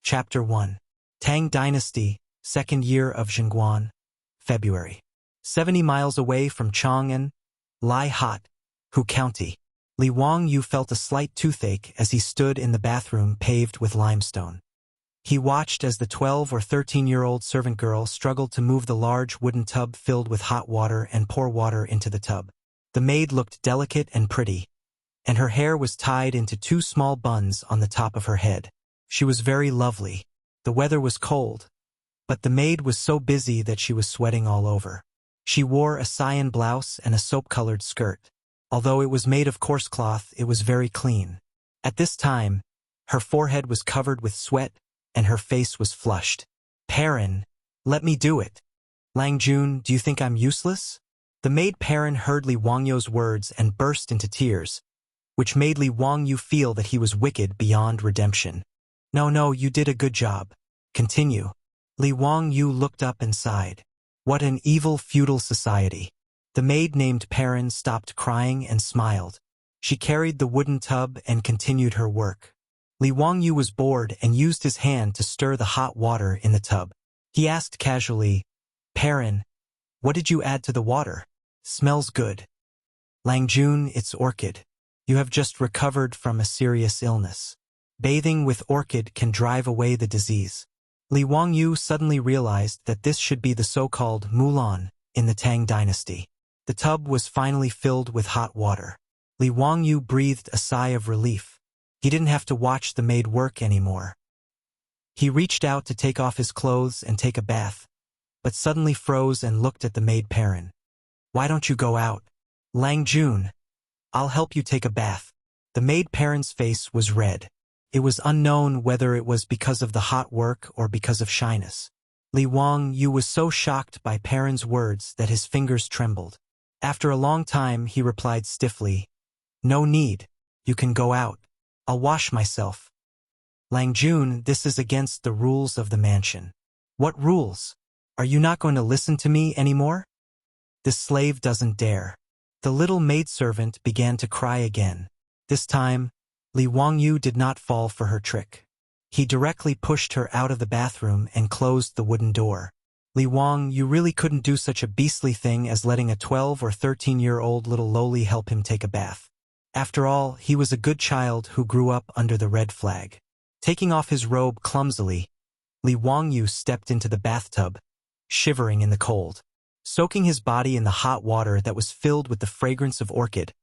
Chapter 1. Tang Dynasty, Second Year of Chang'an, February. 70 miles away from Chang'an, Lai Hot, Hu County. Li Wangyu felt a slight toothache as he stood in the bathroom paved with limestone. He watched as the 12 or 13-year-old servant girl struggled to move the large wooden tub filled with hot water and pour water into the tub. The maid looked delicate and pretty, and her hair was tied into 2 small buns on the top of her head. She was very lovely. The weather was cold, but the maid was so busy that she was sweating all over. She wore a cyan blouse and a soap-colored skirt. Although it was made of coarse cloth, it was very clean. At this time, her forehead was covered with sweat, and her face was flushed. "Perrin, let me do it." "Lang Jun, do you think I'm useless?" The maid Perrin heard Li Wangyu's words and burst into tears, which made Li Wangyu feel that he was wicked beyond redemption. No, you did a good job. Continue." Li Wangyu looked up and sighed. What an evil feudal society. The maid named Perrin stopped crying and smiled. She carried the wooden tub and continued her work. Li Wangyu was bored and used his hand to stir the hot water in the tub. He asked casually, "Perrin, what did you add to the water? Smells good." "Lang Jun, it's orchid. You have just recovered from a serious illness. Bathing with orchid can drive away the disease." Li Wangyu suddenly realized that this should be the so-called Mulan in the Tang Dynasty. The tub was finally filled with hot water. Li Wangyu breathed a sigh of relief. He didn't have to watch the maid work anymore. He reached out to take off his clothes and take a bath, but suddenly froze and looked at the maid Perrin. "Why don't you go out?" "Lang Jun, I'll help you take a bath." The maid Perrin's face was red. It was unknown whether it was because of the hot work or because of shyness. Li Wangyu was so shocked by Perrin's words that his fingers trembled. After a long time, he replied stiffly, "No need. You can go out. I'll wash myself." "Lang Jun, this is against the rules of the mansion." "What rules? Are you not going to listen to me anymore?" "This slave doesn't dare." The little maidservant began to cry again. This time, Li Wangyu did not fall for her trick. He directly pushed her out of the bathroom and closed the wooden door. "Li Wang, you really couldn't do such a beastly thing as letting a 12 or 13-year-old little lowly help him take a bath. After all, he was a good child who grew up under the red flag." Taking off his robe clumsily, Li Wangyu stepped into the bathtub, shivering in the cold. Soaking his body in the hot water that was filled with the fragrance of orchid,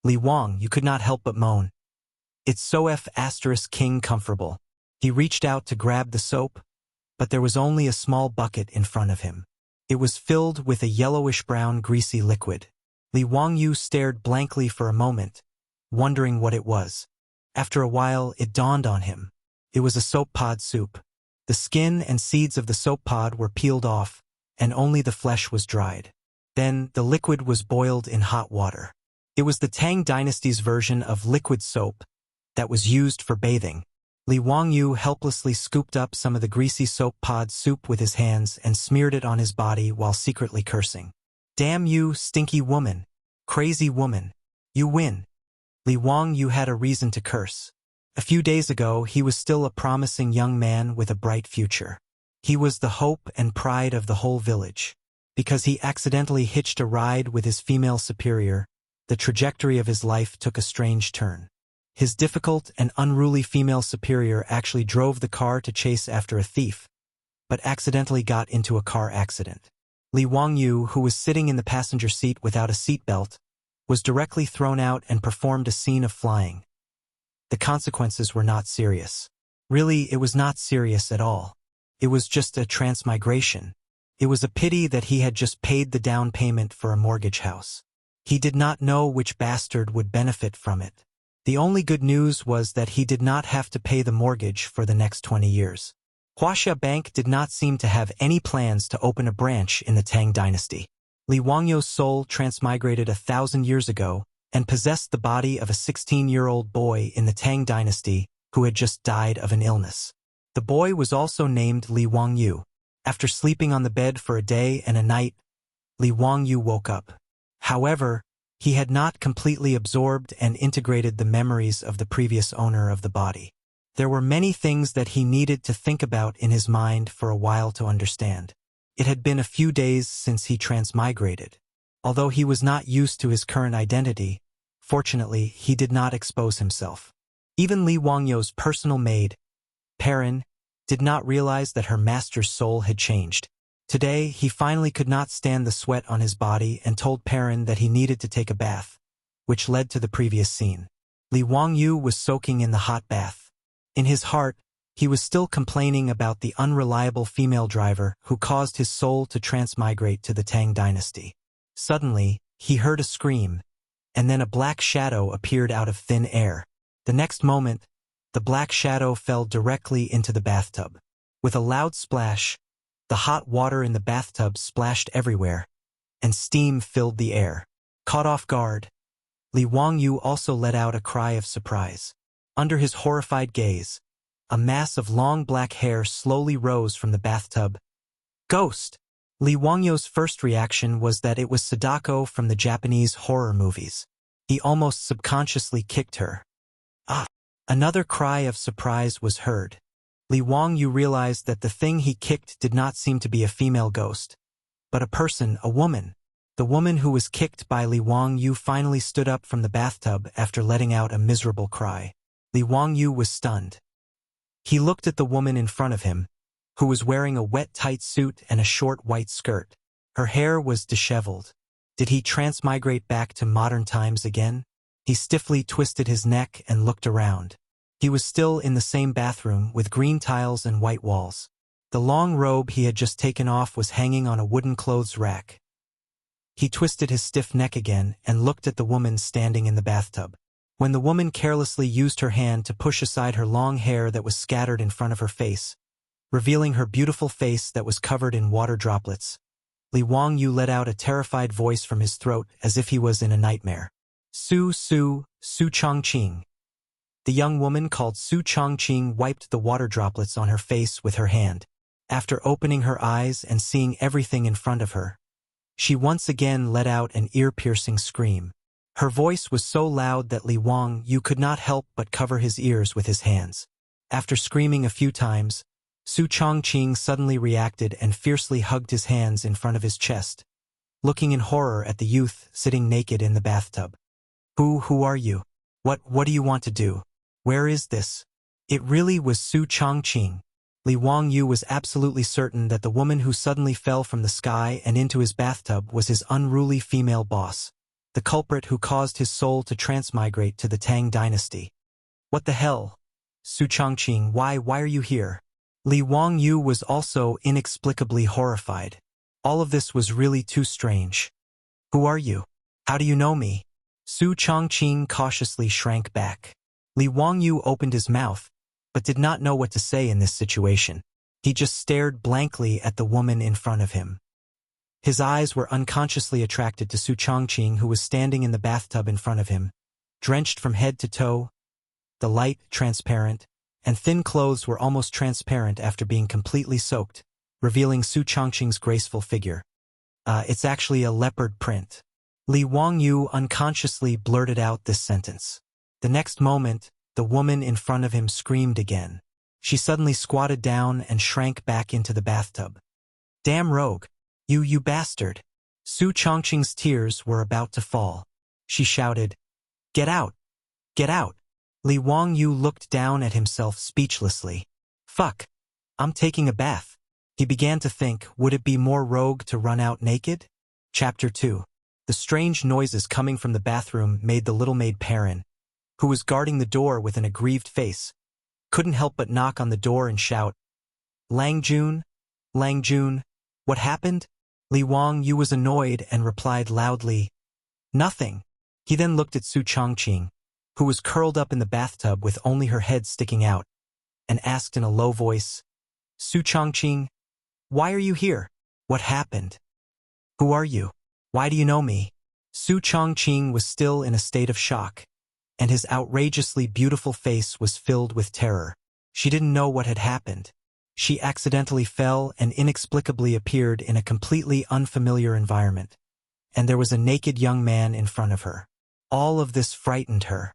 "Li Wang, you could not help but moan. It's so *king comfortable." He reached out to grab the soap, but there was only a small bucket in front of him. It was filled with a yellowish-brown greasy liquid. Li Wangyu stared blankly for a moment, wondering what it was. After a while, it dawned on him. It was a soap pod soup. The skin and seeds of the soap pod were peeled off, and only the flesh was dried. Then, the liquid was boiled in hot water. It was the Tang Dynasty's version of liquid soap that was used for bathing. Li Wangyu helplessly scooped up some of the greasy soap pod soup with his hands and smeared it on his body while secretly cursing. "Damn you, stinky woman. Crazy woman. You win." Li Wangyu had a reason to curse. A few days ago, he was still a promising young man with a bright future. He was the hope and pride of the whole village. Because he accidentally hitched a ride with his female superior, the trajectory of his life took a strange turn. His difficult and unruly female superior actually drove the car to chase after a thief, but accidentally got into a car accident. Li Wangyu, who was sitting in the passenger seat without a seatbelt, was directly thrown out and performed a scene of flying. The consequences were not serious. Really, it was not serious at all. It was just a transmigration. It was a pity that he had just paid the down payment for a mortgage house. He did not know which bastard would benefit from it. The only good news was that he did not have to pay the mortgage for the next 20 years. Wuxia Bank did not seem to have any plans to open a branch in the Tang Dynasty. Li Wangyu's soul transmigrated 1,000 years ago and possessed the body of a 16-year-old boy in the Tang Dynasty who had just died of an illness. The boy was also named Li Wangyu. After sleeping on the bed for a day and a night, Li Wangyu woke up. However, he had not completely absorbed and integrated the memories of the previous owner of the body. There were many things that he needed to think about in his mind for a while to understand. It had been a few days since he transmigrated. Although he was not used to his current identity, fortunately, he did not expose himself. Even Li Wangyo's personal maid, Perrin, did not realize that her master's soul had changed. Today, he finally could not stand the sweat on his body and told Perrin that he needed to take a bath, which led to the previous scene. Li Wangyu was soaking in the hot bath. In his heart, he was still complaining about the unreliable female driver who caused his soul to transmigrate to the Tang dynasty. Suddenly, he heard a scream, and then a black shadow appeared out of thin air. The next moment, the black shadow fell directly into the bathtub. With a loud splash, the hot water in the bathtub splashed everywhere, and steam filled the air. Caught off guard, Li Wangyu also let out a cry of surprise. Under his horrified gaze, a mass of long black hair slowly rose from the bathtub. Ghost! Li Wangyo's first reaction was that it was Sadako from the Japanese horror movies. He almost subconsciously kicked her. Ah! Another cry of surprise was heard. Li Wangyu realized that the thing he kicked did not seem to be a female ghost, but a person, a woman. The woman who was kicked by Li Wangyu finally stood up from the bathtub after letting out a miserable cry. Li Wangyu was stunned. He looked at the woman in front of him, who was wearing a wet tight suit and a short white skirt. Her hair was disheveled. Did he transmigrate back to modern times again? He stiffly twisted his neck and looked around. He was still in the same bathroom with green tiles and white walls. The long robe he had just taken off was hanging on a wooden clothes rack. He twisted his stiff neck again and looked at the woman standing in the bathtub. When the woman carelessly used her hand to push aside her long hair that was scattered in front of her face, revealing her beautiful face that was covered in water droplets, Li Wangyu let out a terrified voice from his throat as if he was in a nightmare. Su Changqing. The young woman called Su Changqing wiped the water droplets on her face with her hand. After opening her eyes and seeing everything in front of her, she once again let out an ear-piercing scream. Her voice was so loud that Li Wangyu could not help but cover his ears with his hands. After screaming a few times, Su Changqing suddenly reacted and fiercely hugged his hands in front of his chest, looking in horror at the youth sitting naked in the bathtub. Who are you? What do you want to do? Where is this? It really was Su Changqing. Li Wangyu was absolutely certain that the woman who suddenly fell from the sky and into his bathtub was his unruly female boss, the culprit who caused his soul to transmigrate to the Tang dynasty. What the hell? Su Changqing, why are you here? Li Wangyu was also inexplicably horrified. All of this was really too strange. Who are you? How do you know me? Su Changqing cautiously shrank back. Li Wangyu opened his mouth, but did not know what to say in this situation. He just stared blankly at the woman in front of him. His eyes were unconsciously attracted to Su Changqing, who was standing in the bathtub in front of him, drenched from head to toe. The light, transparent, and thin clothes were almost transparent after being completely soaked, revealing Su Changqing's graceful figure. It's actually a leopard print. Li Wangyu unconsciously blurted out this sentence. The next moment, the woman in front of him screamed again. She suddenly squatted down and shrank back into the bathtub. Damn rogue! You bastard! Su Changqing's tears were about to fall. She shouted, Get out! Get out! Li Wangyu looked down at himself speechlessly. Fuck! I'm taking a bath. He began to think, would it be more rogue to run out naked? Chapter 2. The strange noises coming from the bathroom made the little maid Perrin, who was guarding the door with an aggrieved face, couldn't help but knock on the door and shout, Lang Jun? What happened? Li Wangyu was annoyed and replied loudly, Nothing. He then looked at Su Changqing, who was curled up in the bathtub with only her head sticking out, and asked in a low voice, Su Changqing, why are you here? What happened? Who are you? Why do you know me? Su Changqing was still in a state of shock, and his outrageously beautiful face was filled with terror. She didn't know what had happened. She accidentally fell and inexplicably appeared in a completely unfamiliar environment, and there was a naked young man in front of her. All of this frightened her.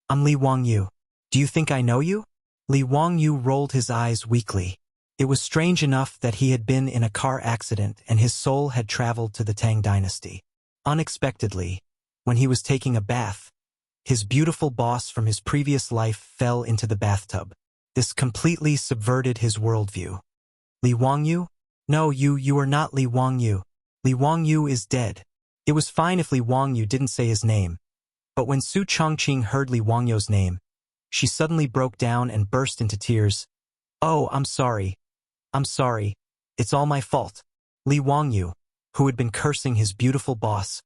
I'm Li Wangyu. Do you think I know you? Li Wangyu rolled his eyes weakly. It was strange enough that he had been in a car accident and his soul had traveled to the Tang dynasty. Unexpectedly, when he was taking a bath, his beautiful boss from his previous life fell into the bathtub. This completely subverted his worldview. Li Wangyu? No, you are not Li Wangyu. Li Wangyu is dead. It was fine if Li Wangyu didn't say his name, but when Su Changqing heard Li Wangyu's name, she suddenly broke down and burst into tears. Oh, I'm sorry. I'm sorry. It's all my fault. Li Wangyu, who had been cursing his beautiful boss,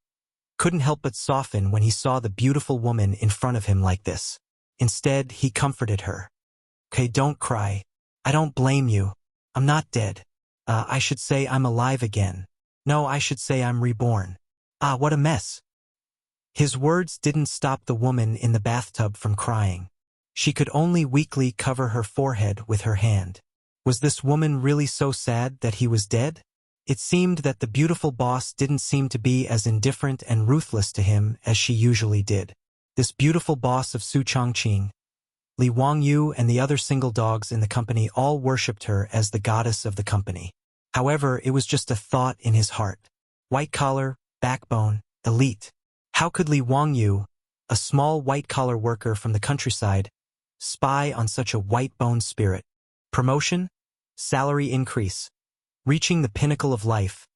couldn't help but soften when he saw the beautiful woman in front of him like this. Instead, he comforted her. Okay, don't cry. I don't blame you. I'm not dead. I should say I'm alive again. No, I should say I'm reborn. Ah, what a mess. His words didn't stop the woman in the bathtub from crying. She could only weakly cover her forehead with her hand. Was this woman really so sad that he was dead? It seemed that the beautiful boss didn't seem to be as indifferent and ruthless to him as she usually did. This beautiful boss of Su Changqing, Li Wangyu and the other single dogs in the company all worshipped her as the goddess of the company. However, it was just a thought in his heart. White-collar, backbone, elite. How could Li Wangyu, a small white-collar worker from the countryside, spy on such a white-boned spirit? Promotion? Salary increase. Reaching the pinnacle of life,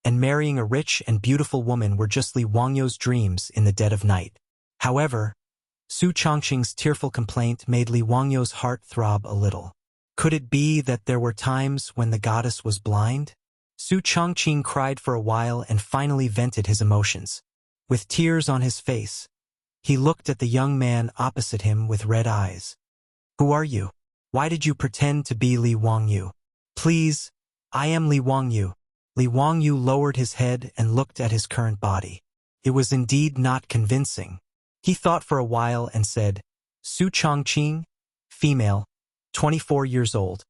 and marrying a rich and beautiful woman were just Li Wangyu's dreams in the dead of night. However, Su Changqing's tearful complaint made Li Wangyu's heart throb a little. Could it be that there were times when the goddess was blind? Su Changqing cried for a while and finally vented his emotions. With tears on his face, he looked at the young man opposite him with red eyes. Who are you? Why did you pretend to be Li Wangyu? Please, I am Li Wangyu. Li Wangyu lowered his head and looked at his current body. It was indeed not convincing. He thought for a while and said, Su Changqing, female, 24 years old,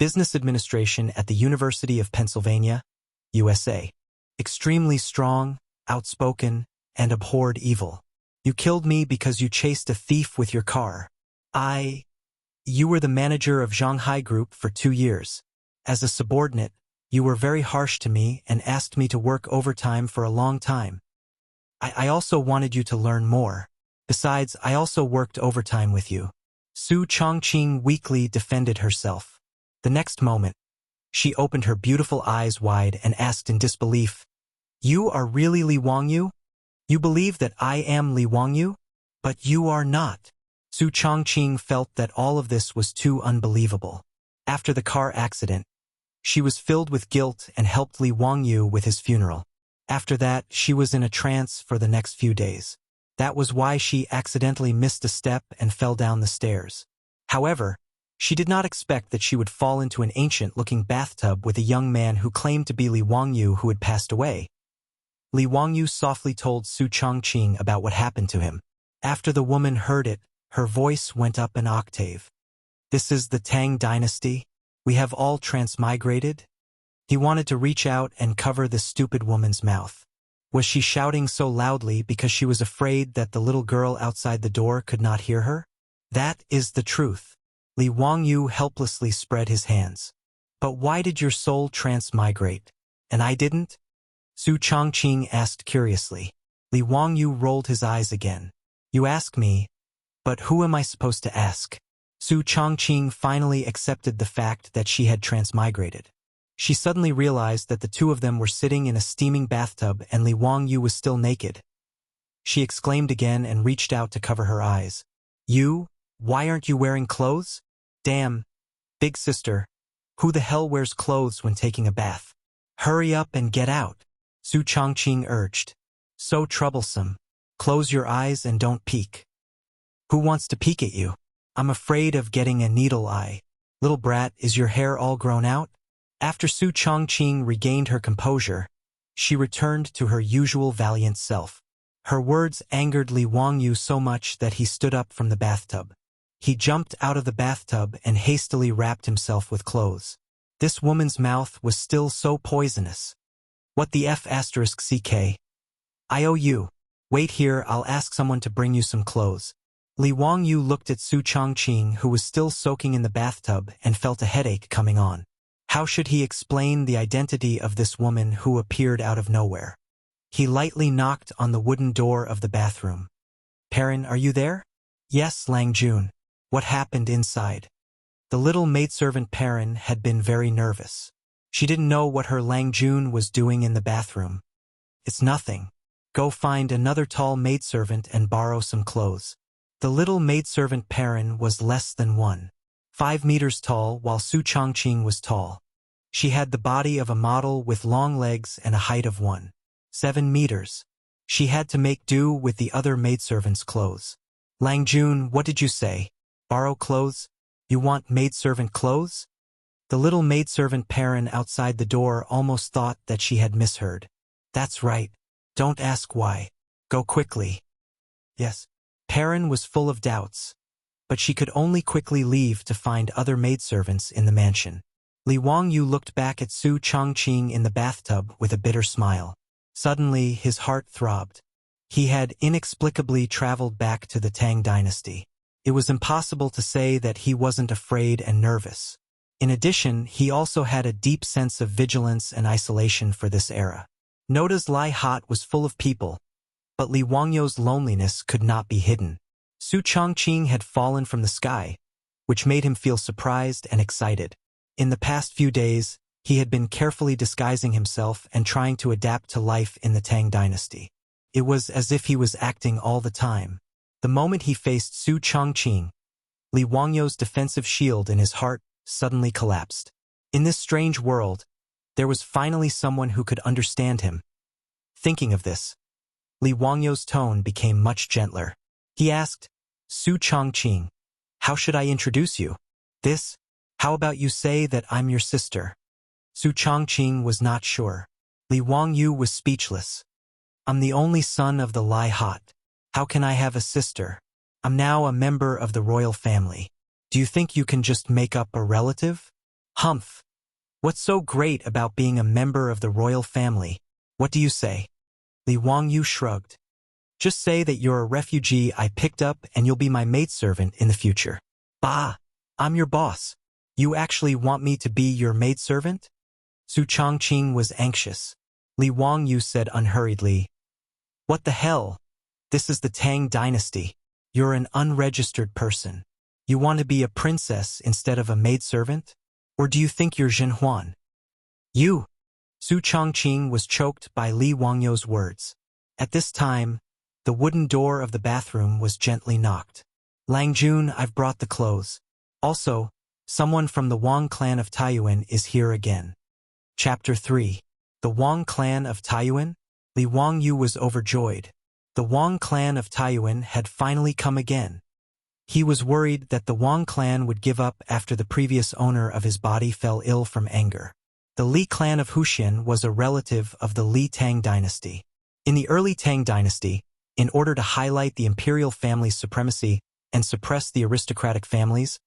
business administration at the University of Pennsylvania, USA. Extremely strong, outspoken, and abhorred evil. You killed me because you chased a thief with your car. You were the manager of Shanghai Group for 2 years. As a subordinate, you were very harsh to me and asked me to work overtime for a long time. I also wanted you to learn more. Besides, I also worked overtime with you. Su Changqing weakly defended herself. The next moment, she opened her beautiful eyes wide and asked in disbelief, You are really Li Wangyu? You believe that I am Li Wangyu? But you are not. Su Changqing felt that all of this was too unbelievable. After the car accident, she was filled with guilt and helped Li Wangyu with his funeral. After that, she was in a trance for the next few days. That was why she accidentally missed a step and fell down the stairs. However, she did not expect that she would fall into an ancient-looking bathtub with a young man who claimed to be Li Wangyu who had passed away. Li Wangyu softly told Su Changqing about what happened to him. After the woman heard it, her voice went up an octave. This is the Tang dynasty? We have all transmigrated? He wanted to reach out and cover the stupid woman's mouth. Was she shouting so loudly because she was afraid that the little girl outside the door could not hear her? That is the truth. Li Wangyu helplessly spread his hands. But why did your soul transmigrate, and I didn't? Su Changqing asked curiously. Li Wangyu rolled his eyes again. You ask me, but who am I supposed to ask? Su Changqing finally accepted the fact that she had transmigrated. She suddenly realized that the two of them were sitting in a steaming bathtub and Li Wangyu was still naked. She exclaimed again and reached out to cover her eyes. You? Why aren't you wearing clothes? Damn, big sister, who the hell wears clothes when taking a bath? Hurry up and get out, Su Changqing urged. So troublesome. Close your eyes and don't peek. Who wants to peek at you? I'm afraid of getting a needle eye. Little brat, is your hair all grown out? After Su Changqing regained her composure, she returned to her usual valiant self. Her words angered Li Wangyu so much that he stood up from the bathtub. He jumped out of the bathtub and hastily wrapped himself with clothes. This woman's mouth was still so poisonous. What the F***ck? I owe you. Wait here, I'll ask someone to bring you some clothes. Li Wangyu looked at Su Changqing, who was still soaking in the bathtub, and felt a headache coming on. How should he explain the identity of this woman who appeared out of nowhere? He lightly knocked on the wooden door of the bathroom. "Perrin, are you there?" "Yes, Lang Jun." "What happened inside?" The little maidservant Perrin had been very nervous. She didn't know what her Lang Jun was doing in the bathroom. "It's nothing. Go find another tall maidservant and borrow some clothes." The little maidservant Perrin was less than 1.5 meters tall, while Su Changqing was tall. She had the body of a model with long legs and a height of 1.7 meters. She had to make do with the other maidservant's clothes. "Lang Jun, what did you say? Borrow clothes? You want maidservant clothes?" The little maidservant Perrin outside the door almost thought that she had misheard. "That's right. Don't ask why. Go quickly." "Yes." Perrin was full of doubts, but she could only quickly leave to find other maidservants in the mansion. Li Wangyu looked back at Su Changqing in the bathtub with a bitter smile. Suddenly, his heart throbbed. He had inexplicably traveled back to the Tang dynasty. It was impossible to say that he wasn't afraid and nervous. In addition, he also had a deep sense of vigilance and isolation for this era. Noda's Lai Hot was full of people, but Li Wangyu's loneliness could not be hidden. Su Changqing had fallen from the sky, which made him feel surprised and excited. In the past few days, he had been carefully disguising himself and trying to adapt to life in the Tang dynasty. It was as if he was acting all the time. The moment he faced Su Changqing, Li Wangyu's defensive shield in his heart suddenly collapsed. In this strange world, there was finally someone who could understand him. Thinking of this, Li Wangyu's tone became much gentler. He asked, "Su Changqing, how should I introduce you?" "This? How about you say that I'm your sister?" Su Changqing was not sure. Li Wangyu was speechless. "I'm the only son of the Lai Hot. How can I have a sister? I'm now a member of the royal family. Do you think you can just make up a relative?" "Humph. What's so great about being a member of the royal family? What do you say?" Li Wangyu shrugged. "Just say that you're a refugee I picked up and you'll be my maidservant in the future." "Bah! I'm your boss. You actually want me to be your maidservant?" Su Changqing was anxious. Li Wangyu said unhurriedly, "What the hell? This is the Tang dynasty. You're an unregistered person. You want to be a princess instead of a maidservant? Or do you think you're Zhen Huan?" "You!" Su Changqing was choked by Li Wangyu's words. At this time, the wooden door of the bathroom was gently knocked. "Lang Jun, I've brought the clothes. Also, someone from the Wang clan of Taiyuan is here again." Chapter 3. The Wang clan of Taiyuan? Li Wangyu was overjoyed. The Wang clan of Taiyuan had finally come again. He was worried that the Wang clan would give up after the previous owner of his body fell ill from anger. The Li clan of Wuxia was a relative of the Li Tang dynasty. In the early Tang dynasty, in order to highlight the imperial family's supremacy and suppress the aristocratic families,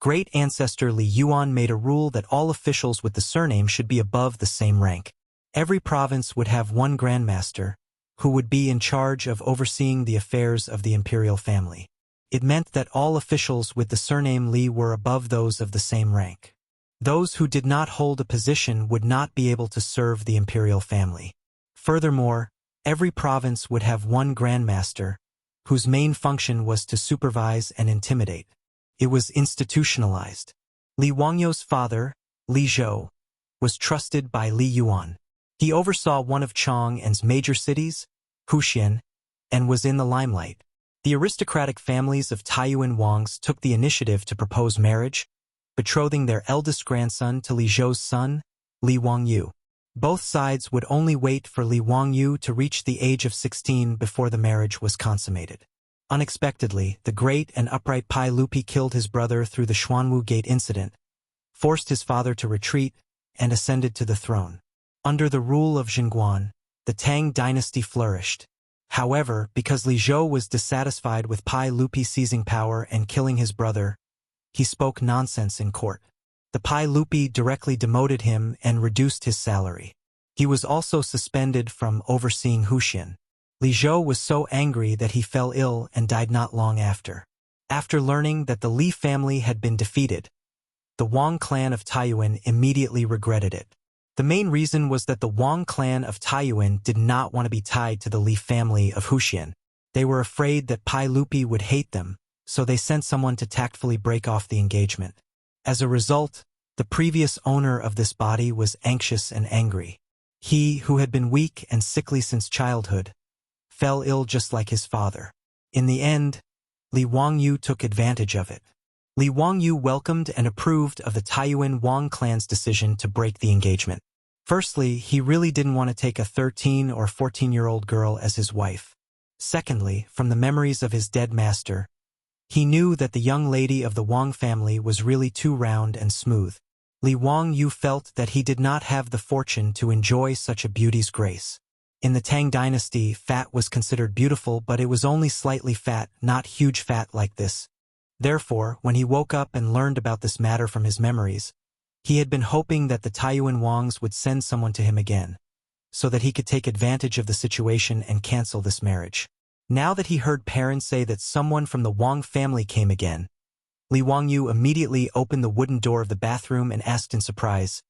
great ancestor Li Yuan made a rule that all officials with the surname should be above the same rank. Every province would have one grandmaster, who would be in charge of overseeing the affairs of the imperial family. It meant that all officials with the surname Li were above those of the same rank. Those who did not hold a position would not be able to serve the imperial family. Furthermore, every province would have one grandmaster, whose main function was to supervise and intimidate. It was institutionalized. Li Wangyu's father, Li Zhou, was trusted by Li Yuan. He oversaw one of Chang'an's major cities, Wuxia, and was in the limelight. The aristocratic families of Taiyuan Wangs took the initiative to propose marriage, betrothing their eldest grandson to Li Zhou's son, Li Wangyu. Both sides would only wait for Li Wangyu to reach the age of 16 before the marriage was consummated. Unexpectedly, the great and upright Pai Lupi killed his brother through the Xuanwu Gate incident, forced his father to retreat, and ascended to the throne. Under the rule of Chang'an, the Tang dynasty flourished. However, because Li Zhou was dissatisfied with Pai Lupi seizing power and killing his brother, he spoke nonsense in court. The Pai Lupi directly demoted him and reduced his salary. He was also suspended from overseeing Wuxia. Li Zhou was so angry that he fell ill and died not long after. After learning that the Li family had been defeated, the Wang clan of Taiyuan immediately regretted it. The main reason was that the Wang clan of Taiyuan did not want to be tied to the Li family of Huxian. They were afraid that Pai Lupi would hate them, so they sent someone to tactfully break off the engagement. As a result, the previous owner of this body was anxious and angry. He, who had been weak and sickly since childhood, fell ill just like his father. In the end, Li Wangyu took advantage of it. Li Wangyu welcomed and approved of the Taiyuan Wang clan's decision to break the engagement. Firstly, he really didn't want to take a 13 or 14-year-old girl as his wife. Secondly, from the memories of his dead master, he knew that the young lady of the Wang family was really too round and smooth. Li Wangyu felt that he did not have the fortune to enjoy such a beauty's grace. In the Tang dynasty, fat was considered beautiful, but it was only slightly fat, not huge fat like this. Therefore, when he woke up and learned about this matter from his memories, he had been hoping that the Taiyuan Wangs would send someone to him again, so that he could take advantage of the situation and cancel this marriage. Now that he heard parents say that someone from the Wang family came again, Li Wangyu immediately opened the wooden door of the bathroom and asked in surprise,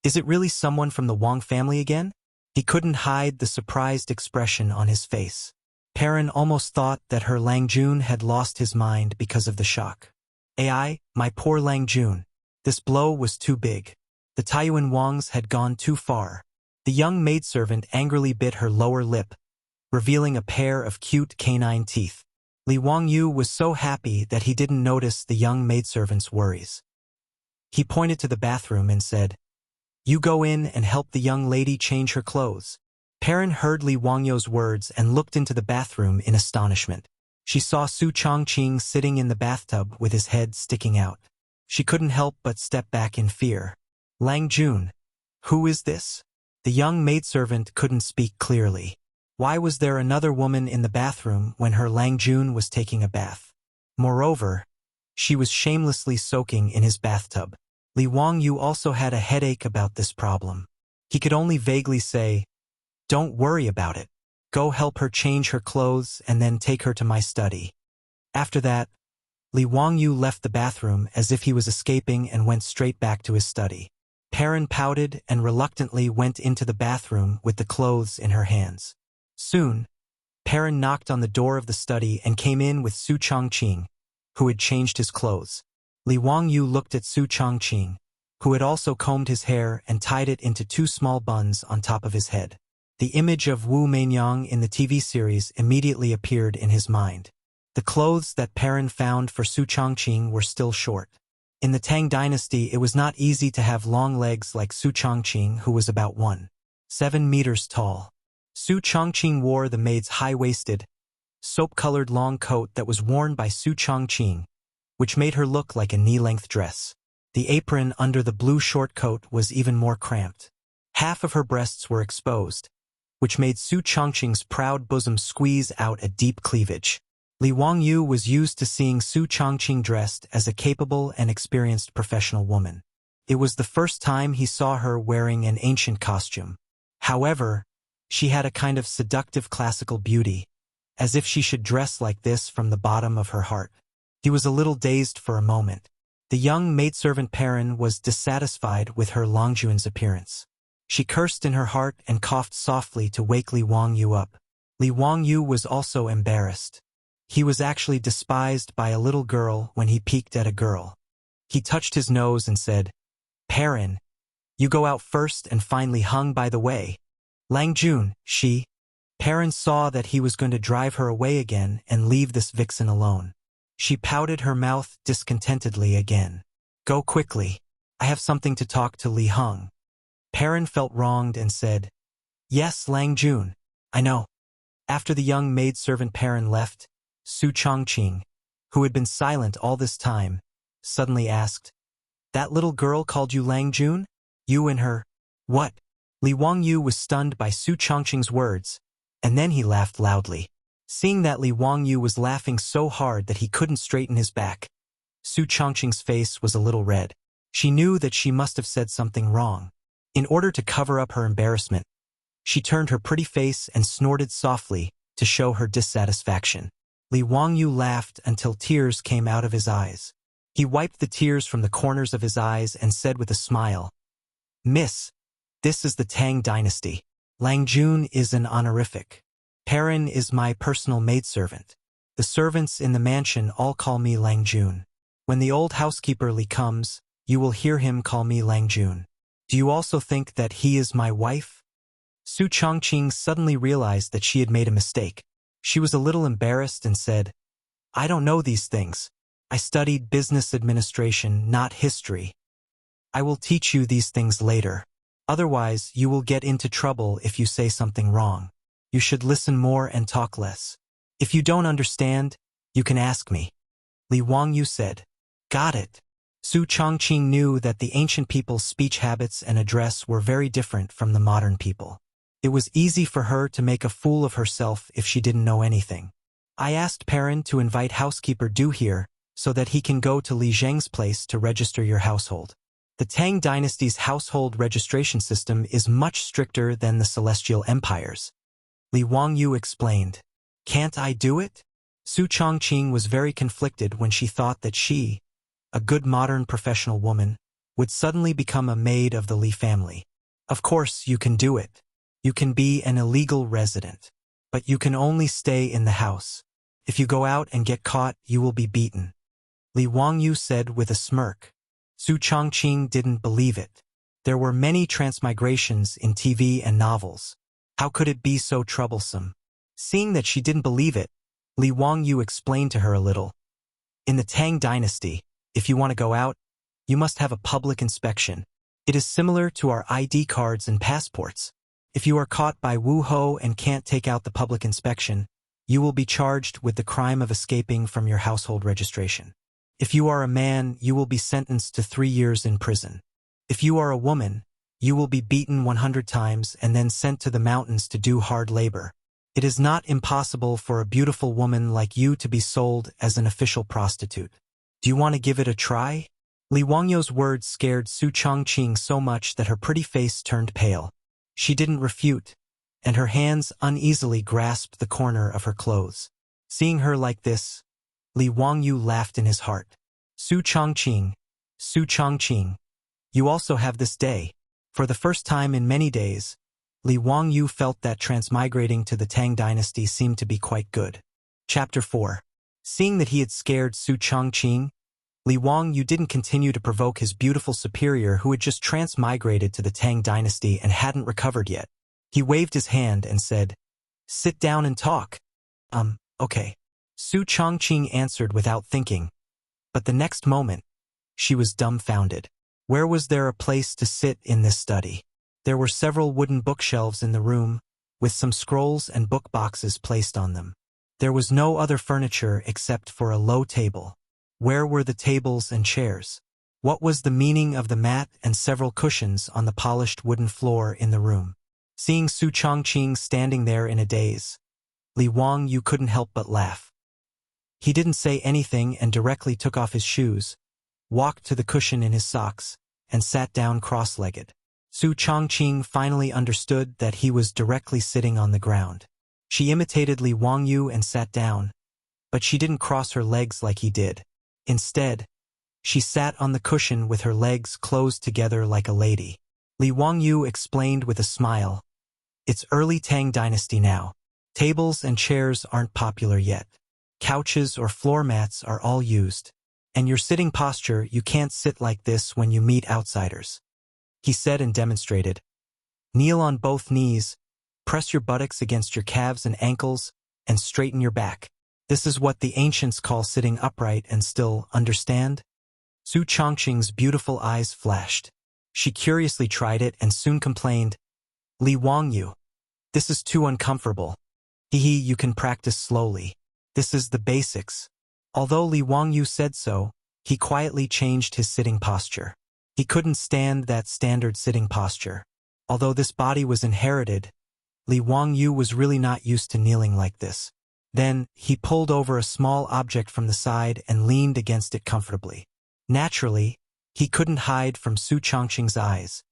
"Is it really someone from the Wang family again?" He couldn't hide the surprised expression on his face. Perrin almost thought that her Lang Jun had lost his mind because of the shock. "Ai, my poor Lang Jun. This blow was too big. The Taiyuan Wangs had gone too far." The young maidservant angrily bit her lower lip, revealing a pair of cute canine teeth. Li Wangyu was so happy that he didn't notice the young maidservant's worries. He pointed to the bathroom and said, "You go in and help the young lady change her clothes." Perrin heard Li Wangyu's words and looked into the bathroom in astonishment. She saw Su Chongqing sitting in the bathtub with his head sticking out. She couldn't help but step back in fear. "Lang Jun, who is this?" The young maidservant couldn't speak clearly. Why was there another woman in the bathroom when her Lang Jun was taking a bath? Moreover, she was shamelessly soaking in his bathtub. Li Wangyu also had a headache about this problem. He could only vaguely say, "Don't worry about it. Go help her change her clothes and then take her to my study." After that, Li Wangyu left the bathroom as if he was escaping and went straight back to his study. Perrin pouted and reluctantly went into the bathroom with the clothes in her hands. Soon, Perrin knocked on the door of the study and came in with Su Chongqing, who had changed his clothes. Li Wangyu looked at Su Chongqing, who had also combed his hair and tied it into two small buns on top of his head. The image of Wu Meinyang in the TV series immediately appeared in his mind. The clothes that Perrin found for Su Chongqing were still short. In the Tang dynasty, it was not easy to have long legs like Su Chongqing, who was about 1.7 meters tall. Su Chongqing wore the maid's high-waisted, soap-colored long coat that was worn by Su Chongqing, which made her look like a knee-length dress. The apron under the blue short coat was even more cramped. Half of her breasts were exposed, which made Su Chongqing's proud bosom squeeze out a deep cleavage. Li Wangyu was used to seeing Su Chongqing dressed as a capable and experienced professional woman. It was the first time he saw her wearing an ancient costume. However, she had a kind of seductive classical beauty, as if she should dress like this from the bottom of her heart. He was a little dazed for a moment. The young maidservant Perrin was dissatisfied with her Longjun's appearance. She cursed in her heart and coughed softly to wake Li Wangyu up. Li Wangyu was also embarrassed. He was actually despised by a little girl when he peeked at a girl. He touched his nose and said, "Perrin, you go out first and finally hung by the way." Lang Jun, she. Perrin saw that he was going to drive her away again and leave this vixen alone. She pouted her mouth discontentedly again. "Go quickly. I have something to talk to Li Hung." Perrin felt wronged and said, "Yes, Lang Jun, I know." After the young maidservant Perrin left, Su Chongqing, who had been silent all this time, suddenly asked, "That little girl called you Lang Jun? You and her, what?" Li Wangyu was stunned by Su Chongqing's words, and then he laughed loudly. Seeing that Li Wangyu was laughing so hard that he couldn't straighten his back, Su Chongqing's face was a little red. She knew that she must have said something wrong. In order to cover up her embarrassment, she turned her pretty face and snorted softly to show her dissatisfaction. Li Wangyu laughed until tears came out of his eyes. He wiped the tears from the corners of his eyes and said with a smile, "Miss, this is the Tang dynasty. Lang Jun is an honorific. Perrin is my personal maidservant. The servants in the mansion all call me Lang Jun. When the old housekeeper Li comes, you will hear him call me Lang Jun. Do you also think that he is my wife?" Su Chongqing suddenly realized that she had made a mistake. She was a little embarrassed and said, "I don't know these things. I studied business administration, not history. I will teach you these things later. Otherwise, you will get into trouble if you say something wrong. You should listen more and talk less. If you don't understand, you can ask me." Li Wangyu said, "Got it." Su Chongqing knew that the ancient people's speech habits and address were very different from the modern people. It was easy for her to make a fool of herself if she didn't know anything. "I asked Perrin to invite housekeeper Du here so that he can go to Li Zheng's place to register your household. The Tang dynasty's household registration system is much stricter than the Celestial Empire's." Li Wangyu explained. "Can't I do it?" Su Chongqing was very conflicted when she thought that she, a good modern professional woman, would suddenly become a maid of the Li family. "Of course you can do it. You can be an illegal resident. But you can only stay in the house. If you go out and get caught, you will be beaten," Li Wangyu said with a smirk. Su Chongqing didn't believe it. There were many transmigrations in TV and novels. How could it be so troublesome? Seeing that she didn't believe it, Li Wangyu explained to her a little. "In the Tang dynasty, if you want to go out, you must have a public inspection. It is similar to our ID cards and passports. If you are caught by Wu Ho and can't take out the public inspection, you will be charged with the crime of escaping from your household registration. If you are a man, you will be sentenced to 3 years in prison. If you are a woman, you will be beaten 100 times and then sent to the mountains to do hard labor. It is not impossible for a beautiful woman like you to be sold as an official prostitute. Do you want to give it a try?" Li Wangyu's words scared Su Chongqing so much that her pretty face turned pale. She didn't refute, and her hands uneasily grasped the corner of her clothes. Seeing her like this, Li Wangyu laughed in his heart. Su Chongqing, you also have this day." For the first time in many days, Li Wangyu felt that transmigrating to the Tang dynasty seemed to be quite good. Chapter 4. Seeing that he had scared Su Chongqing, Li Wangyu didn't continue to provoke his beautiful superior who had just transmigrated to the Tang dynasty and hadn't recovered yet. He waved his hand and said, "Sit down and talk." Okay." Su Chongqing answered without thinking, but the next moment, she was dumbfounded. Where was there a place to sit in this study? There were several wooden bookshelves in the room, with some scrolls and book boxes placed on them. There was no other furniture except for a low table. Where were the tables and chairs? What was the meaning of the mat and several cushions on the polished wooden floor in the room? Seeing Su Chongqing standing there in a daze, Li Wangyu couldn't help but laugh. He didn't say anything and directly took off his shoes, walked to the cushion in his socks, and sat down cross-legged. Su Chongqing finally understood that he was directly sitting on the ground. She imitated Li Wangyu and sat down, but she didn't cross her legs like he did. Instead, she sat on the cushion with her legs closed together like a lady. Li Wangyu explained with a smile, "It's early Tang dynasty now. Tables and chairs aren't popular yet. Couches or floor mats are all used. And your sitting posture, you can't sit like this when you meet outsiders." He said and demonstrated. "Kneel on both knees, press your buttocks against your calves and ankles, and straighten your back. This is what the ancients call sitting upright and still, understand?" Su Chongqing's beautiful eyes flashed. She curiously tried it and soon complained, "Li Wangyu, this is too uncomfortable. You can practice slowly. This is the basics." Although Li Wangyu said so, he quietly changed his sitting posture. He couldn't stand that standard sitting posture. Although this body was inherited, Li Wangyu was really not used to kneeling like this. Then, he pulled over a small object from the side and leaned against it comfortably. Naturally, he couldn't hide from Su Chongqing's eyes.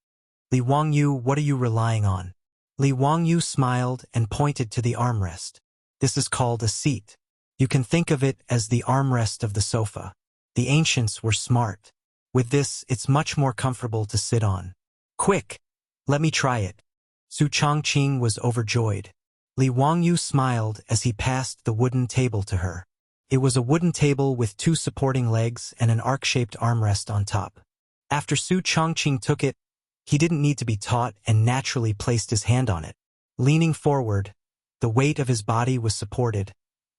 "Li Wangyu, what are you relying on?" Li Wangyu smiled and pointed to the armrest. "This is called a seat. You can think of it as the armrest of the sofa. The ancients were smart. With this, it's much more comfortable to sit on. Quick! Let me try it. Su Changqing was overjoyed. Li Wangyu smiled as he passed the wooden table to her. It was a wooden table with 2 supporting legs and an arc-shaped armrest on top. After Su Changqing took it, he didn't need to be taught and naturally placed his hand on it. Leaning forward, the weight of his body was supported,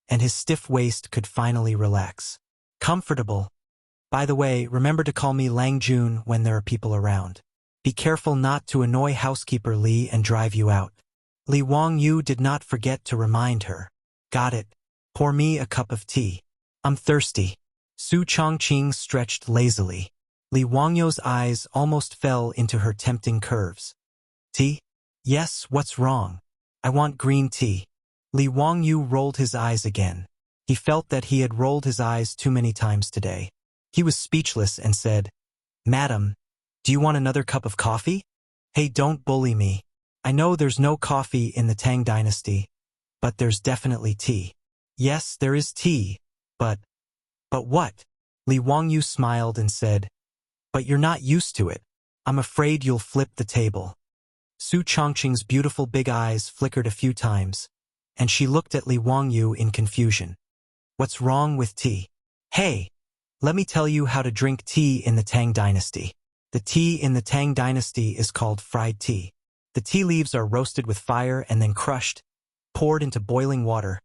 and his stiff waist could finally relax. Comfortable. By the way, remember to call me Lang Jun when there are people around. Be careful not to annoy housekeeper Li and drive you out. Li Wangyu did not forget to remind her. Got it. Pour me a cup of tea. I'm thirsty. Su Changqing stretched lazily. Li Wangyu's eyes almost fell into her tempting curves. Tea? Yes, what's wrong? I want green tea. Li Wangyu rolled his eyes again. He felt that he had rolled his eyes too many times today. He was speechless and said, Madam, do you want another cup of coffee? Hey, don't bully me. I know there's no coffee in the Tang dynasty, but there's definitely tea. Yes, there is tea, but what? Li Wangyu smiled and said, but you're not used to it. I'm afraid you'll flip the table. Su Changqing's beautiful big eyes flickered a few times, and she looked at Li Wangyu in confusion. What's wrong with tea? Hey, let me tell you how to drink tea in the Tang dynasty. The tea in the Tang dynasty is called fried tea. The tea leaves are roasted with fire and then crushed, poured into boiling water,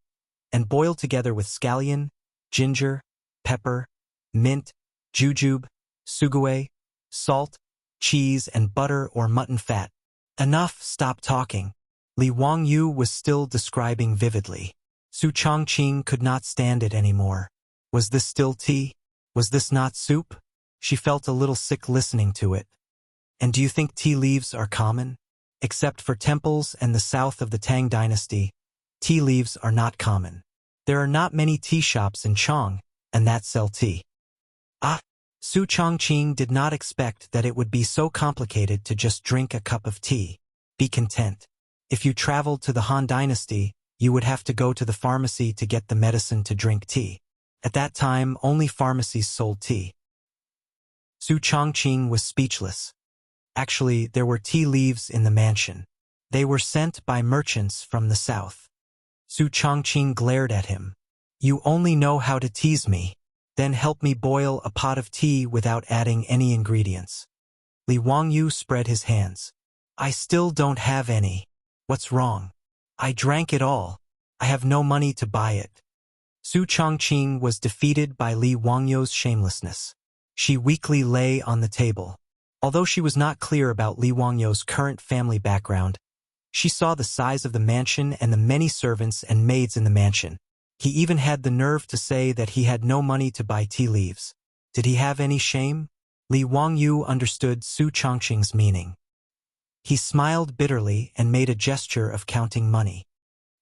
and boiled together with scallion, ginger, pepper, mint, jujube, sugué, salt, cheese, and butter or mutton fat. Enough, stop talking. Li Wangyu was still describing vividly. Su Changqing could not stand it anymore. Was this still tea? Was this not soup? She felt a little sick listening to it. And do you think tea leaves are common? Except for temples and the south of the Tang dynasty, tea leaves are not common. There are not many tea shops in Chang, and that sell tea. Ah! Su Changqing did not expect that it would be so complicated to just drink a cup of tea. Be content. If you traveled to the Han dynasty, you would have to go to the pharmacy to get the medicine to drink tea. At that time, only pharmacies sold tea. Su Changqing was speechless. Actually, there were tea leaves in the mansion. They were sent by merchants from the south. Su Changqing glared at him. You only know how to tease me. Then help me boil a pot of tea without adding any ingredients. Li Wangyu spread his hands. I still don't have any. What's wrong? I drank it all. I have no money to buy it. Su Changqing was defeated by Li Wangyu's shamelessness. She weakly lay on the table. Although she was not clear about Li Wangyu's current family background, she saw the size of the mansion and the many servants and maids in the mansion. He even had the nerve to say that he had no money to buy tea leaves. Did he have any shame? Li Wangyu understood Su Changqing's meaning. He smiled bitterly and made a gesture of counting money.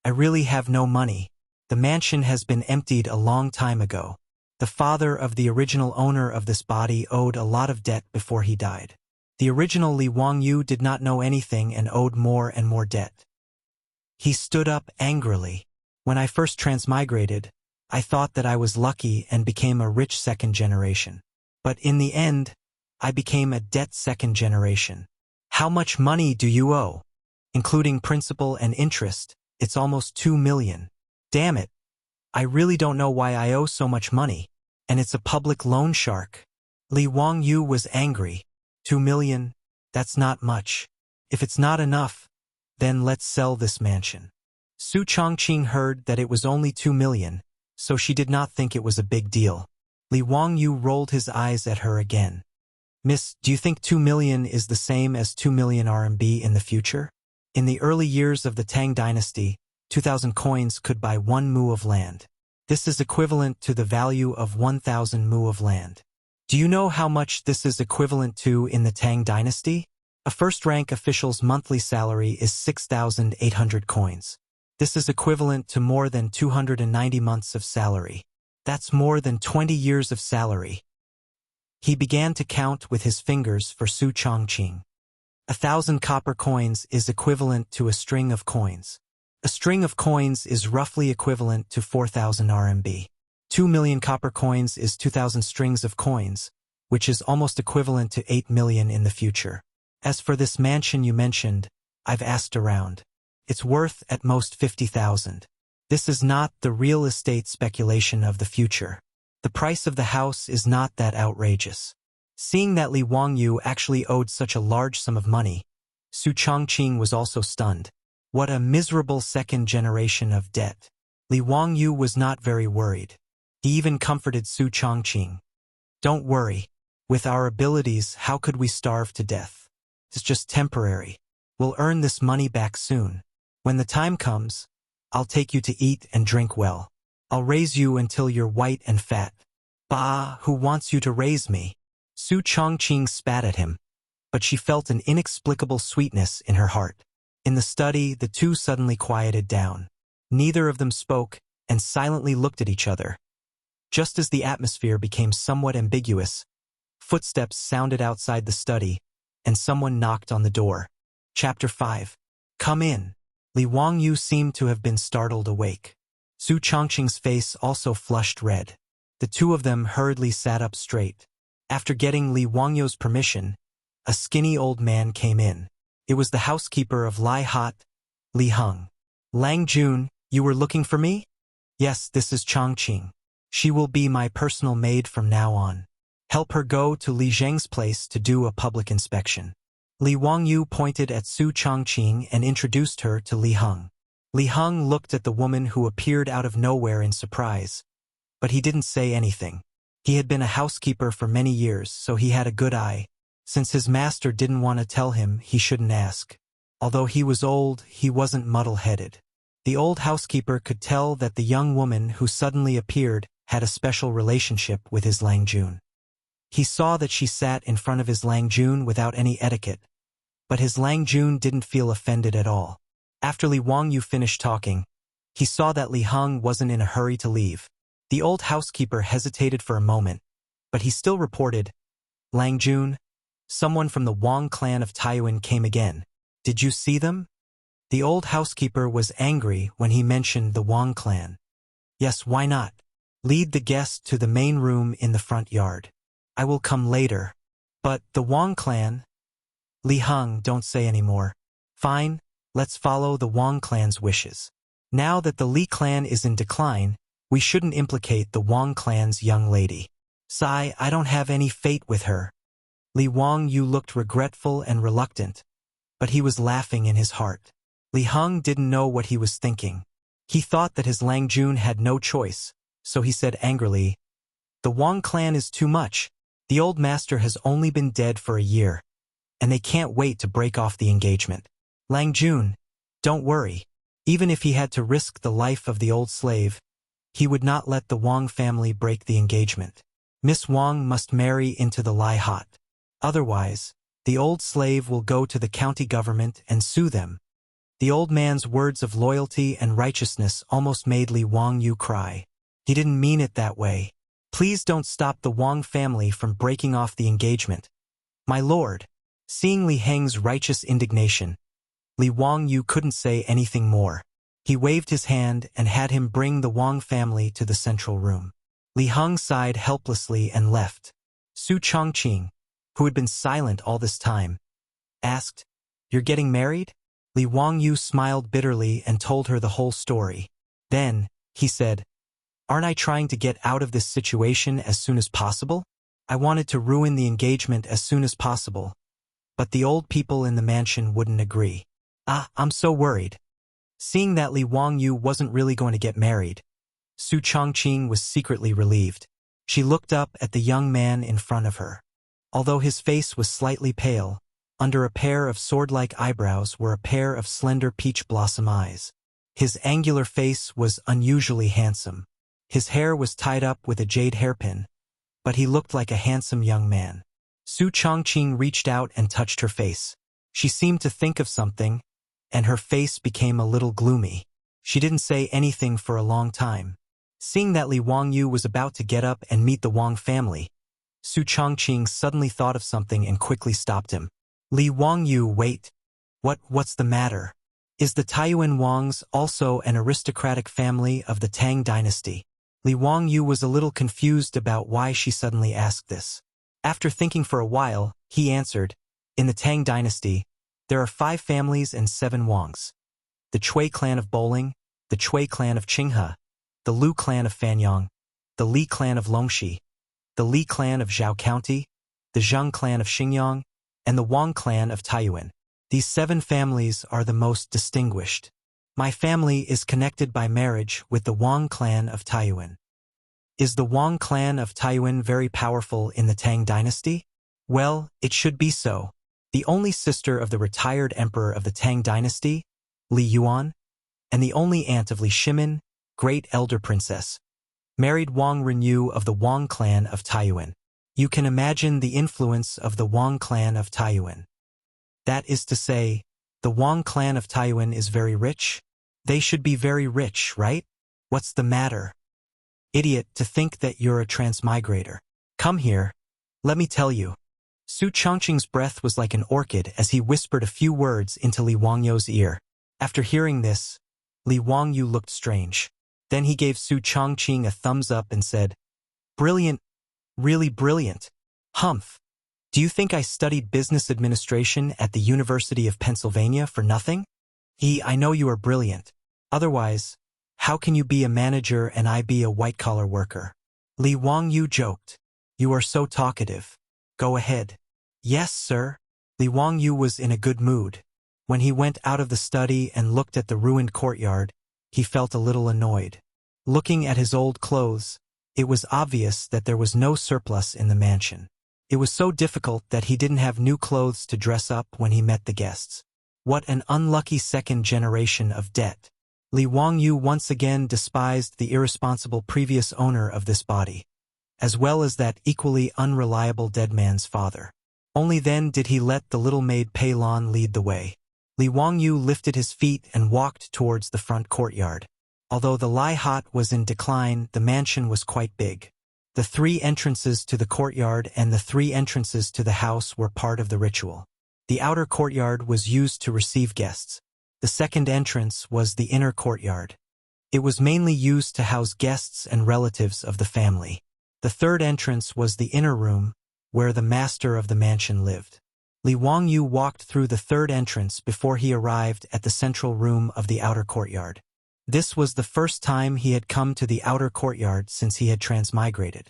I really have no money. The mansion has been emptied a long time ago. The father of the original owner of this body owed a lot of debt before he died. The original Li Wangyu did not know anything and owed more and more debt. He stood up angrily. When I first transmigrated, I thought that I was lucky and became a rich second generation. But in the end, I became a debt second generation. How much money do you owe? Including principal and interest, it's almost 2 million. Damn it. I really don't know why I owe so much money. And it's a public loan shark. Li Wangyu was angry. 2 million? That's not much. If it's not enough, then let's sell this mansion. Su Changqing heard that it was only 2 million, so she did not think it was a big deal. Li Wangyu rolled his eyes at her again. Miss, do you think 2 million is the same as 2 million RMB in the future? In the early years of the Tang dynasty, 2,000 coins could buy 1 mu of land. This is equivalent to the value of 1,000 mu of land. Do you know how much this is equivalent to in the Tang dynasty? A first-rank official's monthly salary is 6,800 coins. This is equivalent to more than 290 months of salary. That's more than 20 years of salary. He began to count with his fingers for Su Changqing. 1,000 copper coins is equivalent to a string of coins. A string of coins is roughly equivalent to 4,000 RMB. 2 million copper coins is 2,000 strings of coins, which is almost equivalent to 8 million in the future. As for this mansion you mentioned, I've asked around. It's worth at most 50,000. This is not the real estate speculation of the future. The price of the house is not that outrageous. Seeing that Li Wangyu actually owed such a large sum of money, Su Chongqing was also stunned. What a miserable second generation of debt. Li Wangyu was not very worried. He even comforted Su Chongqing. Don't worry. With our abilities, how could we starve to death? It's just temporary. We'll earn this money back soon. When the time comes, I'll take you to eat and drink well. I'll raise you until you're white and fat. Bah, who wants you to raise me? Su Chongqing spat at him, but she felt an inexplicable sweetness in her heart. In the study, the two suddenly quieted down. Neither of them spoke and silently looked at each other. Just as the atmosphere became somewhat ambiguous, footsteps sounded outside the study, and someone knocked on the door. Chapter 5. Come in. Li Wangyu seemed to have been startled awake. Su Chongqing's face also flushed red. The two of them hurriedly sat up straight. After getting Li Wangyu's permission, a skinny old man came in. It was the housekeeper of Lai Hot, Li Heng. Lang Jun, you were looking for me? Yes, this is Chongqing. She will be my personal maid from now on. Help her go to Li Zheng's place to do a public inspection. Li Wangyu pointed at Su Chongqing and introduced her to Li Heng. Li Heng looked at the woman who appeared out of nowhere in surprise, but he didn't say anything. He had been a housekeeper for many years, so he had a good eye. Since his master didn't want to tell him, he shouldn't ask. Although he was old, he wasn't muddle-headed. The old housekeeper could tell that the young woman who suddenly appeared had a special relationship with his Lang Jun. He saw that she sat in front of his Lang Jun without any etiquette, but his Lang Jun didn't feel offended at all. After Li Wangyu finished talking, he saw that Li Heng wasn't in a hurry to leave. The old housekeeper hesitated for a moment, but he still reported, Lang Jun, someone from the Wang clan of Taiyuan came again. Did you see them? The old housekeeper was angry when he mentioned the Wang clan. Yes, why not? Lead the guest to the main room in the front yard. I will come later. But the Wang clan? Li Heng, don't say any more. Fine, let's follow the Wang clan's wishes. Now that the Li clan is in decline, we shouldn't implicate the Wang clan's young lady. Sigh, I don't have any fate with her. Li Wangyu looked regretful and reluctant, but he was laughing in his heart. Li Heng didn't know what he was thinking. He thought that his Lang Jun had no choice, so he said angrily, the Wang clan is too much. The old master has only been dead for a year, and they can't wait to break off the engagement. Lang Jun, don't worry. Even if he had to risk the life of the old slave, he would not let the Wang family break the engagement. Miss Wang must marry into the Lai Hot. Otherwise, the old slave will go to the county government and sue them. The old man's words of loyalty and righteousness almost made Li Wangyu cry. He didn't mean it that way. Please don't stop the Wang family from breaking off the engagement. My lord. Seeing Li Heng's righteous indignation, Li Wangyu couldn't say anything more. He waved his hand and had him bring the Wang family to the central room. Li Heng sighed helplessly and left. Su Chongqing, who had been silent all this time, asked, You're getting married? Li Wangyu smiled bitterly and told her the whole story. Then, he said, Aren't I trying to get out of this situation as soon as possible? I wanted to ruin the engagement as soon as possible, but the old people in the mansion wouldn't agree. I'm so worried. Seeing that Li Wangyu wasn't really going to get married, Su Chongqing was secretly relieved. She looked up at the young man in front of her. Although his face was slightly pale, under a pair of sword-like eyebrows were a pair of slender peach blossom eyes. His angular face was unusually handsome. His hair was tied up with a jade hairpin, but he looked like a handsome young man. Su Chongqing reached out and touched her face. She seemed to think of something, and her face became a little gloomy. She didn't say anything for a long time. Seeing that Li Wangyu was about to get up and meet the Wang family, Su Chongqing suddenly thought of something and quickly stopped him. Li Wangyu, wait. What's the matter? Is the Taiyuan Wangs also an aristocratic family of the Tang dynasty? Li Wangyu was a little confused about why she suddenly asked this. After thinking for a while, he answered, in the Tang dynasty, there are 5 families and 7 Wangs. The Chui clan of Bowling, the Chui clan of Qinghe, the Lu clan of Fanyang, the Li clan of Longxi, the Li clan of Zhao County, the Zheng clan of Xingyang, and the Wang clan of Taiyuan. These 7 families are the most distinguished. My family is connected by marriage with the Wang clan of Taiyuan. Is the Wang clan of Taiyuan very powerful in the Tang dynasty? Well, it should be so. The only sister of the retired emperor of the Tang dynasty, Li Yuan, and the only aunt of Li Shimin, great elder princess, married Wang Renyu of the Wang clan of Taiyuan. You can imagine the influence of the Wang clan of Taiyuan. That is to say, the Wang clan of Taiyuan is very rich? They should be very rich, right? What's the matter? Idiot, to think that you're a transmigrator. Come here. Let me tell you. Su Chongqing's breath was like an orchid as he whispered a few words into Li Wangyu's ear. After hearing this, Li Wangyu looked strange. Then he gave Su Chongqing a thumbs up and said, "Brilliant, really brilliant. Humph. Do you think I studied business administration at the University of Pennsylvania for nothing? I know you are brilliant. Otherwise, how can you be a manager and I be a white-collar worker?" Li Wangyu joked. "You are so talkative. Go ahead." "Yes, sir." Li Wangyu was in a good mood. When he went out of the study and looked at the ruined courtyard, he felt a little annoyed. Looking at his old clothes, it was obvious that there was no surplus in the mansion. It was so difficult that he didn't have new clothes to dress up when he met the guests. What an unlucky second generation of debt. Li Wangyu once again despised the irresponsible previous owner of this body, as well as that equally unreliable dead man's father. Only then did he let the little maid Pei Lan lead the way. Li Wangyu lifted his feet and walked towards the front courtyard. Although the Lai Hot was in decline, the mansion was quite big. The 3 entrances to the courtyard and the 3 entrances to the house were part of the ritual. The outer courtyard was used to receive guests. The second entrance was the inner courtyard. It was mainly used to house guests and relatives of the family. The third entrance was the inner room, where the master of the mansion lived. Li Wangyu walked through the third entrance before he arrived at the central room of the outer courtyard. This was the first time he had come to the outer courtyard since he had transmigrated.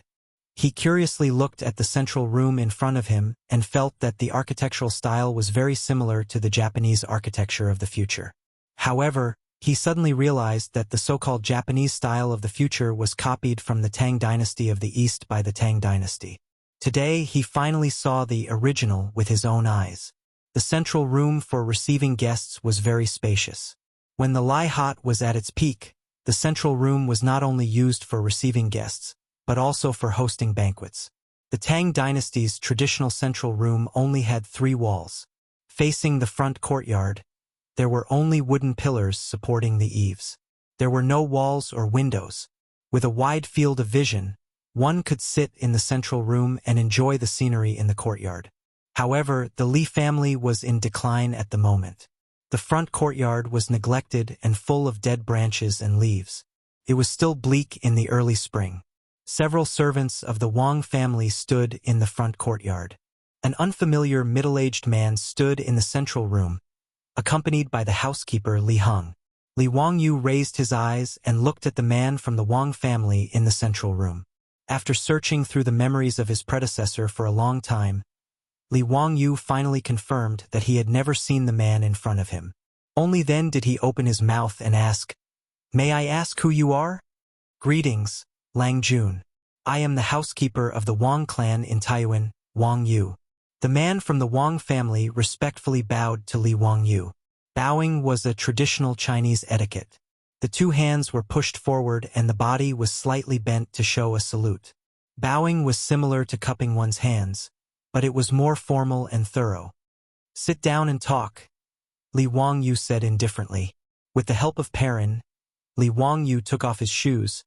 He curiously looked at the central room in front of him and felt that the architectural style was very similar to the Japanese architecture of the future. However, he suddenly realized that the so-called Japanese style of the future was copied from the Tang dynasty of the East by the Tang dynasty. Today, he finally saw the original with his own eyes. The central room for receiving guests was very spacious. When the Lai Hot was at its peak, the central room was not only used for receiving guests, but also for hosting banquets. The Tang dynasty's traditional central room only had 3 walls. Facing the front courtyard, there were only wooden pillars supporting the eaves. There were no walls or windows. With a wide field of vision, one could sit in the central room and enjoy the scenery in the courtyard. However, the Li family was in decline at the moment. The front courtyard was neglected and full of dead branches and leaves. It was still bleak in the early spring. Several servants of the Wang family stood in the front courtyard. An unfamiliar middle-aged man stood in the central room, accompanied by the housekeeper Li Heng. Li Wangyu raised his eyes and looked at the man from the Wang family in the central room. After searching through the memories of his predecessor for a long time, Li Wangyu finally confirmed that he had never seen the man in front of him. Only then did he open his mouth and ask, "May I ask who you are?" "Greetings, Lang Jun. I am the housekeeper of the Wang clan in Taiyuan, Wang Yu." The man from the Wang family respectfully bowed to Li Wangyu. Bowing was a traditional Chinese etiquette. The 2 hands were pushed forward and the body was slightly bent to show a salute. Bowing was similar to cupping one's hands, but it was more formal and thorough. "Sit down and talk," Li Wangyu said indifferently. With the help of Perrin, Li Wangyu took off his shoes,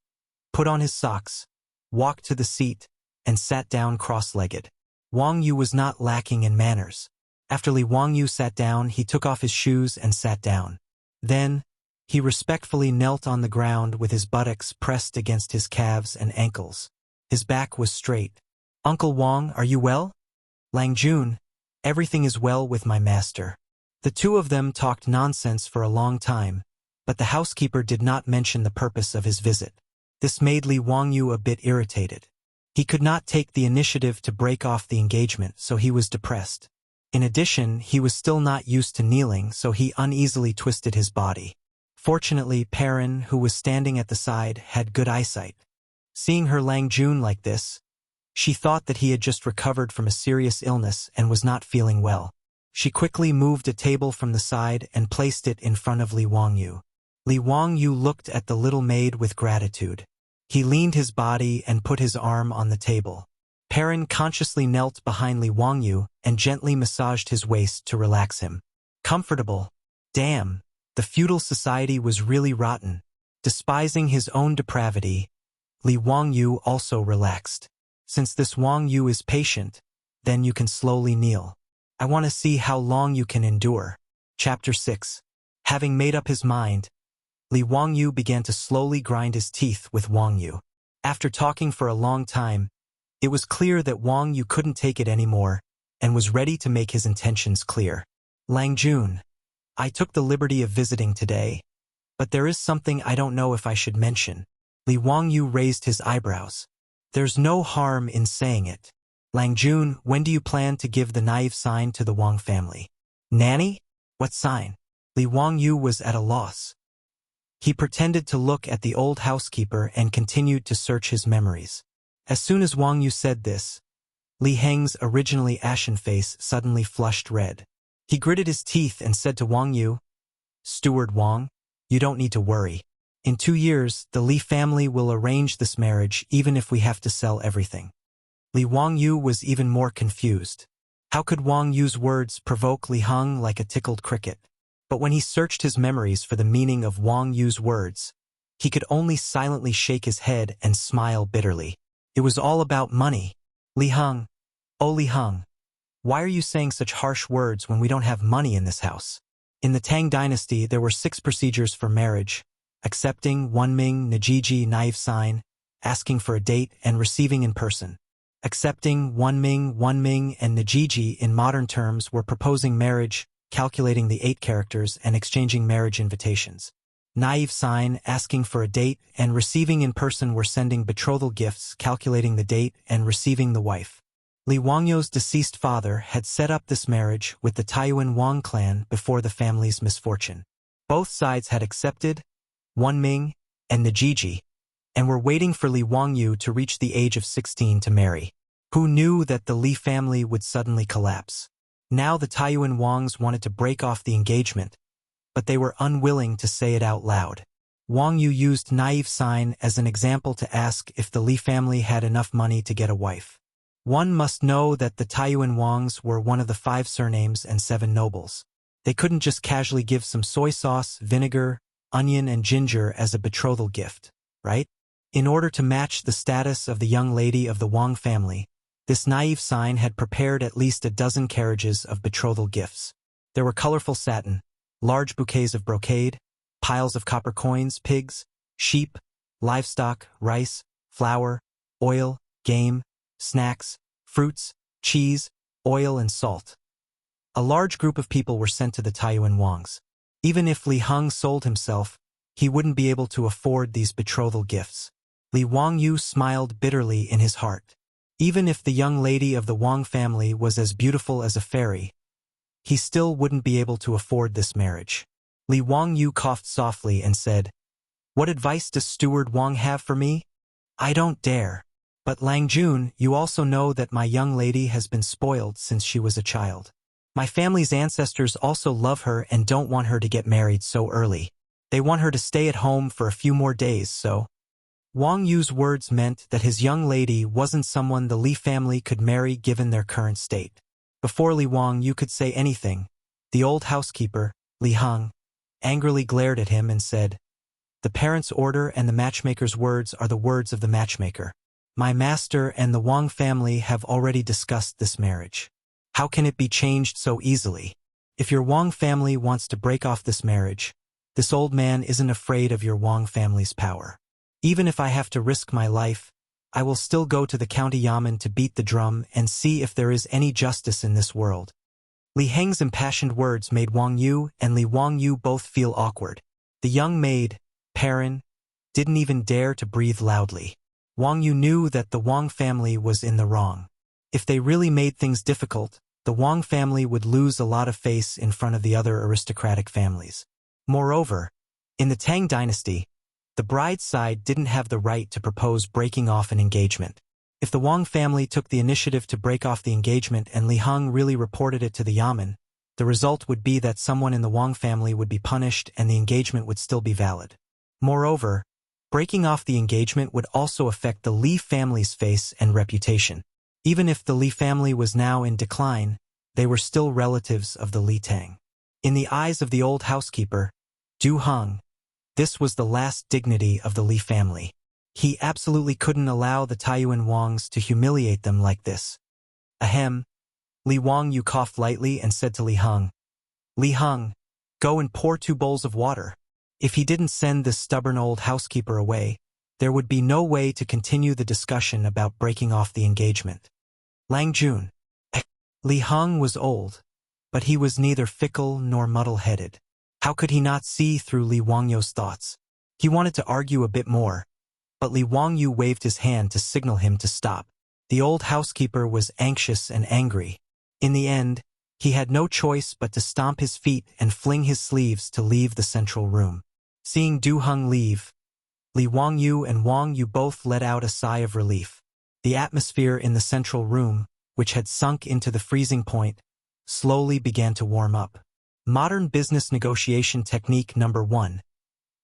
put on his socks, walked to the seat, and sat down cross-legged. Wangyu was not lacking in manners. After Li Wangyu sat down, he took off his shoes and sat down. Then, he respectfully knelt on the ground with his buttocks pressed against his calves and ankles. His back was straight. "Uncle Wang, are you well?" "Lang Jun, everything is well with my master." The two of them talked nonsense for a long time, but the housekeeper did not mention the purpose of his visit. This made Li Wangyu a bit irritated. He could not take the initiative to break off the engagement, so he was depressed. In addition, he was still not used to kneeling, so he uneasily twisted his body. Fortunately, Perrin, who was standing at the side, had good eyesight. Seeing her Lang Jun like this, she thought that he had just recovered from a serious illness and was not feeling well. She quickly moved a table from the side and placed it in front of Li Wangyu. Li Wangyu looked at the little maid with gratitude. He leaned his body and put his arm on the table. Perrin consciously knelt behind Li Wangyu and gently massaged his waist to relax him. Comfortable. Damn, the feudal society was really rotten. Despising his own depravity, Li Wangyu also relaxed. Since this Wangyu is patient, then you can slowly kneel. I want to see how long you can endure. Chapter 6. Having made up his mind, Li Wangyu began to slowly grind his teeth with Wangyu. After talking for a long time, it was clear that Wangyu couldn't take it anymore and was ready to make his intentions clear. Lang Jun, I took the liberty of visiting today, but there is something I don't know if I should mention. Li Wangyu raised his eyebrows. There's no harm in saying it. Lang Jun, when do you plan to give the naive sign to the Wang family? Nanny? What sign? Li Wangyu was at a loss. He pretended to look at the old housekeeper and continued to search his memories. As soon as Wangyu said this, Li Heng's originally ashen face suddenly flushed red. He gritted his teeth and said to Wangyu, "Steward Wang, you don't need to worry. In 2 years, the Li family will arrange this marriage even if we have to sell everything." Li Wangyu was even more confused. How could Wangyu's words provoke Li Heng like a tickled cricket? But when he searched his memories for the meaning of Wangyu's words, he could only silently shake his head and smile bitterly. It was all about money. Li Heng, oh Li Heng, why are you saying such harsh words when we don't have money in this house? In the Tang dynasty, there were 6 procedures for marriage: accepting, Wunming, Najiji, naive sign, asking for a date, and receiving in person. Accepting, Wunming, and Najiji in modern terms were proposing marriage, calculating the 8 characters, and exchanging marriage invitations. Naive sign, asking for a date, and receiving in person were sending betrothal gifts, calculating the date, and receiving the wife. Li Wangyu's deceased father had set up this marriage with the Taiyuan Wang clan before the family's misfortune. Both sides had accepted, Wunming, and Najiji, and were waiting for Li Wangyu to reach the age of 16 to marry. Who knew that the Li family would suddenly collapse? Now the Taiyuan Wangs wanted to break off the engagement, but they were unwilling to say it out loud. Wangyu used naive sign as an example to ask if the Li family had enough money to get a wife. One must know that the Taiyuan Wangs were one of the 5 surnames and 7 nobles. They couldn't just casually give some soy sauce, vinegar, onion, and ginger as a betrothal gift, right? In order to match the status of the young lady of the Wang family, this naive sign had prepared at least a dozen carriages of betrothal gifts. There were colorful satin, large bouquets of brocade, piles of copper coins, pigs, sheep, livestock, rice, flour, oil, game, snacks, fruits, cheese, oil, and salt. A large group of people were sent to the Taiyuan Wangs. Even if Li Heng sold himself, he wouldn't be able to afford these betrothal gifts. Li Wangyu smiled bitterly in his heart. Even if the young lady of the Wang family was as beautiful as a fairy, he still wouldn't be able to afford this marriage. Li Wangyu coughed softly and said, "What advice does Steward Wang have for me? I don't dare. But Lang Jun, you also know that my young lady has been spoiled since she was a child. My family's ancestors also love her and don't want her to get married so early. They want her to stay at home for a few more days, so..." Wang Yu's words meant that his young lady wasn't someone the Li family could marry given their current state. Before Li Wangyu could say anything, the old housekeeper, Li Heng, angrily glared at him and said, "The parent's order and the matchmaker's words are the words of the matchmaker. My master and the Wang family have already discussed this marriage. How can it be changed so easily? If your Wang family wants to break off this marriage, This old man isn't afraid of your Wang family's power. Even if I have to risk my life, I will still go to the county yamen to beat the drum and see if there is any justice in this world. Li Heng's impassioned words made Wang Yu and Li Wangyu both feel awkward. The young maid, Perrin, didn't even dare to breathe loudly. Wang Yu knew that the Wang family was in the wrong. If they really made things difficult, the Wang family would lose a lot of face in front of the other aristocratic families. Moreover, in the Tang dynasty, the bride's side didn't have the right to propose breaking off an engagement. If the Wang family took the initiative to break off the engagement and Li Heng really reported it to the yamen, the result would be that someone in the Wang family would be punished and the engagement would still be valid. Moreover, breaking off the engagement would also affect the Li family's face and reputation. Even if the Li family was now in decline, they were still relatives of the Li Tang. In the eyes of the old housekeeper, Du Heng, this was the last dignity of the Li family. He absolutely couldn't allow the Taiyuan Wangs to humiliate them like this. Ahem. Li Wangyu coughed lightly and said to Li Heng, Li Heng, go and pour 2 bowls of water. If he didn't send this stubborn old housekeeper away, there would be no way to continue the discussion about breaking off the engagement. Lang Jun. Li Heng was old, but he was neither fickle nor muddle-headed. How could he not see through Li Wangyu's thoughts? He wanted to argue a bit more, but Li Wangyu waved his hand to signal him to stop. The old housekeeper was anxious and angry. In the end, he had no choice but to stomp his feet and fling his sleeves to leave the central room. Seeing Du Heng leave, Li Wangyu and Wang Yu both let out a sigh of relief. The atmosphere in the central room, which had sunk into the freezing point, slowly began to warm up. Modern business negotiation technique number 1.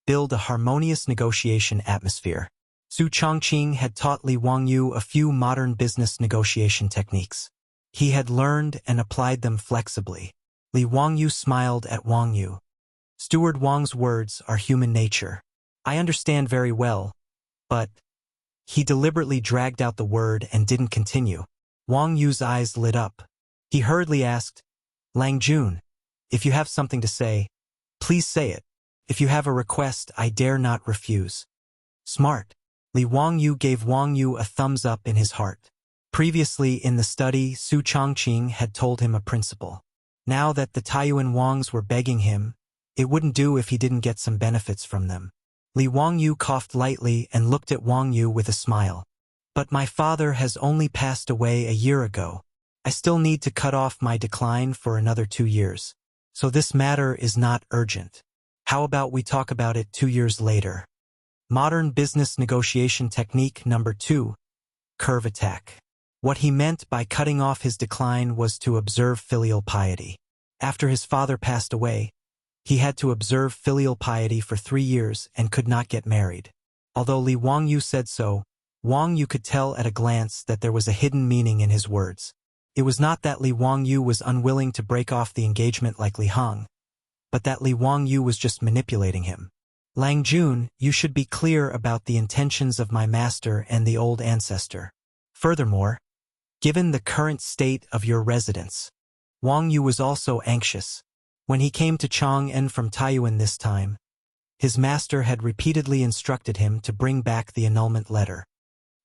Build a harmonious negotiation atmosphere. Su Chongqing had taught Li Wangyu a few modern business negotiation techniques. He had learned and applied them flexibly. Li Wangyu smiled at Wang Yu. Steward Wang's words are human nature. I understand very well, but... He deliberately dragged out the word and didn't continue. Wang Yu's eyes lit up. He hurriedly asked, Lang Jun, if you have something to say, please say it. If you have a request, I dare not refuse. Smart. Li Wangyu gave Wang Yu a thumbs up in his heart. Previously in the study, Su Chongqing had told him a principle. Now that the Taiyuan Wangs were begging him, it wouldn't do if he didn't get some benefits from them. Li Wangyu coughed lightly and looked at Wang Yu with a smile. But my father has only passed away a year ago. I still need to cut off my decline for another 2 years. So this matter is not urgent. How about we talk about it 2 years later? Modern business negotiation technique number 2. Curve attack. What he meant by cutting off his decline was to observe filial piety. After his father passed away, he had to observe filial piety for 3 years and could not get married. Although Li Wangyu said so, Wang Yu could tell at a glance that there was a hidden meaning in his words. It was not that Li Wangyu was unwilling to break off the engagement like Li Heng, but that Li Wangyu was just manipulating him. Lang Jun, you should be clear about the intentions of my master and the old ancestor. Furthermore, given the current state of your residence, Wang Yu was also anxious. When he came to Chang'an from Taiyuan this time, his master had repeatedly instructed him to bring back the annulment letter.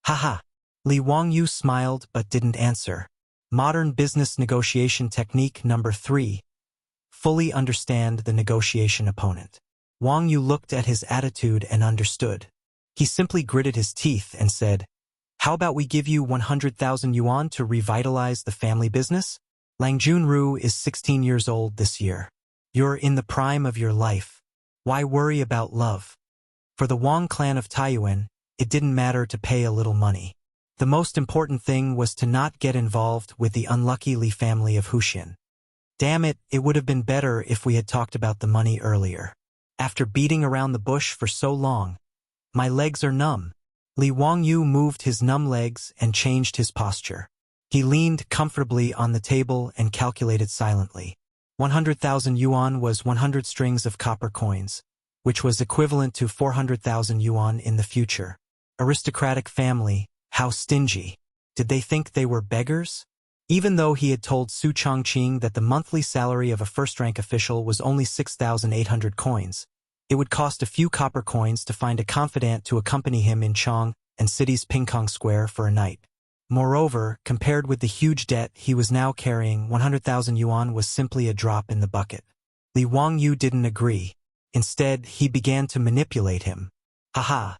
Haha. Li Wangyu smiled but didn't answer. Modern business negotiation technique number 3. Fully understand the negotiation opponent. Wang Yu looked at his attitude and understood. He simply gritted his teeth and said, How about we give you 100,000 yuan to revitalize the family business? Lang Junru is 16 years old this year. You're in the prime of your life. Why worry about love? For the Wang clan of Taiyuan, it didn't matter to pay a little money. The most important thing was to not get involved with the unlucky Li family of Huxian. Damn it, it would have been better if we had talked about the money earlier. After beating around the bush for so long, my legs are numb. Li Wangyu moved his numb legs and changed his posture. He leaned comfortably on the table and calculated silently. 100,000 yuan was 100 strings of copper coins, which was equivalent to 400,000 yuan in the future. Aristocratic family, how stingy. Did they think they were beggars? Even though he had told Su Chongqing that the monthly salary of a first-rank official was only 6,800 coins, It would cost a few copper coins to find a confidant to accompany him in Chang'an city's Pingkong Square for a night. Moreover, compared with the huge debt he was now carrying, 100,000 yuan was simply a drop in the bucket. Li Wangyu didn't agree. Instead, he began to manipulate him. Haha!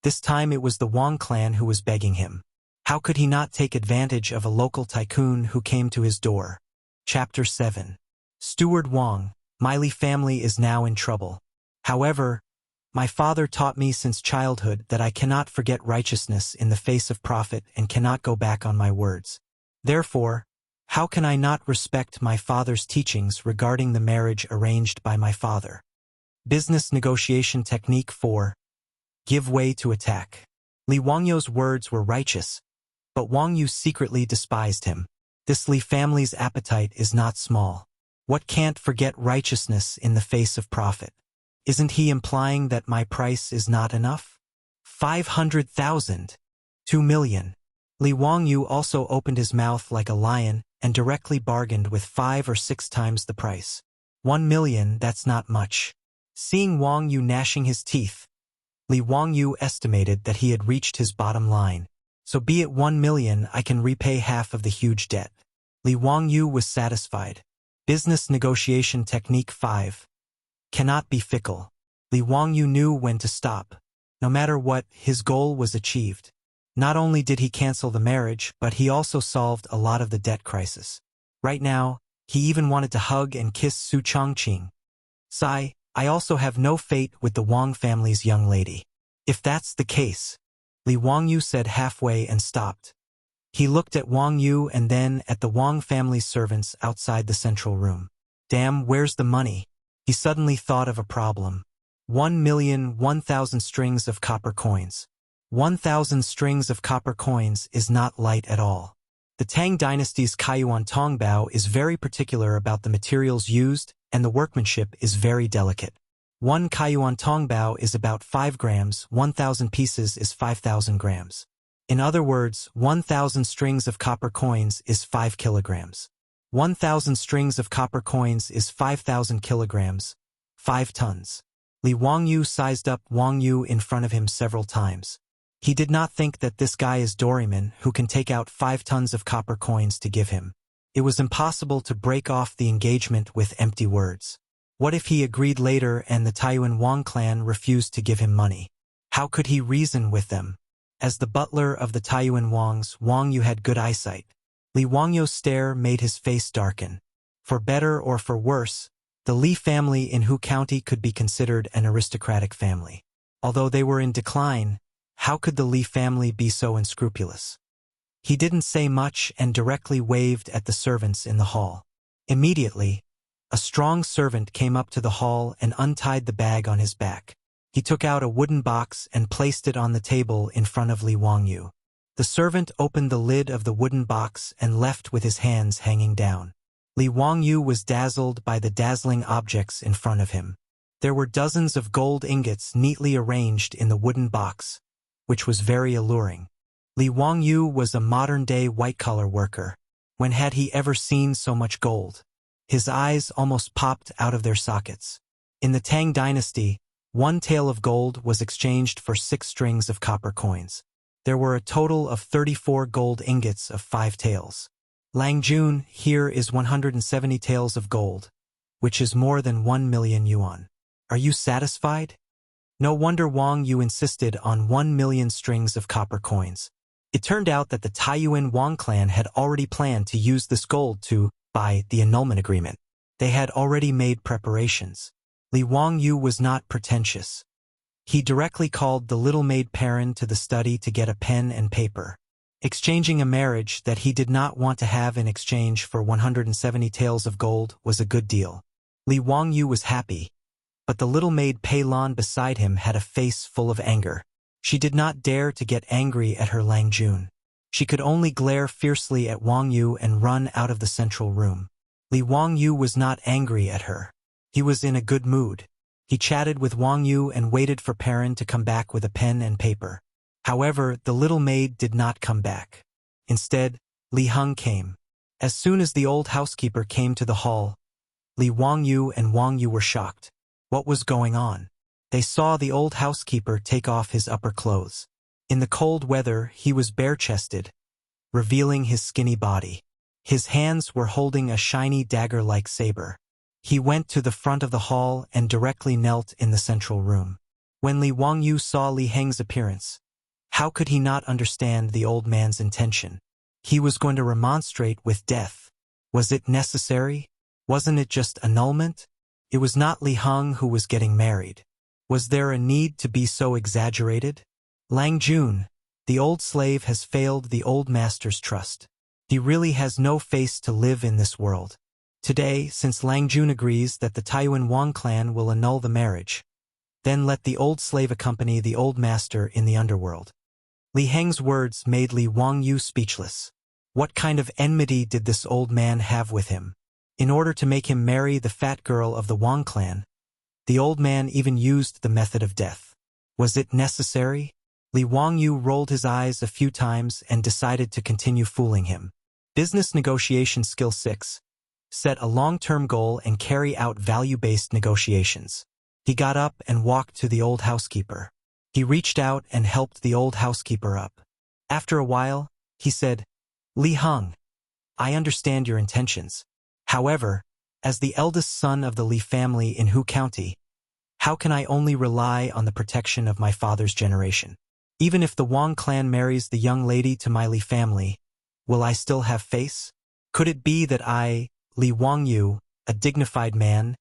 This time it was the Wang clan who was begging him. How could he not take advantage of a local tycoon who came to his door? Chapter 7. Steward Wang, my Li family is now in trouble. However, my father taught me since childhood that I cannot forget righteousness in the face of profit and cannot go back on my words. Therefore, how can I not respect my father's teachings regarding the marriage arranged by my father? Business Negotiation Technique 4. Give way to attack. Li Wangyu's words were righteous, but Wang Yu secretly despised him. This Li family's appetite is not small. What can't forget righteousness in the face of profit? Isn't he implying that my price is not enough? 500,000. 2 million. Li Wangyu also opened his mouth like a lion and directly bargained with 5 or 6 times the price. 1 million, that's not much. Seeing Wang Yu gnashing his teeth, Li Wangyu estimated that he had reached his bottom line. So be it 1 million, I can repay half of the huge debt. Li Wangyu was satisfied. Business Negotiation Technique 5. Cannot be fickle. Li Wangyu knew when to stop. No matter what, his goal was achieved. Not only did he cancel the marriage, but he also solved a lot of the debt crisis. Right now, he even wanted to hug and kiss Su Chongqing. Sigh, I also have no fate with the Wang family's young lady. If that's the case, Li Wangyu said halfway and stopped. He looked at Wang Yu and then at the Wang family's servants outside the central room. Damn, where's the money? He suddenly thought of a problem. 1,001,000 strings of copper coins. 1,000 strings of copper coins is not light at all. The Tang dynasty's Kaiyuan Tongbao is very particular about the materials used, and the workmanship is very delicate. 1 Kaiyuan Tongbao is about 5 grams, 1,000 pieces is 5,000 grams. In other words, 1,000 strings of copper coins is 5 kilograms. 1,000 strings of copper coins is 5,000 kilograms, 5 tons. Li Wangyu sized up Wang Yu in front of him several times. He did not think that this guy is Doryman who can take out 5 tons of copper coins to give him. It was impossible to break off the engagement with empty words. What if he agreed later and the Taiyuan Wang clan refused to give him money? How could he reason with them? As the butler of the Taiyuan Wangs, Wang Yu had good eyesight. Li Wangyu's stare made his face darken. For better or for worse, the Li family in Hu County could be considered an aristocratic family. Although they were in decline, how could the Li family be so unscrupulous? He didn't say much and directly waved at the servants in the hall. Immediately, a strong servant came up to the hall and untied the bag on his back. He took out a wooden box and placed it on the table in front of Li Wangyu. The servant opened the lid of the wooden box and left with his hands hanging down. Li Wangyu was dazzled by the dazzling objects in front of him. There were dozens of gold ingots neatly arranged in the wooden box, which was very alluring. Li Wangyu was a modern-day white-collar worker. When had he ever seen so much gold? His eyes almost popped out of their sockets. In the Tang dynasty, 1 tael of gold was exchanged for 6 strings of copper coins. There were a total of 34 gold ingots of 5 taels. Langjun, here is 170 taels of gold, which is more than 1 million yuan. Are you satisfied? No wonder Wang Yu insisted on 1 million strings of copper coins. It turned out that the Taiyuan Wang clan had already planned to use this gold to buy the annulment agreement. They had already made preparations. Li Wangyu was not pretentious. He directly called the little maid Perrin to the study to get a pen and paper. Exchanging a marriage that he did not want to have in exchange for 170 taels of gold was a good deal. Li Wangyu was happy, but the little maid Pei Lan beside him had a face full of anger. She did not dare to get angry at her Langjun. She could only glare fiercely at Wang Yu and run out of the central room. Li Wangyu was not angry at her. He was in a good mood. He chatted with Wang Yu and waited for Perrin to come back with a pen and paper. However, the little maid did not come back. Instead, Li Heng came. As soon as the old housekeeper came to the hall, Li Wangyu and Wang Yu were shocked. What was going on? They saw the old housekeeper take off his upper clothes. In the cold weather, he was bare-chested, revealing his skinny body. His hands were holding a shiny dagger-like saber. He went to the front of the hall and directly knelt in the central room. When Li Wangyu saw Li Heng's appearance, how could he not understand the old man's intention? He was going to remonstrate with death. Was it necessary? Wasn't it just annulment? It was not Li Heng who was getting married. Was there a need to be so exaggerated? Lang Jun, the old slave, has failed the old master's trust. He really has no face to live in this world. Today, since Lang Jun agrees that the Taiyuan Wang clan will annul the marriage, then let the old slave accompany the old master in the underworld. Li Heng's words made Li Wangyu speechless. What kind of enmity did this old man have with him? In order to make him marry the fat girl of the Wang clan, the old man even used the method of death. Was it necessary? Li Wangyu rolled his eyes a few times and decided to continue fooling him. Business Negotiation Skill 6. Set a long-term goal and carry out value-based negotiations. He got up and walked to the old housekeeper. He reached out and helped the old housekeeper up. After a while, he said, "Li Heng, I understand your intentions. However, as the eldest son of the Li family in Hu County, how can I only rely on the protection of my father's generation? Even if the Wang clan marries the young lady to my Li family, will I still have face? Could it be that I, Li Wangyu, a dignified man,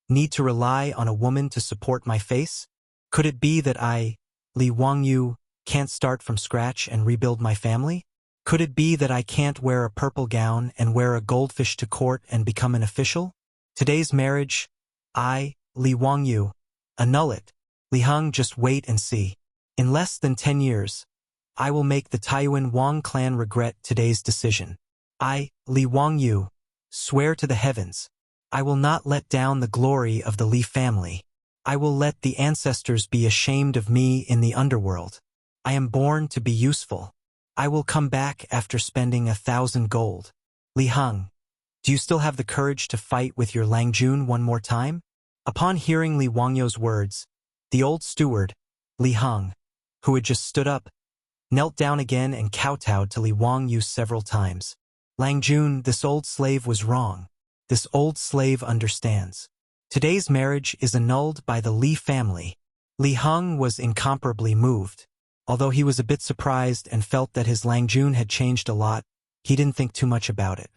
need to rely on a woman to support my face? Could it be that I, Li Wangyu, can't start from scratch and rebuild my family? Could it be that I can't wear a purple gown and wear a goldfish to court and become an official? Today's marriage, I, Li Wangyu, annul it. Li Heng, just wait and see. In less than 10 years, I will make the Taiyuan Wang clan regret today's decision. I, Li Wangyu, swear to the heavens, I will not let down the glory of the Li family. I will let the ancestors be ashamed of me in the underworld. I am born to be useful. I will come back after spending 1,000 gold. Li Heng, do you still have the courage to fight with your Lang Jun one more time? Upon hearing Li Wangyu's words, the old steward, Li Heng, who had just stood up, knelt down again and kowtowed to Li Wangyu several times. Lang Jun, this old slave was wrong. This old slave understands. Today's marriage is annulled by the Li family. Li Heng was incomparably moved. Although he was a bit surprised and felt that his Lang Jun had changed a lot, he didn't think too much about it.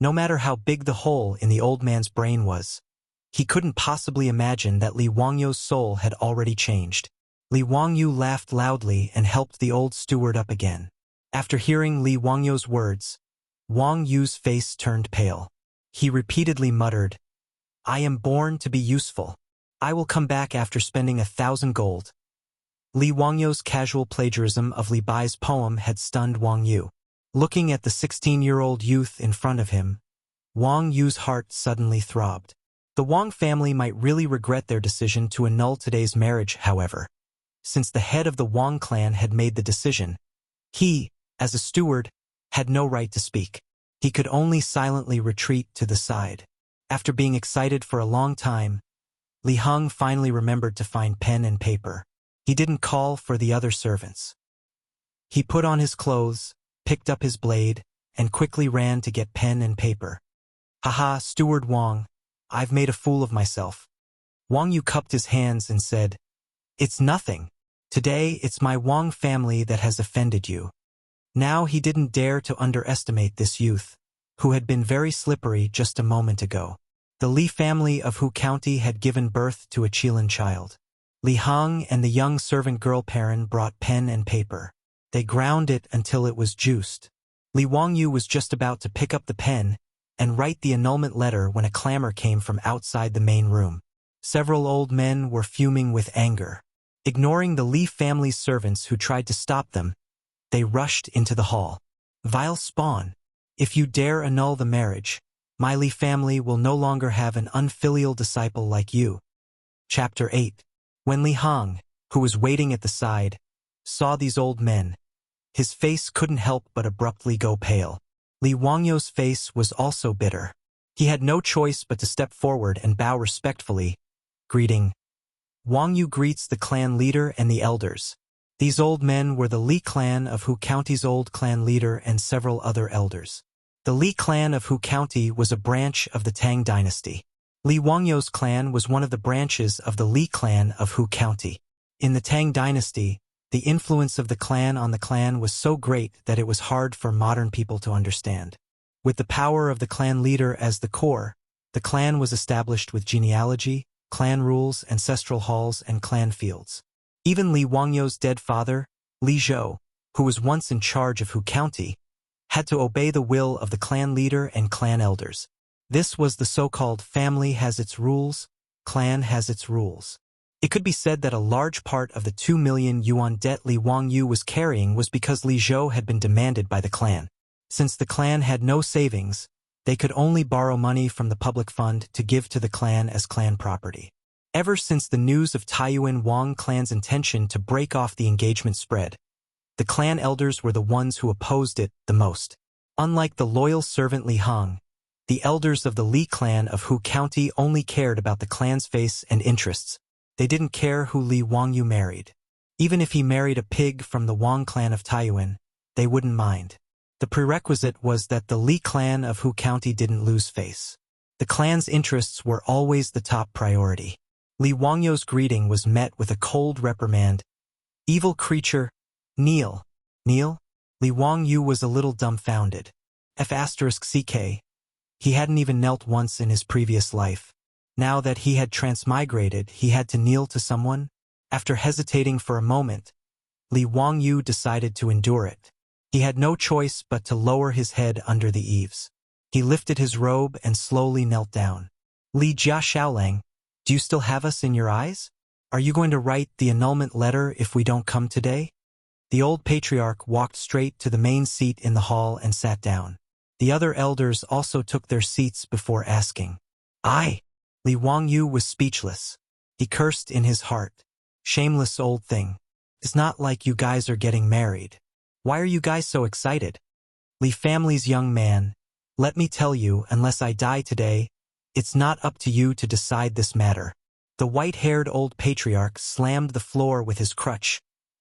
No matter how big the hole in the old man's brain was, he couldn't possibly imagine that Li Wangyu's soul had already changed. Li Wangyu laughed loudly and helped the old steward up again. After hearing Li Wangyu's words, Wang Yu's face turned pale. He repeatedly muttered, I am born to be useful. I will come back after spending 1,000 gold. Li Wangyu's casual plagiarism of Li Bai's poem had stunned Wang Yu. Looking at the 16-year-old youth in front of him, Wang Yu's heart suddenly throbbed. The Wang family might really regret their decision to annul today's marriage, however. Since the head of the Wang clan had made the decision, he, as a steward, had no right to speak. He could only silently retreat to the side. After being excited for a long time, Li Heng finally remembered to find pen and paper. He didn't call for the other servants. He put on his clothes, picked up his blade, and quickly ran to get pen and paper. Haha, Steward Wang, I've made a fool of myself. Wang Yu cupped his hands and said, It's nothing. Today it's my Wang family that has offended you. Now he didn't dare to underestimate this youth, who had been very slippery just a moment ago. The Li family of Hu County had given birth to a Chilan child. Li Heng and the young servant girl Perrin brought pen and paper. They ground it until it was juiced. Li Wangyu was just about to pick up the pen and write the annulment letter when a clamor came from outside the main room. Several old men were fuming with anger. Ignoring the Li family's servants who tried to stop them, they rushed into the hall. Vile spawn, if you dare annul the marriage, my Li family will no longer have an unfilial disciple like you. Chapter 8. When Li Heng, who was waiting at the side, saw these old men, his face couldn't help but abruptly go pale. Li Wangyu's face was also bitter. He had no choice but to step forward and bow respectfully, greeting, Wang Yu greets the clan leader and the elders. These old men were the Li clan of Hu County's old clan leader and several other elders. The Li clan of Hu County was a branch of the Tang dynasty. Li Wangyu's clan was one of the branches of the Li clan of Hu County. In the Tang dynasty, the influence of the clan on the clan was so great that it was hard for modern people to understand. With the power of the clan leader as the core, the clan was established with genealogy, clan rules, ancestral halls, and clan fields. Even Li Wangyu's dead father, Li Zhou, who was once in charge of Hu County, had to obey the will of the clan leader and clan elders. This was the so-called family has its rules, clan has its rules. It could be said that a large part of the 2 million yuan debt Li Wangyu was carrying was because Li Zhou had been demanded by the clan. Since the clan had no savings, they could only borrow money from the public fund to give to the clan as clan property. Ever since the news of Taiyuan Wang clan's intention to break off the engagement spread, the clan elders were the ones who opposed it the most. Unlike the loyal servant Li Heng, the elders of the Li clan of Hu County only cared about the clan's face and interests. They didn't care who Li Wangyu married. Even if he married a pig from the Wang clan of Taiyuan, they wouldn't mind. The prerequisite was that the Li clan of Hu County didn't lose face. The clan's interests were always the top priority. Li Wangyu's greeting was met with a cold reprimand. Evil creature, kneel. Kneel? Li Wangyu was a little dumbfounded. F***ck. He hadn't even knelt once in his previous life. Now that he had transmigrated, he had to kneel to someone? After hesitating for a moment, Li Wangyu decided to endure it. He had no choice but to lower his head under the eaves. He lifted his robe and slowly knelt down. Li Jia Xiaolang, do you still have us in your eyes? Are you going to write the annulment letter if we don't come today? The old patriarch walked straight to the main seat in the hall and sat down. The other elders also took their seats before asking. Aye. Li Wangyu was speechless. He cursed in his heart. Shameless old thing. It's not like you guys are getting married. Why are you guys so excited? Li family's young man, let me tell you, unless I die today, it's not up to you to decide this matter. The white-haired old patriarch slammed the floor with his crutch,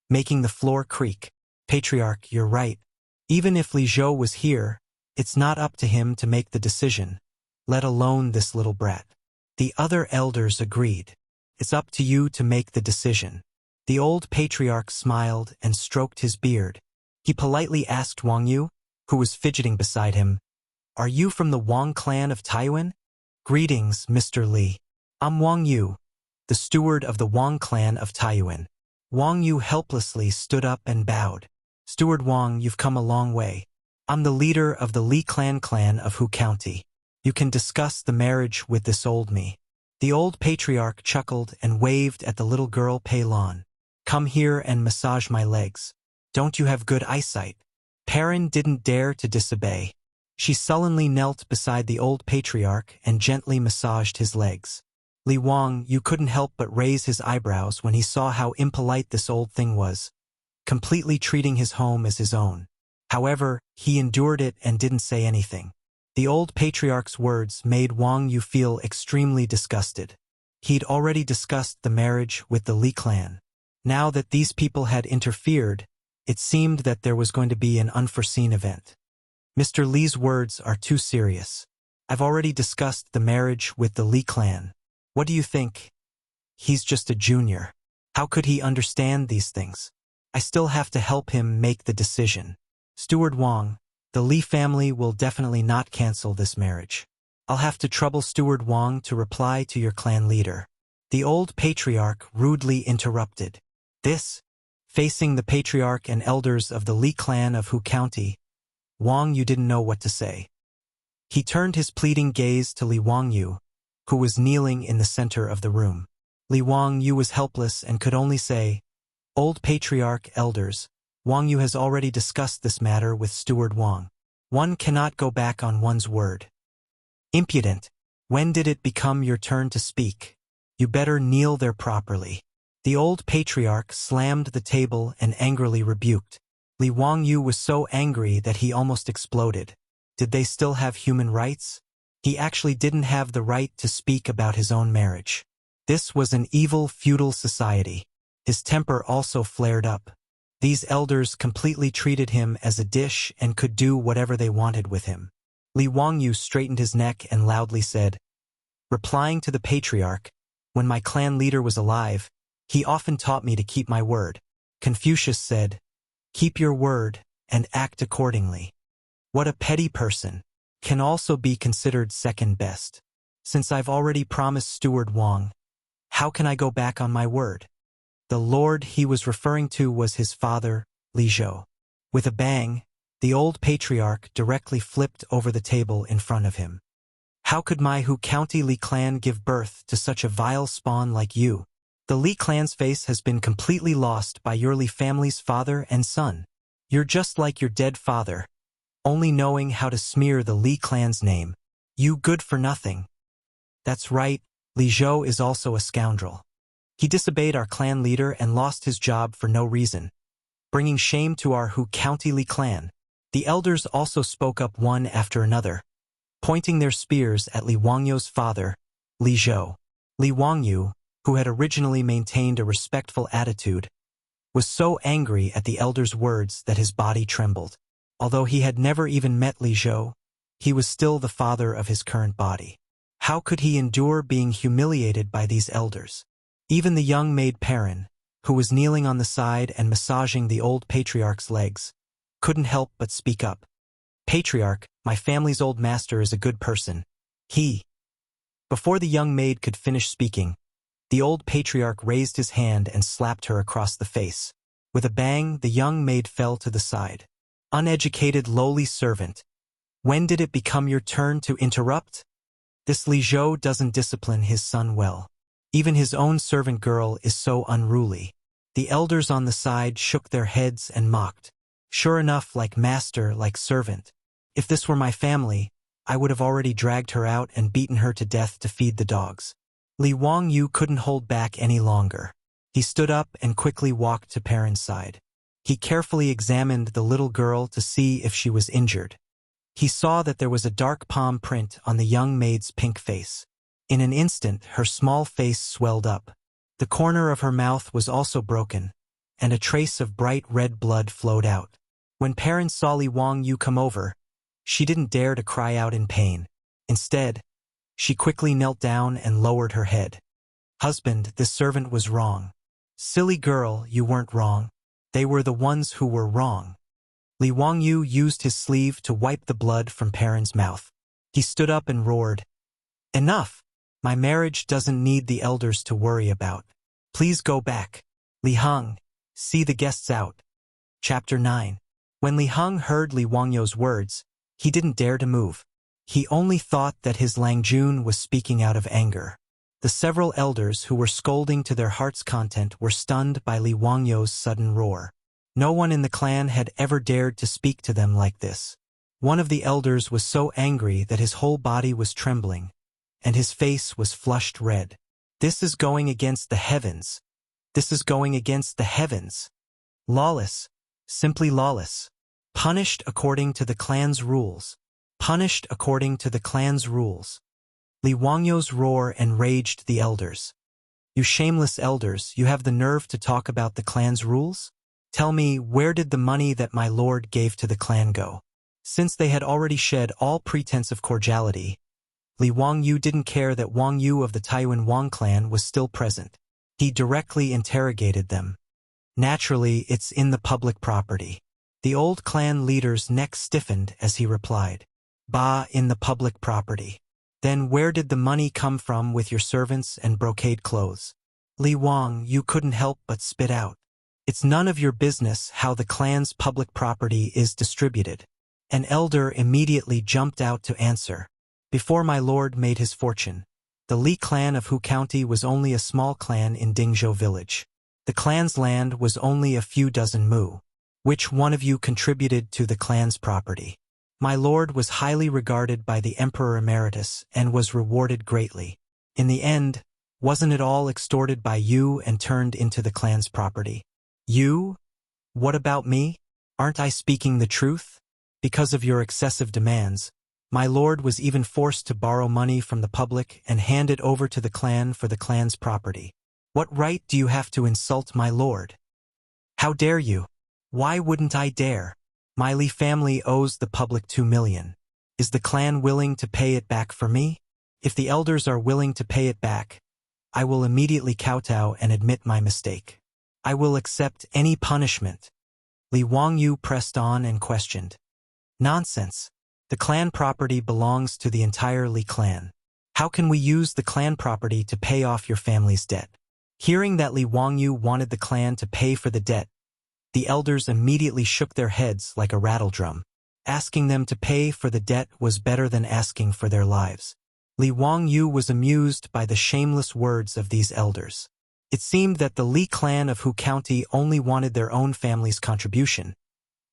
making the floor creak. Patriarch, you're right. Even if Li Zhou was here, it's not up to him to make the decision, let alone this little brat. The other elders agreed. It's up to you to make the decision. The old patriarch smiled and stroked his beard. He politely asked Wang Yu, who was fidgeting beside him, Are you from the Wang clan of Taiyuan? Greetings, Mr. Li. I'm Wang Yu, the steward of the Wang clan of Taiyuan. Wang Yu helplessly stood up and bowed. Steward Wang, you've come a long way. I'm the leader of the Li clan of Hu County. You can discuss the marriage with this old me. The old patriarch chuckled and waved at the little girl Pei Lan. Come here and massage my legs. Don't you have good eyesight? Perrin didn't dare to disobey. She sullenly knelt beside the old patriarch and gently massaged his legs. Li Wang, you couldn't help but raise his eyebrows when he saw how impolite this old thing was, completely treating his home as his own. However, he endured it and didn't say anything. The old patriarch's words made Wang Yu feel extremely disgusted. He'd already discussed the marriage with the Li clan. Now that these people had interfered, it seemed that there was going to be an unforeseen event. Mr. Li's words are too serious. I've already discussed the marriage with the Li clan. What do you think? He's just a junior. How could he understand these things? I still have to help him make the decision. Steward Wang, the Li family will definitely not cancel this marriage. I'll have to trouble Steward Wang to reply to your clan leader. The old patriarch rudely interrupted. This, facing the patriarch and elders of the Li clan of Hu County, Wang Yu didn't know what to say. He turned his pleading gaze to Li Wangyu, who was kneeling in the center of the room. Li Wangyu was helpless and could only say, Old patriarch, elders, Wang Yu has already discussed this matter with Steward Wang. One cannot go back on one's word. Impudent. When did it become your turn to speak? You better kneel there properly. The old patriarch slammed the table and angrily rebuked. Li Wangyu was so angry that he almost exploded. Did they still have human rights? He actually didn't have the right to speak about his own marriage. This was an evil feudal society. His temper also flared up. These elders completely treated him as a dish and could do whatever they wanted with him. Li Wangyu straightened his neck and loudly said, replying to the patriarch, when my clan leader was alive, he often taught me to keep my word. Confucius said, keep your word and act accordingly. What a petty person. Can also be considered second best. Since I've already promised Steward Wang, how can I go back on my word? The lord he was referring to was his father, Li Zhou. With a bang, the old patriarch directly flipped over the table in front of him. How could my Hu County Li clan give birth to such a vile spawn like you? The Li clan's face has been completely lost by your Li family's father and son. You're just like your dead father, only knowing how to smear the Li clan's name. You good for nothing. That's right, Li Zhou is also a scoundrel. He disobeyed our clan leader and lost his job for no reason, bringing shame to our Hu County Li clan. The elders also spoke up one after another, pointing their spears at Li Wangyu's father, Li Zhou. Li Wangyu, who had originally maintained a respectful attitude, was so angry at the elders' words that his body trembled. Although he had never even met Li Zhou, he was still the father of his current body. How could he endure being humiliated by these elders? Even the young maid Perrin, who was kneeling on the side and massaging the old patriarch's legs, couldn't help but speak up. Patriarch, my family's old master is a good person. Before the young maid could finish speaking, the old patriarch raised his hand and slapped her across the face. With a bang, the young maid fell to the side. Uneducated lowly servant. When did it become your turn to interrupt? This Li Zhou doesn't discipline his son well. Even his own servant girl is so unruly. The elders on the side shook their heads and mocked. Sure enough, like master, like servant. If this were my family, I would have already dragged her out and beaten her to death to feed the dogs. Li Wangyu couldn't hold back any longer. He stood up and quickly walked to Perrin's side. He carefully examined the little girl to see if she was injured. He saw that there was a dark palm print on the young maid's pink face. In an instant, her small face swelled up. The corner of her mouth was also broken, and a trace of bright red blood flowed out. When Perrin saw Li Wangyu come over, she didn't dare to cry out in pain. Instead, she quickly knelt down and lowered her head. Husband, this servant was wrong. Silly girl, you weren't wrong. They were the ones who were wrong. Li Wangyu used his sleeve to wipe the blood from Perrin's mouth. He stood up and roared, enough! My marriage doesn't need the elders to worry about. Please go back. Li Heng, see the guests out. Chapter 9. When Li Heng heard Li Wangyu's words, he didn't dare to move. He only thought that his Langjun was speaking out of anger. The several elders who were scolding to their heart's content were stunned by Li Wangyu's sudden roar. No one in the clan had ever dared to speak to them like this. One of the elders was so angry that his whole body was trembling, and his face was flushed red. This is going against the heavens. This is going against the heavens. Lawless, simply lawless. Punished according to the clan's rules. Punished according to the clan's rules. Li Wangyu's roar enraged the elders. You shameless elders, you have the nerve to talk about the clan's rules? Tell me, where did the money that my lord gave to the clan go? Since they had already shed all pretense of cordiality, Li Wangyu didn't care that Wang Yu of the Taiwan Wang clan was still present. He directly interrogated them. Naturally, it's in the public property. The old clan leader's neck stiffened as he replied. Bah, in the public property. Then where did the money come from with your servants and brocade clothes? Li Wang, you couldn't help but spit out. It's none of your business how the clan's public property is distributed. An elder immediately jumped out to answer. Before my lord made his fortune, the Li clan of Hu County was only a small clan in Dingzhou village. The clan's land was only a few dozen mu. Which one of you contributed to the clan's property? My lord was highly regarded by the Emperor Emeritus and was rewarded greatly. In the end, wasn't it all extorted by you and turned into the clan's property? You? What about me? Aren't I speaking the truth? Because of your excessive demands, My lord was even forced to borrow money from the public and hand it over to the clan for the clan's property. What right do you have to insult my lord? How dare you? Why wouldn't I dare? My Li family owes the public 2 million. Is the clan willing to pay it back for me? If the elders are willing to pay it back, I will immediately kowtow and admit my mistake. I will accept any punishment. Li Wangyu pressed on and questioned. Nonsense. The clan property belongs to the entire Li clan. How can we use the clan property to pay off your family's debt? Hearing that Li Wangyu wanted the clan to pay for the debt, the elders immediately shook their heads like a rattledrum. Asking them to pay for the debt was better than asking for their lives. Li Wangyu was amused by the shameless words of these elders. It seemed that the Li clan of Hu County only wanted their own family's contribution,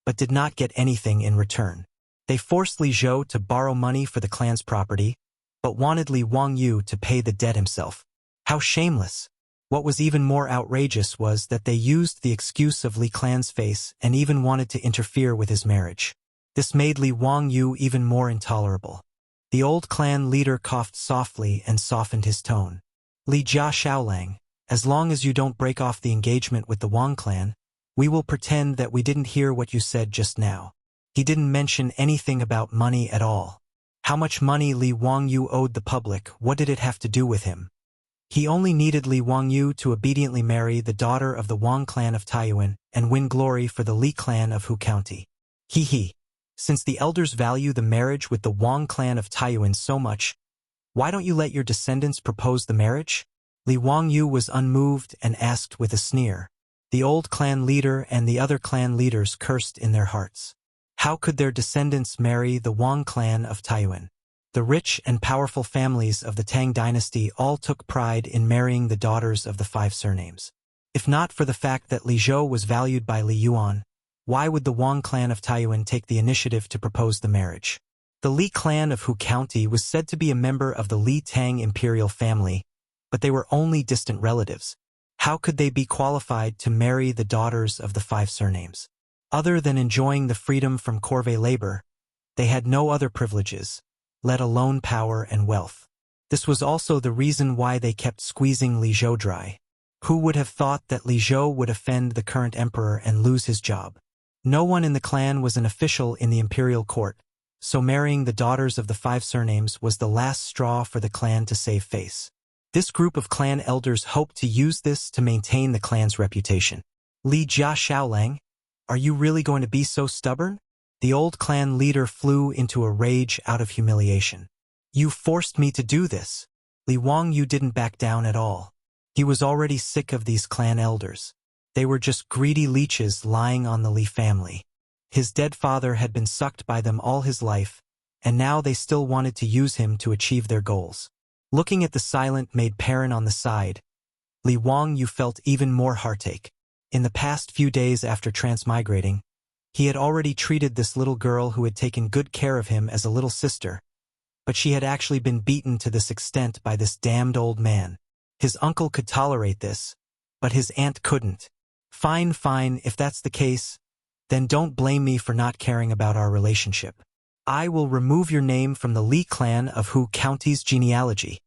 but did not get anything in return. They forced Li Zhou to borrow money for the clan's property, but wanted Li Wangyu to pay the debt himself. How shameless! What was even more outrageous was that they used the excuse of Li clan's face and even wanted to interfere with his marriage. This made Li Wangyu even more intolerable. The old clan leader coughed softly and softened his tone. Li Jia Xiaolang, as long as you don't break off the engagement with the Wang clan, we will pretend that we didn't hear what you said just now. He didn't mention anything about money at all. How much money Li Wangyu owed the public, what did it have to do with him? He only needed Li Wangyu to obediently marry the daughter of the Wang clan of Taiyuan and win glory for the Li clan of Hu County. He. Since the elders value the marriage with the Wang clan of Taiyuan so much, why don't you let your descendants propose the marriage? Li Wangyu was unmoved and asked with a sneer. The old clan leader and the other clan leaders cursed in their hearts. How could their descendants marry the Wang clan of Taiyuan? The rich and powerful families of the Tang dynasty all took pride in marrying the daughters of the 5 surnames. If not for the fact that Li Zhou was valued by Li Yuan, why would the Wang clan of Taiyuan take the initiative to propose the marriage? The Li clan of Hu County was said to be a member of the Li Tang imperial family, but they were only distant relatives. How could they be qualified to marry the daughters of the 5 surnames? Other than enjoying the freedom from corvée labor, they had no other privileges, let alone power and wealth. This was also the reason why they kept squeezing Li Zhou dry. Who would have thought that Li Zhou would offend the current emperor and lose his job? No one in the clan was an official in the imperial court, so marrying the daughters of the 5 surnames was the last straw for the clan to save face. This group of clan elders hoped to use this to maintain the clan's reputation. Li Jia Xiaolang, are you really going to be so stubborn? The old clan leader flew into a rage out of humiliation. You forced me to do this. Li Wangyu didn't back down at all. He was already sick of these clan elders. They were just greedy leeches lying on the Li family. His dead father had been sucked by them all his life, and now they still wanted to use him to achieve their goals. Looking at the silent maid Perrin on the side, Li Wangyu felt even more heartache. In the past few days after transmigrating, he had already treated this little girl who had taken good care of him as a little sister, but she had actually been beaten to this extent by this damned old man. His uncle could tolerate this, but his aunt couldn't. Fine, if that's the case, then don't blame me for not caring about our relationship. I will remove your name from the Li clan of Hu County's genealogy.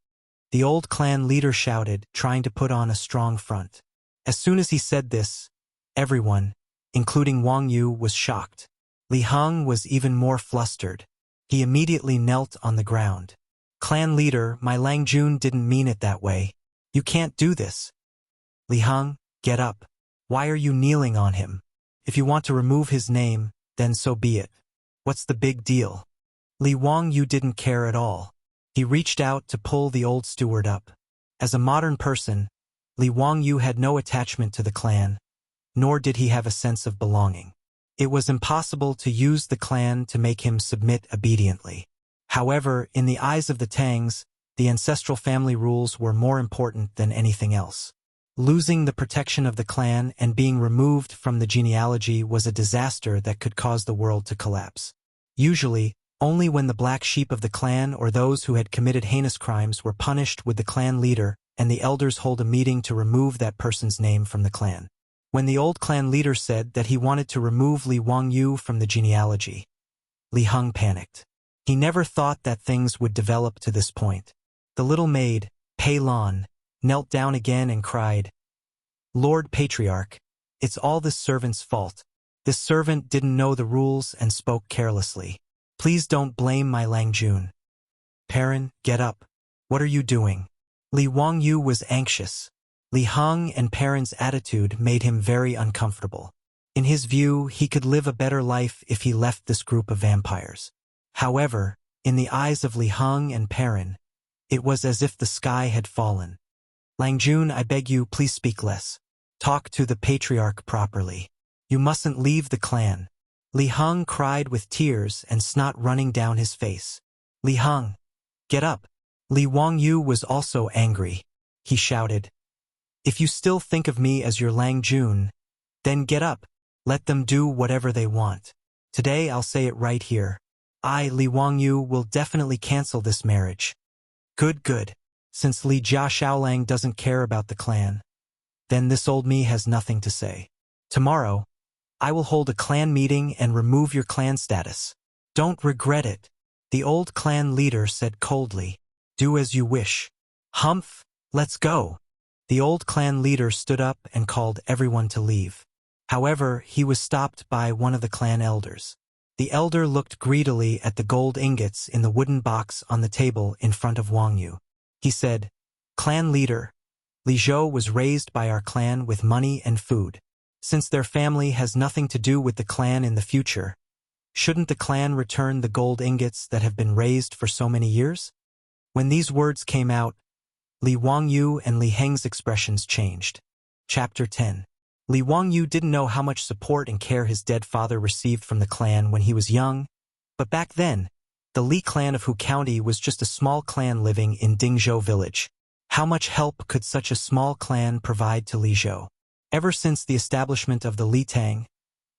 The old clan leader shouted, trying to put on a strong front. As soon as he said this, everyone, including Wang Yu, was shocked. Li Heng was even more flustered. He immediately knelt on the ground. Clan leader, my Lang Jun didn't mean it that way. You can't do this. Li Heng, get up. Why are you kneeling on him? If you want to remove his name, then so be it. What's the big deal? Li Wangyu didn't care at all. He reached out to pull the old steward up. As a modern person, Li Wangyu had no attachment to the clan, nor did he have a sense of belonging. It was impossible to use the clan to make him submit obediently. However, in the eyes of the Tangs, the ancestral family rules were more important than anything else. Losing the protection of the clan and being removed from the genealogy was a disaster that could cause the world to collapse. Usually, only when the black sheep of the clan or those who had committed heinous crimes were punished would the clan leader and the elders hold a meeting to remove that person's name from the clan. When the old clan leader said that he wanted to remove Li Wangyu from the genealogy, Li Heng panicked. He never thought that things would develop to this point. The little maid, Pei Lan, knelt down again and cried, "Lord Patriarch, it's all this servant's fault. This servant didn't know the rules and spoke carelessly. Please don't blame my Langjun." "Perrin, get up. What are you doing?" Li Wangyu was anxious. Li Heng and Perrin's attitude made him very uncomfortable. In his view, he could live a better life if he left this group of vampires. However, in the eyes of Li Heng and Perrin, it was as if the sky had fallen. "Langjun, I beg you, please speak less. Talk to the patriarch properly. You mustn't leave the clan." Li Heng cried with tears and snot running down his face. "Li Heng, get up." Li Wangyu was also angry. He shouted, "If you still think of me as your Langjun, then get up. Let them do whatever they want. Today I'll say it right here. I, Li Wangyu, will definitely cancel this marriage." Good. Since Li Jia Shaolang doesn't care about the clan, then this old me has nothing to say. Tomorrow, I will hold a clan meeting and remove your clan status. Don't regret it, the old clan leader said coldly. "Do as you wish." "Humph, let's go." The old clan leader stood up and called everyone to leave. However, he was stopped by one of the clan elders. The elder looked greedily at the gold ingots in the wooden box on the table in front of Wang Yu. He said, "Clan leader, Li Zhou was raised by our clan with money and food. Since their family has nothing to do with the clan in the future, shouldn't the clan return the gold ingots that have been raised for so many years?" When these words came out, Li Wangyu and Li Heng's expressions changed. Chapter 10. Li Wangyu didn't know how much support and care his dead father received from the clan when he was young, but back then, the Li clan of Hu County was just a small clan living in Dingzhou village. How much help could such a small clan provide to Li Zhou? Ever since the establishment of the Li Tang,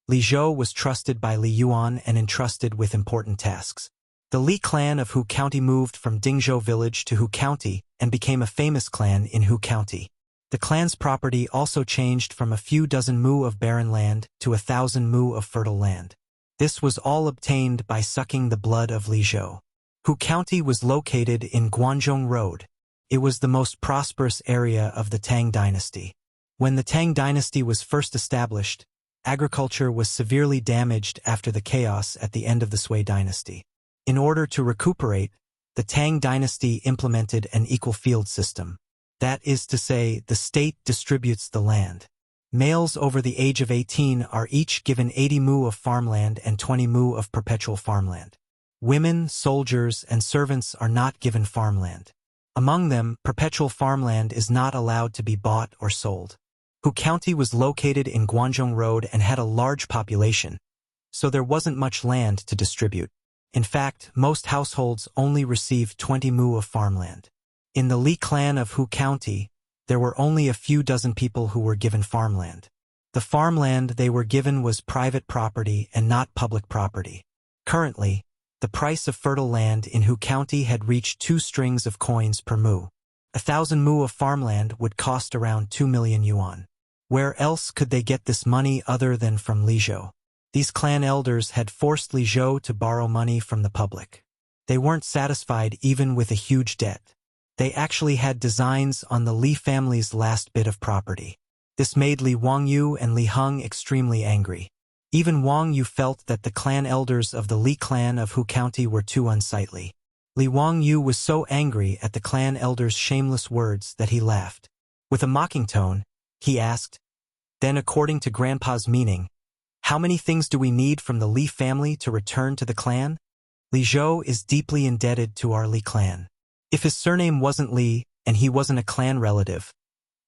Li Zhou was trusted by Li Yuan and entrusted with important tasks. The Li clan of Hu County moved from Dingzhou village to Hu County and became a famous clan in Hu County. The clan's property also changed from a few dozen mu of barren land to 1,000 mu of fertile land. This was all obtained by sucking the blood of Li Zhou. Hu County was located in Guanzhong Road. It was the most prosperous area of the Tang dynasty. When the Tang dynasty was first established, agriculture was severely damaged after the chaos at the end of the Sui dynasty. In order to recuperate, the Tang dynasty implemented an equal field system. That is to say, the state distributes the land. Males over the age of 18 are each given 80 mu of farmland and 20 mu of perpetual farmland. Women, soldiers, and servants are not given farmland. Among them, perpetual farmland is not allowed to be bought or sold. Hu County was located in Guanzhong Road and had a large population, so there wasn't much land to distribute. In fact, most households only received 20 mu of farmland. In the Li clan of Hu County, there were only a few dozen people who were given farmland. The farmland they were given was private property and not public property. Currently, the price of fertile land in Hu County had reached 2 strings of coins per mu. 1,000 mu of farmland would cost around 2 million yuan. Where else could they get this money other than from Li Zhou? These clan elders had forced Li Zhou to borrow money from the public. They weren't satisfied even with a huge debt. They actually had designs on the Li family's last bit of property. This made Li Wangyu and Li Heng extremely angry. Even Wang Yu felt that the clan elders of the Li clan of Hu County were too unsightly. Li Wangyu was so angry at the clan elders' shameless words that he laughed. With a mocking tone, he asked, "Then according to Grandpa's meaning, how many things do we need from the Li family to return to the clan? Li Zhou is deeply indebted to our Li clan. If his surname wasn't Li and he wasn't a clan relative,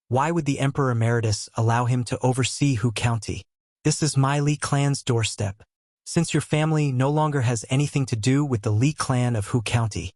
why would the Emperor Emeritus allow him to oversee Hu County? This is my Li clan's doorstep. Since your family no longer has anything to do with the Li clan of Hu County,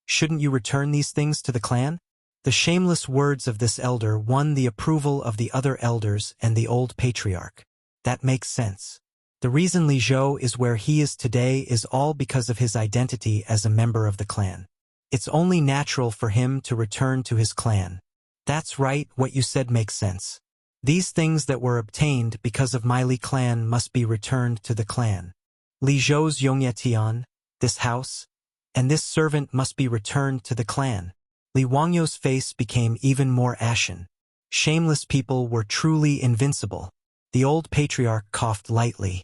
shouldn't you return these things to the clan?" The shameless words of this elder won the approval of the other elders and the old patriarch. That makes sense. The reason Li Zhou is where he is today is all because of his identity as a member of the clan. It's only natural for him to return to his clan. That's right, what you said makes sense. These things that were obtained because of my Li clan must be returned to the clan. Li Zhou's Yongyetian, this house, and this servant must be returned to the clan. Li Wangyu's face became even more ashen. Shameless people were truly invincible. The old patriarch coughed lightly.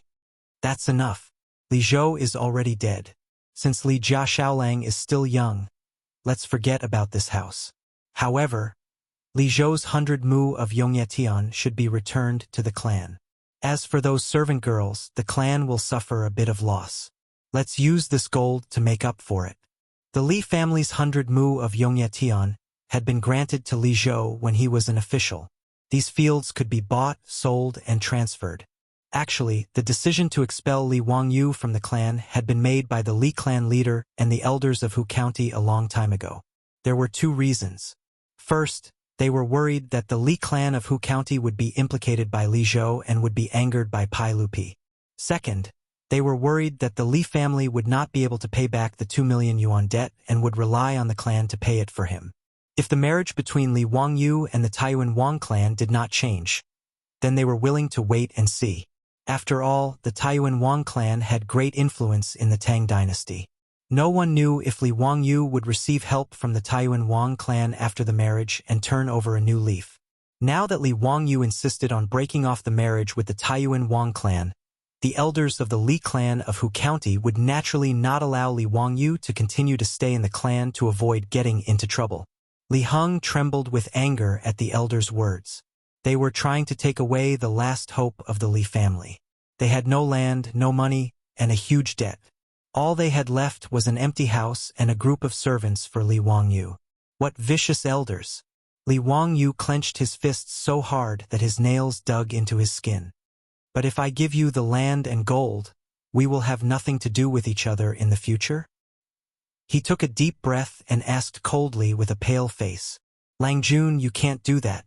That's enough. Li Zhou is already dead. Since Li Jia Xiaolang is still young, let's forget about this house. However, Li Zhou's 100 mu of Yongyetian should be returned to the clan. As for those servant girls, the clan will suffer a bit of loss. Let's use this gold to make up for it. The Li family's 100 mu of Yongyetian had been granted to Li Zhou when he was an official. These fields could be bought, sold, and transferred. Actually, the decision to expel Li Wangyu from the clan had been made by the Li clan leader and the elders of Hu County a long time ago. There were two reasons. First, they were worried that the Li clan of Hu County would be implicated by Li Zhou and would be angered by Pai Lupi. Second, they were worried that the Li family would not be able to pay back the 2 million yuan debt and would rely on the clan to pay it for him. If the marriage between Li Wangyu and the Taiyuan Wang clan did not change, then they were willing to wait and see. After all, the Taiyuan Wang clan had great influence in the Tang dynasty. No one knew if Li Wangyu would receive help from the Taiyuan Wang clan after the marriage and turn over a new leaf. Now that Li Wangyu insisted on breaking off the marriage with the Taiyuan Wang clan, the elders of the Li clan of Hu County would naturally not allow Li Wangyu to continue to stay in the clan to avoid getting into trouble. Li Heng trembled with anger at the elders' words. They were trying to take away the last hope of the Li family. They had no land, no money, and a huge debt. All they had left was an empty house and a group of servants for Li Wangyu. What vicious elders! Li Wangyu clenched his fists so hard that his nails dug into his skin. But if I give you the land and gold, we will have nothing to do with each other in the future? He took a deep breath and asked coldly with a pale face. Lang Jun, you can't do that.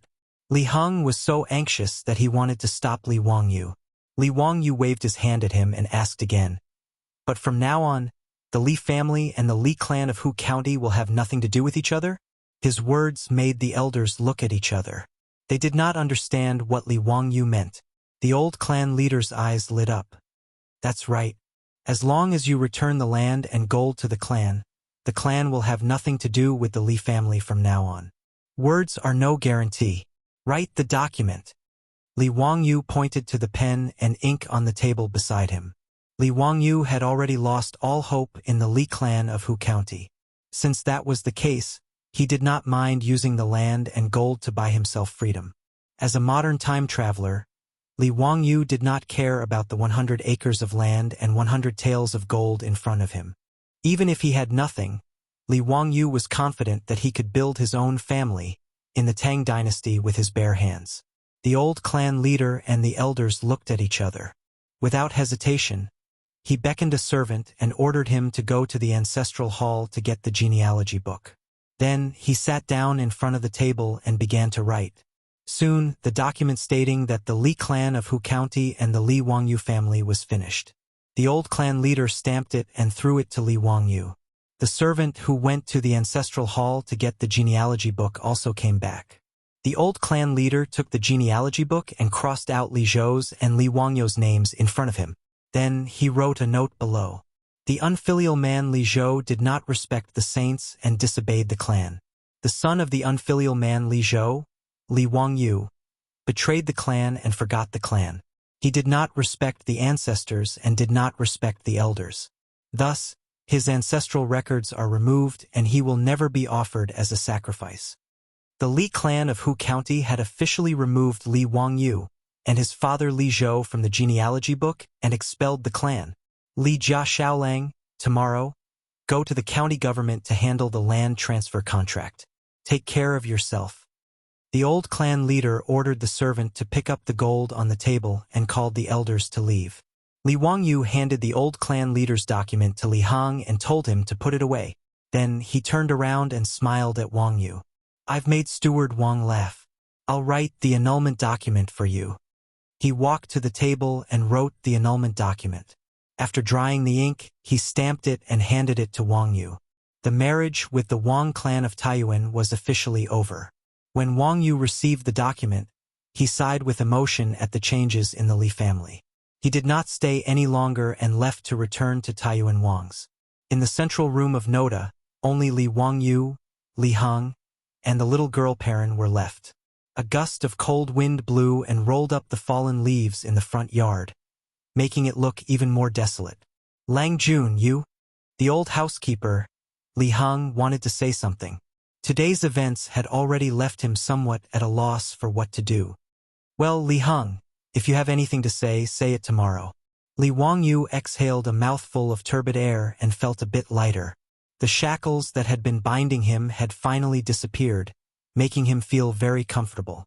Li Heng was so anxious that he wanted to stop Li Wangyu. Li Wangyu waved his hand at him and asked again. But from now on, the Li family and the Li clan of Hu County will have nothing to do with each other? His words made the elders look at each other. They did not understand what Li Wangyu meant. The old clan leader's eyes lit up. That's right. As long as you return the land and gold to the clan will have nothing to do with the Li family from now on. Words are no guarantee. Write the document. Li Wangyu pointed to the pen and ink on the table beside him. Li Wangyu had already lost all hope in the Li clan of Hu County. Since that was the case, he did not mind using the land and gold to buy himself freedom. As a modern time traveler, Li Wangyu did not care about the 100 acres of land and 100 taels of gold in front of him. Even if he had nothing, Li Wangyu was confident that he could build his own family in the Tang dynasty with his bare hands. The old clan leader and the elders looked at each other. Without hesitation, he beckoned a servant and ordered him to go to the ancestral hall to get the genealogy book. Then he sat down in front of the table and began to write. Soon, the document stating that the Li clan of Hu County and the Li Wangyu family was finished. The old clan leader stamped it and threw it to Li Wangyu. The servant who went to the ancestral hall to get the genealogy book also came back. The old clan leader took the genealogy book and crossed out Li Zhou's and Li Wangyu's names in front of him. Then he wrote a note below. The unfilial man Li Zhou did not respect the saints and disobeyed the clan. The son of the unfilial man Li Zhou, Li Wangyu, betrayed the clan and forgot the clan. He did not respect the ancestors and did not respect the elders. Thus, his ancestral records are removed and he will never be offered as a sacrifice. The Li clan of Hu County had officially removed Li Wangyu and his father Li Zhou from the genealogy book and expelled the clan. Li Jia Xiaolang, tomorrow, go to the county government to handle the land transfer contract. Take care of yourself. The old clan leader ordered the servant to pick up the gold on the table and called the elders to leave. Li Wangyu handed the old clan leader's document to Li Heng and told him to put it away. Then he turned around and smiled at Wangyu. I've made Steward Wang laugh. I'll write the annulment document for you. He walked to the table and wrote the annulment document. After drying the ink, he stamped it and handed it to Wangyu. The marriage with the Wang clan of Taiyuan was officially over. When Wangyu received the document, he sighed with emotion at the changes in the Li family. He did not stay any longer and left to return to Taiyuan Wang's. In the central room of Noda, only Li Wangyu, Li Heng, and the little girl Perrin were left. A gust of cold wind blew and rolled up the fallen leaves in the front yard, making it look even more desolate. Lang Jun, you? The old housekeeper, Li Heng, wanted to say something. Today's events had already left him somewhat at a loss for what to do. Well, Li Heng, if you have anything to say it tomorrow. Li Wangyu exhaled a mouthful of turbid air and felt a bit lighter. The shackles that had been binding him had finally disappeared, making him feel very comfortable.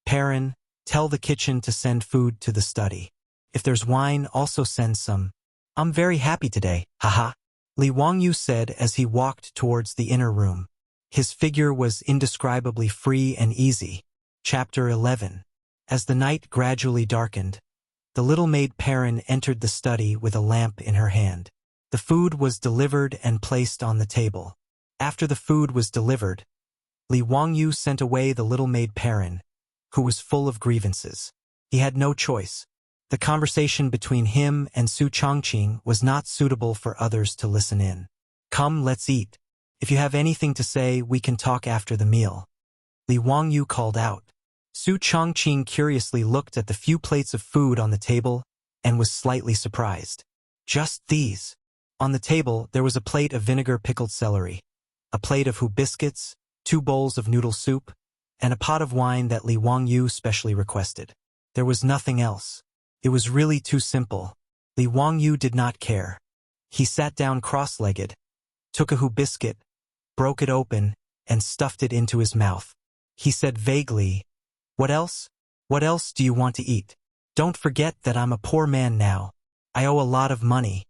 Perrin, tell the kitchen to send food to the study. If there's wine, also send some. I'm very happy today, haha. Li Wangyu said as he walked towards the inner room. His figure was indescribably free and easy. Chapter 11. As the night gradually darkened, the little maid Perrin entered the study with a lamp in her hand. The food was delivered and placed on the table. After the food was delivered, Li Wangyu sent away the little maid Perrin, who was full of grievances. He had no choice. The conversation between him and Su Changqing was not suitable for others to listen in. Come, let's eat. If you have anything to say, we can talk after the meal. Li Wangyu called out. Su Changqing curiously looked at the few plates of food on the table and was slightly surprised. Just these. On the table, there was a plate of vinegar pickled celery, a plate of hu biscuits, 2 bowls of noodle soup, and a pot of wine that Li Wangyu specially requested. There was nothing else. It was really too simple. Li Wangyu did not care. He sat down cross-legged, took a hu biscuit, broke it open, and stuffed it into his mouth. He said vaguely, "What else? What else do you want to eat? Don't forget that I'm a poor man now. I owe a lot of money."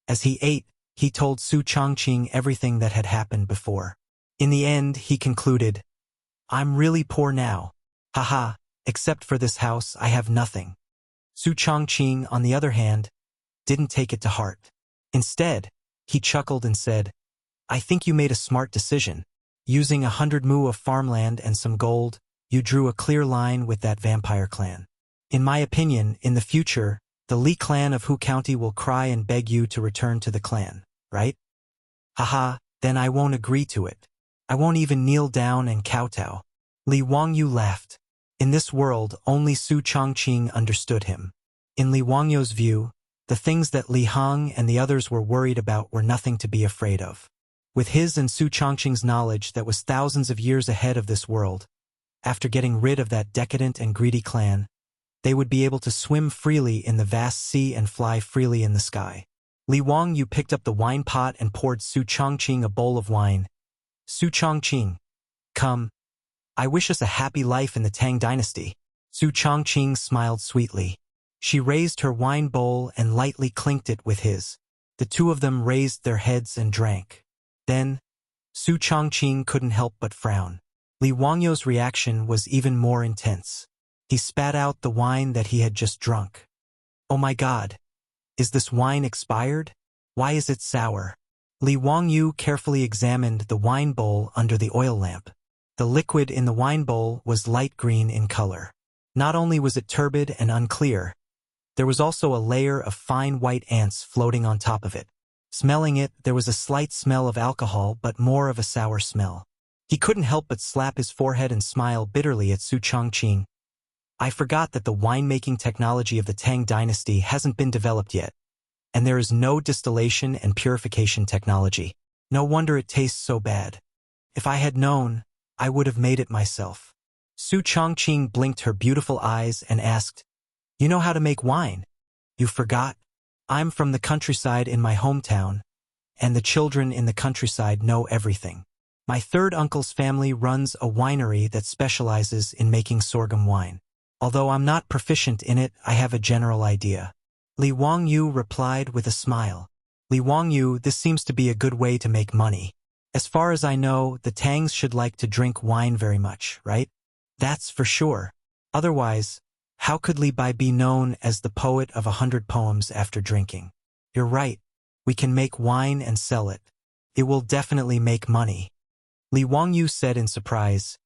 As he ate, he told Su Changqing everything that had happened before. In the end, he concluded, "I'm really poor now. Haha, except for this house, I have nothing." Su Changqing, on the other hand, didn't take it to heart. Instead, he chuckled and said, "I think you made a smart decision. Using 100 mu of farmland and some gold, you drew a clear line with that vampire clan. In my opinion, in the future, the Li clan of Hu County will cry and beg you to return to the clan, right? Haha, then I won't agree to it. I won't even kneel down and kowtow." Li Wangyu laughed. In this world, only Su Changqing understood him. In Li Wangyu's view, the things that Li Heng and the others were worried about were nothing to be afraid of. With his and Su Changqing's knowledge that was thousands of years ahead of this world, after getting rid of that decadent and greedy clan, they would be able to swim freely in the vast sea and fly freely in the sky. Li Wangyu picked up the wine pot and poured Su Changqing a bowl of wine. "Su Changqing, come. I wish us a happy life in the Tang dynasty." Su Changqing smiled sweetly. She raised her wine bowl and lightly clinked it with his. The two of them raised their heads and drank. Then, Su Changqing couldn't help but frown. Li Wangyu's reaction was even more intense. He spat out the wine that he had just drunk. "Oh my God! Is this wine expired? Why is it sour?" Li Wangyu carefully examined the wine bowl under the oil lamp. The liquid in the wine bowl was light green in color. Not only was it turbid and unclear, there was also a layer of fine white ants floating on top of it. Smelling it, there was a slight smell of alcohol, but more of a sour smell. He couldn't help but slap his forehead and smile bitterly at Su Changqing. "I forgot that the winemaking technology of the Tang dynasty hasn't been developed yet, and there is no distillation and purification technology. No wonder it tastes so bad. If I had known, I would have made it myself." Su Changqing blinked her beautiful eyes and asked, "You know how to make wine? You forgot? I'm from the countryside in my hometown, and the children in the countryside know everything. My third uncle's family runs a winery that specializes in making sorghum wine. Although I'm not proficient in it, I have a general idea." Li Wangyu replied with a smile. "Li Wangyu, this seems to be a good way to make money. As far as I know, the Tangs should like to drink wine very much, right? That's for sure. Otherwise, how could Li Bai be known as the poet of 100 poems after drinking? You're right. We can make wine and sell it. It will definitely make money." Li Wangyu said in surprise,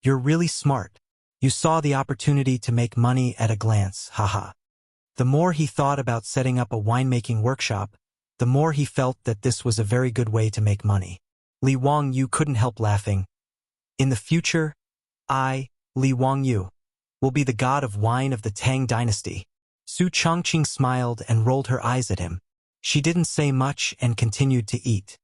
"You're really smart. You saw the opportunity to make money at a glance, haha." The more he thought about setting up a winemaking workshop, the more he felt that this was a very good way to make money. Li Wangyu couldn't help laughing. In the future, I, Li Wangyu, will be the god of wine of the Tang dynasty. Su Chongqing smiled and rolled her eyes at him. She didn't say much and continued to eat.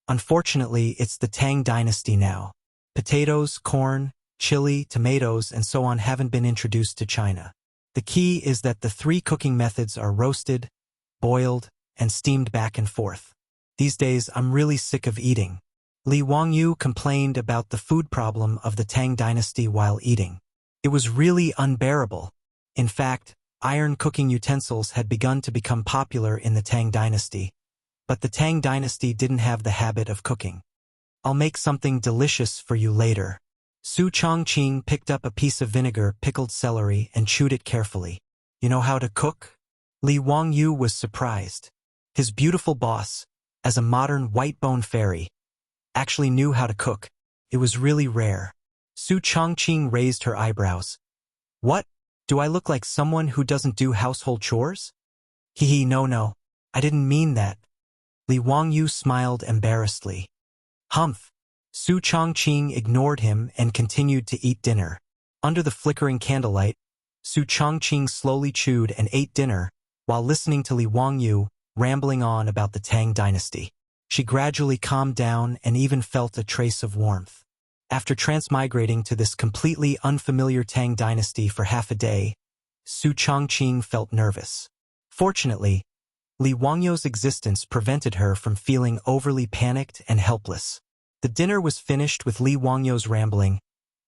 Unfortunately, it's the Tang dynasty now. Potatoes, corn, chili, tomatoes, and so on haven't been introduced to China. The key is that the 3 cooking methods are roasted, boiled, and steamed back and forth. These days, I'm really sick of eating. Li Wangyu complained about the food problem of the Tang dynasty while eating. It was really unbearable. In fact, iron cooking utensils had begun to become popular in the Tang dynasty, but the Tang dynasty didn't have the habit of cooking. I'll make something delicious for you later. Su Chongqing picked up a piece of vinegar, pickled celery, and chewed it carefully. You know how to cook? Li Wangyu was surprised. His beautiful boss, as a modern white-bone fairy, actually knew how to cook. It was really rare. Su Chongqing raised her eyebrows. What? Do I look like someone who doesn't do household chores? Hee, no, I didn't mean that. Li Wangyu smiled embarrassedly. Humph. Su Chongqing ignored him and continued to eat dinner. Under the flickering candlelight, Su Chongqing slowly chewed and ate dinner while listening to Li Wangyu rambling on about the Tang dynasty. She gradually calmed down and even felt a trace of warmth. After transmigrating to this completely unfamiliar Tang dynasty for half a day, Su Chongqing felt nervous. Fortunately, Li Wangyu's existence prevented her from feeling overly panicked and helpless. The dinner was finished with Li Wangyu's rambling,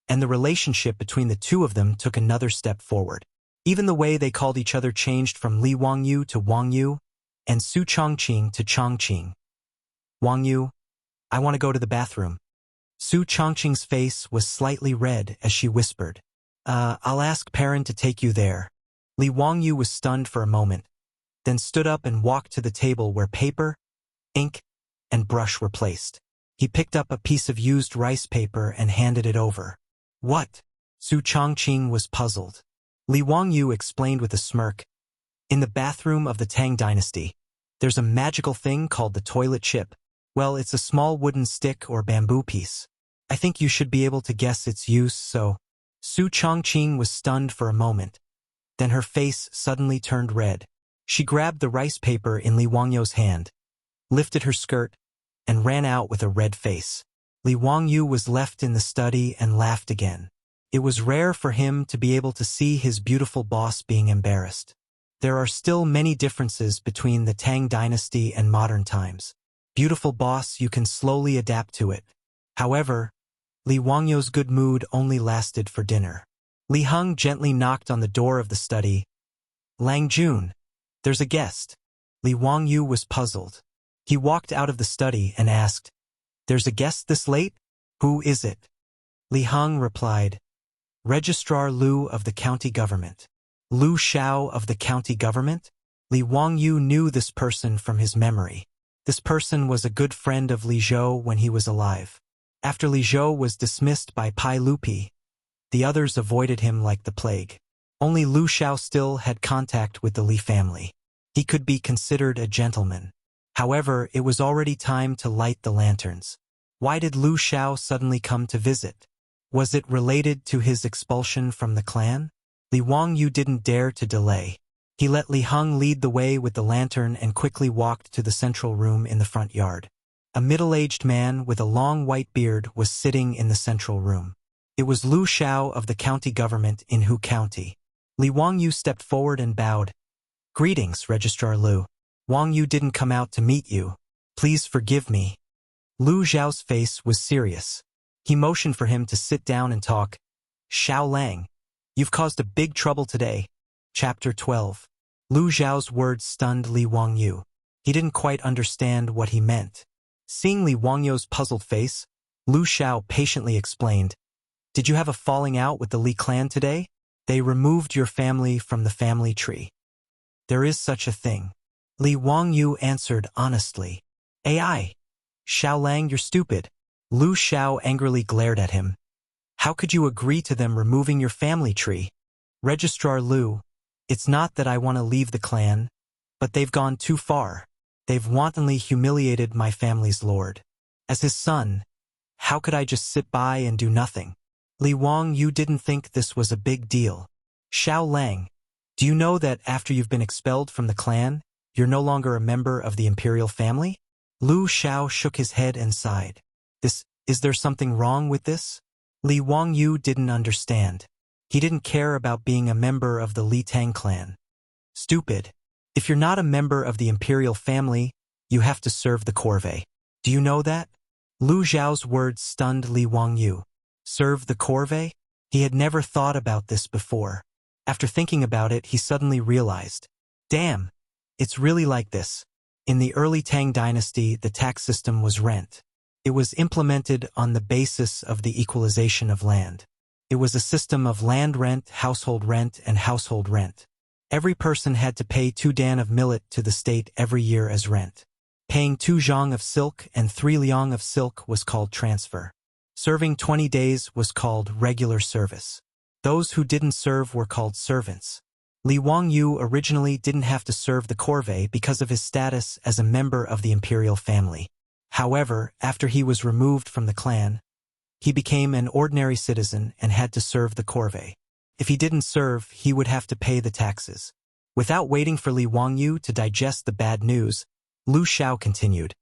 and the relationship between the two of them took another step forward. Even the way they called each other changed from Li Wangyu to Wangyu, and Su Chongqing to Chongqing. Wangyu, I want to go to the bathroom. Su Chongqing's face was slightly red as she whispered. I'll ask Perrin to take you there. Li Wangyu was stunned for a moment, then stood up and walked to the table where paper, ink, and brush were placed. He picked up a piece of used rice paper and handed it over. What? Su Chongqing was puzzled. Li Wangyu explained with a smirk. In the bathroom of the Tang dynasty, there's a magical thing called the toilet chip. Well, it's a small wooden stick or bamboo piece. I think you should be able to guess its use, so... Su Chongqing was stunned for a moment. Then her face suddenly turned red. She grabbed the rice paper in Li Wangyu's hand, lifted her skirt, and ran out with a red face. Li Wangyu was left in the study and laughed again. It was rare for him to be able to see his beautiful boss being embarrassed. There are still many differences between the Tang dynasty and modern times. Beautiful boss, you can slowly adapt to it. However, Li Wangyu's good mood only lasted for dinner. Li Heng gently knocked on the door of the study. Lang Jun, there's a guest. Li Wangyu was puzzled. He walked out of the study and asked, There's a guest this late? Who is it? Li Heng replied, Registrar Liu of the county government. Liu Xiao of the county government? Li Wangyu knew this person from his memory. This person was a good friend of Li Zhou when he was alive. After Li Zhou was dismissed by Pai Lupi, the others avoided him like the plague. Only Liu Xiao still had contact with the Li family. He could be considered a gentleman. However, it was already time to light the lanterns. Why did Liu Xiao suddenly come to visit? Was it related to his expulsion from the clan? Li Wangyu didn't dare to delay. He let Li Heng lead the way with the lantern and quickly walked to the central room in the front yard. A middle-aged man with a long white beard was sitting in the central room. It was Liu Xiao of the county government in Hu County. Li Wangyu stepped forward and bowed. Greetings, Registrar Liu. Wangyu didn't come out to meet you. Please forgive me. Liu Zhao's face was serious. He motioned for him to sit down and talk. Xiao Lang, you've caused a big trouble today. Chapter 12. Liu Zhao's words stunned Li Wangyu. He didn't quite understand what he meant. Seeing Li Wangyu's puzzled face, Liu Xiao patiently explained, Did you have a falling out with the Li clan today? They removed your family from the family tree. There is such a thing. Li Wangyu answered honestly. AI. Xiao Lang, you're stupid. Liu Xiao angrily glared at him. How could you agree to them removing your family tree? Registrar Liu, it's not that I want to leave the clan, but they've gone too far. They've wantonly humiliated my family's lord. As his son, how could I just sit by and do nothing? Li Wang, you didn't think this was a big deal. Xiao Lang, do you know that after you've been expelled from the clan, you're no longer a member of the imperial family? Lu Xiao shook his head and sighed. Is there something wrong with this? Li Wang Yu didn't understand. He didn't care about being a member of the Li Tang clan. Stupid. If you're not a member of the imperial family, you have to serve the corvée. Do you know that? Lu Xiao's words stunned Li Wang Yu. Serve the corvée? He had never thought about this before. After thinking about it, he suddenly realized. Damn, it's really like this. In the early Tang dynasty, the tax system was rent. It was implemented on the basis of the equalization of land. It was a system of land rent, and household rent. Every person had to pay 2 dan of millet to the state every year as rent. Paying 2 zhang of silk and 3 liang of silk was called transfer. Serving 20 days was called regular service. Those who didn't serve were called servants. Li Wang Yu originally didn't have to serve the corvée because of his status as a member of the imperial family. However, after he was removed from the clan, he became an ordinary citizen and had to serve the corvée. If he didn't serve, he would have to pay the taxes. Without waiting for Li Wang Yu to digest the bad news, Lu Xiao continued.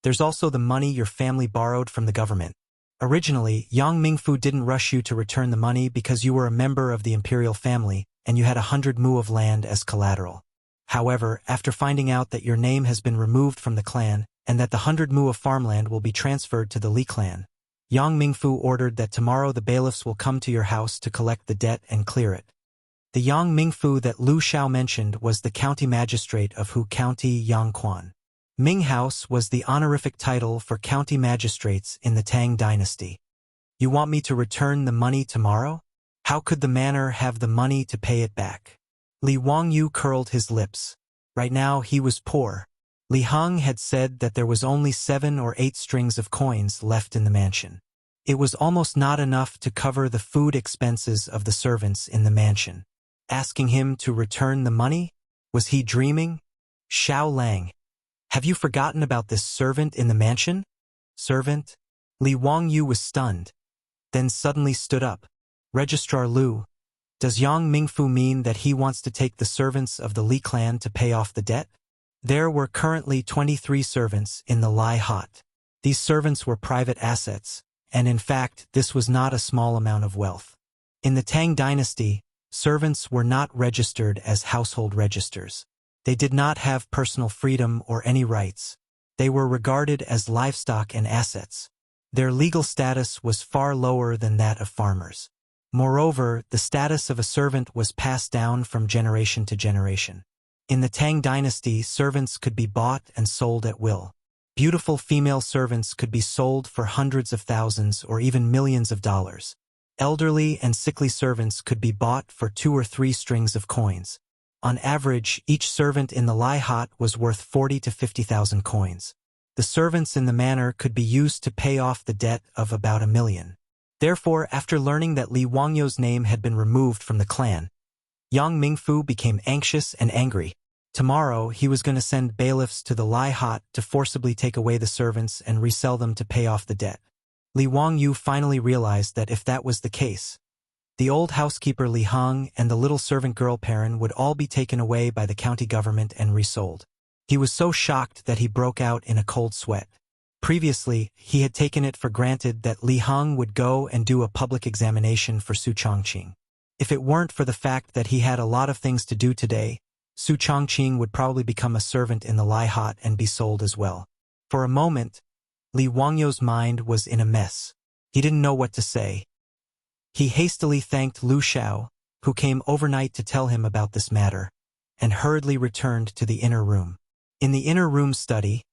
There's also the money your family borrowed from the government. Originally, Yang Mingfu didn't rush you to return the money because you were a member of the imperial family and you had 100 mu of land as collateral. However, after finding out that your name has been removed from the clan and that the 100 mu of farmland will be transferred to the Li clan, Yang Mingfu ordered that tomorrow the bailiffs will come to your house to collect the debt and clear it. The Yang Mingfu that Lu Xiao mentioned was the county magistrate of Hu County Yangquan. Ming House was the honorific title for county magistrates in the Tang dynasty. You want me to return the money tomorrow? How could the manor have the money to pay it back? Li Wang Yu curled his lips. Right now he was poor. Li Heng had said that there was only 7 or 8 strings of coins left in the mansion. It was almost not enough to cover the food expenses of the servants in the mansion. Asking him to return the money? Was he dreaming? Xiao Lang, have you forgotten about this servant in the mansion? Servant? Li Wang Yu was stunned, then suddenly stood up. Registrar Lu, does Yang Mingfu mean that he wants to take the servants of the Li clan to pay off the debt? There were currently 23 servants in the Lai Hot. These servants were private assets, and in fact, this was not a small amount of wealth. In the Tang dynasty, servants were not registered as household registers. They did not have personal freedom or any rights. They were regarded as livestock and assets. Their legal status was far lower than that of farmers. Moreover, the status of a servant was passed down from generation to generation. In the Tang dynasty, servants could be bought and sold at will. Beautiful female servants could be sold for hundreds of thousands or even millions of dollars. Elderly and sickly servants could be bought for 2 or 3 strings of coins. On average, each servant in the Lai Hot was worth 40 to 50,000 coins. The servants in the manor could be used to pay off the debt of about 1 million. Therefore, after learning that Li Wangyu's name had been removed from the clan, Yang Mingfu became anxious and angry. Tomorrow, he was going to send bailiffs to the Lai Hot to forcibly take away the servants and resell them to pay off the debt. Li Wangyu finally realized that if that was the case, the old housekeeper Li Heng and the little servant girl Perrin would all be taken away by the county government and resold. He was so shocked that he broke out in a cold sweat. Previously, he had taken it for granted that Li Heng would go and do a public examination for Su Chongqing. If it weren't for the fact that he had a lot of things to do today, Su Chongqing would probably become a servant in the Lai Hot and be sold as well. For a moment, Li Wangyu's mind was in a mess. He didn't know what to say. He hastily thanked Lu Xiao, who came overnight to tell him about this matter, and hurriedly returned to the inner room. In the inner room study,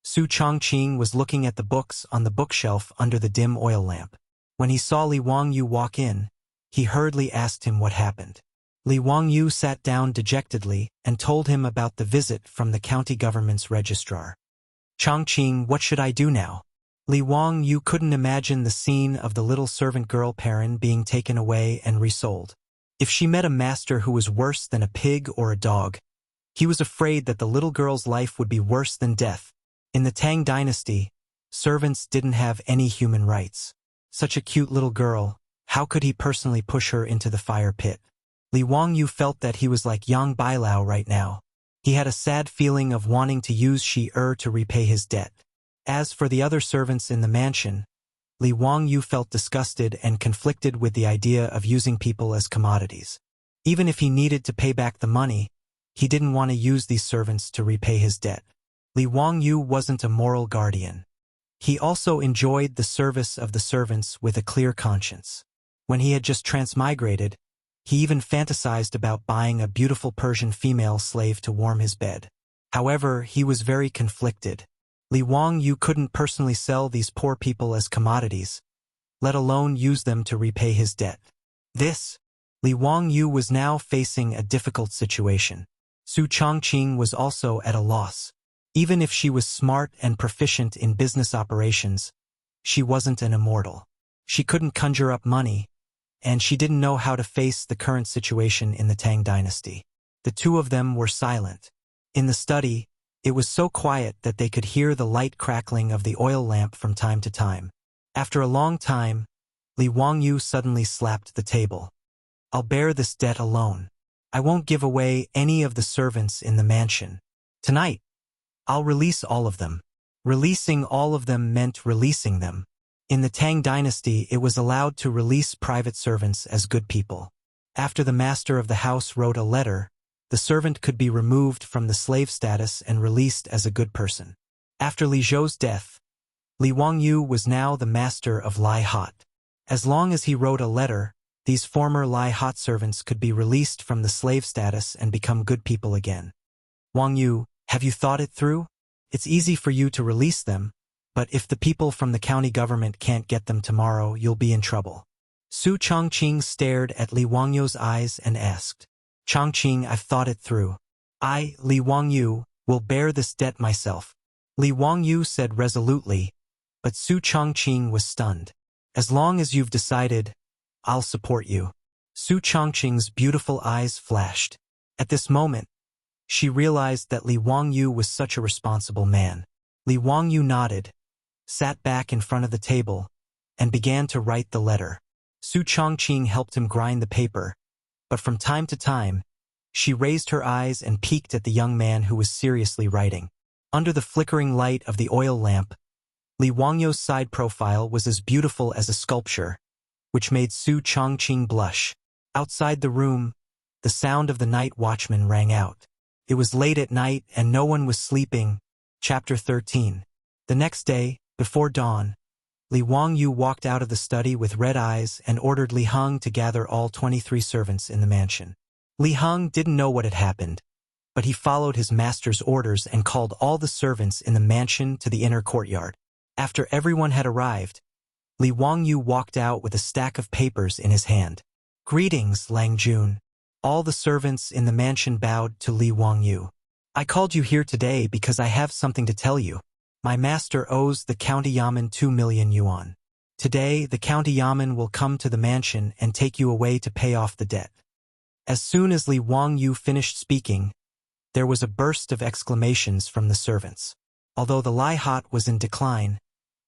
Su Chongqing was looking at the books on the bookshelf under the dim oil lamp. When he saw Li Wangyu walk in, he hurriedly asked him what happened. Li Wangyu sat down dejectedly and told him about the visit from the county government's registrar. Chongqing, what should I do now? Li Wangyu couldn't imagine the scene of the little servant girl Perrin being taken away and resold. If she met a master who was worse than a pig or a dog, He was afraid that the little girl's life would be worse than death. In the Tang dynasty, servants didn't have any human rights. Such a cute little girl, how could he personally push her into the fire pit? Li Wangyu felt that he was like Yang Bailao right now. He had a sad feeling of wanting to use Shi-Er to repay his debt. As for the other servants in the mansion, Li Wangyu felt disgusted and conflicted with the idea of using people as commodities. Even if he needed to pay back the money, he didn't want to use these servants to repay his debt. Li Wangyu wasn't a moral guardian. He also enjoyed the service of the servants with a clear conscience. When he had just transmigrated, he even fantasized about buying a beautiful Persian female slave to warm his bed. However, he was very conflicted. Li Wangyu couldn't personally sell these poor people as commodities, let alone use them to repay his debt. Li Wangyu was now facing a difficult situation. Su Changqing was also at a loss. Even if she was smart and proficient in business operations, she wasn't an immortal. She couldn't conjure up money, and she didn't know how to face the current situation in the Tang dynasty. The two of them were silent. In the study, it was so quiet that they could hear the light crackling of the oil lamp from time to time. After a long time, Li Wangyu suddenly slapped the table. "I'll bear this debt alone. I won't give away any of the servants in the mansion. Tonight, I'll release all of them." Releasing all of them meant releasing them. In the Tang dynasty, it was allowed to release private servants as good people. After the master of the house wrote a letter, the servant could be removed from the slave status and released as a good person. After Li Zhou's death, Li Wangyu was now the master of Lai Hot. As long as he wrote a letter, these former Lai Hot servants could be released from the slave status and become good people again. "Wangyu, have you thought it through? It's easy for you to release them, but if the people from the county government can't get them tomorrow, you'll be in trouble." Su Changqing stared at Li Wangyu's eyes and asked, "Changqing, I've thought it through. I, Li Wangyu, will bear this debt myself," Li Wangyu said resolutely, but Su Changqing was stunned. "As long as you've decided, I'll support you." Su Changqing's beautiful eyes flashed. At this moment, she realized that Li Wangyu was such a responsible man. Li Wangyu nodded, sat back in front of the table, and began to write the letter. Su Changqing helped him grind the paper, but from time to time, she raised her eyes and peeked at the young man who was seriously writing. Under the flickering light of the oil lamp, Li Wangyu's side profile was as beautiful as a sculpture, which made Su Changqing blush. Outside the room, the sound of the night watchman rang out. It was late at night and no one was sleeping. Chapter 13. The next day, before dawn, Li Wangyu walked out of the study with red eyes and ordered Li Heng to gather all 23 servants in the mansion. Li Heng didn't know what had happened, but he followed his master's orders and called all the servants in the mansion to the inner courtyard. After everyone had arrived, Li Wangyu walked out with a stack of papers in his hand. "Greetings, Lang Jun." All the servants in the mansion bowed to Li Wangyu. "I called you here today because I have something to tell you. My master owes the county yamen 2 million yuan. Today, the county yamen will come to the mansion and take you away to pay off the debt." As soon as Li Wangyu finished speaking, there was a burst of exclamations from the servants. Although the Lai Hot was in decline,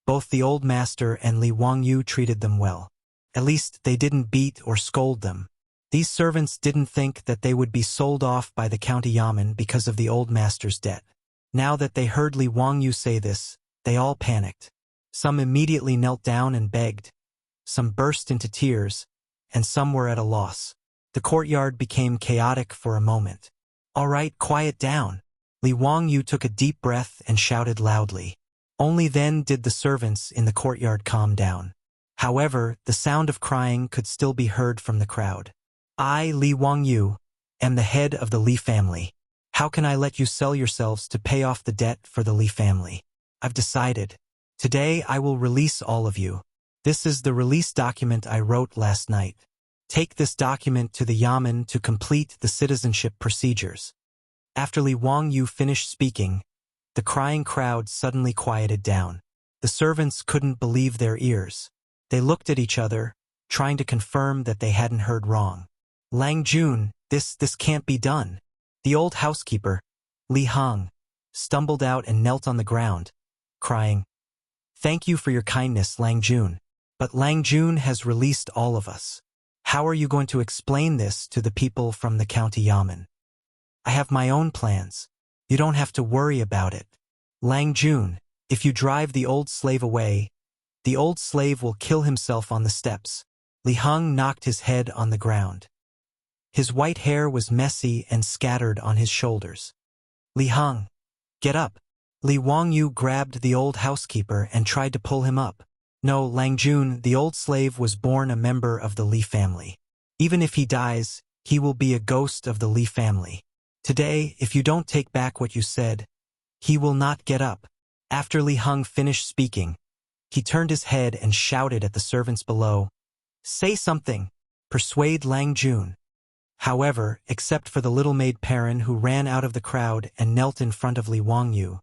both the old master and Li Wangyu treated them well. At least they didn't beat or scold them. These servants didn't think that they would be sold off by the county yamen because of the old master's debt. Now that they heard Li Wangyu say this, they all panicked. Some immediately knelt down and begged, some burst into tears, and some were at a loss. The courtyard became chaotic for a moment. "All right, quiet down." Li Wangyu took a deep breath and shouted loudly. Only then did the servants in the courtyard calm down. However, the sound of crying could still be heard from the crowd. "I, Li Wangyu, am the head of the Li family. How can I let you sell yourselves to pay off the debt for the Li family? I've decided. Today I will release all of you. This is the release document I wrote last night. Take this document to the yamen to complete the citizenship procedures." After Li Wangyu finished speaking, the crying crowd suddenly quieted down. The servants couldn't believe their ears. They looked at each other, trying to confirm that they hadn't heard wrong. "Lang Jun, this can't be done. The old housekeeper, Li Hong, stumbled out and knelt on the ground, crying, "Thank you for your kindness, Lang Jun. But Lang Jun has released all of us. How are you going to explain this to the people from the county yamen? I have my own plans. You don't have to worry about it. Lang Jun, if you drive the old slave away, the old slave will kill himself on the steps." Li Hong knocked his head on the ground. His white hair was messy and scattered on his shoulders. "Li Hong, get up." Li Wangyu grabbed the old housekeeper and tried to pull him up. "No, Lang Jun, the old slave was born a member of the Li family. Even if he dies, he will be a ghost of the Li family. Today, if you don't take back what you said, he will not get up." After Li Hong finished speaking, he turned his head and shouted at the servants below, "Say something! Persuade Lang Jun." However, except for the little maid Perrin who ran out of the crowd and knelt in front of Li Wangyu,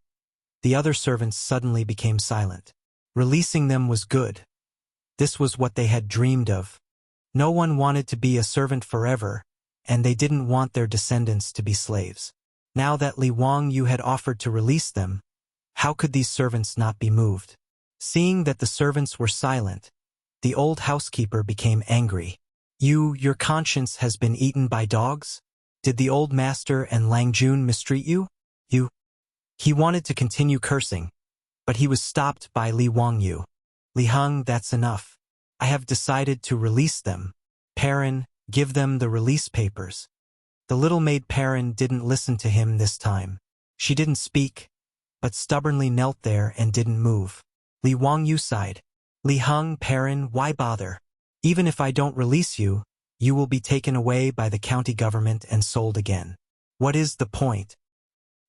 the other servants suddenly became silent. Releasing them was good. This was what they had dreamed of. No one wanted to be a servant forever, and they didn't want their descendants to be slaves. Now that Li Wangyu had offered to release them, how could these servants not be moved? Seeing that the servants were silent, the old housekeeper became angry. Your conscience has been eaten by dogs? Did the old master and Lang Jun mistreat you? He wanted to continue cursing, but he was stopped by Li Wangyu. "Li Hong, that's enough. I have decided to release them. Perrin, give them the release papers." The little maid Perrin didn't listen to him this time. She didn't speak, but stubbornly knelt there and didn't move. Li Wangyu sighed. "Li Hong, Perrin, why bother? Even if I don't release you, you will be taken away by the county government and sold again. What is the point?"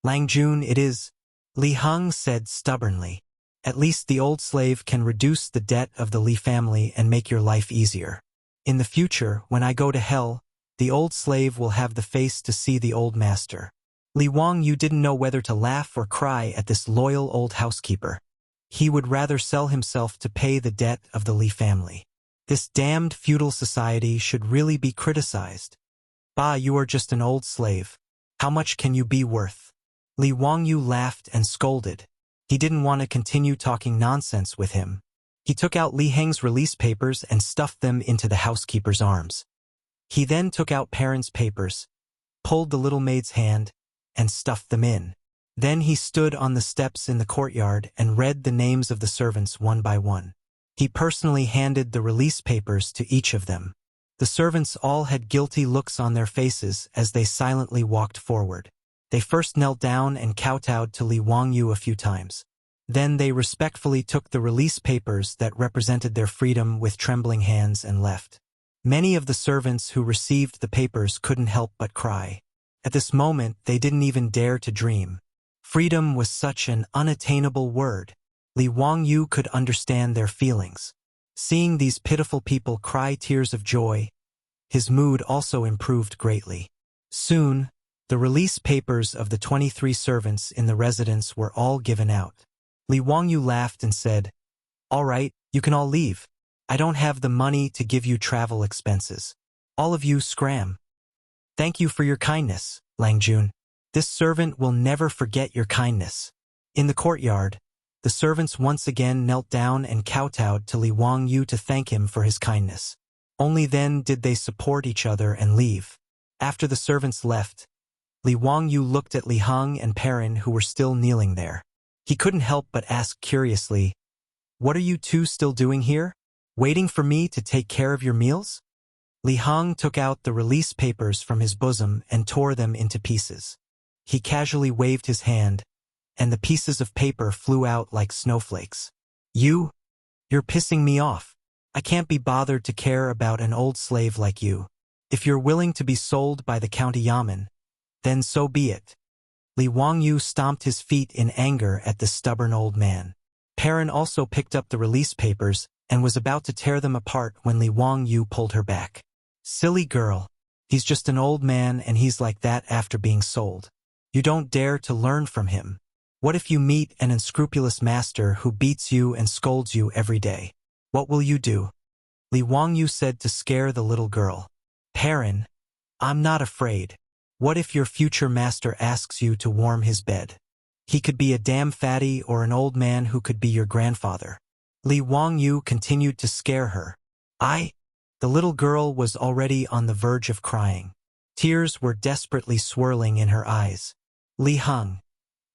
"Lang Jun, it is," Li Hong said stubbornly. "At least the old slave can reduce the debt of the Li family and make your life easier. In the future, when I go to hell, the old slave will have the face to see the old master." Li Wangyu didn't know whether to laugh or cry at this loyal old housekeeper. He would rather sell himself to pay the debt of the Li family. This damned feudal society should really be criticized. "Bah, you are just an old slave. How much can you be worth?" Li Wangyu laughed and scolded. He didn't want to continue talking nonsense with him. He took out Li Heng's release papers and stuffed them into the housekeeper's arms. He then took out Perrin's papers, pulled the little maid's hand, and stuffed them in. Then he stood on the steps in the courtyard and read the names of the servants one by one. He personally handed the release papers to each of them. The servants all had guilty looks on their faces as they silently walked forward. They first knelt down and kowtowed to Li Wangyu a few times. Then they respectfully took the release papers that represented their freedom with trembling hands and left. Many of the servants who received the papers couldn't help but cry. At this moment, they didn't even dare to dream. Freedom was such an unattainable word. Li Wangyu could understand their feelings. Seeing these pitiful people cry tears of joy, his mood also improved greatly. Soon, the release papers of the 23 servants in the residence were all given out. Li Wangyu laughed and said, "All right, you can all leave. I don't have the money to give you travel expenses. All of you scram. Thank you for your kindness, Lang Jun. This servant will never forget your kindness." In the courtyard, the servants once again knelt down and kowtowed to Li Wangyu to thank him for his kindness. Only then did they support each other and leave. After the servants left, Li Wangyu looked at Li Hong and Perrin who were still kneeling there. He couldn't help but ask curiously, "What are you two still doing here? Waiting for me to take care of your meals?" Li Hong took out the release papers from his bosom and tore them into pieces. He casually waved his hand, and the pieces of paper flew out like snowflakes. You're pissing me off. I can't be bothered to care about an old slave like you. If you're willing to be sold by the county yamen, then so be it." Li Wangyu stomped his feet in anger at the stubborn old man. Perrin also picked up the release papers and was about to tear them apart when Li Wangyu pulled her back. "Silly girl. He's just an old man and he's like that after being sold. You don't dare to learn from him. What if you meet an unscrupulous master who beats you and scolds you every day? What will you do?" Li Wangyu said to scare the little girl. "Perrin, I'm not afraid. What if your future master asks you to warm his bed? He could be a damn fatty or an old man who could be your grandfather. Li Wangyu continued to scare her. The little girl was already on the verge of crying. Tears were desperately swirling in her eyes. Li Heng,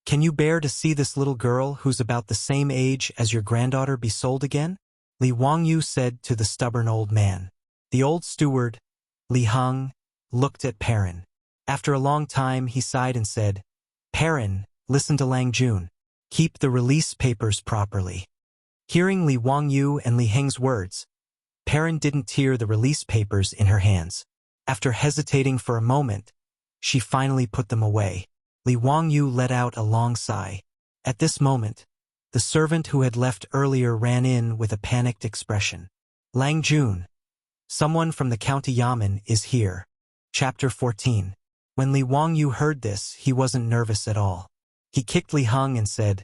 can you bear to see this little girl who's about the same age as your granddaughter be sold again? Li Wangyu said to the stubborn old man. The old steward, Li Heng, looked at Perrin. After a long time he sighed and said, Perrin, listen to Lang Jun. Keep the release papers properly. Hearing Li Wangyu and Li Heng's words, Perrin didn't tear the release papers in her hands. After hesitating for a moment, she finally put them away. Li Wangyu let out a long sigh. At this moment, the servant who had left earlier ran in with a panicked expression. Lang Jun, someone from the county yamen is here. Chapter 14. When Li Wangyu heard this, he wasn't nervous at all. He kicked Li Heng and said,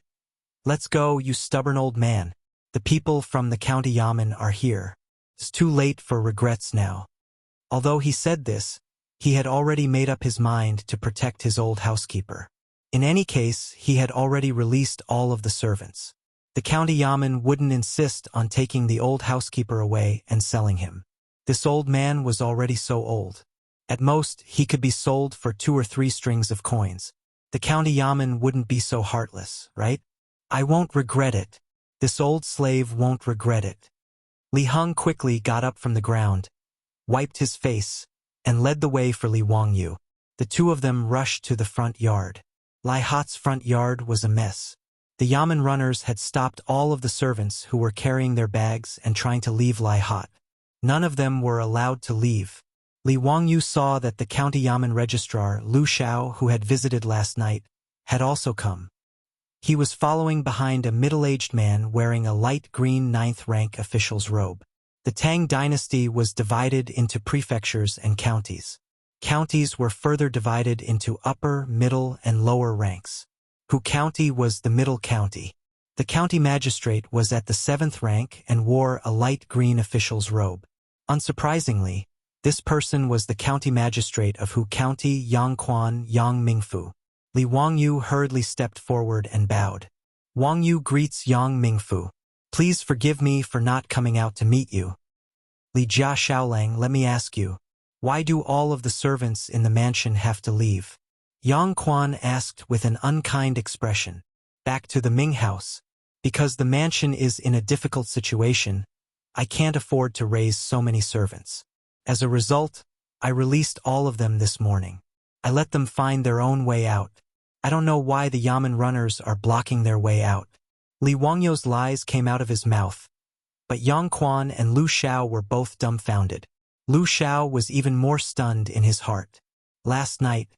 Let's go, you stubborn old man. The people from the county yamen are here. It's too late for regrets now. Although he said this, he had already made up his mind to protect his old housekeeper. In any case, he had already released all of the servants. The county yamen wouldn't insist on taking the old housekeeper away and selling him. This old man was already so old. At most, he could be sold for 2 or 3 strings of coins. The county yamen wouldn't be so heartless, right? I won't regret it. This old slave won't regret it. Li Heng quickly got up from the ground, wiped his face, and led the way for Li Wangyu. The two of them rushed to the front yard. Lai Hat's front yard was a mess. The yamen runners had stopped all of the servants who were carrying their bags and trying to leave Lai Hat. None of them were allowed to leave. Li Wangyu saw that the county yamen registrar, Lu Xiao, who had visited last night, had also come. He was following behind a middle-aged man wearing a light green 9th-rank official's robe. The Tang dynasty was divided into prefectures and counties. Counties were further divided into upper, middle, and lower ranks. Hu County was the middle county. The county magistrate was at the 7th rank and wore a light green official's robe. Unsurprisingly, this person was the county magistrate of Hu County, Yangquan Yang Mingfu. Li Wangyu hurriedly stepped forward and bowed. Wangyu greets Yang Mingfu. Please forgive me for not coming out to meet you. Li Jia Xiaolang, let me ask you, why do all of the servants in the mansion have to leave? Yang Quan asked with an unkind expression. Back to the Ming house. Because the mansion is in a difficult situation, I can't afford to raise so many servants. As a result, I released all of them this morning. I let them find their own way out. I don't know why the yamen runners are blocking their way out. Li Wangyu's lies came out of his mouth. But Yang Quan and Lu Xiao were both dumbfounded. Lu Xiao was even more stunned in his heart. Last night,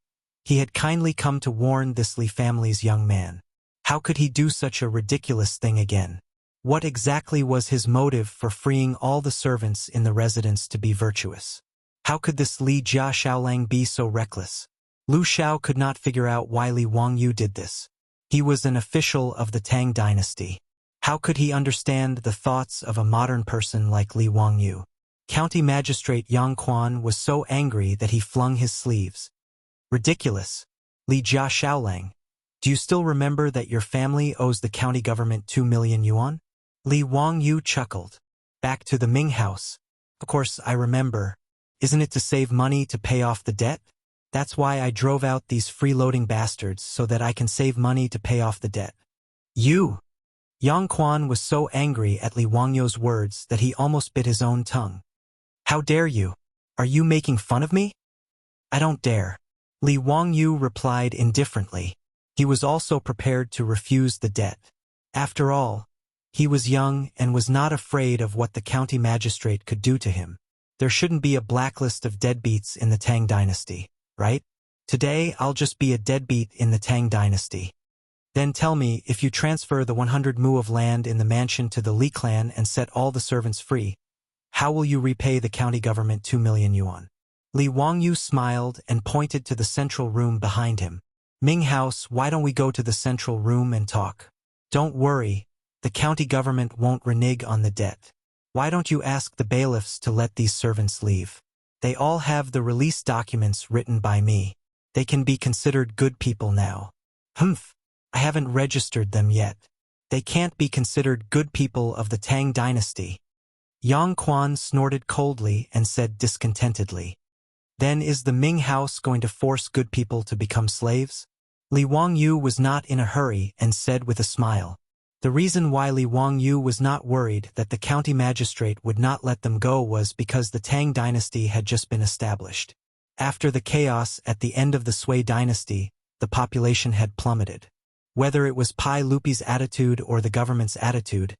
he had kindly come to warn this Li family's young man. How could he do such a ridiculous thing again? What exactly was his motive for freeing all the servants in the residence to be virtuous? How could this Li Jia Xiaolang be so reckless? Lu Xiao could not figure out why Li Wangyu did this. He was an official of the Tang dynasty. How could he understand the thoughts of a modern person like Li Wangyu? County Magistrate Yang Quan was so angry that he flung his sleeves. Ridiculous. Li Jia Xiaolang, do you still remember that your family owes the county government 2 million yuan? Li Wangyu chuckled. Back to the Ming house. Of course I remember. Isn't it to save money to pay off the debt? That's why I drove out these freeloading bastards so that I can save money to pay off the debt. You! Yang Quan was so angry at Li Wangyu's words that he almost bit his own tongue. How dare you? Are you making fun of me? I don't dare. Li Wangyu replied indifferently. He was also prepared to refuse the debt. After all, he was young and was not afraid of what the county magistrate could do to him. There shouldn't be a blacklist of deadbeats in the Tang dynasty, right? Today I'll just be a deadbeat in the Tang dynasty. Then tell me, if you transfer the 100 mu of land in the mansion to the Li clan and set all the servants free, how will you repay the county government 2 million yuan? Li Wangyu smiled and pointed to the central room behind him. Ming house, why don't we go to the central room and talk? Don't worry, the county government won't renege on the debt. Why don't you ask the bailiffs to let these servants leave? They all have the release documents written by me. They can be considered good people now. Humph, I haven't registered them yet. They can't be considered good people of the Tang dynasty. Yang Quan snorted coldly and said discontentedly. Then is the Ming house going to force good people to become slaves? Li Wangyu was not in a hurry and said with a smile. The reason why Li Wangyu was not worried that the county magistrate would not let them go was because the Tang dynasty had just been established. After the chaos at the end of the Sui dynasty, the population had plummeted. Whether it was Pai Lupi's attitude or the government's attitude,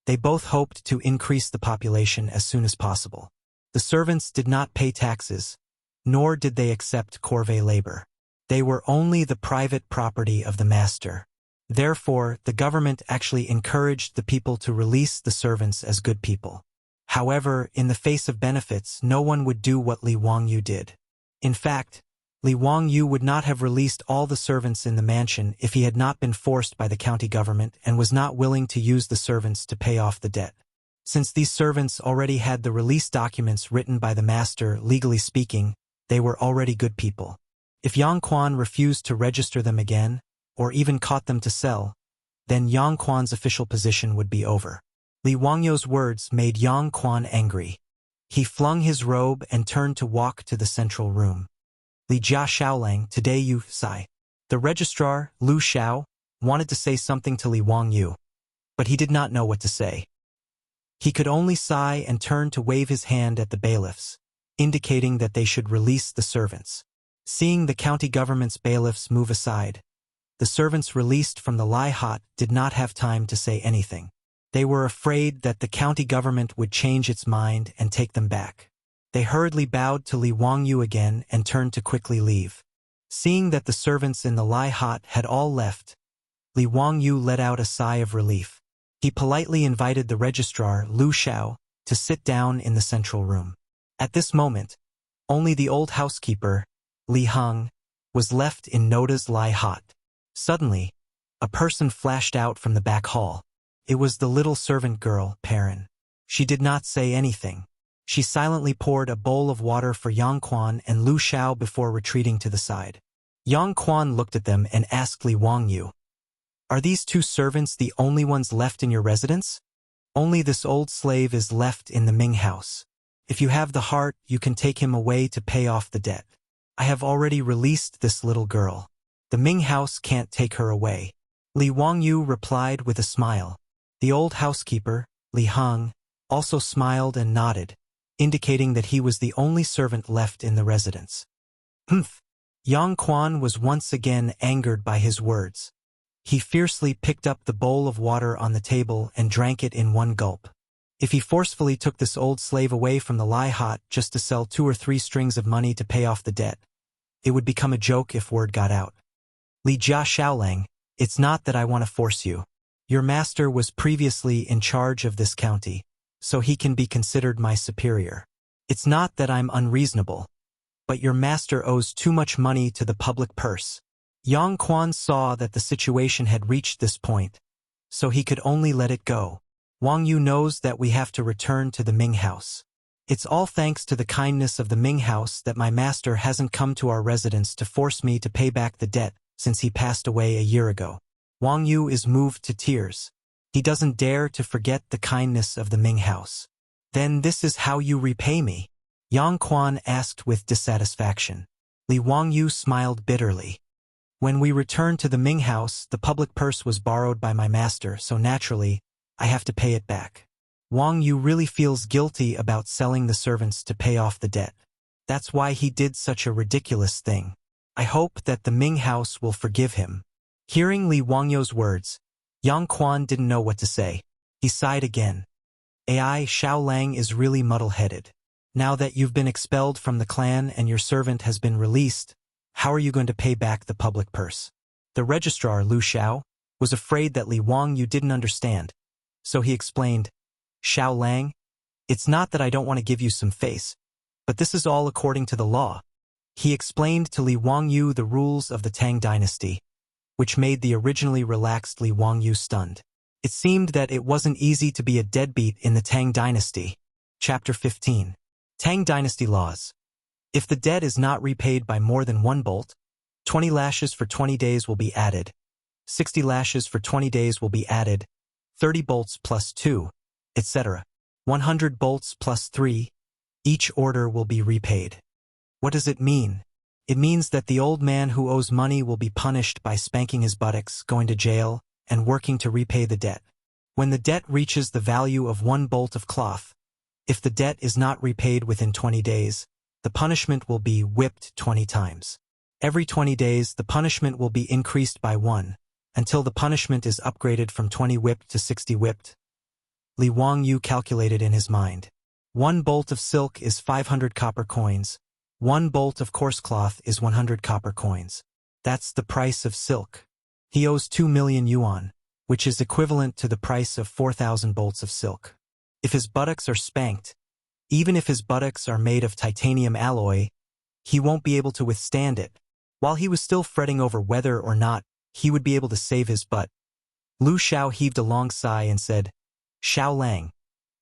they both hoped to increase the population as soon as possible. The servants did not pay taxes, nor did they accept corvée labor. They were only the private property of the master. Therefore, the government actually encouraged the people to release the servants as good people. However, in the face of benefits, no one would do what Li Wangyu did. In fact, Li Wangyu would not have released all the servants in the mansion if he had not been forced by the county government and was not willing to use the servants to pay off the debt. Since these servants already had the release documents written by the master, legally speaking, they were already good people. If Yang Quan refused to register them again, or even caught them to sell, then Yang Quan's official position would be over. Li Wangyu's words made Yang Quan angry. He flung his robe and turned to walk to the central room. Li Jia Xiaolang, today you, Sai. The registrar, Lu Xiao, wanted to say something to Li Wangyu, but he did not know what to say. He could only sigh and turn to wave his hand at the bailiffs, indicating that they should release the servants. Seeing the county government's bailiffs move aside, the servants released from the Lai Hot did not have time to say anything. They were afraid that the county government would change its mind and take them back. They hurriedly bowed to Li Wangyu again and turned to quickly leave. Seeing that the servants in the Lai Hot had all left, Li Wangyu let out a sigh of relief. He politely invited the registrar, Lu Xiao, to sit down in the central room. At this moment, only the old housekeeper, Li Heng, was left in Noda's Lai Hot. Suddenly, a person flashed out from the back hall. It was the little servant girl, Perrin. She did not say anything. She silently poured a bowl of water for Yang Quan and Lu Xiao before retreating to the side. Yang Quan looked at them and asked Li Wangyu, "Are these two servants the only ones left in your residence? Only this old slave is left in the Ming house. If you have the heart, you can take him away to pay off the debt. I have already released this little girl. The Ming house can't take her away." Li Wangyu replied with a smile. The old housekeeper, Li Heng, also smiled and nodded, indicating that he was the only servant left in the residence. Humph! Yang Quan was once again angered by his words. He fiercely picked up the bowl of water on the table and drank it in one gulp. If he forcefully took this old slave away from the Lai Hot just to sell 2 or 3 strings of money to pay off the debt, it would become a joke if word got out. Li Jia Xiaolang, it's not that I want to force you. Your master was previously in charge of this county, so he can be considered my superior. It's not that I'm unreasonable, but your master owes too much money to the public purse. Yang Quan saw that the situation had reached this point, so he could only let it go. Wang Yu knows that we have to return to the Ming house. It's all thanks to the kindness of the Ming house that my master hasn't come to our residence to force me to pay back the debt since he passed away a year ago. Wang Yu is moved to tears. He doesn't dare to forget the kindness of the Ming house. Then this is how you repay me? Yang Quan asked with dissatisfaction. Li Wangyu smiled bitterly. When we returned to the Ming house, the public purse was borrowed by my master, so naturally, I have to pay it back. Wang Yu really feels guilty about selling the servants to pay off the debt. That's why he did such a ridiculous thing. I hope that the Ming house will forgive him. Hearing Li Wangyu's words, Yang Quan didn't know what to say. He sighed again. Ai Xiaolang is really muddle-headed. Now that you've been expelled from the clan and your servant has been released, how are you going to pay back the public purse? The registrar, Lu Xiao, was afraid that Li Wangyu didn't understand, so he explained, Xiaolang, it's not that I don't want to give you some face, but this is all according to the law. He explained to Li Wangyu the rules of the Tang dynasty, which made the originally relaxed Li Wangyu stunned. It seemed that it wasn't easy to be a deadbeat in the Tang dynasty. Chapter 15. Tang dynasty laws. If the debt is not repaid by more than 1 bolt, 20 lashes for 20 days will be added. 60 lashes for 20 days will be added. 30 bolts plus 2, etc. 100 bolts plus 3. Each order will be repaid. What does it mean? It means that the old man who owes money will be punished by spanking his buttocks, going to jail, and working to repay the debt. When the debt reaches the value of 1 bolt of cloth, if the debt is not repaid within 20 days, the punishment will be whipped 20 times. Every 20 days, the punishment will be increased by 1, until the punishment is upgraded from 20 whipped to 60 whipped. Li Wangyu calculated in his mind. 1 bolt of silk is 500 copper coins. 1 bolt of coarse cloth is 100 copper coins. That's the price of silk. He owes 2 million yuan, which is equivalent to the price of 4,000 bolts of silk. If his buttocks are spanked, even if his buttocks are made of titanium alloy, he won't be able to withstand it. While he was still fretting over whether or not he would be able to save his butt, Lu Xiao heaved a long sigh and said, "Xiao Lang,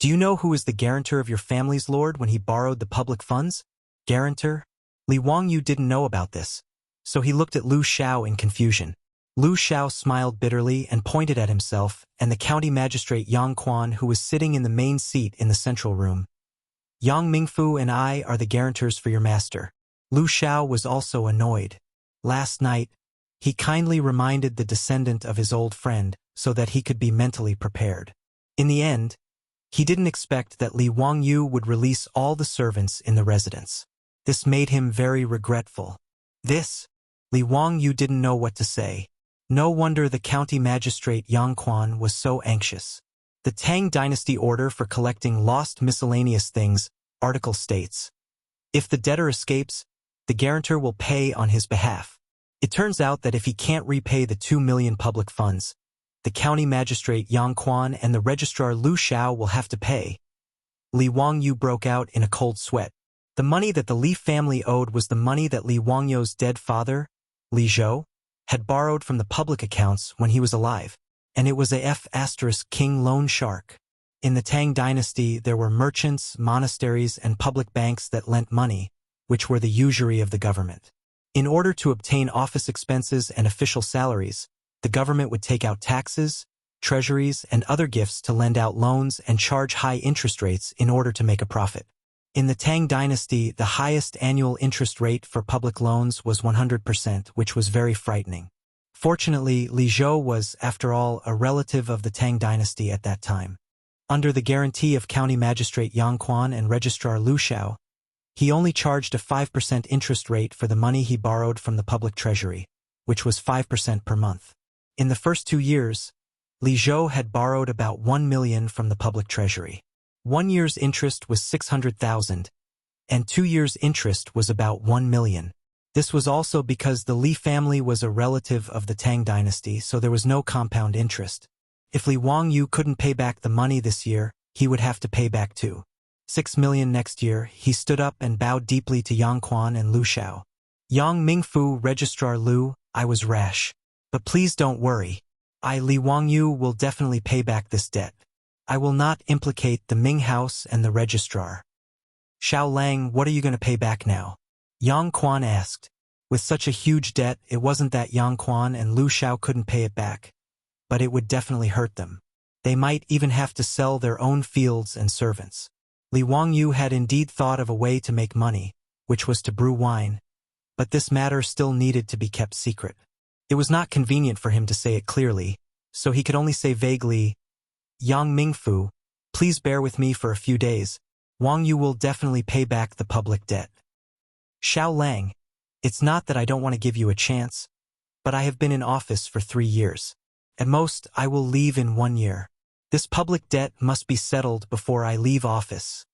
do you know who is the guarantor of your family's lord when he borrowed the public funds?" Guarantor? Li Wangyu didn't know about this, so he looked at Lu Xiao in confusion. Lu Xiao smiled bitterly and pointed at himself and the county magistrate Yang Quan, who was sitting in the main seat in the central room. "Yang Mingfu and I are the guarantors for your master." Lu Xiao was also annoyed. Last night, he kindly reminded the descendant of his old friend so that he could be mentally prepared. In the end, he didn't expect that Li Wangyu would release all the servants in the residence. This made him very regretful. Li Wangyu didn't know what to say. No wonder the county magistrate Yang Quan was so anxious. The Tang Dynasty order for collecting lost miscellaneous things article states, if the debtor escapes, the guarantor will pay on his behalf. It turns out that if he can't repay the 2 million public funds, the county magistrate Yang Quan and the registrar Lu Xiao will have to pay. Li Wangyu broke out in a cold sweat. The money that the Li family owed was the money that Li Wangyu's dead father, Li Zhou, had borrowed from the public accounts when he was alive, and it was a F***king loan shark. In the Tang Dynasty, there were merchants, monasteries, and public banks that lent money, which were the usury of the government. In order to obtain office expenses and official salaries, the government would take out taxes, treasuries, and other gifts to lend out loans and charge high interest rates in order to make a profit. In the Tang Dynasty, the highest annual interest rate for public loans was 100%, which was very frightening. Fortunately, Li Zhou was, after all, a relative of the Tang Dynasty at that time. Under the guarantee of County Magistrate Yang Quan and Registrar Lu Xiao, he only charged a 5% interest rate for the money he borrowed from the public treasury, which was 5% per month. In the first 2 years, Li Zhou had borrowed about 1 million from the public treasury. 1 year's interest was 600,000, and 2 years' interest was about 1 million. This was also because the Li family was a relative of the Tang Dynasty, so there was no compound interest. If Li Wangyu couldn't pay back the money this year, he would have to pay back 6 million next year. He stood up and bowed deeply to Yang Quan and Lu Xiao. "Yang Mingfu, Registrar Lu, I was rash. But please don't worry. I, Li Wangyu, will definitely pay back this debt. I will not implicate the Ming House and the registrar." "Xiao Lang, what are you going to pay back now?" Yang Quan asked. With such a huge debt, it wasn't that Yang Quan and Lu Xiao couldn't pay it back, but it would definitely hurt them. They might even have to sell their own fields and servants. Li Wangyu had indeed thought of a way to make money, which was to brew wine, but this matter still needed to be kept secret. It was not convenient for him to say it clearly, so he could only say vaguely, "Yang Mingfu, please bear with me for a few days. Wangyu will definitely pay back the public debt." "Xiao Lang, it's not that I don't want to give you a chance, but I have been in office for 3 years. At most, I will leave in 1 year. This public debt must be settled before I leave office.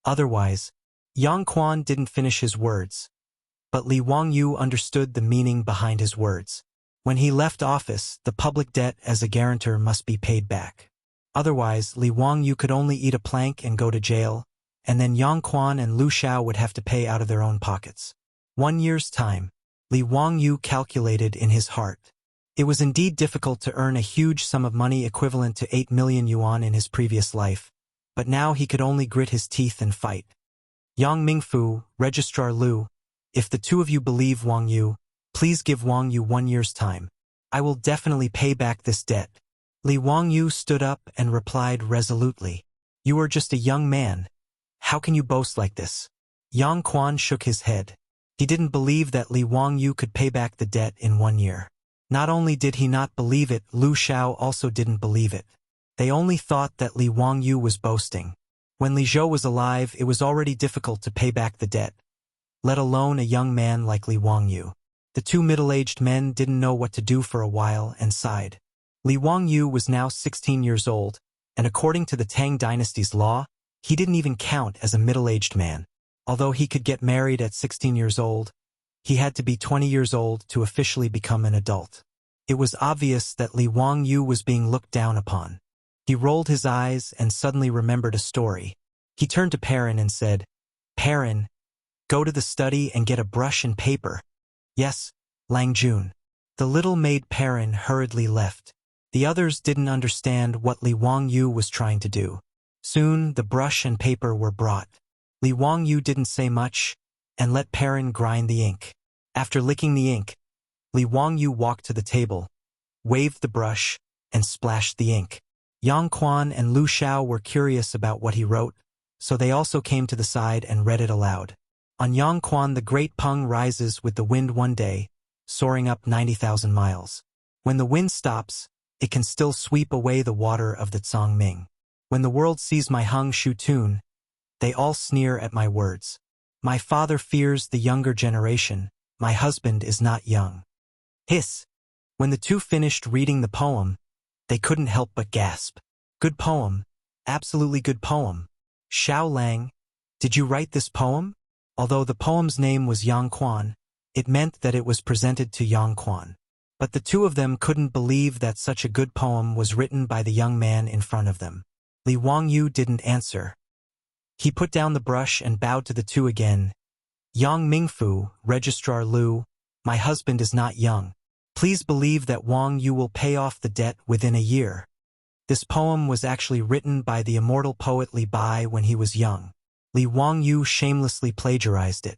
Otherwise," Yang Quan didn't finish his words, but Li Wangyu understood the meaning behind his words. When he left office, the public debt as a guarantor must be paid back. Otherwise, Li Wangyu could only eat a plank and go to jail, and then Yang Quan and Lu Xiao would have to pay out of their own pockets. 1 year's time, Li Wangyu calculated in his heart. It was indeed difficult to earn a huge sum of money equivalent to 8 million yuan in his previous life, but now he could only grit his teeth and fight. "Yang Mingfu, Registrar Lu, if the two of you believe Wangyu, Please give Wang Yu 1 year's time. I will definitely pay back this debt. Li Wangyu stood up and replied resolutely. You are just a young man. How can you boast like this? Yang Quan shook his head. He didn't believe that Li Wangyu could pay back the debt in 1 year. Not only did he not believe it, Lu Xiao also didn't believe it. They only thought that Li Wangyu was boasting. When Li Zhou was alive, it was already difficult to pay back the debt, let alone a young man like Li Wangyu. The two middle-aged men didn't know what to do for a while and sighed. Li Wangyu was now 16 years old, and according to the Tang dynasty's law, he didn't even count as a middle-aged man. Although he could get married at 16 years old, he had to be 20 years old to officially become an adult. It was obvious that Li Wangyu was being looked down upon. He rolled his eyes and suddenly remembered a story. He turned to Perrin and said, Perrin, go to the study and get a brush and paper. Yes, Lang Jun. The little maid Perrin hurriedly left. The others didn't understand what Li Wangyu was trying to do. Soon, the brush and paper were brought. Li Wangyu didn't say much and let Perrin grind the ink. After licking the ink, Li Wangyu walked to the table, waved the brush, and splashed the ink. Yang Quan and Lu Xiao were curious about what he wrote, so they also came to the side and read it aloud. On Yang Quan, the great Peng rises with the wind one day, soaring up 90,000 miles. When the wind stops, it can still sweep away the water of the Tsangming. When the world sees my Hung Shu tune, they all sneer at my words. My father fears the younger generation. My husband is not young. Hiss. When the two finished reading the poem, they couldn't help but gasp. Good poem. Absolutely good poem. Xiao Lang, did you write this poem? Although the poem's name was Yang Quan, it meant that it was presented to Yang Quan. But the two of them couldn't believe that such a good poem was written by the young man in front of them. Li Wangyu didn't answer. He put down the brush and bowed to the two again. Yang Mingfu, Registrar Lu, my husband is not young. Please believe that Wang Yu will pay off the debt within a year. This poem was actually written by the immortal poet Li Bai when he was young. Li Wangyu shamelessly plagiarized it.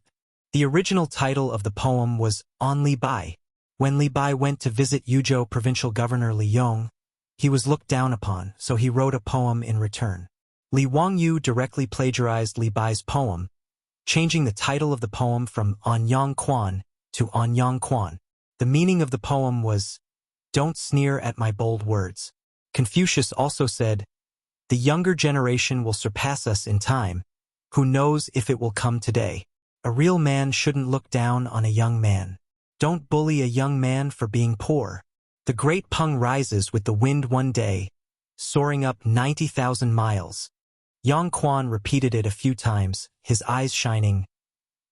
The original title of the poem was On Li Bai. When Li Bai went to visit Yuzhou provincial governor Li Yong, he was looked down upon, so he wrote a poem in return. Li Wangyu directly plagiarized Li Bai's poem, changing the title of the poem from On Yang Quan to On Yang Quan. The meaning of the poem was, Don't sneer at my bold words. Confucius also said, The younger generation will surpass us in time. Who knows if it will come today? A real man shouldn't look down on a young man. Don't bully a young man for being poor. The great Peng rises with the wind one day, soaring up 90,000 miles. Yang Quan repeated it a few times, his eyes shining.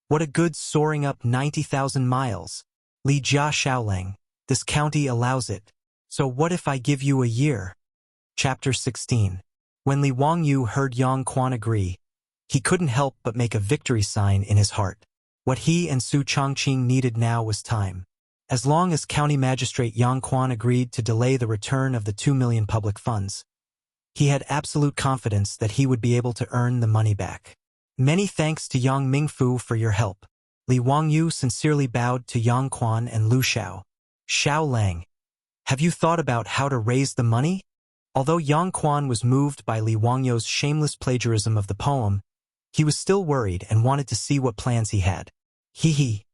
What a good soaring up 90,000 miles. Li Jia Xiaolang, this county allows it. So what if I give you a year? Chapter 16. When Li Wangyu heard Yang Quan agree, he couldn't help but make a victory sign in his heart. What he and Su Chongqing needed now was time. As long as County Magistrate Yang Quan agreed to delay the return of the 2 million public funds, he had absolute confidence that he would be able to earn the money back. Many thanks to Yang Mingfu for your help. Li Wangyu sincerely bowed to Yang Quan and Lu Xiao. Xiao Lang, have you thought about how to raise the money? Although Yang Quan was moved by Li Wangyu's shameless plagiarism of the poem, he was still worried and wanted to see what plans he had. He.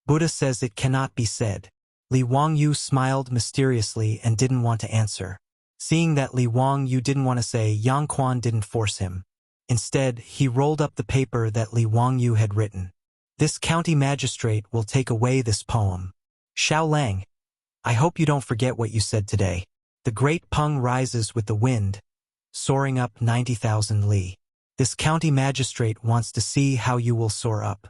Buddha says it cannot be said. Li Wangyu smiled mysteriously and didn't want to answer. Seeing that Li Wangyu didn't want to say, Yang Quan didn't force him. Instead, he rolled up the paper that Li Wangyu had written. This county magistrate will take away this poem. Xiao Lang, I hope you don't forget what you said today. The great Peng rises with the wind, soaring up 90,000 li. This county magistrate wants to see how you will soar up.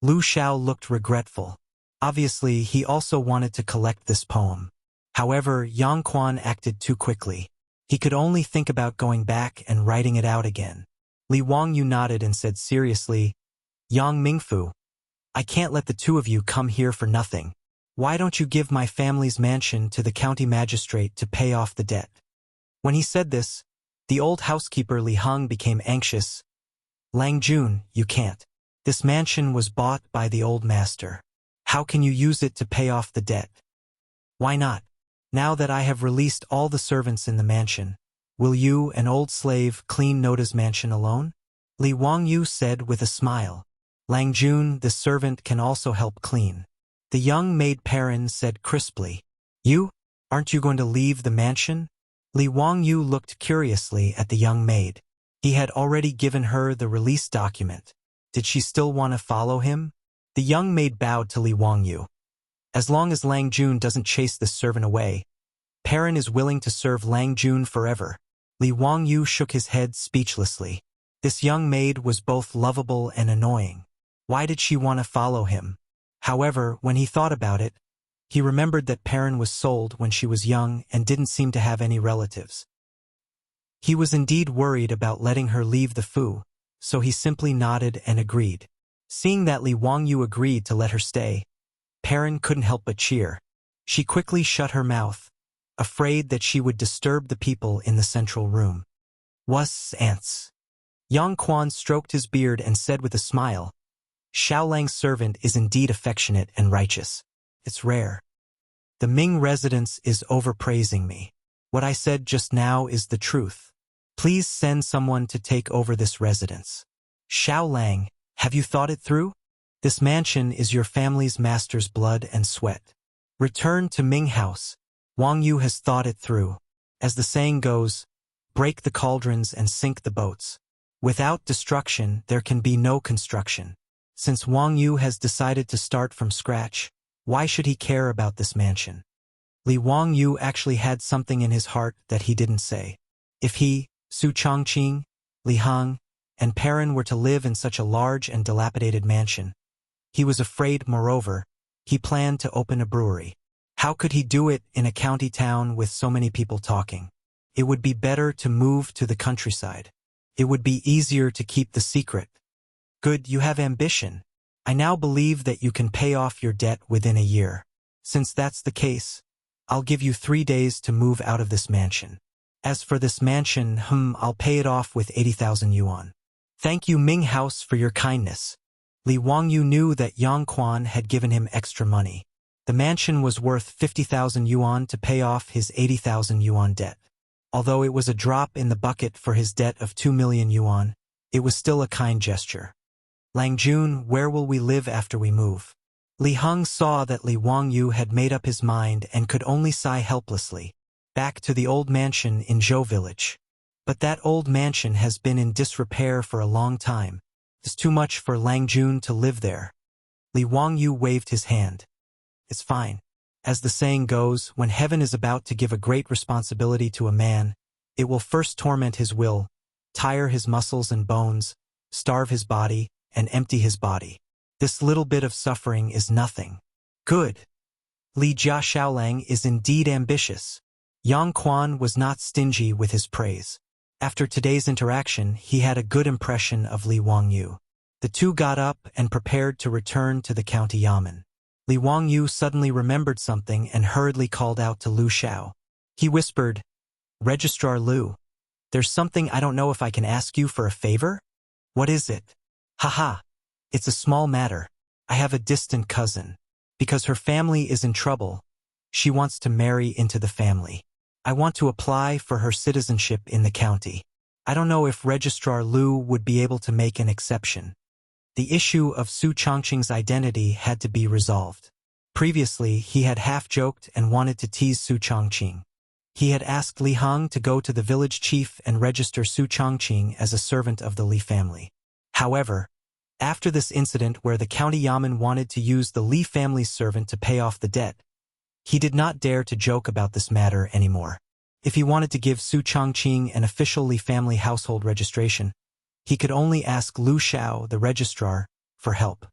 Lu Xiao looked regretful. Obviously, he also wanted to collect this poem. However, Yang Quan acted too quickly. He could only think about going back and writing it out again. Li Wangyu nodded and said seriously, Yang Mingfu, I can't let the two of you come here for nothing. Why don't you give my family's mansion to the county magistrate to pay off the debt? When he said this, the old housekeeper Li Heng became anxious. Lang Jun, you can't. This mansion was bought by the old master. How can you use it to pay off the debt? Why not? Now that I have released all the servants in the mansion, will you, an old slave, clean Noda's mansion alone? Li Wangyu said with a smile. Lang Jun, the servant, can also help clean. The young maid Perrin said crisply. You? Aren't you going to leave the mansion? Li Wangyu looked curiously at the young maid. He had already given her the release document. Did she still want to follow him? The young maid bowed to Li Wangyu. As long as Lang Jun doesn't chase this servant away, Perrin is willing to serve Lang Jun forever. Li Wangyu shook his head speechlessly. This young maid was both lovable and annoying. Why did she want to follow him? However, when he thought about it, he remembered that Perrin was sold when she was young and didn't seem to have any relatives. He was indeed worried about letting her leave the Fu, so he simply nodded and agreed. Seeing that Li Wangyu agreed to let her stay, Perrin couldn't help but cheer. She quickly shut her mouth, afraid that she would disturb the people in the central room. Was ants. Yang Quan stroked his beard and said with a smile, Xiaolang's servant is indeed affectionate and righteous. It's rare. The Ming residence is overpraising me. What I said just now is the truth. Please send someone to take over this residence. Xiaolang, have you thought it through? This mansion is your family's master's blood and sweat. Return to Ming House. Wang Yu has thought it through. As the saying goes, break the cauldrons and sink the boats. Without destruction, there can be no construction. Since Wang Yu has decided to start from scratch, why should he care about this mansion? Li Wangyu actually had something in his heart that he didn't say. If he, Su Chongqing, Li Heng, and Perrin were to live in such a large and dilapidated mansion, he was afraid. Moreover, he planned to open a brewery. How could he do it in a county town with so many people talking? It would be better to move to the countryside. It would be easier to keep the secret. Good, you have ambition. I now believe that you can pay off your debt within a year. Since that's the case, I'll give you 3 days to move out of this mansion. As for this mansion, I'll pay it off with 80,000 yuan. Thank you, Ming House, for your kindness. Li Wangyu knew that Yang Quan had given him extra money. The mansion was worth 50,000 yuan to pay off his 80,000 yuan debt. Although it was a drop in the bucket for his debt of 2 million yuan, it was still a kind gesture. Lang Jun, where will we live after we move? Li Heng saw that Li Wangyu had made up his mind and could only sigh helplessly. Back to the old mansion in Zhou village. But that old mansion has been in disrepair for a long time. It's too much for Lang Jun to live there. Li Wangyu waved his hand. It's fine. As the saying goes, when heaven is about to give a great responsibility to a man, it will first torment his will, tire his muscles and bones, starve his body, and empty his body. This little bit of suffering is nothing. Good. Li Jia Xiaolang is indeed ambitious. Yang Quan was not stingy with his praise. After today's interaction, he had a good impression of Li Wangyu. The two got up and prepared to return to the county yamen. Li Wangyu suddenly remembered something and hurriedly called out to Lu Xiao. He whispered, Registrar Lu, there's something I don't know if I can ask you for a favor? What is it? Haha. It's a small matter. I have a distant cousin. Because her family is in trouble, she wants to marry into the family. I want to apply for her citizenship in the county. I don't know if Registrar Lu would be able to make an exception. The issue of Su Chongqing's identity had to be resolved. Previously, he had half-joked and wanted to tease Su Chongqing. He had asked Li Heng to go to the village chief and register Su Chongqing as a servant of the Li family. However, after this incident where the county yamen wanted to use the Li family's servant to pay off the debt, he did not dare to joke about this matter anymore. If he wanted to give Su Chongqing an official Li family household registration, he could only ask Lu Xiao, the registrar, for help.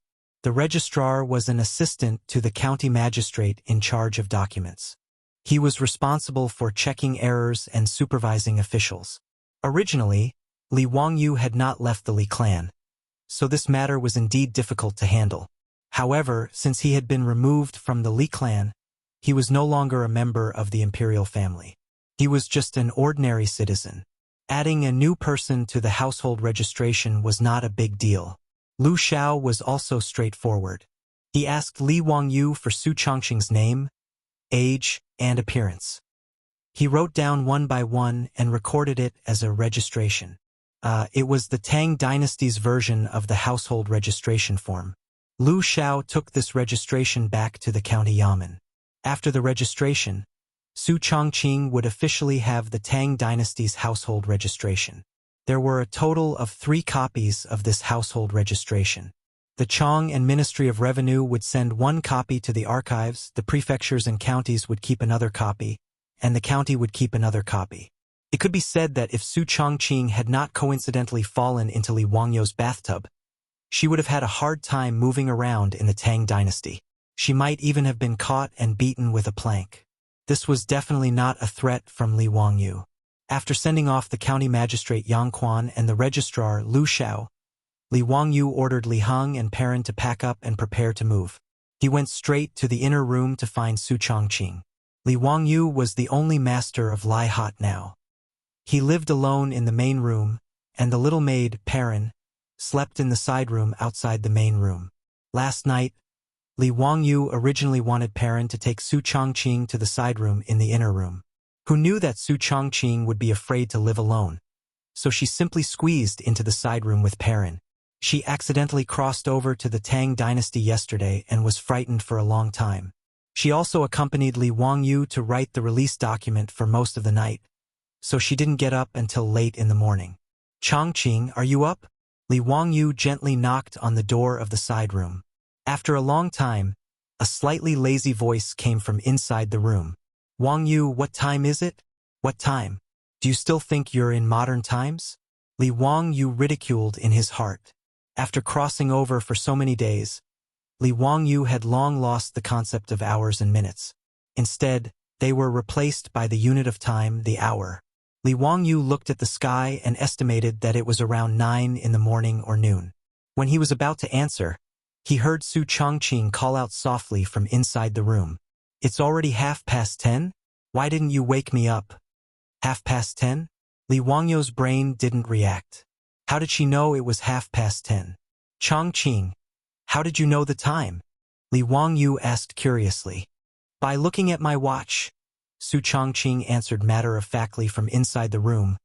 The registrar was an assistant to the county magistrate in charge of documents. He was responsible for checking errors and supervising officials. Originally, Li Wangyu had not left the Li clan, so this matter was indeed difficult to handle. However, since he had been removed from the Li clan, he was no longer a member of the imperial family. He was just an ordinary citizen. Adding a new person to the household registration was not a big deal. Lu Xiao was also straightforward. He asked Li Wangyu for Su Changqing's name, age, and appearance. He wrote down one by one and recorded it as a registration. It was the Tang dynasty's version of the household registration form. Lu Xiao took this registration back to the county yamen. After the registration, Su Changqing would officially have the Tang dynasty's household registration. There were a total of 3 copies of this household registration. The Chang and Ministry of Revenue would send 1 copy to the archives, the prefectures and counties would keep another copy, and the county would keep another copy. It could be said that if Su Changqing had not coincidentally fallen into Li Wangyu's bathtub, she would have had a hard time moving around in the Tang dynasty. She might even have been caught and beaten with a plank. This was definitely not a threat from Li Wangyu. After sending off the county magistrate Yang Quan and the registrar Lu Xiao, Li Wangyu ordered Li Heng and Perrin to pack up and prepare to move. He went straight to the inner room to find Su Changqing. Li Wangyu was the only master of Lai Hot now. He lived alone in the main room, and the little maid, Perrin, slept in the side room outside the main room. Last night, Li Wangyu originally wanted Perrin to take Su Changqing to the side room in the inner room. Who knew that Su Changqing would be afraid to live alone, so she simply squeezed into the side room with Perrin. She accidentally crossed over to the Tang dynasty yesterday and was frightened for a long time. She also accompanied Li Wangyu to write the release document for most of the night, so she didn't get up until late in the morning. Changqing, are you up? Li Wangyu gently knocked on the door of the side room. After a long time, a slightly lazy voice came from inside the room. Wangyu, what time is it? What time? Do you still think you're in modern times? Li Wangyu ridiculed in his heart. After crossing over for so many days, Li Wangyu had long lost the concept of hours and minutes. Instead, they were replaced by the unit of time, the hour. Li Wangyu looked at the sky and estimated that it was around 9 in the morning or noon. When he was about to answer, he heard Su Changqing call out softly from inside the room. It's already 10:30? Why didn't you wake me up? 10:30? Li Wangyu's brain didn't react. How did she know it was 10:30? Changqing, how did you know the time? Li Wangyu asked curiously. By looking at my watch, Su Changqing answered matter-of-factly from inside the room,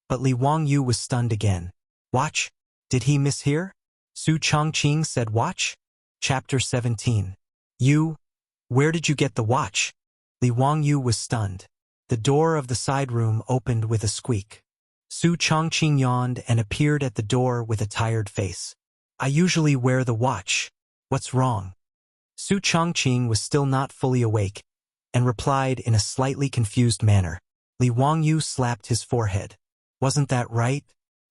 but Li Wangyu was stunned again. Watch? Did he mishear? Su Changqing said watch? Chapter 17. Where did you get the watch? Li Wangyu was stunned. The door of the side room opened with a squeak. Su Changqing yawned and appeared at the door with a tired face. I usually wear the watch. What's wrong? Su Changqing was still not fully awake, and replied in a slightly confused manner. Li Wangyu slapped his forehead. Wasn't that right?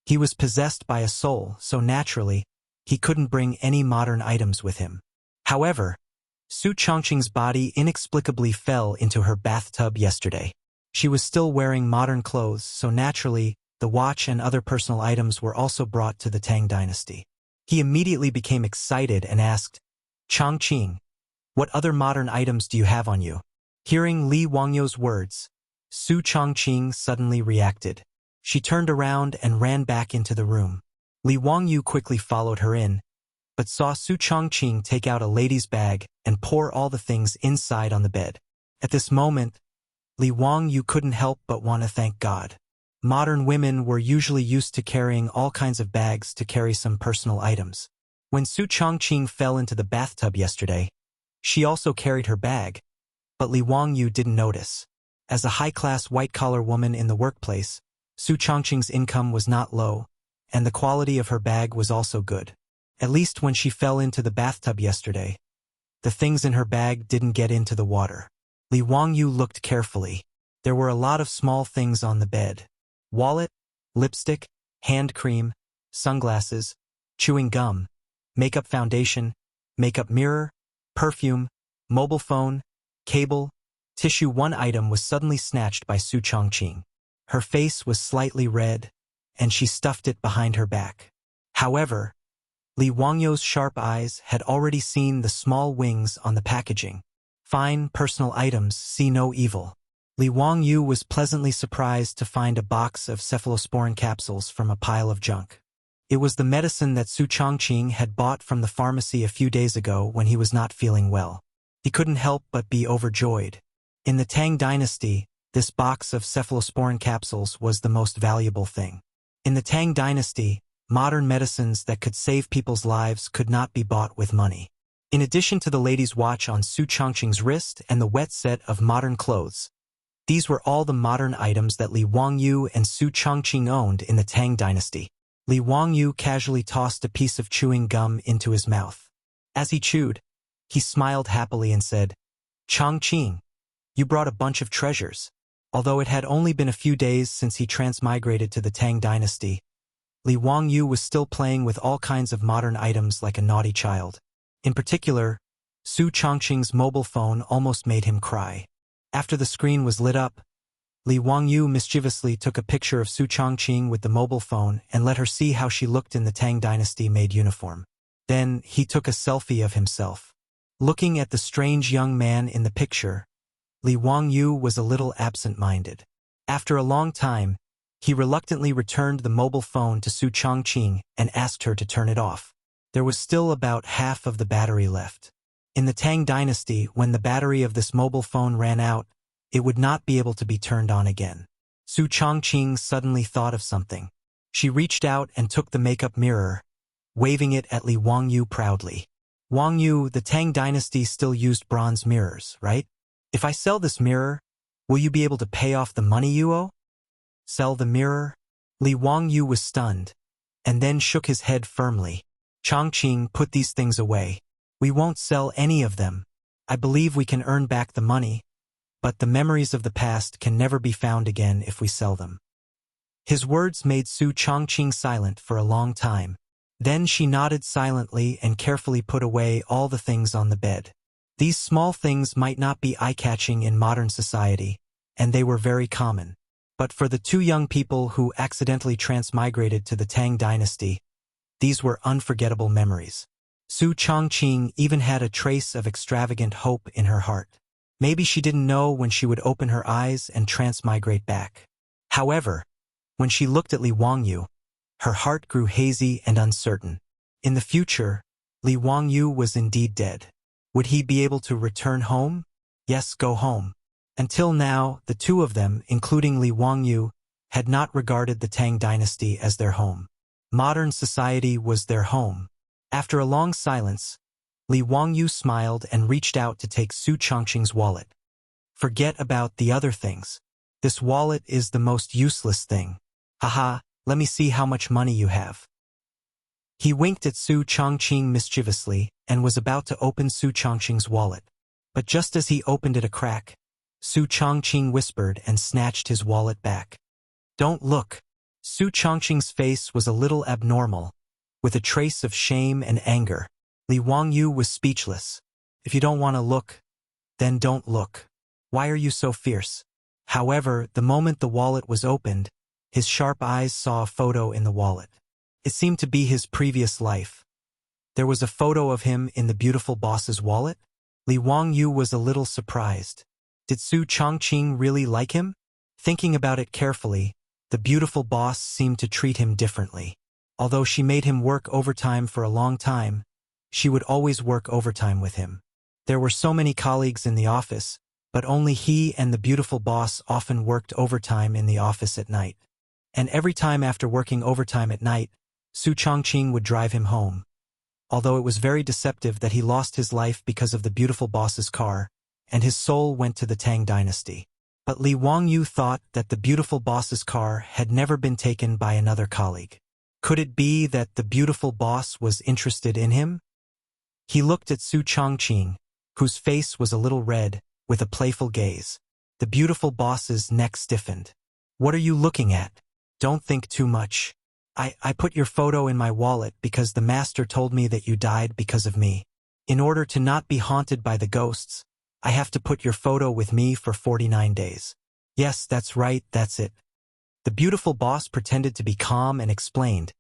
He was possessed by a soul, so naturally, he couldn't bring any modern items with him. However, Su Changqing's body inexplicably fell into her bathtub yesterday. She was still wearing modern clothes, so naturally, the watch and other personal items were also brought to the Tang dynasty. He immediately became excited and asked, Changqing, what other modern items do you have on you? Hearing Li Wangyu's words, Su Changqing suddenly reacted. She turned around and ran back into the room. Li Wangyu quickly followed her in, but saw Su Changqing take out a lady's bag and pour all the things inside on the bed. At this moment, Li Wangyu couldn't help but want to thank God. Modern women were usually used to carrying all kinds of bags to carry some personal items. When Su Changqing fell into the bathtub yesterday, she also carried her bag, but Li Wangyu didn't notice. As a high-class white-collar woman in the workplace, Su Changqing's income was not low, and the quality of her bag was also good. At least when she fell into the bathtub yesterday, the things in her bag didn't get into the water. Li Wangyu looked carefully. There were a lot of small things on the bed. Wallet, lipstick, hand cream, sunglasses, chewing gum, makeup foundation, makeup mirror, perfume, mobile phone, cable, tissue. One item was suddenly snatched by Su Changqing. Her face was slightly red, and she stuffed it behind her back. However, Li Wangyu's sharp eyes had already seen the small wings on the packaging. Fine personal items see no evil. Li Wangyu was pleasantly surprised to find a box of cephalosporin capsules from a pile of junk. It was the medicine that Su Changqing had bought from the pharmacy a few days ago when he was not feeling well. He couldn't help but be overjoyed. In the Tang dynasty, this box of cephalosporin capsules was the most valuable thing. In the Tang dynasty, modern medicines that could save people's lives could not be bought with money. In addition to the lady's watch on Su Changqing's wrist and the wet set of modern clothes, these were all the modern items that Li Wangyu and Su Changqing owned in the Tang dynasty. Li Wangyu casually tossed a piece of chewing gum into his mouth. As he chewed, he smiled happily and said, "Changqing, you brought a bunch of treasures." Although it had only been a few days since he transmigrated to the Tang dynasty, Li Wangyu was still playing with all kinds of modern items like a naughty child. In particular, Su Changqing's mobile phone almost made him cry. After the screen was lit up, Li Wangyu mischievously took a picture of Su Changqing with the mobile phone and let her see how she looked in the Tang dynasty-made uniform. Then he took a selfie of himself. Looking at the strange young man in the picture, Li Wangyu was a little absent-minded. After a long time, he reluctantly returned the mobile phone to Su Changqing and asked her to turn it off. There was still about half of the battery left. In the Tang dynasty, when the battery of this mobile phone ran out, it would not be able to be turned on again. Su Changqing suddenly thought of something. She reached out and took the makeup mirror, waving it at Li Wangyu proudly. "Wangyu, the Tang dynasty still used bronze mirrors, right? If I sell this mirror, will you be able to pay off the money you owe?" "Sell the mirror?" Li Wangyu was stunned, and then shook his head firmly. "Changqing, put these things away. We won't sell any of them. I believe we can earn back the money, but the memories of the past can never be found again if we sell them." His words made Su Changqing silent for a long time. Then she nodded silently and carefully put away all the things on the bed. These small things might not be eye-catching in modern society, and they were very common. But for the two young people who accidentally transmigrated to the Tang dynasty, these were unforgettable memories. Su Changqing even had a trace of extravagant hope in her heart. Maybe she didn't know when she would open her eyes and transmigrate back. However, when she looked at Li Wangyu, her heart grew hazy and uncertain. In the future, Li Wangyu was indeed dead. Would he be able to return home? Yes, go home. Until now, the two of them, including Li Wangyu, had not regarded the Tang dynasty as their home. Modern society was their home. After a long silence, Li Wangyu smiled and reached out to take Su Changqing's wallet. "Forget about the other things. This wallet is the most useless thing. Haha, let me see how much money you have." He winked at Su Changqing mischievously and was about to open Su Changqing's wallet. But just as he opened it a crack, Su Changqing whispered and snatched his wallet back. "Don't look." Su Changqing's face was a little abnormal, with a trace of shame and anger. Li Wangyu was speechless. "If you don't want to look, then don't look. Why are you so fierce?" However, the moment the wallet was opened, his sharp eyes saw a photo in the wallet. It seemed to be his previous life. There was a photo of him in the beautiful boss's wallet. Li Wangyu was a little surprised. Did Su Changqing really like him? Thinking about it carefully, the beautiful boss seemed to treat him differently. Although she made him work overtime for a long time, she would always work overtime with him. There were so many colleagues in the office, but only he and the beautiful boss often worked overtime in the office at night. And every time after working overtime at night, Su Changqing would drive him home. Although it was very deceptive that he lost his life because of the beautiful boss's car, and his soul went to the Tang dynasty. But Li Wangyu thought that the beautiful boss's car had never been taken by another colleague. Could it be that the beautiful boss was interested in him? He looked at Su Changqing, whose face was a little red, with a playful gaze. The beautiful boss's neck stiffened. "What are you looking at? Don't think too much. I put your photo in my wallet because the master told me that you died because of me. In order to not be haunted by the ghosts, I have to put your photo with me for 49 days. Yes, that's right, that's it." The beautiful boss pretended to be calm and explained,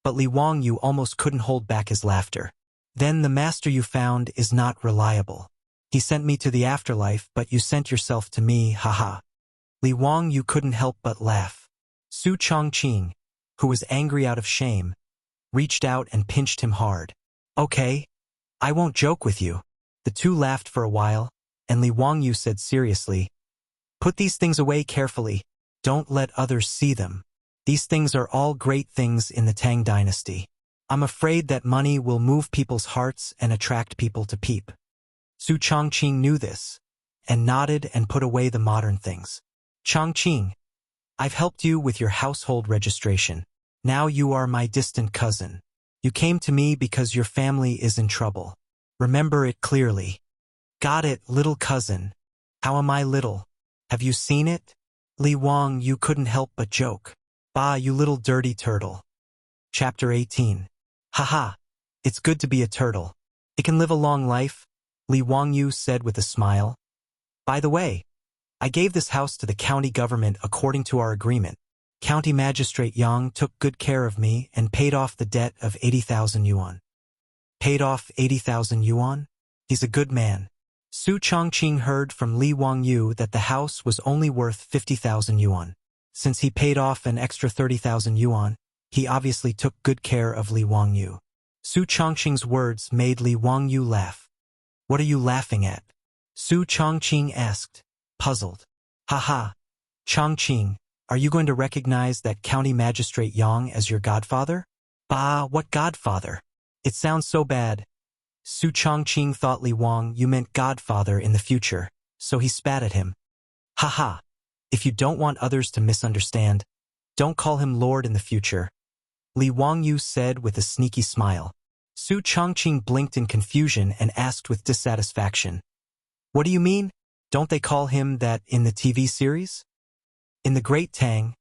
but Li Wangyu almost couldn't hold back his laughter. "Then the master you found is not reliable. He sent me to the afterlife, but you sent yourself to me, haha." Li Wangyu couldn't help but laugh. Su Changqing, who was angry out of shame, reached out and pinched him hard. Okay, I won't joke with you. The two laughed for a while, and Li Wangyu said seriously, put these things away carefully. Don't let others see them. These things are all great things in the Tang dynasty. I'm afraid that money will move people's hearts and attract people to peep. Su Chongqing knew this, and nodded and put away the modern things. Chongqing, I've helped you with your household registration. Now you are my distant cousin. You came to me because your family is in trouble. Remember it clearly. Got it, little cousin. How am I little? Have you seen it? Li Wangyu couldn't help but joke. Bah, you little dirty turtle. Chapter 18. Haha, it's good to be a turtle. It can live a long life, Li Wangyu said with a smile. By the way, I gave this house to the county government according to our agreement. County Magistrate Yang took good care of me and paid off the debt of 80,000 yuan. Paid off 80,000 yuan? He's a good man. Su Chongqing heard from Li Wangyu that the house was only worth 50,000 yuan. Since he paid off an extra 30,000 yuan, he obviously took good care of Li Wangyu. Su Chongqing's words made Li Wangyu laugh. What are you laughing at? Su Chongqing asked, puzzled. Haha, Chongqing, are you going to recognize that County Magistrate Yang as your godfather? Bah, what godfather? It sounds so bad. Su Chongqing thought Li Wangyu meant godfather in the future, so he spat at him. Haha, if you don't want others to misunderstand, don't call him Lord in the future, Li Wangyu said with a sneaky smile. Su Chongqing blinked in confusion and asked with dissatisfaction. What do you mean? Don't they call him that in the TV series? In the Great Tang,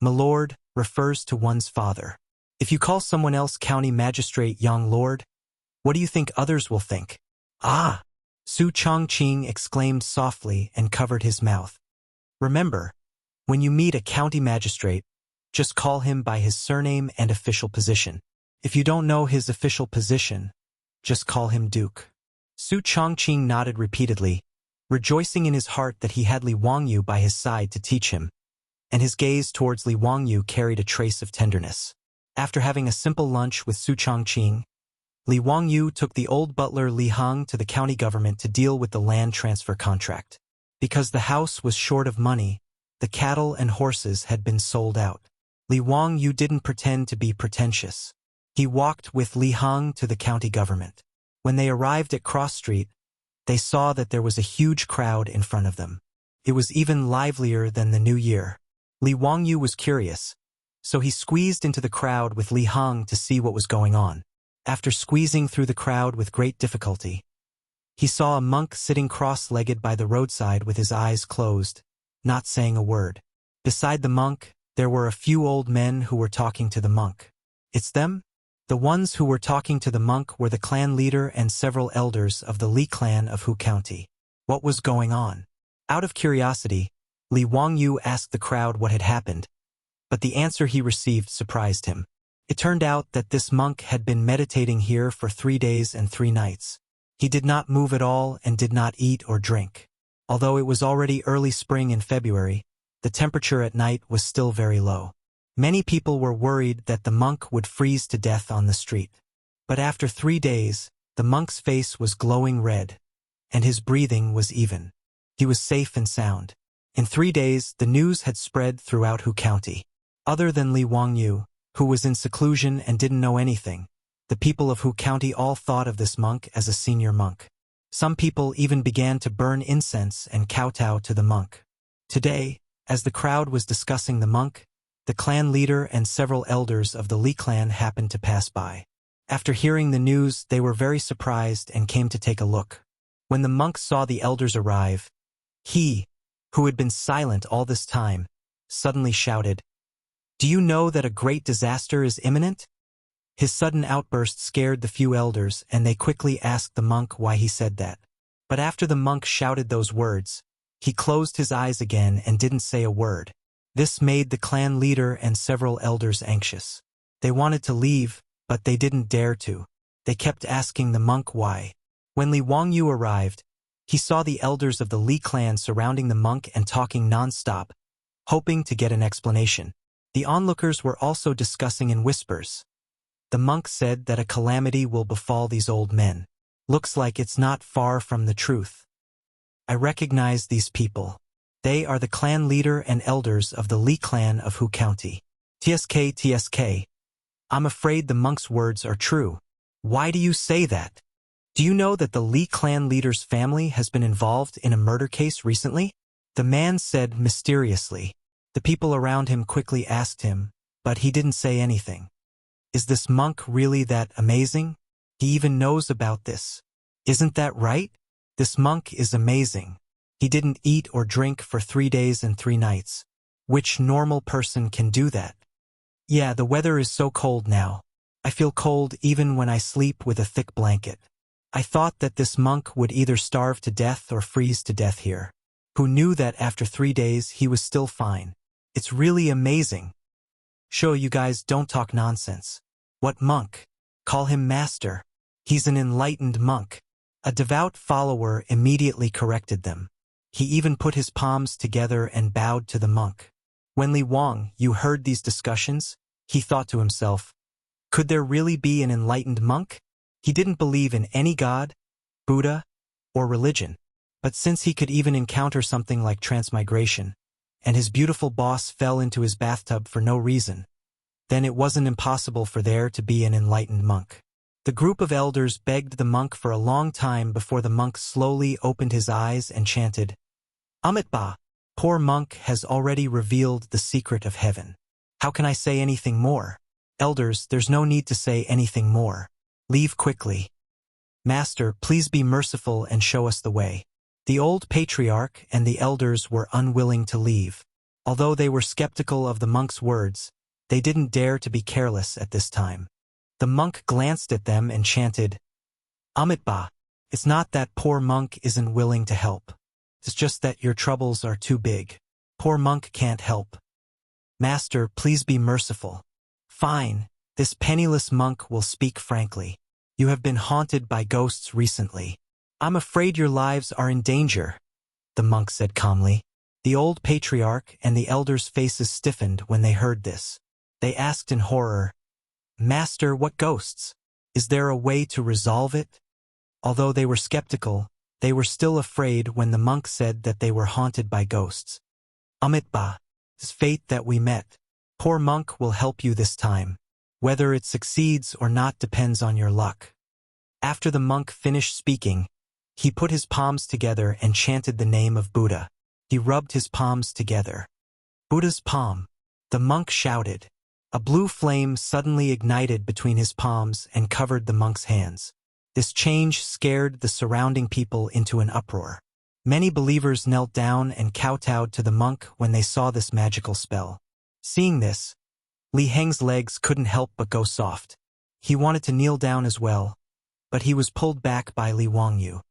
Milord refers to one's father. If you call someone else County Magistrate Yang Lord, what do you think others will think? Ah! Su Chongqing exclaimed softly and covered his mouth. Remember, when you meet a county magistrate, just call him by his surname and official position. If you don't know his official position, just call him Duke. Su Chongqing nodded repeatedly, rejoicing in his heart that he had Li Wangyu by his side to teach him, and his gaze towards Li Wangyu carried a trace of tenderness. After having a simple lunch with Su Chongqing, Li Wangyu took the old butler Li Heng to the county government to deal with the land transfer contract. Because the house was short of money, the cattle and horses had been sold out. Li Wangyu didn't pretend to be pretentious. He walked with Li Heng to the county government. When they arrived at Cross Street, they saw that there was a huge crowd in front of them. It was even livelier than the New Year. Li Wangyu was curious, so he squeezed into the crowd with Li Heng to see what was going on. After squeezing through the crowd with great difficulty, he saw a monk sitting cross-legged by the roadside with his eyes closed, not saying a word. Beside the monk, there were a few old men who were talking to the monk. It's them? The ones who were talking to the monk were the clan leader and several elders of the Li clan of Hu County. What was going on? Out of curiosity, Li Wangyu asked the crowd what had happened, but the answer he received surprised him. It turned out that this monk had been meditating here for 3 days and 3 nights. He did not move at all and did not eat or drink. Although it was already early spring in February, the temperature at night was still very low. Many people were worried that the monk would freeze to death on the street. But after 3 days, the monk's face was glowing red, and his breathing was even. He was safe and sound. In 3 days, the news had spread throughout Hu County. Other than Li Wangyu, who was in seclusion and didn't know anything, the people of Hu County all thought of this monk as a senior monk. Some people even began to burn incense and kowtow to the monk. Today, as the crowd was discussing the monk, the clan leader and several elders of the Li clan happened to pass by. After hearing the news, they were very surprised and came to take a look. When the monk saw the elders arrive, he, who had been silent all this time, suddenly shouted, "Do you know that a great disaster is imminent?" His sudden outburst scared the few elders, and they quickly asked the monk why he said that. But after the monk shouted those words, he closed his eyes again and didn't say a word. This made the clan leader and several elders anxious. They wanted to leave, but they didn't dare to. They kept asking the monk why. When Li Wangyu arrived, he saw the elders of the Li clan surrounding the monk and talking non-stop, hoping to get an explanation. The onlookers were also discussing in whispers. The monk said that a calamity will befall these old men. Looks like it's not far from the truth. I recognize these people. They are the clan leader and elders of the Li clan of Hu County. TSK. I'm afraid the monk's words are true. Why do you say that? Do you know that the Li clan leader's family has been involved in a murder case recently? The man said mysteriously. The people around him quickly asked him, but he didn't say anything. Is this monk really that amazing? He even knows about this. Isn't that right? This monk is amazing. He didn't eat or drink for 3 days and 3 nights. Which normal person can do that? Yeah, the weather is so cold now. I feel cold even when I sleep with a thick blanket. I thought that this monk would either starve to death or freeze to death here. Who knew that after 3 days he was still fine? It's really amazing. Sure, you guys don't talk nonsense. What monk? Call him master. He's an enlightened monk. A devout follower immediately corrected them. He even put his palms together and bowed to the monk. When Li Wang, you heard these discussions, he thought to himself, could there really be an enlightened monk? He didn't believe in any god, Buddha, or religion. But since he could even encounter something like transmigration, and his beautiful boss fell into his bathtub for no reason, then it wasn't impossible for there to be an enlightened monk. The group of elders begged the monk for a long time before the monk slowly opened his eyes and chanted, Amitabha, poor monk has already revealed the secret of heaven. How can I say anything more? Elders, there's no need to say anything more. Leave quickly. Master, please be merciful and show us the way. The old patriarch and the elders were unwilling to leave. Although they were skeptical of the monk's words, they didn't dare to be careless at this time. The monk glanced at them and chanted, Amitabha, it's not that poor monk isn't willing to help. It's just that your troubles are too big. Poor monk can't help. Master, please be merciful. Fine, this penniless monk will speak frankly. You have been haunted by ghosts recently. I'm afraid your lives are in danger, the monk said calmly. The old patriarch and the elders' faces stiffened when they heard this. They asked in horror, Master, what ghosts? Is there a way to resolve it? Although they were skeptical, they were still afraid when the monk said that they were haunted by ghosts. Amitabha, it's fate that we met. Poor monk will help you this time. Whether it succeeds or not depends on your luck. After the monk finished speaking, he put his palms together and chanted the name of Buddha. He rubbed his palms together. Buddha's palm. The monk shouted. A blue flame suddenly ignited between his palms and covered the monk's hands. This change scared the surrounding people into an uproar. Many believers knelt down and kowtowed to the monk when they saw this magical spell. Seeing this, Li Heng's legs couldn't help but go soft. He wanted to kneel down as well, but he was pulled back by Li Wangyu.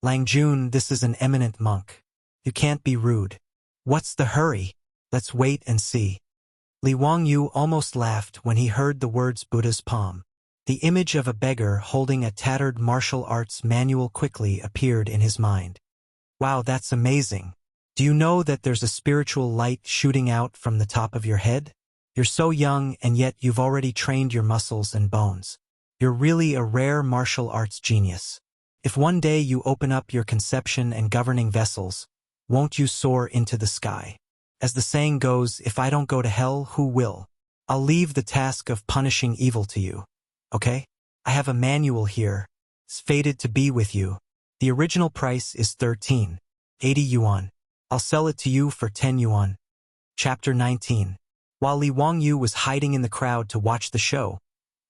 Lang Jun, this is an eminent monk. You can't be rude. What's the hurry? Let's wait and see. Li Wangyu almost laughed when he heard the words Buddha's palm. The image of a beggar holding a tattered martial arts manual quickly appeared in his mind. Wow, that's amazing. Do you know that there's a spiritual light shooting out from the top of your head? You're so young and yet you've already trained your muscles and bones. You're really a rare martial arts genius. If one day you open up your conception and governing vessels, won't you soar into the sky? As the saying goes, if I don't go to hell, who will? I'll leave the task of punishing evil to you. Okay? I have a manual here. It's fated to be with you. The original price is 13.80 yuan. I'll sell it to you for 10 yuan. Chapter 19. While Li Wangyu was hiding in the crowd to watch the show,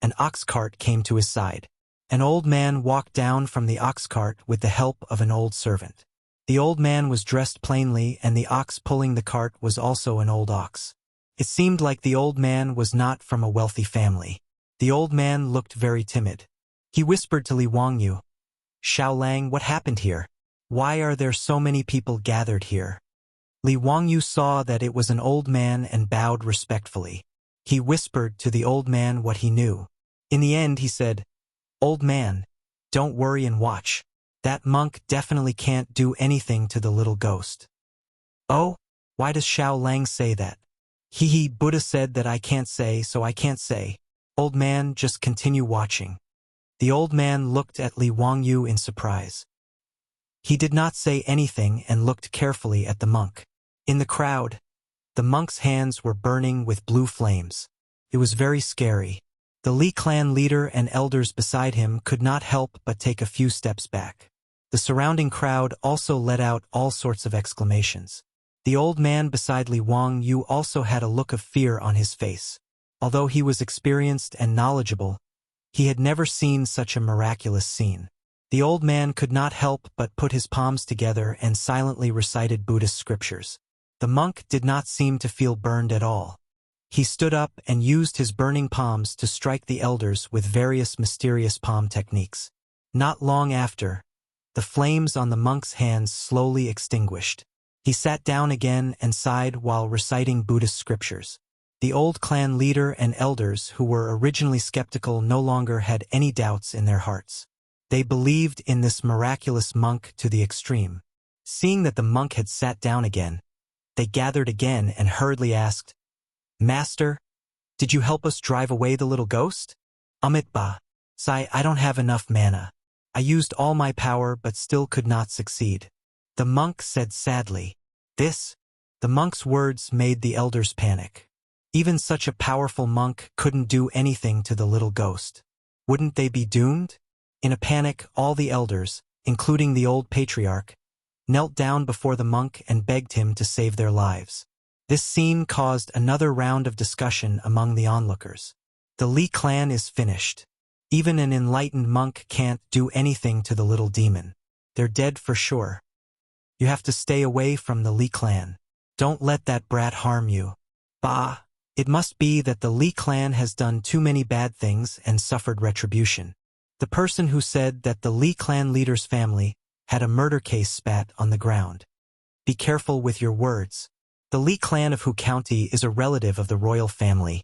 an ox cart came to his side. An old man walked down from the ox cart with the help of an old servant. The old man was dressed plainly and the ox pulling the cart was also an old ox. It seemed like the old man was not from a wealthy family. The old man looked very timid. He whispered to Li Wangyu, Xiaolang, what happened here? Why are there so many people gathered here? Li Wangyu saw that it was an old man and bowed respectfully. He whispered to the old man what he knew. In the end, he said, Old man, don't worry and watch. That monk definitely can't do anything to the little ghost. Oh, why does Xiaolang say that? Buddha said that I can't say, so I can't say. Old man, just continue watching. The old man looked at Li Wangyu in surprise. He did not say anything and looked carefully at the monk. In the crowd, the monk's hands were burning with blue flames. It was very scary. The Li clan leader and elders beside him could not help but take a few steps back. The surrounding crowd also let out all sorts of exclamations. The old man beside Li Wangyu also had a look of fear on his face. Although he was experienced and knowledgeable, he had never seen such a miraculous scene. The old man could not help but put his palms together and silently recited Buddhist scriptures. The monk did not seem to feel burned at all. He stood up and used his burning palms to strike the elders with various mysterious palm techniques. Not long after, the flames on the monk's hands slowly extinguished. He sat down again and sighed while reciting Buddhist scriptures. The old clan leader and elders who were originally skeptical no longer had any doubts in their hearts. They believed in this miraculous monk to the extreme. Seeing that the monk had sat down again, they gathered again and hurriedly asked, "Master, did you help us drive away the little ghost?" "Amitba, Sai, I don't have enough mana. I used all my power but still could not succeed," the monk said sadly. The monk's words made the elders panic. Even such a powerful monk couldn't do anything to the little ghost. Wouldn't they be doomed? In a panic, all the elders, including the old patriarch, knelt down before the monk and begged him to save their lives. This scene caused another round of discussion among the onlookers. The Li clan is finished. Even an enlightened monk can't do anything to the little demon. They're dead for sure. You have to stay away from the Li clan. Don't let that brat harm you. Bah! It must be that the Li clan has done too many bad things and suffered retribution. The person who said that the Li clan leader's family had a murder case spat on the ground. Be careful with your words. The Li clan of Hu County is a relative of the royal family.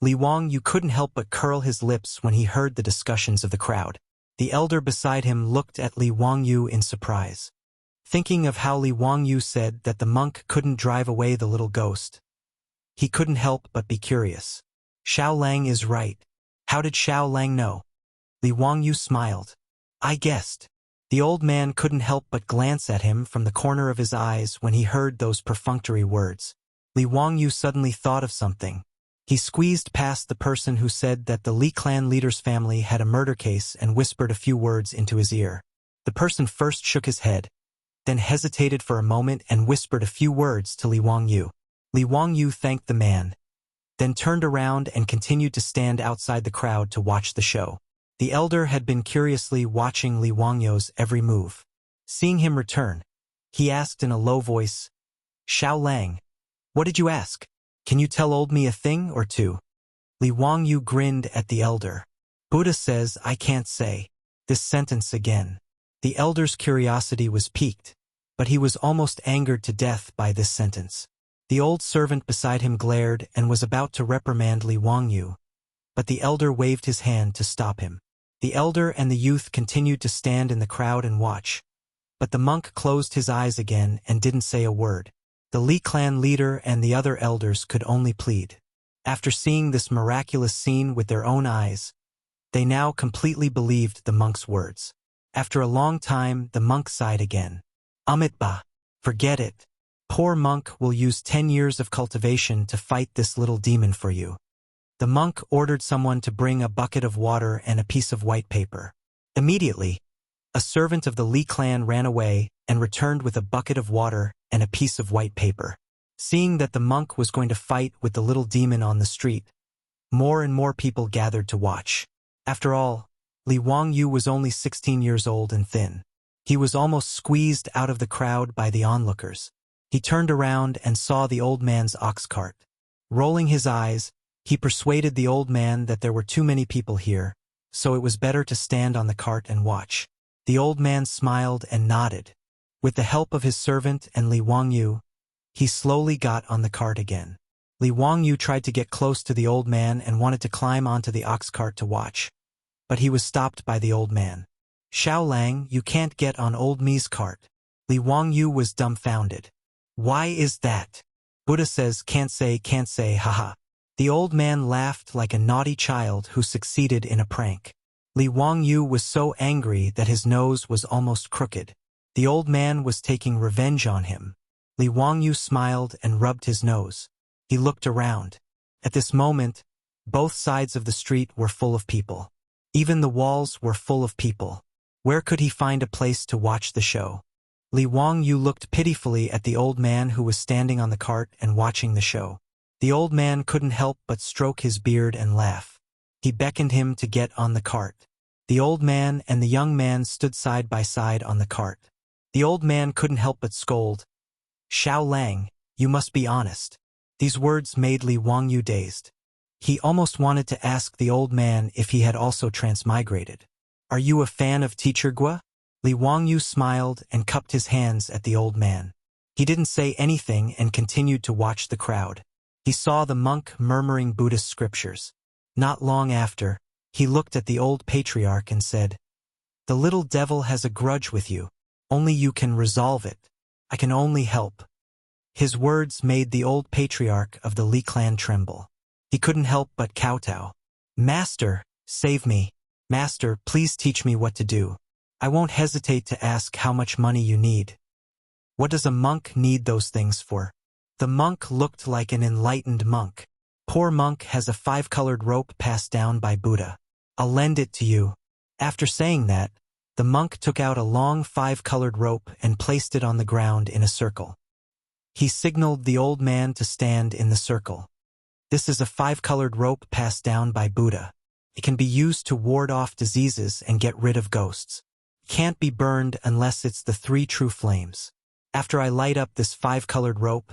Li Wangyu couldn't help but curl his lips when he heard the discussions of the crowd. The elder beside him looked at Li Wangyu in surprise. Thinking of how Li Wangyu said that the monk couldn't drive away the little ghost, he couldn't help but be curious. Xiao Lang is right. How did Xiao Lang know? Li Wangyu smiled. I guessed. The old man couldn't help but glance at him from the corner of his eyes when he heard those perfunctory words. Li Wangyu suddenly thought of something. He squeezed past the person who said that the Li clan leader's family had a murder case and whispered a few words into his ear. The person first shook his head, then hesitated for a moment and whispered a few words to Li Wangyu. Li Wangyu thanked the man, then turned around and continued to stand outside the crowd to watch the show. The elder had been curiously watching Li Wangyu's every move. Seeing him return, he asked in a low voice, "Xiao Lang, what did you ask? Can you tell old me a thing or two?" Li Wangyu grinned at the elder. "Buddha says I can't say this sentence again." The elder's curiosity was piqued, but he was almost angered to death by this sentence. The old servant beside him glared and was about to reprimand Li Wangyu, but the elder waved his hand to stop him. The elder and the youth continued to stand in the crowd and watch, but the monk closed his eyes again and didn't say a word. The Li clan leader and the other elders could only plead. After seeing this miraculous scene with their own eyes, they now completely believed the monk's words. After a long time, the monk sighed again. "Amitba, forget it. Poor monk will use 10 years of cultivation to fight this little demon for you." The monk ordered someone to bring a bucket of water and a piece of white paper. Immediately, a servant of the Li clan ran away and returned with a bucket of water and a piece of white paper. Seeing that the monk was going to fight with the little demon on the street, more and more people gathered to watch. After all, Li Wangyu was only 16 years old and thin. He was almost squeezed out of the crowd by the onlookers. He turned around and saw the old man's ox cart. Rolling his eyes, he persuaded the old man that there were too many people here, so it was better to stand on the cart and watch. The old man smiled and nodded. With the help of his servant and Li Wangyu, he slowly got on the cart again. Li Wangyu tried to get close to the old man and wanted to climb onto the ox cart to watch, but he was stopped by the old man. "Xiao Lang, you can't get on old me's cart." Li Wangyu was dumbfounded. "Why is that? Buddha says can't say, haha." The old man laughed like a naughty child who succeeded in a prank. Li Wangyu was so angry that his nose was almost crooked. The old man was taking revenge on him. Li Wangyu smiled and rubbed his nose. He looked around. At this moment, both sides of the street were full of people. Even the walls were full of people. Where could he find a place to watch the show? Li Wangyu looked pitifully at the old man who was standing on the cart and watching the show. The old man couldn't help but stroke his beard and laugh. He beckoned him to get on the cart. The old man and the young man stood side by side on the cart. The old man couldn't help but scold. "Xiao Lang, you must be honest." These words made Li Wangyu dazed. He almost wanted to ask the old man if he had also transmigrated. "Are you a fan of Teacher Gua?" Li Wangyu smiled and cupped his hands at the old man. He didn't say anything and continued to watch the crowd. He saw the monk murmuring Buddhist scriptures. Not long after, he looked at the old patriarch and said, "The little devil has a grudge with you. Only you can resolve it. I can only help." His words made the old patriarch of the Li clan tremble. He couldn't help but kowtow. "Master, save me. Master, please teach me what to do. I won't hesitate to ask how much money you need." "What does a monk need those things for?" The monk looked like an enlightened monk. "Poor monk has a 5-colored rope passed down by Buddha. I'll lend it to you." After saying that, the monk took out a long 5-colored rope and placed it on the ground in a circle. He signaled the old man to stand in the circle. "This is a 5-colored rope passed down by Buddha. It can be used to ward off diseases and get rid of ghosts. It can't be burned unless it's the 3 true flames. After I light up this 5-colored rope,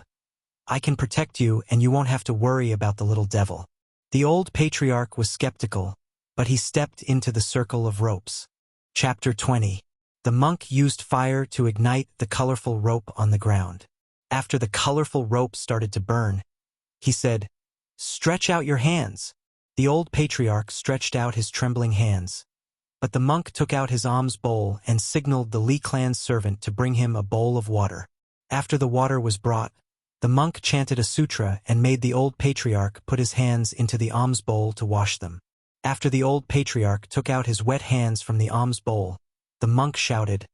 I can protect you and you won't have to worry about the little devil." The old patriarch was skeptical, but he stepped into the circle of ropes. Chapter 20. The monk used fire to ignite the colorful rope on the ground. After the colorful rope started to burn, he said, "Stretch out your hands." The old patriarch stretched out his trembling hands. But the monk took out his alms bowl and signaled the Li clan's servant to bring him a bowl of water. After the water was brought, the monk chanted a sutra and made the old patriarch put his hands into the alms bowl to wash them. After the old patriarch took out his wet hands from the alms bowl, the monk shouted,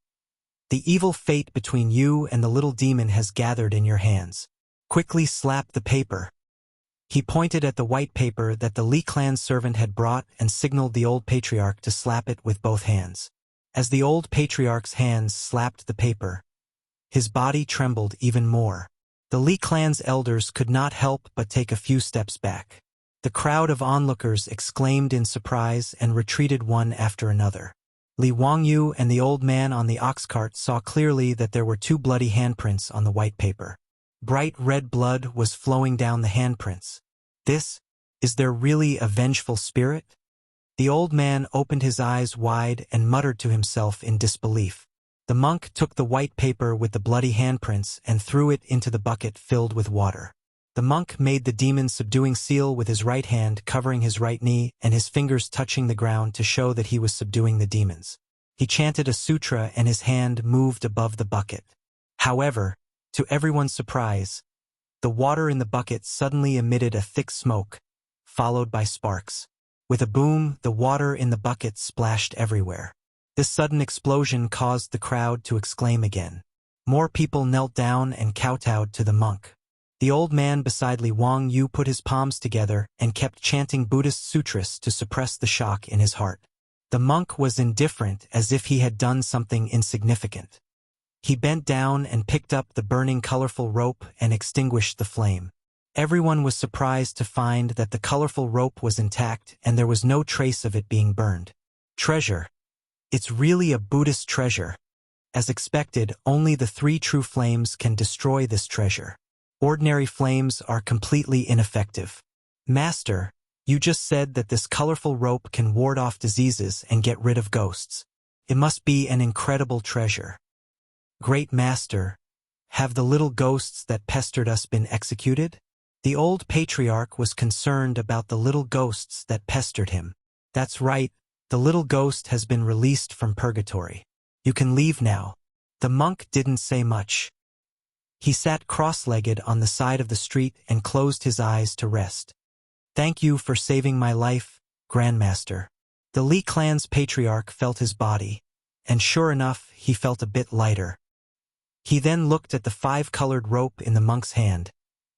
"The evil fate between you and the little demon has gathered in your hands. Quickly slap the paper." He pointed at the white paper that the Li clan servant had brought and signaled the old patriarch to slap it with both hands. As the old patriarch's hands slapped the paper, his body trembled even more. The Li clan's elders could not help but take a few steps back. The crowd of onlookers exclaimed in surprise and retreated one after another. Li Wangyu and the old man on the ox cart saw clearly that there were 2 bloody handprints on the white paper. Bright red blood was flowing down the handprints. Is there really a vengeful spirit? The old man opened his eyes wide and muttered to himself in disbelief. The monk took the white paper with the bloody handprints and threw it into the bucket filled with water. The monk made the demon subduing seal with his right hand covering his right knee and his fingers touching the ground to show that he was subduing the demons. He chanted a sutra and his hand moved above the bucket. However, to everyone's surprise, the water in the bucket suddenly emitted a thick smoke, followed by sparks. With a boom, the water in the bucket splashed everywhere. This sudden explosion caused the crowd to exclaim again. More people knelt down and kowtowed to the monk. The old man beside Li Wangyu put his palms together and kept chanting Buddhist sutras to suppress the shock in his heart. The monk was indifferent, as if he had done something insignificant. He bent down and picked up the burning colorful rope and extinguished the flame. Everyone was surprised to find that the colorful rope was intact and there was no trace of it being burned. Treasure. It's really a Buddhist treasure. As expected, only the 3 true flames can destroy this treasure. Ordinary flames are completely ineffective. Master, you just said that this colorful rope can ward off diseases and get rid of ghosts. It must be an incredible treasure. Great Master, have the little ghosts that pestered us been executed? The old patriarch was concerned about the little ghosts that pestered him. That's right, the little ghost has been released from purgatory. You can leave now. The monk didn't say much. He sat cross-legged on the side of the street and closed his eyes to rest. Thank you for saving my life, Grandmaster. The Li clan's patriarch felt his body, and sure enough, he felt a bit lighter. He then looked at the 5-colored rope in the monk's hand,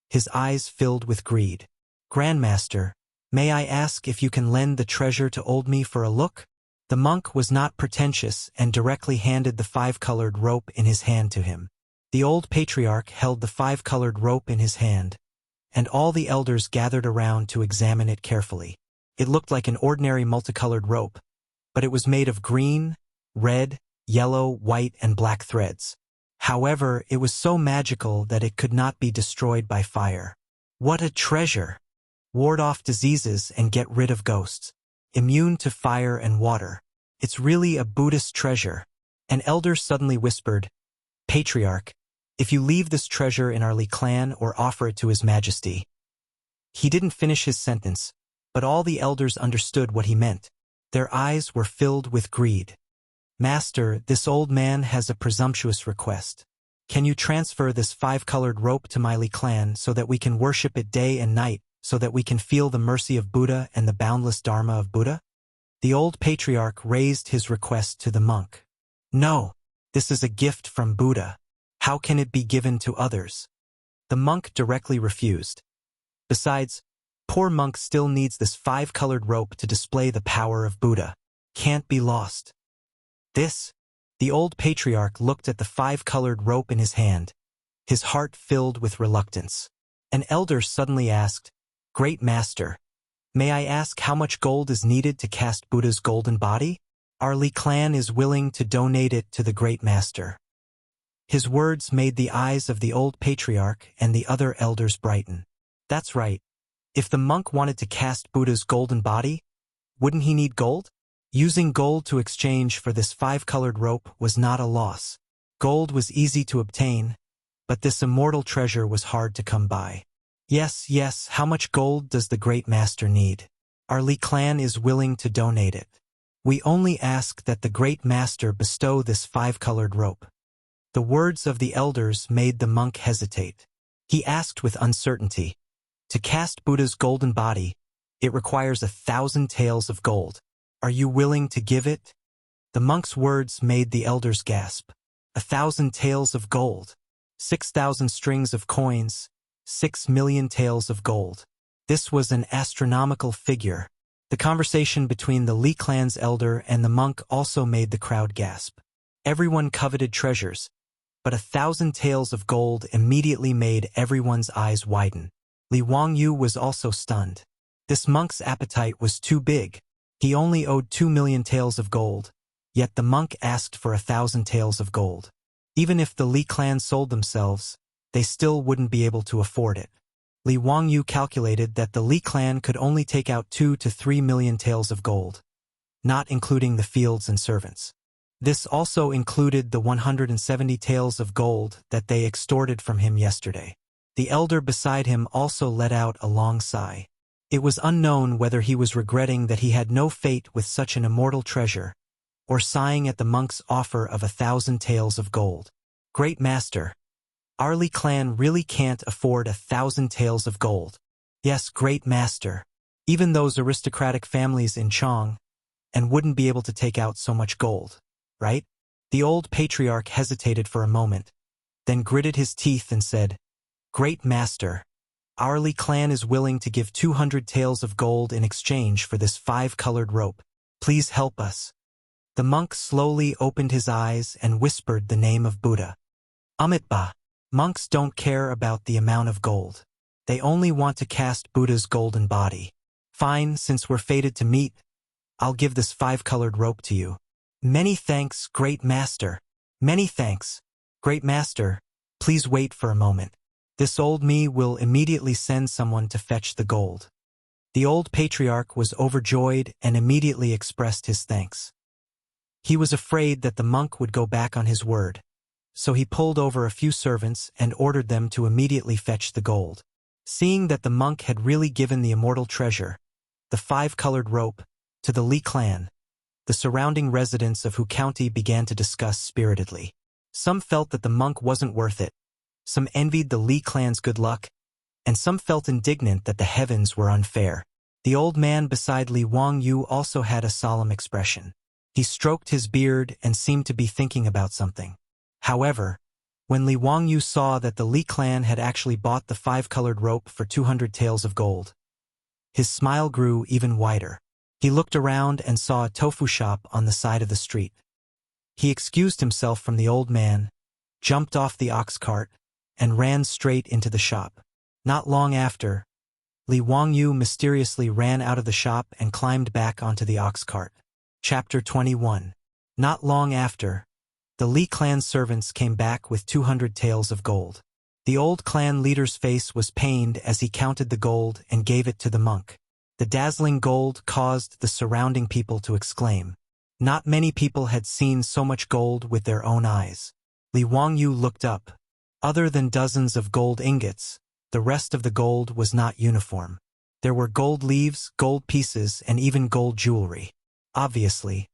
his eyes filled with greed. Grandmaster, may I ask if you can lend the treasure to old me for a look? The monk was not pretentious and directly handed the 5-colored rope in his hand to him. The old patriarch held the 5-colored rope in his hand, and all the elders gathered around to examine it carefully. It looked like an ordinary multicolored rope, but it was made of green, red, yellow, white, and black threads. However, it was so magical that it could not be destroyed by fire. What a treasure! Ward off diseases and get rid of ghosts. Immune to fire and water. It's really a Buddhist treasure. An elder suddenly whispered, Patriarch, if you leave this treasure in our Li clan or offer it to His Majesty. He didn't finish his sentence, but all the elders understood what he meant. Their eyes were filled with greed. Master, this old man has a presumptuous request. Can you transfer this 5-colored rope to my Li clan so that we can worship it day and night, so that we can feel the mercy of Buddha and the boundless Dharma of Buddha? The old patriarch raised his request to the monk. No, this is a gift from Buddha. How can it be given to others? The monk directly refused. Besides, poor monk still needs this 5-colored rope to display the power of Buddha. Can't be lost. The old patriarch looked at the 5-colored rope in his hand, his heart filled with reluctance. An elder suddenly asked, Great Master, may I ask how much gold is needed to cast Buddha's golden body? Our Li clan is willing to donate it to the Great Master. His words made the eyes of the old patriarch and the other elders brighten. That's right. If the monk wanted to cast Buddha's golden body, wouldn't he need gold? Using gold to exchange for this 5-colored rope was not a loss. Gold was easy to obtain, but this immortal treasure was hard to come by. Yes, how much gold does the Great Master need? Our Li clan is willing to donate it. We only ask that the Great Master bestow this 5-colored rope. The words of the elders made the monk hesitate. He asked with uncertainty, To cast Buddha's golden body, it requires 1,000 taels of gold. Are you willing to give it? The monk's words made the elders gasp. 1,000 taels of gold. 6,000 strings of coins. 6 million taels of gold. This was an astronomical figure. The conversation between the Li clan's elder and the monk also made the crowd gasp. Everyone coveted treasures, but 1,000 taels of gold immediately made everyone's eyes widen. Li Wangyu was also stunned. This monk's appetite was too big. He only owed 2 million taels of gold, yet the monk asked for 1,000 taels of gold. Even if the Li clan sold themselves, they still wouldn't be able to afford it. Li Wangyu calculated that the Li clan could only take out 2 to 3 million taels of gold, not including the fields and servants. This also included the 170 taels of gold that they extorted from him yesterday. The elder beside him also let out a long sigh. It was unknown whether he was regretting that he had no fate with such an immortal treasure, or sighing at the monk's offer of 1,000 taels of gold. Great Master, our Li clan really can't afford 1,000 taels of gold. Yes, Great Master. Even those aristocratic families in Chang'an and wouldn't be able to take out so much gold, right? The old patriarch hesitated for a moment, then gritted his teeth and said, Great Master, our Li clan is willing to give 200 taels of gold in exchange for this 5-colored rope. Please help us. The monk slowly opened his eyes and whispered the name of Buddha. Amitabha. Monks don't care about the amount of gold. They only want to cast Buddha's golden body. Fine, since we're fated to meet, I'll give this 5-colored rope to you. Many thanks, Great Master. Many thanks. Great Master, please wait for a moment. This old me will immediately send someone to fetch the gold. The old patriarch was overjoyed and immediately expressed his thanks. He was afraid that the monk would go back on his word, so he pulled over a few servants and ordered them to immediately fetch the gold. Seeing that the monk had really given the immortal treasure, the 5-colored rope, to the Li clan, the surrounding residents of Hu County began to discuss spiritedly. Some felt that the monk wasn't worth it, some envied the Li clan's good luck, and some felt indignant that the heavens were unfair. The old man beside Li Wangyu also had a solemn expression. He stroked his beard and seemed to be thinking about something. However, when Li Wangyu saw that the Li clan had actually bought the 5-colored rope for 200 taels of gold, his smile grew even wider. He looked around and saw a tofu shop on the side of the street. He excused himself from the old man, jumped off the ox cart, and ran straight into the shop. Not long after, Li Wangyu mysteriously ran out of the shop and climbed back onto the ox cart. Chapter 21. Not long after, the Li clan servants came back with 200 taels of gold. The old clan leader's face was pained as he counted the gold and gave it to the monk. The dazzling gold caused the surrounding people to exclaim. Not many people had seen so much gold with their own eyes. Li Wangyu looked up. Other than dozens of gold ingots, the rest of the gold was not uniform. There were gold leaves, gold pieces, and even gold jewelry. Obviously,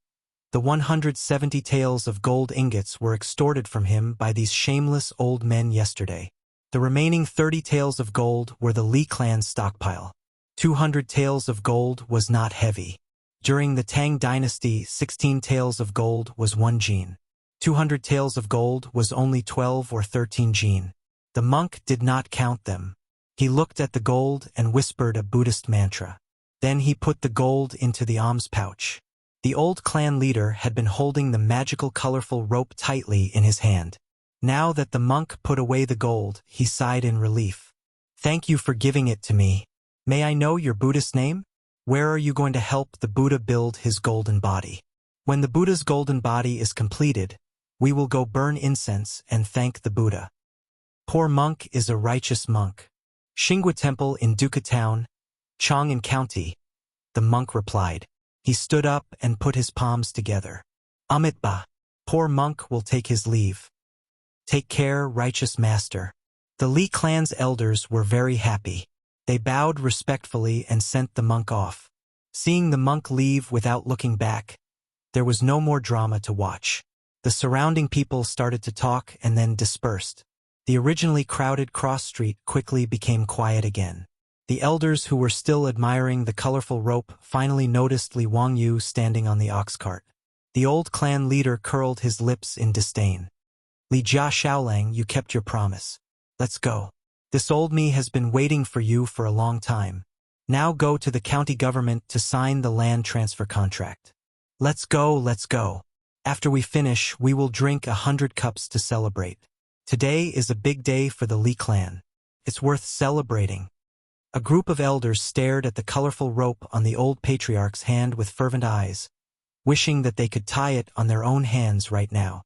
the 170 taels of gold ingots were extorted from him by these shameless old men yesterday. The remaining 30 taels of gold were the Li clan's stockpile. 200 taels of gold was not heavy. During the Tang dynasty, 16 taels of gold was 1 jin. 200 taels of gold was only 12 or 13 jin. The monk did not count them. He looked at the gold and whispered a Buddhist mantra. Then he put the gold into the alms pouch. The old clan leader had been holding the magical colorful rope tightly in his hand. Now that the monk put away the gold, he sighed in relief. "Thank you for giving it to me. May I know your Buddhist name? Where are you going to help the Buddha build his golden body? When the Buddha's golden body is completed, we will go burn incense and thank the Buddha." "Poor monk is a righteous monk. Xinghua Temple in Duca Town, Chang'an County," the monk replied. He stood up and put his palms together. "Amitba, poor monk will take his leave. Take care, righteous master." The Li clan's elders were very happy. They bowed respectfully and sent the monk off. Seeing the monk leave without looking back, there was no more drama to watch. The surrounding people started to talk and then dispersed. The originally crowded cross street quickly became quiet again. The elders who were still admiring the colorful rope finally noticed Li Wangyu standing on the ox cart. The old clan leader curled his lips in disdain. "Li Jia Shaolang, you kept your promise. Let's go. This old me has been waiting for you for a long time. Now go to the county government to sign the land transfer contract. Let's go, let's go. After we finish, we will drink 100 cups to celebrate. Today is a big day for the Li clan. It's worth celebrating." A group of elders stared at the colorful rope on the old patriarch's hand with fervent eyes, wishing that they could tie it on their own hands right now.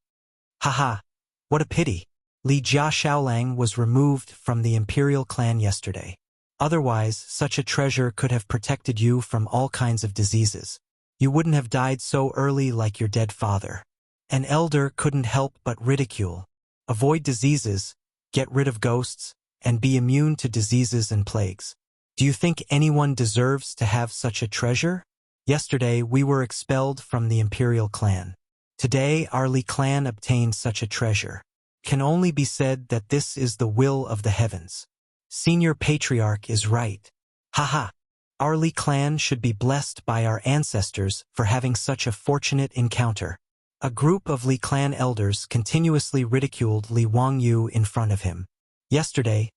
"Haha, what a pity. Li Jia Shaolang was removed from the imperial clan yesterday. Otherwise, such a treasure could have protected you from all kinds of diseases. You wouldn't have died so early like your dead father." An elder couldn't help but ridicule. Avoid diseases, get rid of ghosts, and be immune to diseases and plagues. Do you think anyone deserves to have such a treasure? Yesterday we were expelled from the imperial clan. Today our Li clan obtained such a treasure. Can only be said that this is the will of the heavens. Senior Patriarch is right. Haha. Our Li clan should be blessed by our ancestors for having such a fortunate encounter. A group of Li clan elders continuously ridiculed Li Wangyu in front of him. Yesterday,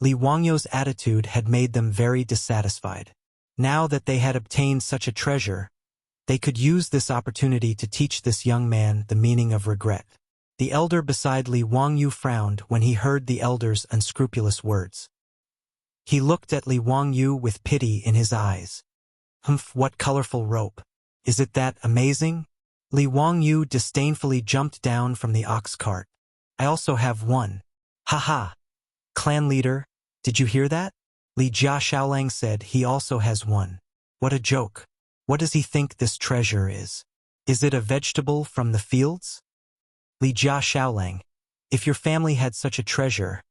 Li Wangyu's attitude had made them very dissatisfied. Now that they had obtained such a treasure, they could use this opportunity to teach this young man the meaning of regret. The elder beside Li Wangyu frowned when he heard the elder's unscrupulous words. He looked at Li Wangyu with pity in his eyes. "Humph, what colorful rope. Is it that amazing?" Li Wangyu disdainfully jumped down from the ox cart. "I also have one." "Ha-ha. Clan leader, did you hear that?" Li Jia Shaolang said he also has one. "What a joke. What does he think this treasure is? Is it a vegetable from the fields?" Li Jia Shaolang, if your family had such a treasure,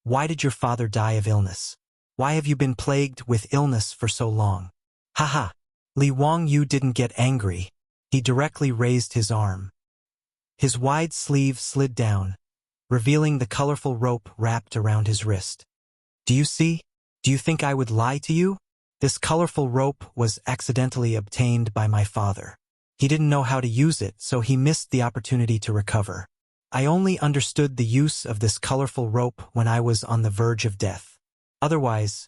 why did your father die of illness? Why have you been plagued with illness for so long? Haha. Li Wangyu didn't get angry. He directly raised his arm. His wide sleeve slid down, revealing the colorful rope wrapped around his wrist. "Do you see? Do you think I would lie to you? This colorful rope was accidentally obtained by my father. He didn't know how to use it, so he missed the opportunity to recover. I only understood the use of this colorful rope when I was on the verge of death. Otherwise,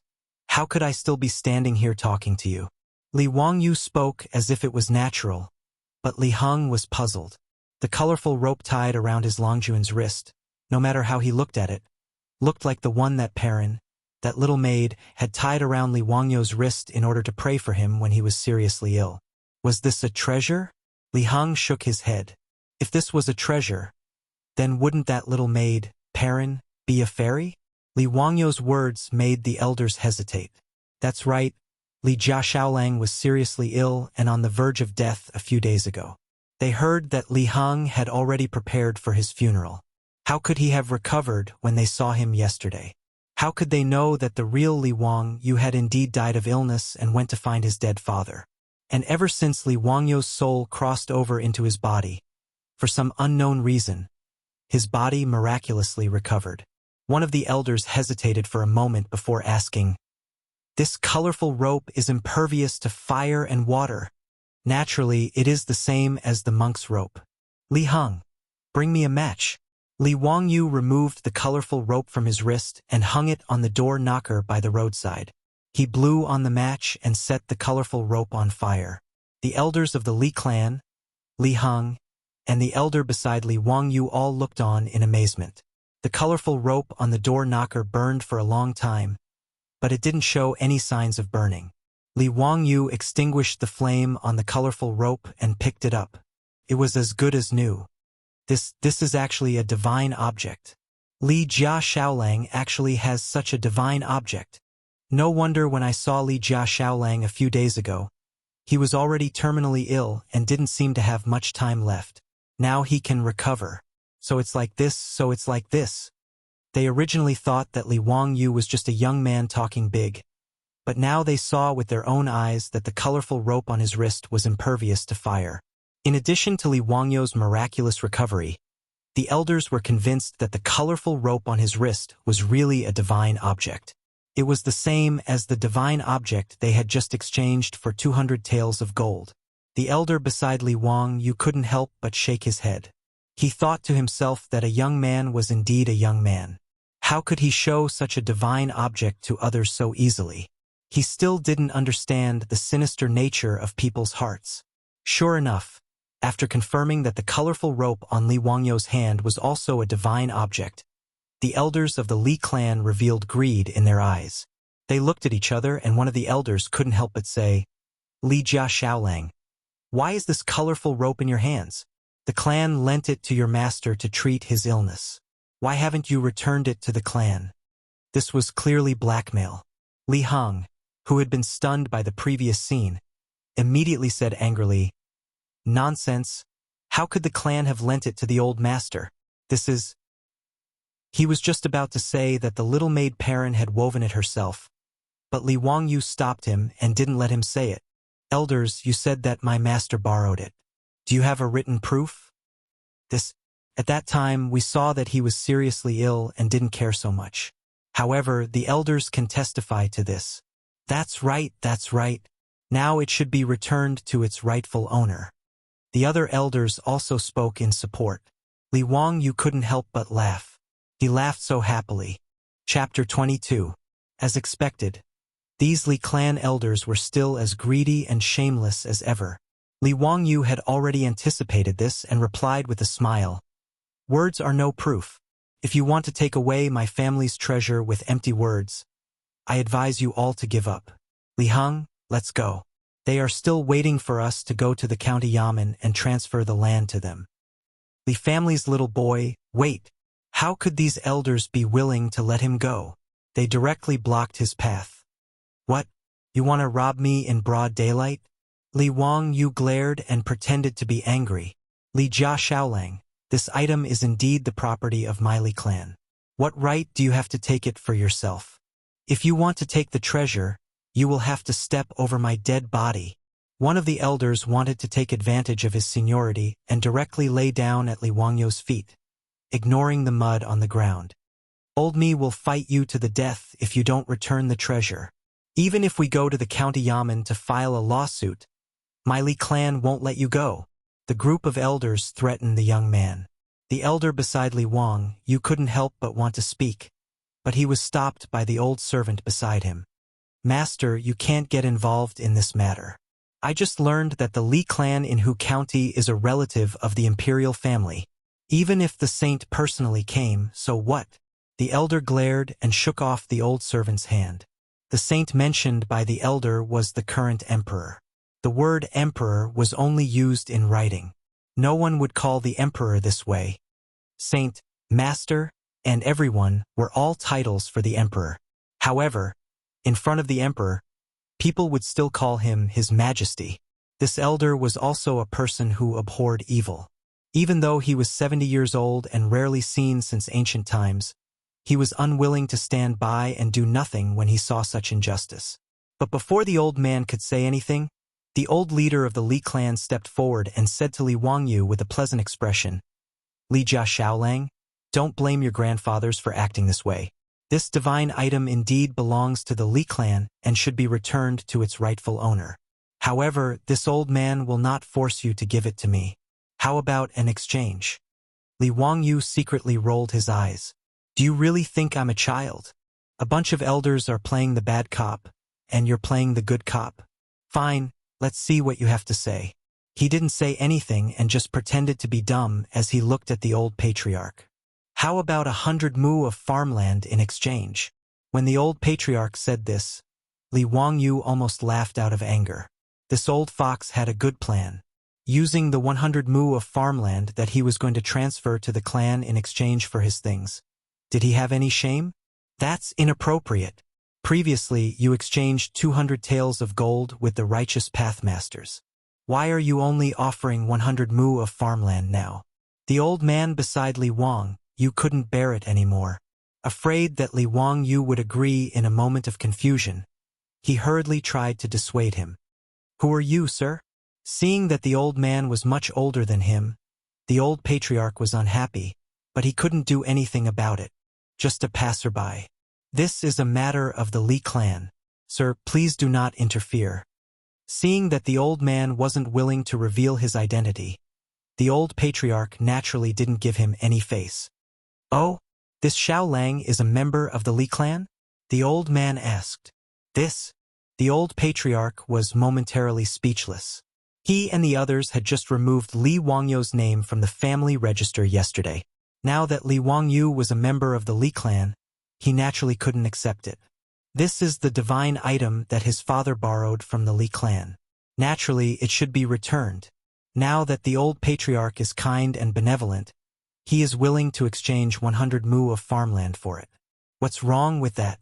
how could I still be standing here talking to you? Li Wangyu spoke as if it was natural, but Li Heng was puzzled. The colorful rope tied around his Longjuan's wrist, no matter how he looked at it, looked like the one that Perrin, that little maid, had tied around Li Wangyu's wrist in order to pray for him when he was seriously ill. Was this a treasure? Li Heng shook his head. If this was a treasure, then wouldn't that little maid, Perrin, be a fairy? Li Wangyu's words made the elders hesitate. That's right, Li Jia Shaolang was seriously ill and on the verge of death a few days ago. They heard that Li Heng had already prepared for his funeral. How could he have recovered when they saw him yesterday? How could they know that the real Li Wangyu had indeed died of illness and went to find his dead father? And ever since Li Wangyu's soul crossed over into his body, for some unknown reason, his body miraculously recovered. One of the elders hesitated for a moment before asking, "This colorful rope is impervious to fire and water. Naturally, it is the same as the monk's rope. Li Heng, bring me a match." Li Wangyu removed the colorful rope from his wrist and hung it on the door knocker by the roadside. He blew on the match and set the colorful rope on fire. The elders of the Li clan, Li Heng, and the elder beside Li Wangyu all looked on in amazement. The colorful rope on the door knocker burned for a long time, but it didn't show any signs of burning. Li Wangyu extinguished the flame on the colorful rope and picked it up. It was as good as new. This is actually a divine object. Li Jia Shaolang actually has such a divine object. No wonder when I saw Li Jia Shaolang a few days ago, he was already terminally ill and didn't seem to have much time left. Now he can recover. So it's like this. They originally thought that Li Wangyu was just a young man talking big, but now they saw with their own eyes that the colorful rope on his wrist was impervious to fire. In addition to Li Wangyu's miraculous recovery, the elders were convinced that the colorful rope on his wrist was really a divine object. It was the same as the divine object they had just exchanged for 200 taels of gold. The elder beside Li Wangyu couldn't help but shake his head. He thought to himself that a young man was indeed a young man. How could he show such a divine object to others so easily? He still didn't understand the sinister nature of people's hearts. Sure enough, after confirming that the colorful rope on Li Wangyu's hand was also a divine object, the elders of the Li clan revealed greed in their eyes. They looked at each other and one of the elders couldn't help but say, "Li Jia Shaolang, why is this colorful rope in your hands? The clan lent it to your master to treat his illness. Why haven't you returned it to the clan?" This was clearly blackmail. Li Heng, who had been stunned by the previous scene, immediately said angrily, "Nonsense. How could the clan have lent it to the old master? This is—" He was just about to say that the little maid Perrin had woven it herself, but Li Wangyu stopped him and didn't let him say it. "Elders, you said that my master borrowed it. Do you have a written proof?" At that time, we saw that he was seriously ill and didn't care so much. However, the elders can testify to this. That's right. Now it should be returned to its rightful owner." The other elders also spoke in support. Li Wangyu couldn't help but laugh. He laughed so happily. Chapter 22. As expected, these Li clan elders were still as greedy and shameless as ever. Li Wangyu had already anticipated this and replied with a smile, "Words are no proof. If you want to take away my family's treasure with empty words, I advise you all to give up. Li Heng, let's go. They are still waiting for us to go to the county yamen and transfer the land to them." Li family's little boy, wait. How could these elders be willing to let him go? They directly blocked his path. "What? You want to rob me in broad daylight?" Li Wangyu glared and pretended to be angry. "Li Jia Shaolang, this item is indeed the property of my Li clan. What right do you have to take it for yourself? If you want to take the treasure, you will have to step over my dead body." One of the elders wanted to take advantage of his seniority and directly lay down at Li Wangyu's feet, ignoring the mud on the ground. "Old me will fight you to the death if you don't return the treasure." Even if we go to the county yamen to file a lawsuit, my Li clan won't let you go. The group of elders threatened the young man. The elder beside Li Wang, you couldn't help but want to speak, but he was stopped by the old servant beside him. Master, you can't get involved in this matter. I just learned that the Li clan in Hu County is a relative of the imperial family. Even if the saint personally came, so what? The elder glared and shook off the old servant's hand. The saint mentioned by the elder was the current emperor. The word emperor was only used in writing. No one would call the emperor this way. Saint, master, and everyone were all titles for the emperor. However, in front of the emperor, people would still call him His Majesty. This elder was also a person who abhorred evil. Even though he was 70 years old and rarely seen since ancient times, he was unwilling to stand by and do nothing when he saw such injustice. But before the old man could say anything, the old leader of the Li clan stepped forward and said to Li Wangyu with a pleasant expression, Li Jia Xiaolang, don't blame your grandfathers for acting this way. This divine item indeed belongs to the Li clan and should be returned to its rightful owner. However, this old man will not force you to give it to me. How about an exchange? Li Wangyu secretly rolled his eyes. Do you really think I'm a child? A bunch of elders are playing the bad cop, and you're playing the good cop. Fine, let's see what you have to say. He didn't say anything and just pretended to be dumb as he looked at the old patriarch. How about 100 mu of farmland in exchange? When the old patriarch said this, Li Wangyu almost laughed out of anger. This old fox had a good plan. Using the 100 mu of farmland that he was going to transfer to the clan in exchange for his things. Did he have any shame? That's inappropriate. Previously, you exchanged 200 taels of gold with the righteous pathmasters. Why are you only offering 100 mu of farmland now? The old man beside Li Wang, you couldn't bear it anymore. Afraid that Li Wangyu would agree in a moment of confusion, he hurriedly tried to dissuade him. Who are you, sir? Seeing that the old man was much older than him, the old patriarch was unhappy, but he couldn't do anything about it. Just a passerby. This is a matter of the Li clan. Sir, please do not interfere. Seeing that the old man wasn't willing to reveal his identity, the old patriarch naturally didn't give him any face. Oh, this Xiaolang is a member of the Li clan? The old man asked. This? The old patriarch was momentarily speechless. He and the others had just removed Li Wangyu's name from the family register yesterday. Now that Li Wangyu was a member of the Li clan, he naturally couldn't accept it. This is the divine item that his father borrowed from the Li clan. Naturally, it should be returned. Now that the old patriarch is kind and benevolent, he is willing to exchange 100 mu of farmland for it. What's wrong with that?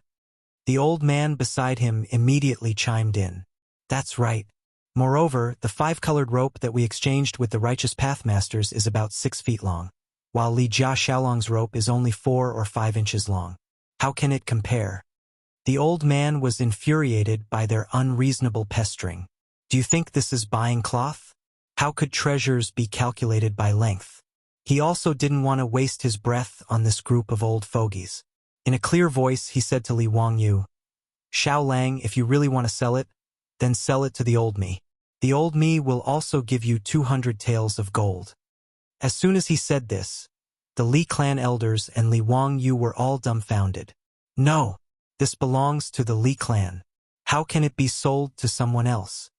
The old man beside him immediately chimed in. That's right. Moreover, the 5-colored rope that we exchanged with the righteous pathmasters is about 6 feet long, while Li Jia Xiaolang's rope is only 4 or 5 inches long. How can it compare? The old man was infuriated by their unreasonable pestering. Do you think this is buying cloth? How could treasures be calculated by length? He also didn't want to waste his breath on this group of old fogies. In a clear voice, he said to Li Wangyu, Xiaolang, if you really want to sell it, then sell it to the old me. The old me will also give you 200 taels of gold. As soon as he said this, the Li clan elders and Li Wangyu were all dumbfounded. No, this belongs to the Li clan. How can it be sold to someone else?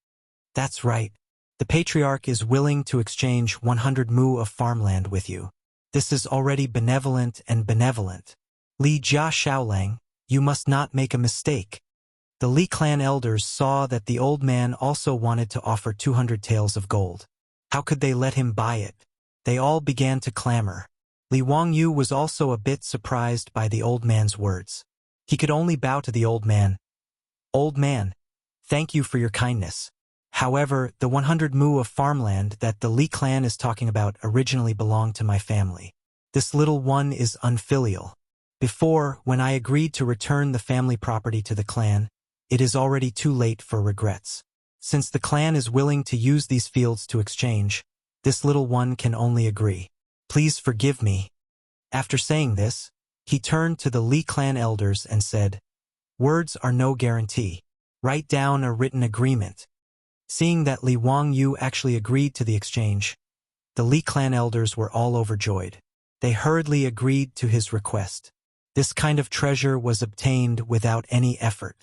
That's right. The patriarch is willing to exchange 100 mu of farmland with you. This is already benevolent and benevolent. Li Jia Xiaolang, you must not make a mistake. The Li clan elders saw that the old man also wanted to offer 200 taels of gold. How could they let him buy it? They all began to clamor. Li Wangyu was also a bit surprised by the old man's words. He could only bow to the old man. Old man, thank you for your kindness. However, the 100 mu of farmland that the Li clan is talking about originally belonged to my family. This little one is unfilial. Before, when I agreed to return the family property to the clan, it is already too late for regrets. Since the clan is willing to use these fields to exchange, this little one can only agree. Please forgive me. After saying this, he turned to the Li clan elders and said, Words are no guarantee. Write down a written agreement. Seeing that Li Wangyu actually agreed to the exchange, the Li clan elders were all overjoyed. They hurriedly agreed to his request. This kind of treasure was obtained without any effort.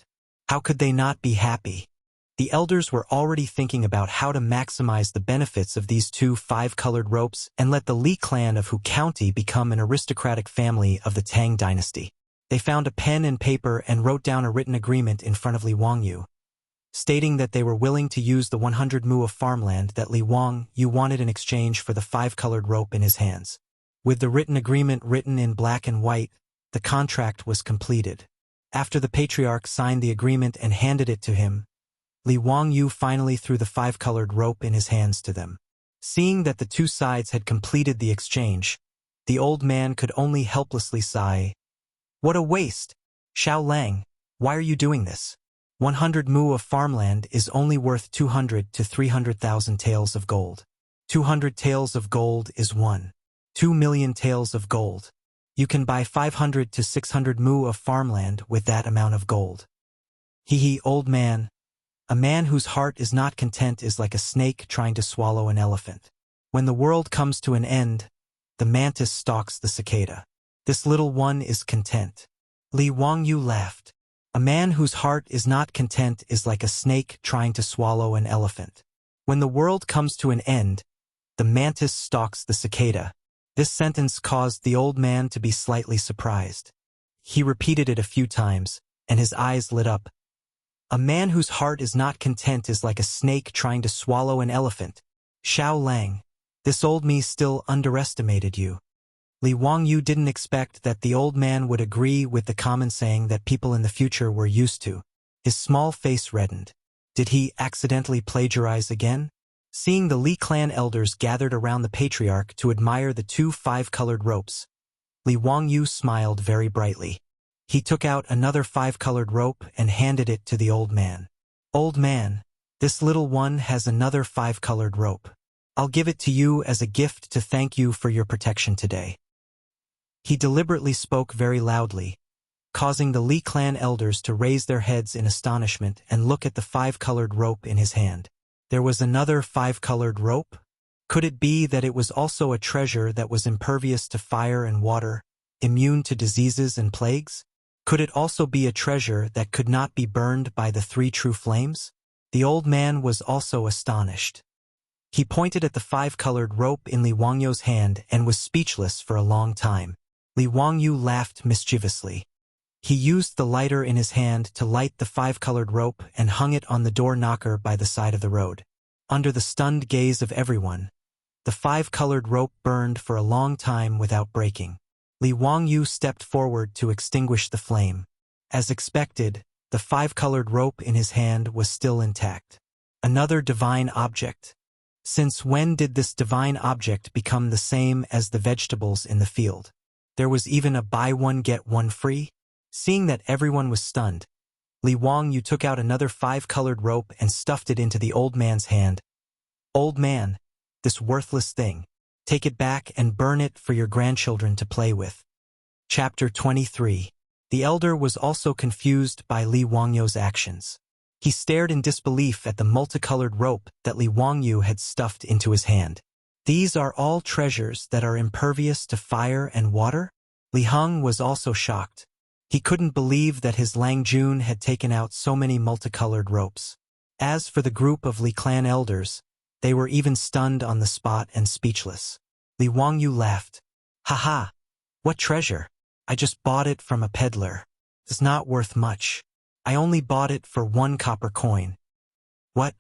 How could they not be happy? The elders were already thinking about how to maximize the benefits of these two five-colored ropes and let the Li clan of Hu County become an aristocratic family of the Tang dynasty. They found a pen and paper and wrote down a written agreement in front of Li Wangyu, stating that they were willing to use the 100 mu of farmland that Li Wangyu wanted in exchange for the five-colored rope in his hands. With the written agreement written in black and white, the contract was completed. After the patriarch signed the agreement and handed it to him, Li Wangyu finally threw the five-colored rope in his hands to them. Seeing that the two sides had completed the exchange, the old man could only helplessly sigh. What a waste! Xiao Lang, why are you doing this? 100 mu of farmland is only worth 200 to 300,000 taels of gold. 200 taels of gold is 2 million taels of gold. You can buy 500 to 600 mu of farmland with that amount of gold. Hee, old man. A man whose heart is not content is like a snake trying to swallow an elephant. When the world comes to an end, the mantis stalks the cicada. This little one is content. Li Wangyu laughed. A man whose heart is not content is like a snake trying to swallow an elephant. When the world comes to an end, the mantis stalks the cicada. This sentence caused the old man to be slightly surprised. He repeated it a few times, and his eyes lit up. A man whose heart is not content is like a snake trying to swallow an elephant. Xiao Lang, this old me still underestimated you. Li Wangyu didn't expect that the old man would agree with the common saying that people in the future were used to. His small face reddened. Did he accidentally plagiarize again? Seeing the Li clan elders gathered around the patriarch to admire the two five-colored ropes, Li Wangyu smiled very brightly. He took out another five-colored rope and handed it to the old man. Old man, this little one has another five-colored rope. I'll give it to you as a gift to thank you for your protection today. He deliberately spoke very loudly, causing the Li clan elders to raise their heads in astonishment and look at the five-colored rope in his hand. There was another five-colored rope? Could it be that it was also a treasure that was impervious to fire and water, immune to diseases and plagues? Could it also be a treasure that could not be burned by the three true flames? The old man was also astonished. He pointed at the five-colored rope in Li Wangyu's hand and was speechless for a long time. Li Wangyu laughed mischievously. He used the lighter in his hand to light the five-colored rope and hung it on the door knocker by the side of the road. Under the stunned gaze of everyone, the five-colored rope burned for a long time without breaking. Li Wangyu stepped forward to extinguish the flame. As expected, the five-colored rope in his hand was still intact. Another divine object. Since when did this divine object become the same as the vegetables in the field? There was even a buy one get one free? Seeing that everyone was stunned, Li Wangyu took out another five-colored rope and stuffed it into the old man's hand. Old man, this worthless thing. Take it back and burn it for your grandchildren to play with. Chapter 23. The elder was also confused by Li Wangyu's actions. He stared in disbelief at the multicolored rope that Li Wangyu had stuffed into his hand. These are all treasures that are impervious to fire and water? Li Heng was also shocked. He couldn't believe that his Lang Jun had taken out so many multicolored ropes. As for the group of Li clan elders, they were even stunned on the spot and speechless. Li Wangyu laughed. Ha! What treasure? I just bought it from a peddler. It's not worth much. I only bought it for 1 copper coin. What?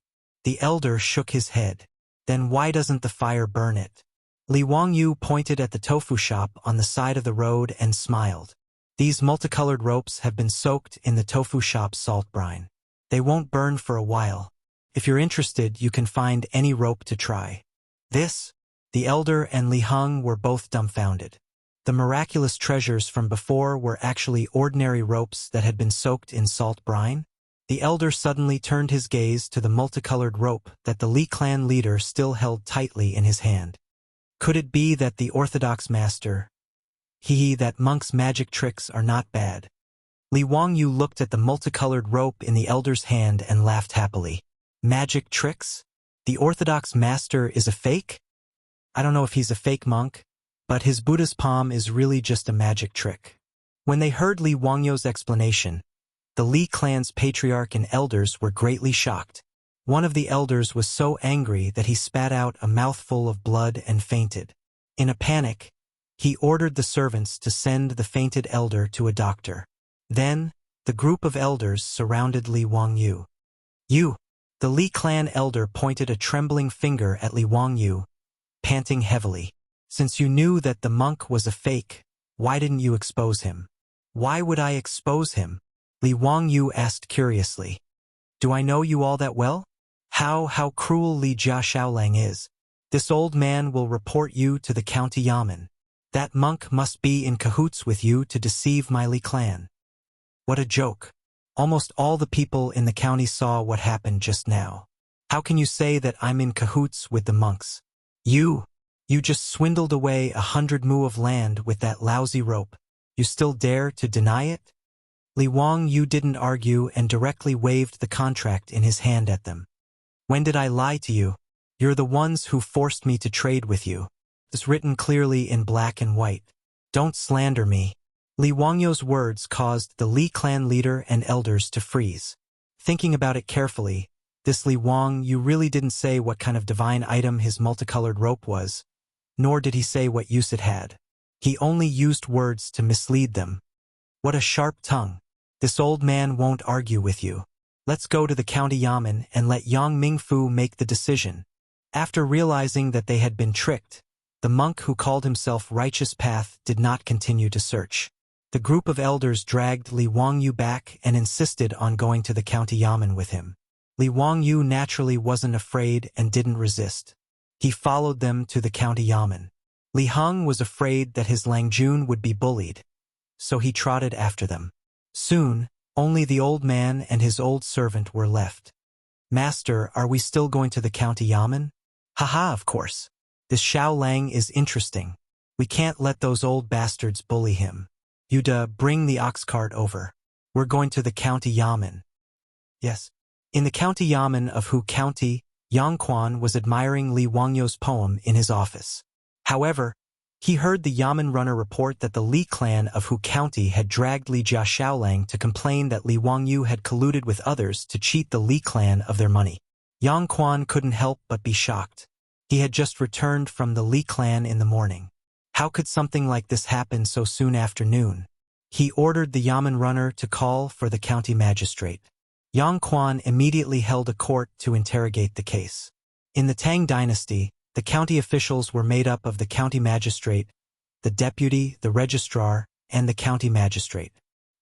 The elder shook his head. Then why doesn't the fire burn it? Li Wangyu pointed at the tofu shop on the side of the road and smiled. These multicolored ropes have been soaked in the tofu shop's salt brine. They won't burn for a while. If you're interested, you can find any rope to try. This? The elder and Li Heng were both dumbfounded. The miraculous treasures from before were actually ordinary ropes that had been soaked in salt brine? The elder suddenly turned his gaze to the multicolored rope that the Li clan leader still held tightly in his hand. Could it be that the orthodox master? That monk's magic tricks are not bad. Li Wangyu looked at the multicolored rope in the elder's hand and laughed happily. Magic tricks? The Orthodox master is a fake? I don't know if he's a fake monk, but his Buddha's palm is really just a magic trick. When they heard Li Wangyu's explanation, the Li clan's patriarch and elders were greatly shocked. One of the elders was so angry that he spat out a mouthful of blood and fainted. In a panic, he ordered the servants to send the fainted elder to a doctor. Then, the group of elders surrounded Li Wangyu. You! The Li clan elder pointed a trembling finger at Li Wangyu, panting heavily. Since you knew that the monk was a fake, why didn't you expose him? Why would I expose him? Li Wangyu asked curiously. Do I know you all that well? How cruel Li Jia Shaolang is. This old man will report you to the county yamen. That monk must be in cahoots with you to deceive my Li clan. What a joke. Almost all the people in the county saw what happened just now. How can you say that I'm in cahoots with the monks? You just swindled away 100 mu of land with that lousy rope. You still dare to deny it? Li Wangyu didn't argue and directly waved the contract in his hand at them. When did I lie to you? You're the ones who forced me to trade with you. It's written clearly in black and white. Don't slander me. Li Wangyu's words caused the Li clan leader and elders to freeze. Thinking about it carefully, this Li Wangyu really didn't say what kind of divine item his multicolored rope was, nor did he say what use it had. He only used words to mislead them. What a sharp tongue. This old man won't argue with you. Let's go to the county yamen and let Yang Mingfu make the decision. After realizing that they had been tricked, the monk who called himself Righteous Path did not continue to search. The group of elders dragged Li Wangyu back and insisted on going to the county yamen with him. Li Wangyu naturally wasn't afraid and didn't resist. He followed them to the county yamen. Li Heng was afraid that his Langjun would be bullied, so he trotted after them. Soon, only the old man and his old servant were left. Master, are we still going to the county yamen? Haha, of course. This Xiao Lang is interesting. We can't let those old bastards bully him. Yuda, bring the ox cart over. We're going to the county yamen. Yes. In the county yamen of Hu County, Yang Quan was admiring Li Wangyu's poem in his office. However, he heard the yamen runner report that the Li clan of Hu County had dragged Li Jia Shaolang to complain that Li Wangyu had colluded with others to cheat the Li clan of their money. Yang Quan couldn't help but be shocked. He had just returned from the Li clan in the morning. How could something like this happen so soon after noon? He ordered the yamen runner to call for the county magistrate. Yang Quan immediately held a court to interrogate the case. In the Tang dynasty, the county officials were made up of the county magistrate, the deputy, the registrar, and the county magistrate.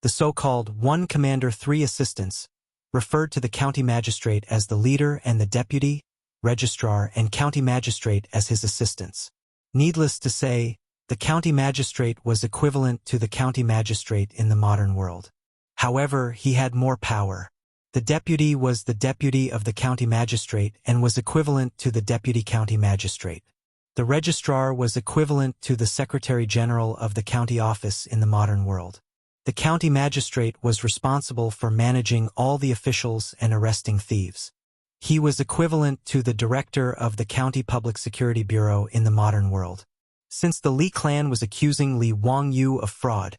The so-called one commander, three assistants referred to the county magistrate as the leader and the deputy, registrar, and county magistrate as his assistants. Needless to say, the county magistrate was equivalent to the county magistrate in the modern world. However, he had more power. The deputy was the deputy of the county magistrate and was equivalent to the deputy county magistrate. The registrar was equivalent to the secretary general of the county office in the modern world. The county magistrate was responsible for managing all the officials and arresting thieves. He was equivalent to the director of the county public security bureau in the modern world. Since the Li clan was accusing Li Wangyu of fraud,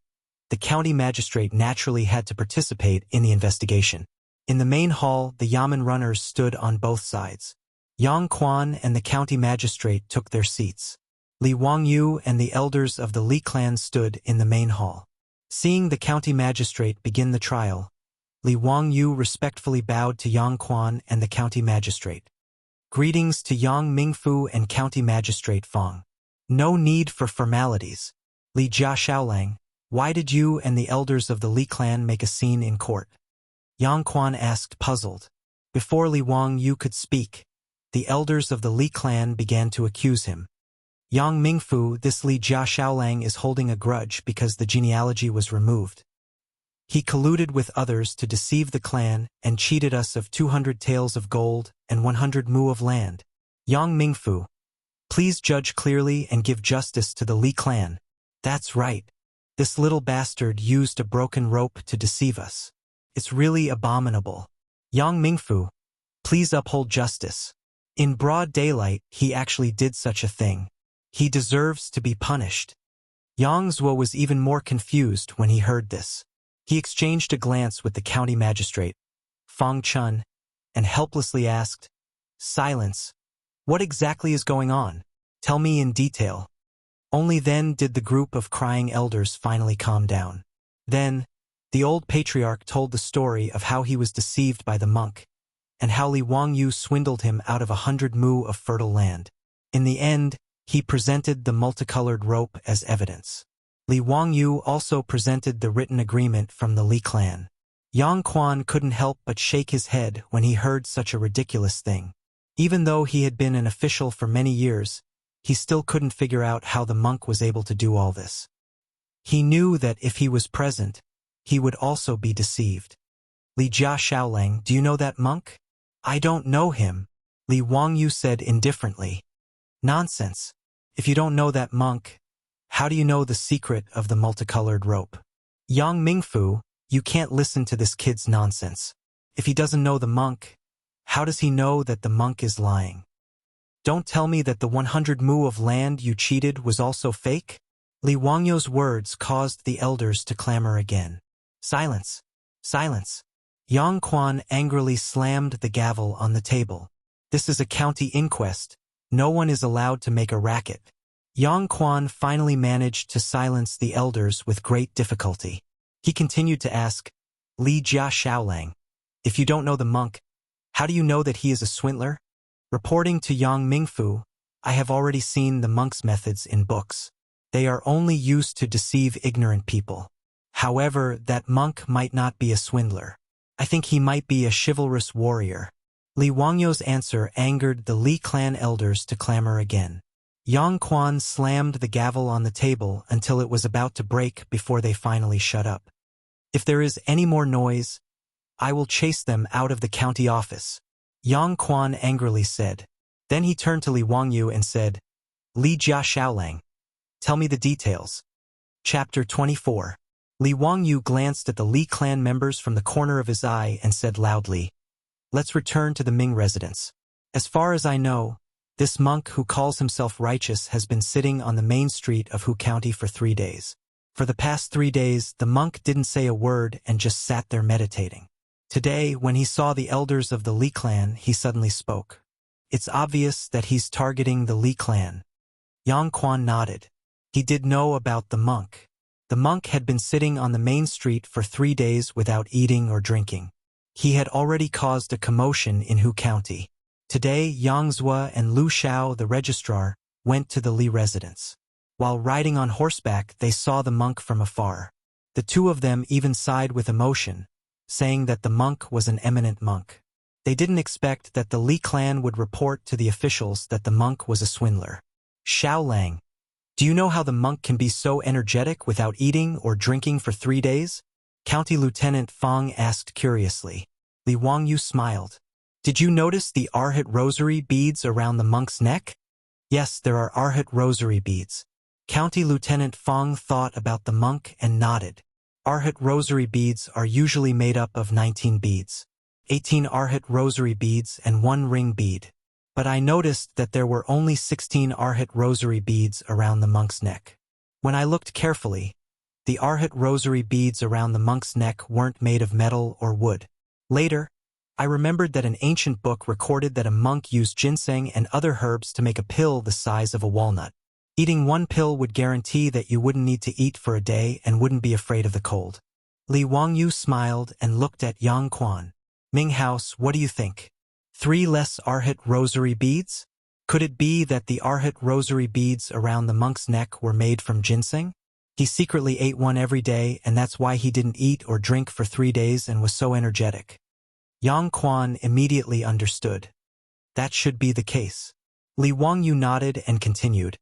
the county magistrate naturally had to participate in the investigation. In the main hall, the yamen runners stood on both sides. Yang Quan and the county magistrate took their seats. Li Wangyu and the elders of the Li clan stood in the main hall. Seeing the county magistrate begin the trial, Li Wangyu respectfully bowed to Yang Quan and the county magistrate. Greetings to Yang Mingfu and county magistrate Fang. No need for formalities. Li Jia Shaolang, why did you and the elders of the Li clan make a scene in court? Yang Quan asked, puzzled. Before Li Wangyu could speak, the elders of the Li clan began to accuse him. Yang Mingfu, this Li Jia Shaolang is holding a grudge because the genealogy was removed. He colluded with others to deceive the clan and cheated us of 200 taels of gold and 100 mu of land. Yang Mingfu, please judge clearly and give justice to the Li clan. That's right. This little bastard used a broken rope to deceive us. It's really abominable. Yang Mingfu, please uphold justice. In broad daylight, he actually did such a thing. He deserves to be punished. Yang Zhuo was even more confused when he heard this. He exchanged a glance with the county magistrate, Fang Chun, and helplessly asked, "Silence. What exactly is going on? Tell me in detail." Only then did the group of crying elders finally calm down. Then, the old patriarch told the story of how he was deceived by the monk, and how Li Wangyu swindled him out of 100 mu of fertile land. In the end, he presented the multicolored rope as evidence. Li Wangyu also presented the written agreement from the Li clan. Yang Quan couldn't help but shake his head when he heard such a ridiculous thing. Even though he had been an official for many years, he still couldn't figure out how the monk was able to do all this. He knew that if he was present, he would also be deceived. "Li Jia Shaolang, do you know that monk?" "I don't know him," Li Wangyu said indifferently. "Nonsense. If you don't know that monk, how do you know the secret of the multicolored rope?" "Yang Mingfu, you can't listen to this kid's nonsense. If he doesn't know the monk, how does he know that the monk is lying? Don't tell me that the 100 mu of land you cheated was also fake?" Li Wangyu's words caused the elders to clamor again. "Silence! Silence!" Yang Quan angrily slammed the gavel on the table. "This is a county inquest. No one is allowed to make a racket." Yang Quan finally managed to silence the elders with great difficulty. He continued to ask, "Li Jia Shaolang, if you don't know the monk, how do you know that he is a swindler?" Reporting to Yang Mingfu, "I have already seen the monk's methods in books. They are only used to deceive ignorant people. However, that monk might not be a swindler. I think he might be a chivalrous warrior." Li Wangyu's answer angered the Li clan elders to clamor again. Yang Quan slammed the gavel on the table until it was about to break before they finally shut up. "If there is any more noise, I will chase them out of the county office," Yang Quan angrily said. Then he turned to Li Wangyu and said, "Li Jia Shaolang, tell me the details." Chapter 24. Li Wangyu glanced at the Li clan members from the corner of his eye and said loudly, "Let's return to the Ming residence. As far as I know, this monk who calls himself righteous has been sitting on the main street of Hu County for 3 days. For the past 3 days, the monk didn't say a word and just sat there meditating. Today, when he saw the elders of the Li clan, he suddenly spoke. It's obvious that he's targeting the Li clan." Yang Quan nodded. He did know about the monk. The monk had been sitting on the main street for 3 days without eating or drinking. He had already caused a commotion in Hu County. Today, Yang Zhuo and Lu Xiao, the registrar, went to the Li residence. While riding on horseback, they saw the monk from afar. The two of them even sighed with emotion, saying that the monk was an eminent monk. They didn't expect that the Li clan would report to the officials that the monk was a swindler. "Shaolang, do you know how the monk can be so energetic without eating or drinking for 3 days?" County Lieutenant Fang asked curiously. Li Wangyu smiled. "Did you notice the Arhat rosary beads around the monk's neck?" "Yes, there are Arhat rosary beads." County Lieutenant Fang thought about the monk and nodded. Arhat rosary beads are usually made up of 19 beads. 18 Arhat rosary beads and 1 ring bead. But I noticed that there were only 16 Arhat rosary beads around the monk's neck. When I looked carefully, the Arhat rosary beads around the monk's neck weren't made of metal or wood. Later, I remembered that an ancient book recorded that a monk used ginseng and other herbs to make a pill the size of a walnut. Eating 1 pill would guarantee that you wouldn't need to eat for a day and wouldn't be afraid of the cold. Li Wangyu smiled and looked at Yang Quan. "Ming House, what do you think? 3 less Arhat rosary beads? Could it be that the Arhat rosary beads around the monk's neck were made from ginseng? He secretly ate 1 every day, and that's why he didn't eat or drink for 3 days and was so energetic." Yang Quan immediately understood. That should be the case. Li Wangyu nodded and continued.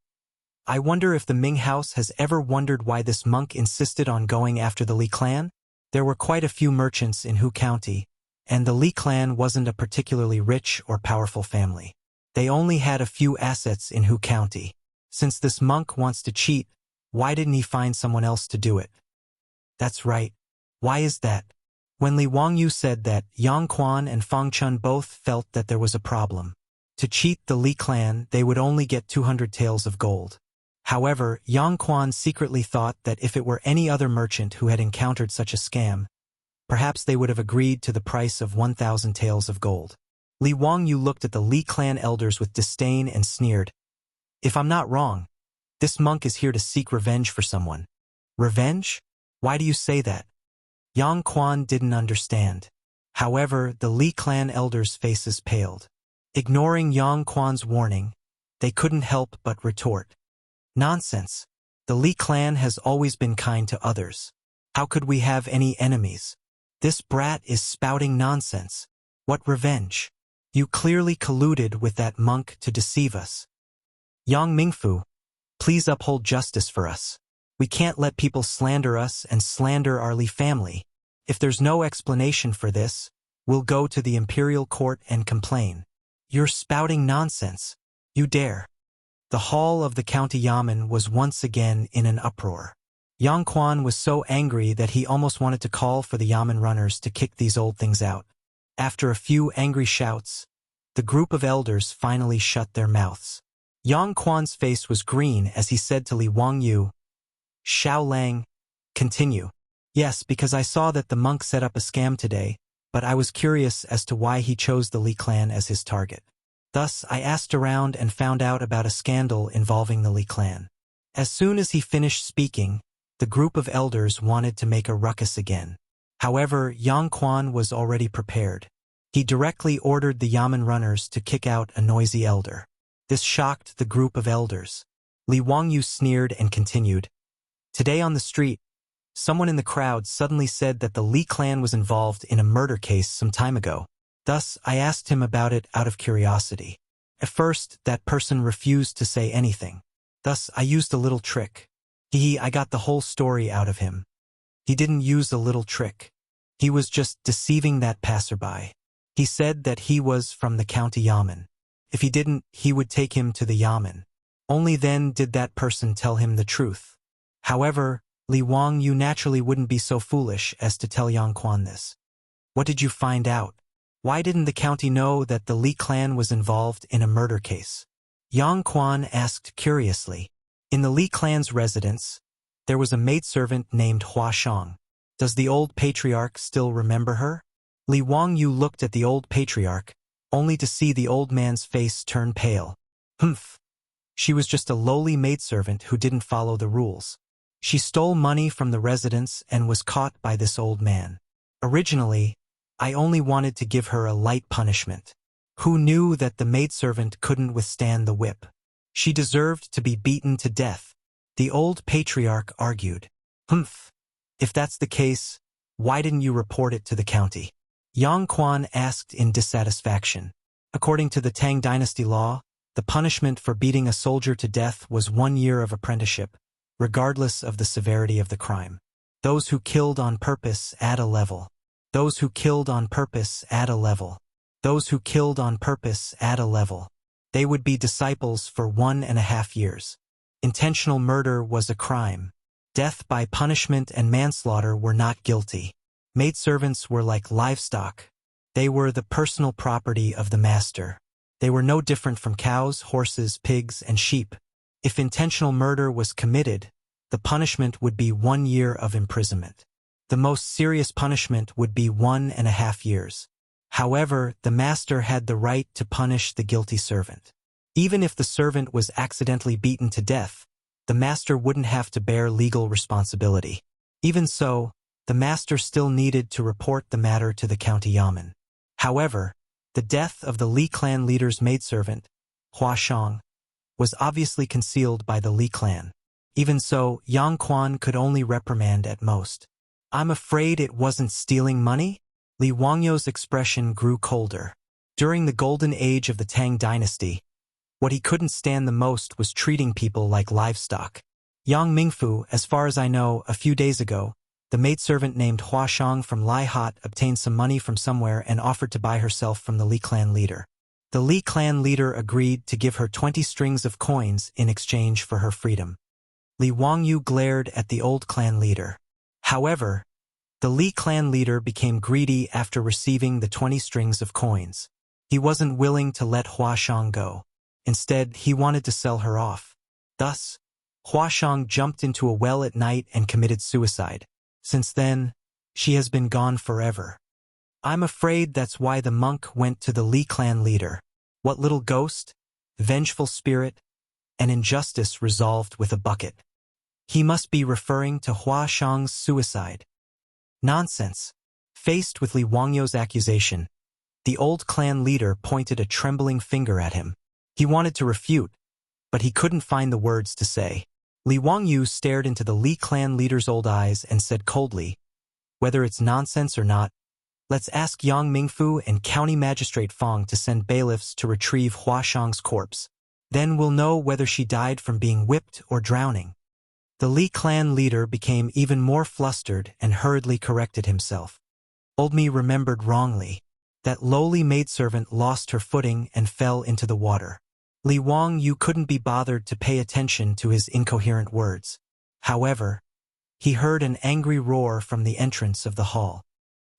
"I wonder if the Ming house has ever wondered why this monk insisted on going after the Li clan? There were quite a few merchants in Hu County, and the Li clan wasn't a particularly rich or powerful family. They only had a few assets in Hu County. Since this monk wants to cheat, Why didn't he find someone else to do it? That's right. Why is that? When Li Wangyu said that, Yang Quan and Fang Chun both felt that there was a problem. To cheat the Li clan, they would only get 200 taels of gold. However, Yang Quan secretly thought that if it were any other merchant who had encountered such a scam, perhaps they would have agreed to the price of 1,000 taels of gold. Li Wangyu looked at the Li clan elders with disdain and sneered. If I'm not wrong, this monk is here to seek revenge for someone. Revenge? Why do you say that? Yang Quan didn't understand. However, the Li clan elders' faces paled. Ignoring Yang Quan's warning, they couldn't help but retort. Nonsense. The Li clan has always been kind to others. How could we have any enemies? This brat is spouting nonsense. What revenge? You clearly colluded with that monk to deceive us. Yang Mingfu, please uphold justice for us. We can't let people slander us and slander our Li family. If there's no explanation for this, we'll go to the imperial court and complain. You're spouting nonsense. You dare. The hall of the county yamen was once again in an uproar. Yang Quan was so angry that he almost wanted to call for the yamen runners to kick these old things out. After a few angry shouts, the group of elders finally shut their mouths. Yang Quan's face was green as he said to Li Wangyu, Xiao Lang, continue. Yes, because I saw that the monk set up a scam today, but I was curious as to why he chose the Li clan as his target. Thus, I asked around and found out about a scandal involving the Li clan. As soon as he finished speaking, the group of elders wanted to make a ruckus again. However, Yang Quan was already prepared. He directly ordered the yamen runners to kick out a noisy elder. This shocked the group of elders. Li Wangyu sneered and continued. Today on the street, someone in the crowd suddenly said that the Li clan was involved in a murder case some time ago. Thus, I asked him about it out of curiosity. At first, that person refused to say anything. Thus, I used a little trick. I got the whole story out of him. He didn't use a little trick. He was just deceiving that passerby. He said that he was from the county yamen. If he didn't, he would take him to the yamen. Only then did that person tell him the truth. However, Li Wangyu naturally wouldn't be so foolish as to tell Yang Quan this. What did you find out? Why didn't the county know that the Li clan was involved in a murder case? Yang Quan asked curiously. In the Li clan's residence, there was a maidservant named Hua Shang. Does the old patriarch still remember her? Li Wangyu looked at the old patriarch, only to see the old man's face turn pale. Humph. She was just a lowly maidservant who didn't follow the rules. She stole money from the residence and was caught by this old man. Originally, I only wanted to give her a light punishment. Who knew that the maidservant couldn't withstand the whip? She deserved to be beaten to death, the old patriarch argued. Humph. If that's the case, why didn't you report it to the county? Yang Quan asked in dissatisfaction. According to the Tang dynasty law, the punishment for beating a soldier to death was 1 year of apprenticeship, regardless of the severity of the crime. Those who killed on purpose add a level. Those who killed on purpose add a level. Those who killed on purpose add a level. They would be disciples for 1.5 years. Intentional murder was a crime. Death by punishment and manslaughter were not guilty. Maidservants were like livestock. They were the personal property of the master. They were no different from cows, horses, pigs, and sheep. If intentional murder was committed, the punishment would be 1 year of imprisonment. The most serious punishment would be 1.5 years. However, the master had the right to punish the guilty servant. Even if the servant was accidentally beaten to death, the master wouldn't have to bear legal responsibility. Even so, the master still needed to report the matter to the county yamen. However, the death of the Li clan leader's maidservant, Hua Shang, was obviously concealed by the Li clan. Even so, Yang Quan could only reprimand at most. I'm afraid it wasn't stealing money? Li Wangyu's expression grew colder. During the golden age of the Tang dynasty, what he couldn't stand the most was treating people like livestock. Yang Mingfu, as far as I know, a few days ago, the maidservant named Hua Shang from Lai Hot obtained some money from somewhere and offered to buy herself from the Li clan leader. The Li clan leader agreed to give her 20 strings of coins in exchange for her freedom. Li Wangyu glared at the old clan leader. However, the Li clan leader became greedy after receiving the 20 strings of coins. He wasn't willing to let Huashang go. Instead, he wanted to sell her off. Thus, Huashang jumped into a well at night and committed suicide. Since then, she has been gone forever. I'm afraid that's why the monk went to the Li clan leader. What little ghost, vengeful spirit, and injustice resolved with a bucket. He must be referring to Huashang's suicide. Nonsense. Faced with Li Wangyu's accusation, the old clan leader pointed a trembling finger at him. He wanted to refute, but he couldn't find the words to say. Li Wangyu stared into the Li clan leader's old eyes and said coldly, "Whether it's nonsense or not, let's ask Yang Mingfu and County Magistrate Fong to send bailiffs to retrieve Huashang's corpse. Then we'll know whether she died from being whipped or drowning." The Li clan leader became even more flustered and hurriedly corrected himself. Old me remembered wrongly. That lowly maidservant lost her footing and fell into the water. Li Wangyu couldn't be bothered to pay attention to his incoherent words. However, he heard an angry roar from the entrance of the hall.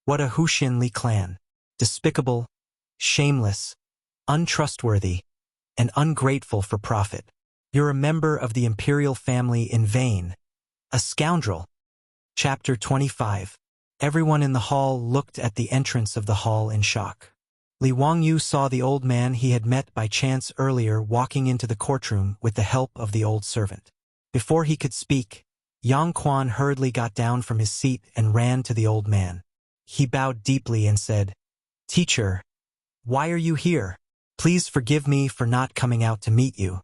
What a Huxin Li clan! Despicable, shameless, untrustworthy, and ungrateful for profit. You're a member of the imperial family in vain. A scoundrel. Chapter 25. Everyone in the hall looked at the entrance of the hall in shock. Li Wangyu saw the old man he had met by chance earlier walking into the courtroom with the help of the old servant. Before he could speak, Yang Quan hurriedly got down from his seat and ran to the old man. He bowed deeply and said, "Teacher, why are you here? Please forgive me for not coming out to meet you."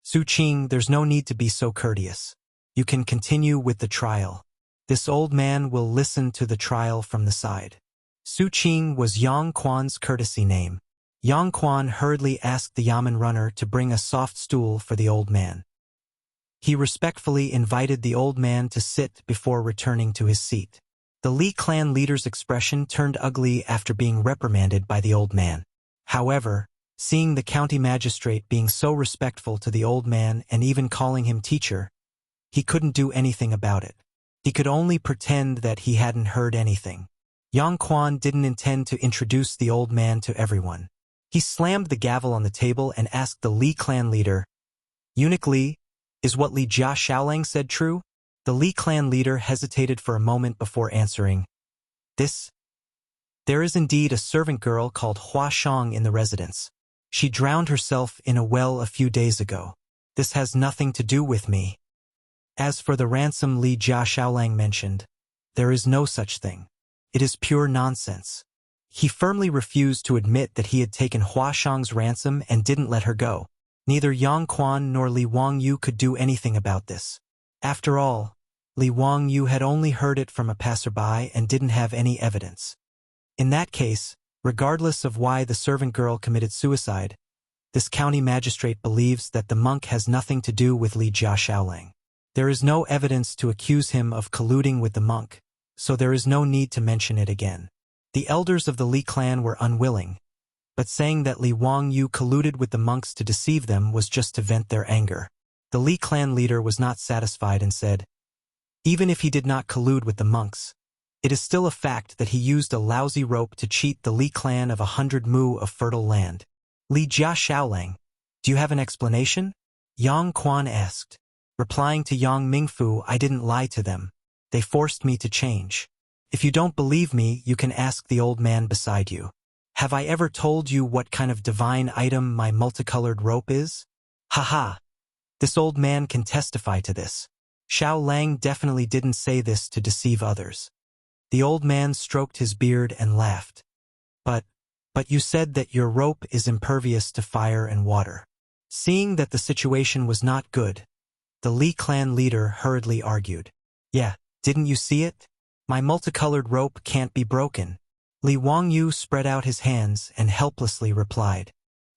"Su Qing, there's no need to be so courteous. You can continue with the trial. This old man will listen to the trial from the side." Su Qing was Yang Quan's courtesy name. Yang Quan hurriedly asked the yamen runner to bring a soft stool for the old man. He respectfully invited the old man to sit before returning to his seat. The Li clan leader's expression turned ugly after being reprimanded by the old man. However, seeing the county magistrate being so respectful to the old man and even calling him teacher, he couldn't do anything about it. He could only pretend that he hadn't heard anything. Yang Quan didn't intend to introduce the old man to everyone. He slammed the gavel on the table and asked the Li clan leader, "Eunuch Li, is what Li Jia Shaolang said true?" The Li clan leader hesitated for a moment before answering, There is indeed a servant girl called Huashang in the residence. She drowned herself in a well a few days ago. This has nothing to do with me. As for the ransom Li Jia Shaolang mentioned, there is no such thing. It is pure nonsense." He firmly refused to admit that he had taken Huashang's ransom and didn't let her go. Neither Yang Quan nor Li Wangyu could do anything about this. After all, Li Wangyu had only heard it from a passerby and didn't have any evidence. In that case, regardless of why the servant girl committed suicide, this county magistrate believes that the monk has nothing to do with Li Jia Shaolang. There is no evidence to accuse him of colluding with the monk, so there is no need to mention it again. The elders of the Li clan were unwilling, but saying that Li Wangyu colluded with the monks to deceive them was just to vent their anger. The Li clan leader was not satisfied and said, "Even if he did not collude with the monks, it is still a fact that he used a lousy rope to cheat the Li clan of 100 mu of fertile land." "Li Jia Shaolang, do you have an explanation?" Yang Quan asked. Replying to Yang Mingfu, "I didn't lie to them. They forced me to change. If you don't believe me, you can ask the old man beside you. Have I ever told you what kind of divine item my multicolored rope is? Haha. This old man can testify to this. Xiao Lang definitely didn't say this to deceive others." The old man stroked his beard and laughed. But you said that your rope is impervious to fire and water." Seeing that the situation was not good, the Li clan leader hurriedly argued. "Yeah, didn't you see it? My multicolored rope can't be broken." Li Wangyu spread out his hands and helplessly replied,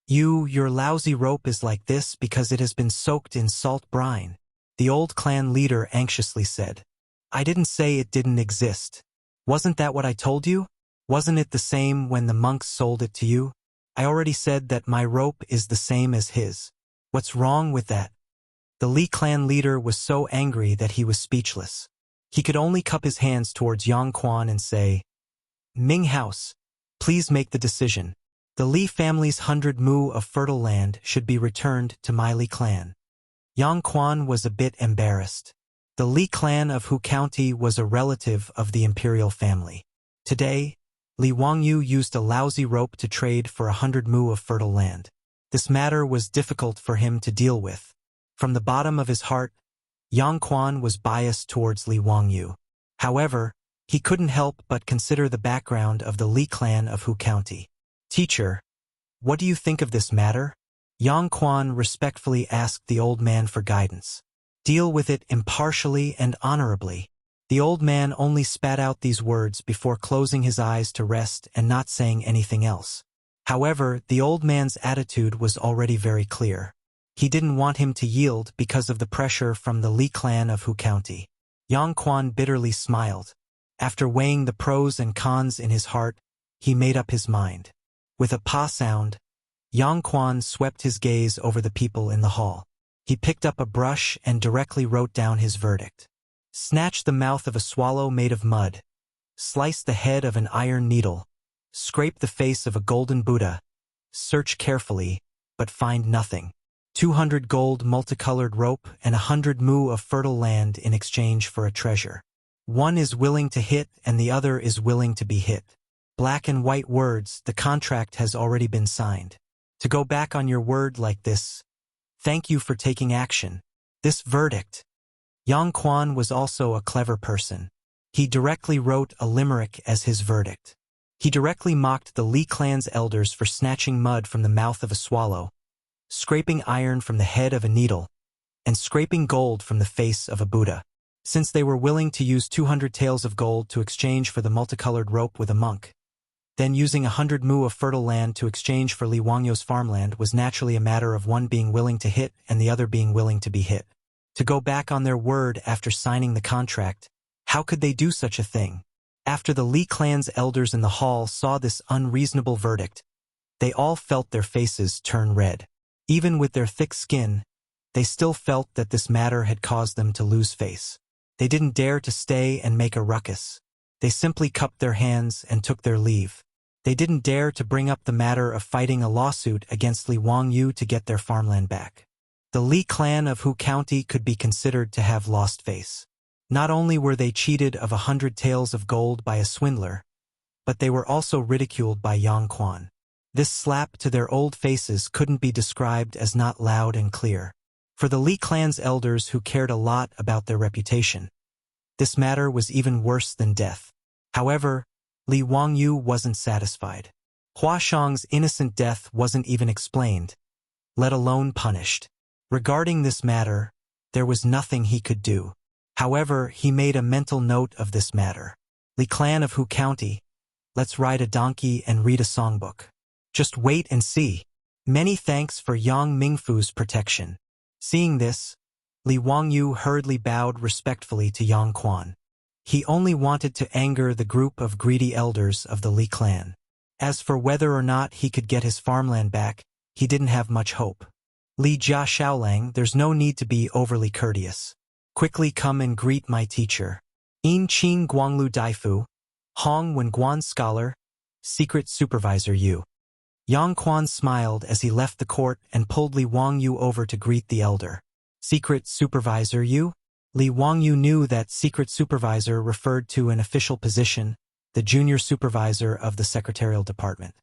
Your lousy rope is like this because it has been soaked in salt brine." The old clan leader anxiously said, "I didn't say it didn't exist. Wasn't that what I told you? Wasn't it the same when the monks sold it to you? I already said that my rope is the same as his. What's wrong with that?" The Li clan leader was so angry that he was speechless. He could only cup his hands towards Yang Quan and say, "Ming House, please make the decision. The Li family's 100 mu of fertile land should be returned to my Li clan." Yang Quan was a bit embarrassed. The Li clan of Hu County was a relative of the imperial family. Today, Li Wangyu used a lousy rope to trade for 100 mu of fertile land. This matter was difficult for him to deal with. From the bottom of his heart, Yang Quan was biased towards Li Wangyu. However, he couldn't help but consider the background of the Li clan of Hu County. "Teacher, what do you think of this matter?" Yang Quan respectfully asked the old man for guidance. "Deal with it impartially and honorably." The old man only spat out these words before closing his eyes to rest and not saying anything else. However, the old man's attitude was already very clear. He didn't want him to yield because of the pressure from the Li clan of Hu County. Yang Quan bitterly smiled. After weighing the pros and cons in his heart, he made up his mind. With a pa sound, Yang Quan swept his gaze over the people in the hall. He picked up a brush and directly wrote down his verdict. Snatch the mouth of a swallow made of mud. Slice the head of an iron needle. Scrape the face of a golden Buddha. Search carefully, but find nothing. 200 gold multicolored rope and 100 mu of fertile land in exchange for a treasure. One is willing to hit and the other is willing to be hit. Black and white words, the contract has already been signed. To go back on your word like this, thank you for taking action. This verdict. Yang Quan was also a clever person. He directly wrote a limerick as his verdict. He directly mocked the Li clan's elders for snatching mud from the mouth of a swallow, scraping iron from the head of a needle, and scraping gold from the face of a Buddha. Since they were willing to use 200 taels of gold to exchange for the multicolored rope with a monk, then using 100 mu of fertile land to exchange for Li Wangyu's farmland was naturally a matter of one being willing to hit and the other being willing to be hit. To go back on their word after signing the contract, how could they do such a thing? After the Li clan's elders in the hall saw this unreasonable verdict, they all felt their faces turn red. Even with their thick skin, they still felt that this matter had caused them to lose face. They didn't dare to stay and make a ruckus. They simply cupped their hands and took their leave. They didn't dare to bring up the matter of fighting a lawsuit against Li Wangyu to get their farmland back. The Li clan of Hu County could be considered to have lost face. Not only were they cheated of 100 taels of gold by a swindler, but they were also ridiculed by Yang Quan. This slap to their old faces couldn't be described as not loud and clear. For the Li clan's elders who cared a lot about their reputation, this matter was even worse than death. However, Li Wangyu wasn't satisfied. Hua Shang's innocent death wasn't even explained, let alone punished. Regarding this matter, there was nothing he could do. However, he made a mental note of this matter. Li clan of Hu County, let's ride a donkey and read a songbook. Just wait and see. Many thanks for Yang Mingfu's protection. Seeing this, Li Wangyu hurriedly bowed respectfully to Yang Quan. He only wanted to anger the group of greedy elders of the Li clan. As for whether or not he could get his farmland back, he didn't have much hope. Li Jia Shaolang, there's no need to be overly courteous. Quickly come and greet my teacher. In Qin Guanglu Daifu, Hong Wen Guan Scholar, Secret Supervisor Yu. Yang Quan smiled as he left the court and pulled Li Wangyu over to greet the elder. Secret Supervisor Yu? Li Wangyu knew that Secret Supervisor referred to an official position, the junior supervisor of the secretarial department.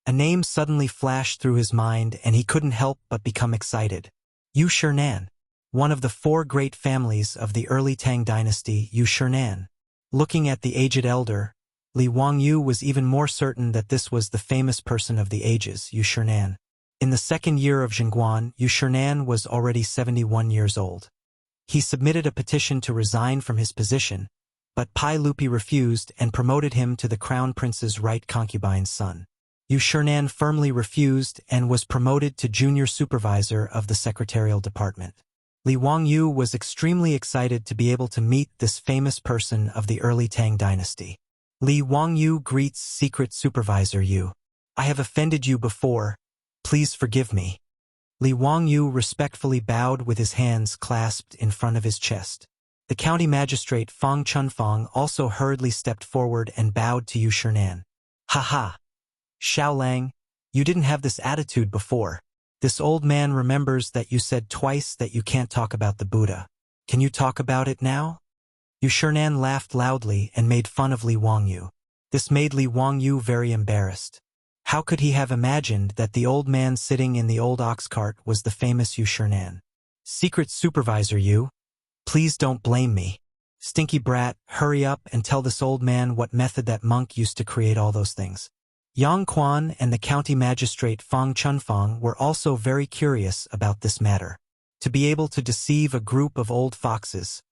A name suddenly flashed through his mind and he couldn't help but become excited. Yu Chang'an, one of the 4 great families of the early Tang dynasty, Yu Chang'an. Looking at the aged elder, Li Wangyu was even more certain that this was the famous person of the ages, Yu Chang'an. In the 2nd year of Zhenguan, Yu Chang'an was already 71 years old. He submitted a petition to resign from his position, but Pai Lupi refused and promoted him to the crown prince's right concubine's son. Yu Chang'an firmly refused and was promoted to junior supervisor of the secretarial department. Li Wangyu was extremely excited to be able to meet this famous person of the early Tang dynasty. Li Wangyu greets Secret Supervisor Yu. I have offended you before. Please forgive me. Li Wangyu respectfully bowed with his hands clasped in front of his chest. The county magistrate Fang Chunfang also hurriedly stepped forward and bowed to Yu Shinan. Ha ha! Xiaolang, you didn't have this attitude before. This old man remembers that you said twice that you can't talk about the Buddha. Can you talk about it now? Yu Shinan laughed loudly and made fun of Li Wangyu. This made Li Wangyu very embarrassed. How could he have imagined that the old man sitting in the old ox cart was the famous Yu Shinan? Secret supervisor Yu, please don't blame me. Stinky brat, hurry up and tell this old man what method that monk used to create all those things. Yang Quan and the county magistrate Fang Chunfang were also very curious about this matter. To be able to deceive a group of old foxes,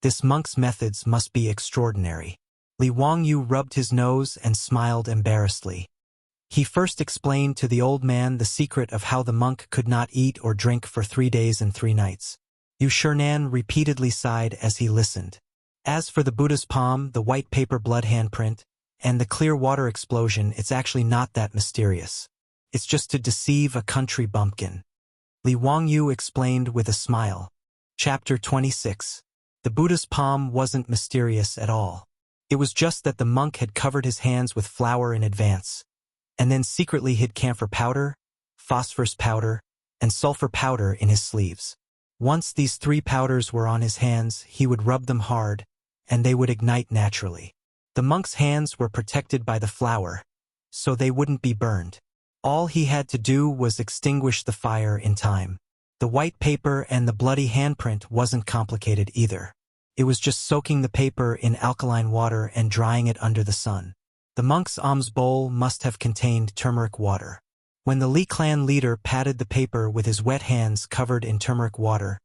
this monk's methods must be extraordinary. Li Wangyu rubbed his nose and smiled embarrassedly. He first explained to the old man the secret of how the monk could not eat or drink for 3 days and 3 nights. Yu Shinan repeatedly sighed as he listened. As for the Buddha's palm, the white paper blood handprint, and the clear water explosion, it's actually not that mysterious. It's just to deceive a country bumpkin. Li Wangyu explained with a smile. Chapter 26. The Buddha's palm wasn't mysterious at all. It was just that the monk had covered his hands with flour in advance, and then secretly hid camphor powder, phosphorus powder, and sulfur powder in his sleeves. Once these 3 powders were on his hands, he would rub them hard, and they would ignite naturally. The monk's hands were protected by the flour, so they wouldn't be burned. All he had to do was extinguish the fire in time. The white paper and the bloody handprint wasn't complicated either. It was just soaking the paper in alkaline water and drying it under the sun. The monk's alms bowl must have contained turmeric water. When the Li clan leader patted the paper with his wet hands covered in turmeric water,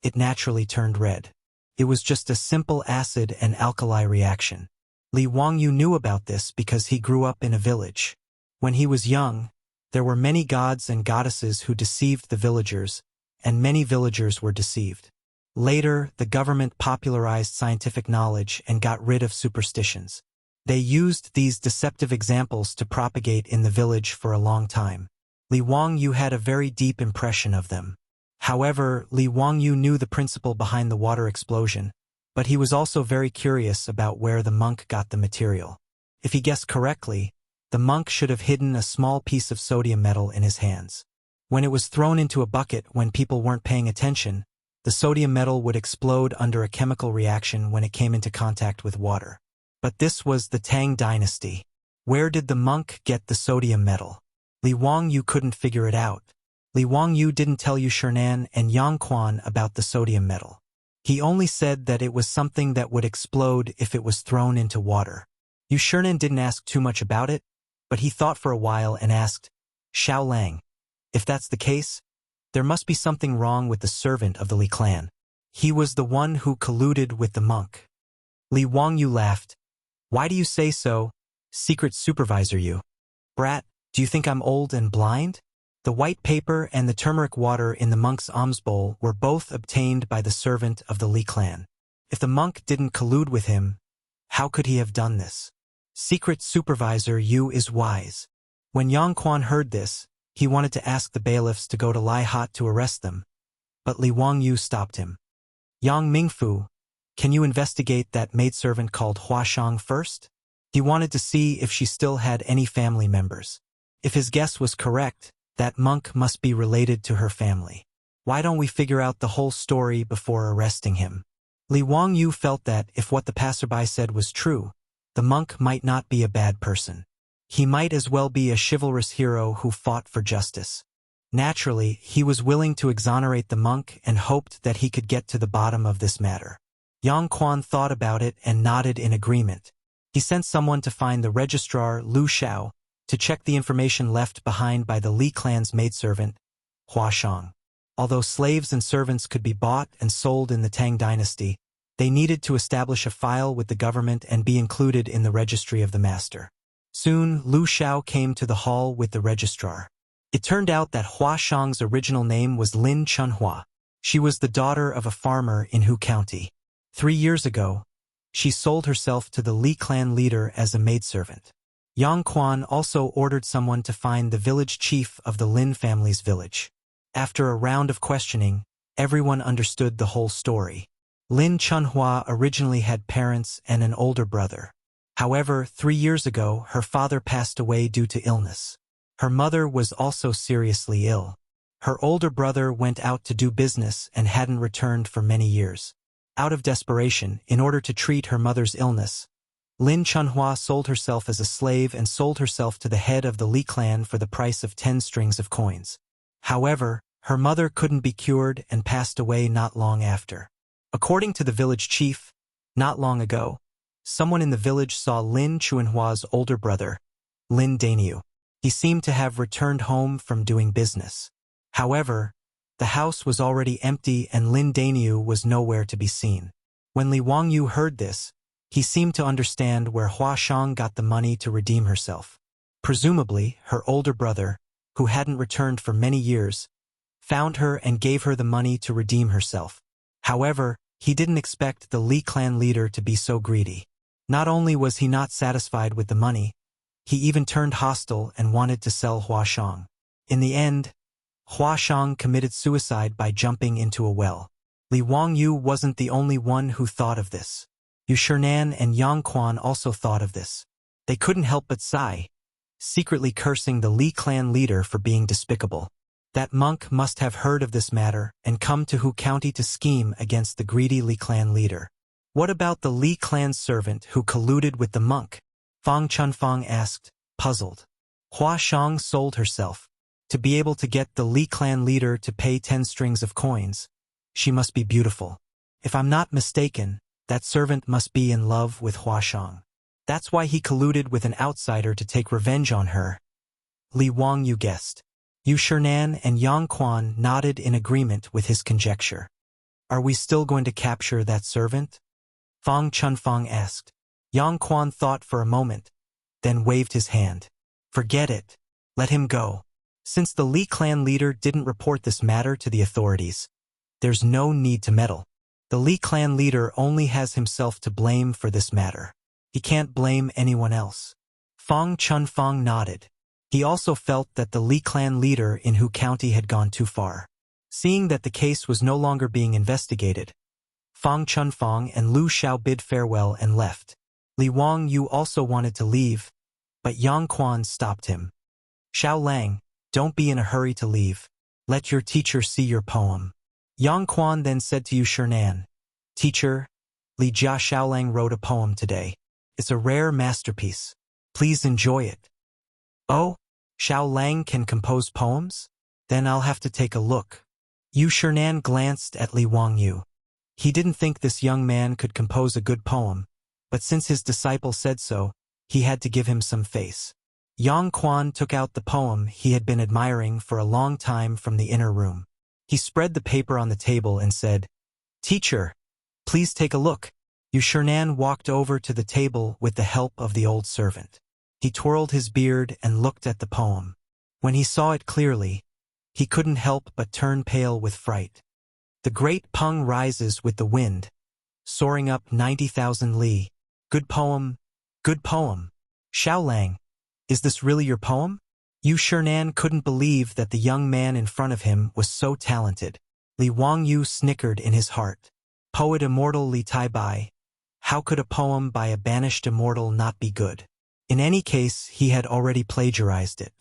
it naturally turned red. It was just a simple acid and alkali reaction. Li Wangyu knew about this because he grew up in a village. When he was young, there were many gods and goddesses who deceived the villagers, and many villagers were deceived. Later, the government popularized scientific knowledge and got rid of superstitions. They used these deceptive examples to propagate in the village for a long time. Li Wangyu had a very deep impression of them. However, Li Wangyu knew the principle behind the water explosion, but he was also very curious about where the monk got the material. If he guessed correctly, the monk should have hidden a small piece of sodium metal in his hands. When it was thrown into a bucket when people weren't paying attention, the sodium metal would explode under a chemical reaction when it came into contact with water. But this was the Tang dynasty. Where did the monk get the sodium metal? Li Wangyu couldn't figure it out. Li Wangyu didn't tell Yu Shinan and Yang Quan about the sodium metal. He only said that it was something that would explode if it was thrown into water. Yu Shinan didn't ask too much about it, but he thought for a while and asked, Xiaolang, if that's the case, there must be something wrong with the servant of the Li clan. He was the one who colluded with the monk. Li Wangyu laughed. Why do you say so, secret supervisor Yu? Brat, do you think I'm old and blind? The white paper and the turmeric water in the monk's alms bowl were both obtained by the servant of the Li clan. If the monk didn't collude with him, how could he have done this? Secret supervisor Yu is wise. When Yang Quan heard this, he wanted to ask the bailiffs to go to Lai Hot to arrest them, but Li Wangyu stopped him. Yang Mingfu, can you investigate that maidservant called Huashang first? He wanted to see if she still had any family members. If his guess was correct, that monk must be related to her family. Why don't we figure out the whole story before arresting him? Li Wangyu felt that if what the passerby said was true, the monk might not be a bad person. He might as well be a chivalrous hero who fought for justice. Naturally, he was willing to exonerate the monk and hoped that he could get to the bottom of this matter. Yang Quan thought about it and nodded in agreement. He sent someone to find the registrar Lu Xiao to check the information left behind by the Li clan's maidservant, Huashang. Although slaves and servants could be bought and sold in the Tang dynasty, they needed to establish a file with the government and be included in the registry of the master. Soon, Lu Xiao came to the hall with the registrar. It turned out that Huashang's original name was Lin Chunhua. She was the daughter of a farmer in Hu County. 3 years ago, she sold herself to the Li clan leader as a maidservant. Yang Quan also ordered someone to find the village chief of the Lin family's village. After a round of questioning, everyone understood the whole story. Lin Chunhua originally had parents and an older brother. However, 3 years ago, her father passed away due to illness. Her mother was also seriously ill. Her older brother went out to do business and hadn't returned for many years. Out of desperation, in order to treat her mother's illness, Lin Chunhua sold herself as a slave and sold herself to the head of the Li clan for the price of 10 strings of coins. However, her mother couldn't be cured and passed away not long after. According to the village chief, not long ago, someone in the village saw Lin Chunhua's older brother, Lin Daniu. He seemed to have returned home from doing business. However, the house was already empty and Lin Daniu was nowhere to be seen. When Li Wangyu heard this, he seemed to understand where Hua Shang got the money to redeem herself. Presumably, her older brother, who hadn't returned for many years, found her and gave her the money to redeem herself. However, he didn't expect the Li clan leader to be so greedy. Not only was he not satisfied with the money, he even turned hostile and wanted to sell Hua Shang. In the end, Hua Shang committed suicide by jumping into a well. Li Wangyu wasn't the only one who thought of this. Yu Shinan and Yang Quan also thought of this. They couldn't help but sigh, secretly cursing the Li clan leader for being despicable. That monk must have heard of this matter and come to Hu County to scheme against the greedy Li clan leader. What about the Li clan servant who colluded with the monk? Fang Chunfang asked, puzzled. Hua Shang sold herself. To be able to get the Li clan leader to pay 10 strings of coins, she must be beautiful. If I'm not mistaken, that servant must be in love with Hua Shang. That's why he colluded with an outsider to take revenge on her. Li Wangyu guessed. Yu Shinan and Yang Quan nodded in agreement with his conjecture. Are we still going to capture that servant? Fang Chunfang asked. Yang Quan thought for a moment, then waved his hand. Forget it. Let him go. Since the Li clan leader didn't report this matter to the authorities, there's no need to meddle. The Li clan leader only has himself to blame for this matter. He can't blame anyone else. Fang Chunfang nodded. He also felt that the Li clan leader in Hu County had gone too far. Seeing that the case was no longer being investigated, Fang Chunfang and Lu Xiao bid farewell and left. Li Wangyu also wanted to leave, but Yang Quan stopped him. Xiao Lang, don't be in a hurry to leave. Let your teacher see your poem. Yang Quan then said to Yu Shinan, Teacher, Li Jia Xiaolang wrote a poem today. It's a rare masterpiece. Please enjoy it. Oh, Xiao Lang can compose poems? Then I'll have to take a look. Yu Shinan glanced at Li Wangyu. He didn't think this young man could compose a good poem, but since his disciple said so, he had to give him some face. Yang Quan took out the poem he had been admiring for a long time from the inner room. He spread the paper on the table and said, Teacher, please take a look. Yu Shinan walked over to the table with the help of the old servant. He twirled his beard and looked at the poem. When he saw it clearly, he couldn't help but turn pale with fright. The great Peng rises with the wind, soaring up 90,000 li. Good poem, good poem. Xiao Lang, is this really your poem? Yu Shinan couldn't believe that the young man in front of him was so talented. Li Wangyu snickered in his heart. Poet immortal Li Taibai. How could a poem by a banished immortal not be good? In any case, he had already plagiarized it.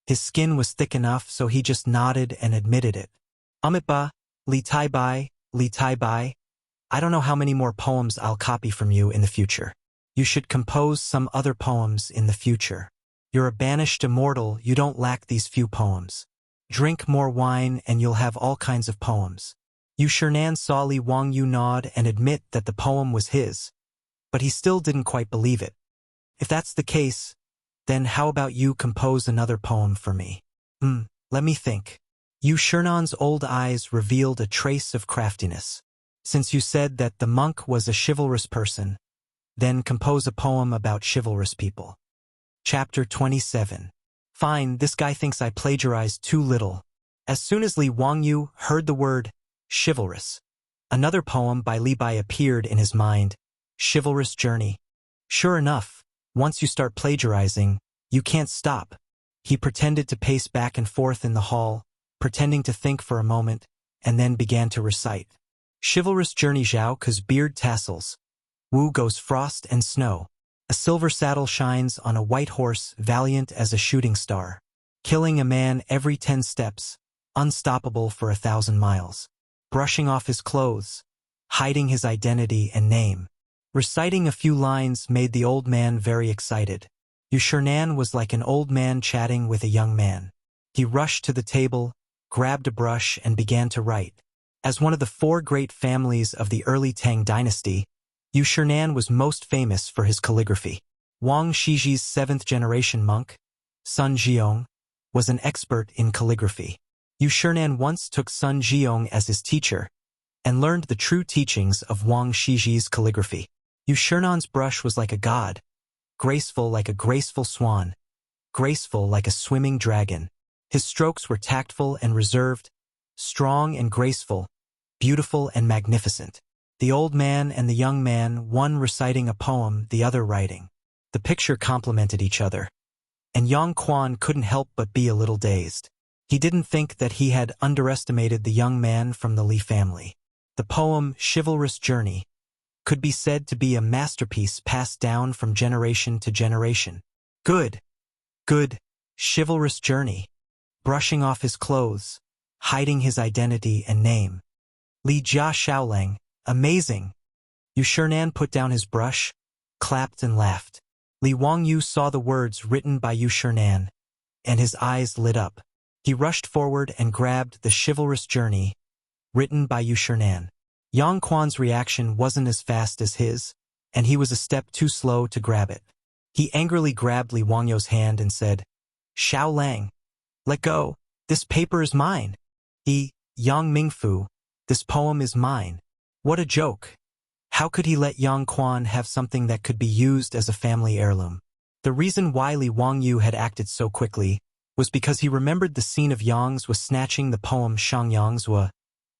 His skin was thick enough, so he just nodded and admitted it. Amitba, Li Taibai, Li Taibai. I don't know how many more poems I'll copy from you in the future. You should compose some other poems in the future. You're a banished immortal, you don't lack these few poems. Drink more wine and you'll have all kinds of poems. Yu Shinan saw Li Wangyu nod and admit that the poem was his, but he still didn't quite believe it. If that's the case, then how about you compose another poem for me? Let me think. Yu Shinan's old eyes revealed a trace of craftiness. Since you said that the monk was a chivalrous person, then compose a poem about chivalrous people. Chapter 27. Fine, this guy thinks I plagiarized too little. As soon as Li Wangyu heard the word chivalrous, another poem by Li Bai appeared in his mind, Chivalrous Journey. Sure enough, once you start plagiarizing, you can't stop. He pretended to pace back and forth in the hall, pretending to think for a moment, and then began to recite. Chivalrous journey Zhao Ke's beard tassels. Wu goes frost and snow. A silver saddle shines on a white horse, valiant as a shooting star. Killing a man every 10 steps, unstoppable for 1,000 miles. Brushing off his clothes, hiding his identity and name. Reciting a few lines made the old man very excited. Chang'an was like an old man chatting with a young man. He rushed to the table, grabbed a brush and began to write. As one of the 4 great families of the early Tang dynasty, Chang'an was most famous for his calligraphy. Wang Shiji's 7th-generation monk, Sun Jiong, was an expert in calligraphy. Chang'an once took Sun Jiong as his teacher and learned the true teachings of Wang Shiji's calligraphy. Chang'an's brush was like a god, graceful like a graceful swan, graceful like a swimming dragon. His strokes were tactful and reserved, strong and graceful, beautiful and magnificent. The old man and the young man, one reciting a poem, the other writing. The picture complemented each other. And Yang Quan couldn't help but be a little dazed. He didn't think that he had underestimated the young man from the Li family. The poem, Chivalrous Journey, could be said to be a masterpiece passed down from generation to generation. Good, chivalrous journey. Brushing off his clothes, hiding his identity and name. Li Jia Shaolang, amazing. Chang'an put down his brush, clapped and laughed. Li Wangyu saw the words written by Chang'an, and his eyes lit up. He rushed forward and grabbed the Chivalrous Journey, written by Chang'an. Yang Quan's reaction wasn't as fast as his, and he was a step too slow to grab it. He angrily grabbed Li Wangyu's hand and said, "Xiao Lang, let go. This paper is mine." Yang Mingfu, this poem is mine. What a joke. How could he let Yang Quan have something that could be used as a family heirloom? The reason why Li Wangyu had acted so quickly was because he remembered the scene of Yang's was snatching the poem Shangyang's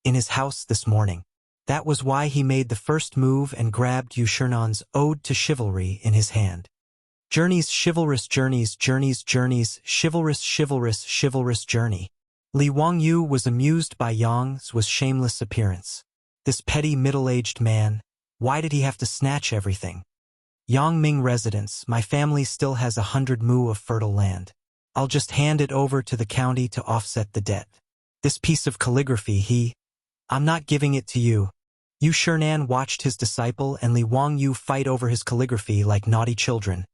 in his house this morning. That was why he made the first move and grabbed Chang'an's Ode to Chivalry in his hand. Journeys, chivalrous journeys, journeys, journeys, chivalrous, chivalrous, chivalrous journey. Li Wangyu was amused by Yang's shameless appearance. This petty middle-aged man, why did he have to snatch everything? Yangming residence, my family still has 100 mu of fertile land. I'll just hand it over to the county to offset the debt. This piece of calligraphy, I'm not giving it to you. Chang'an watched his disciple and Li Wangyu fight over his calligraphy like naughty children,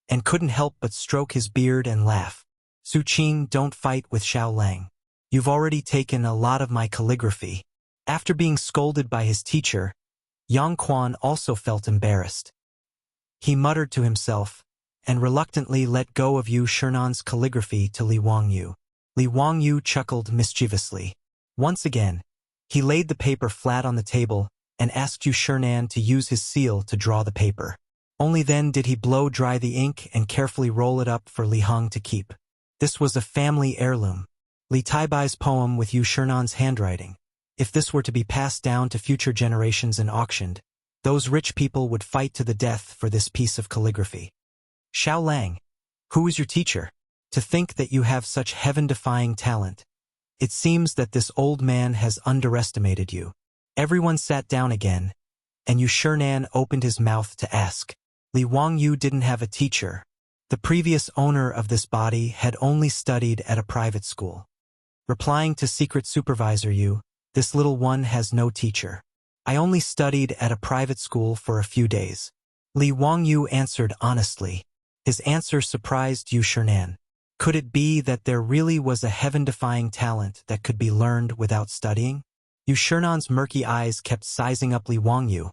and couldn't help but stroke his beard and laugh. Su Qing, don't fight with Xiao Lang. You've already taken a lot of my calligraphy. After being scolded by his teacher, Yang Quan also felt embarrassed. He muttered to himself, and reluctantly let go of Chang'an's calligraphy to Li Wangyu. Li Wangyu chuckled mischievously. Once again, he laid the paper flat on the table and asked Chang'an to use his seal to draw the paper. Only then did he blow dry the ink and carefully roll it up for Li Hong to keep. This was a family heirloom. Li Taibai's poem with Chang'an's handwriting. If this were to be passed down to future generations and auctioned, those rich people would fight to the death for this piece of calligraphy. Xiao Lang, who is your teacher? To think that you have such heaven-defying talent. It seems that this old man has underestimated you. Everyone sat down again, and Chang'an opened his mouth to ask. Li Wangyu didn't have a teacher. The previous owner of this body had only studied at a private school. Replying to secret supervisor Yu, this little one has no teacher. I only studied at a private school for a few days. Li Wangyu answered honestly. His answer surprised Chang'an. Could it be that there really was a heaven-defying talent that could be learned without studying? Chang'an's murky eyes kept sizing up Li Wangyu,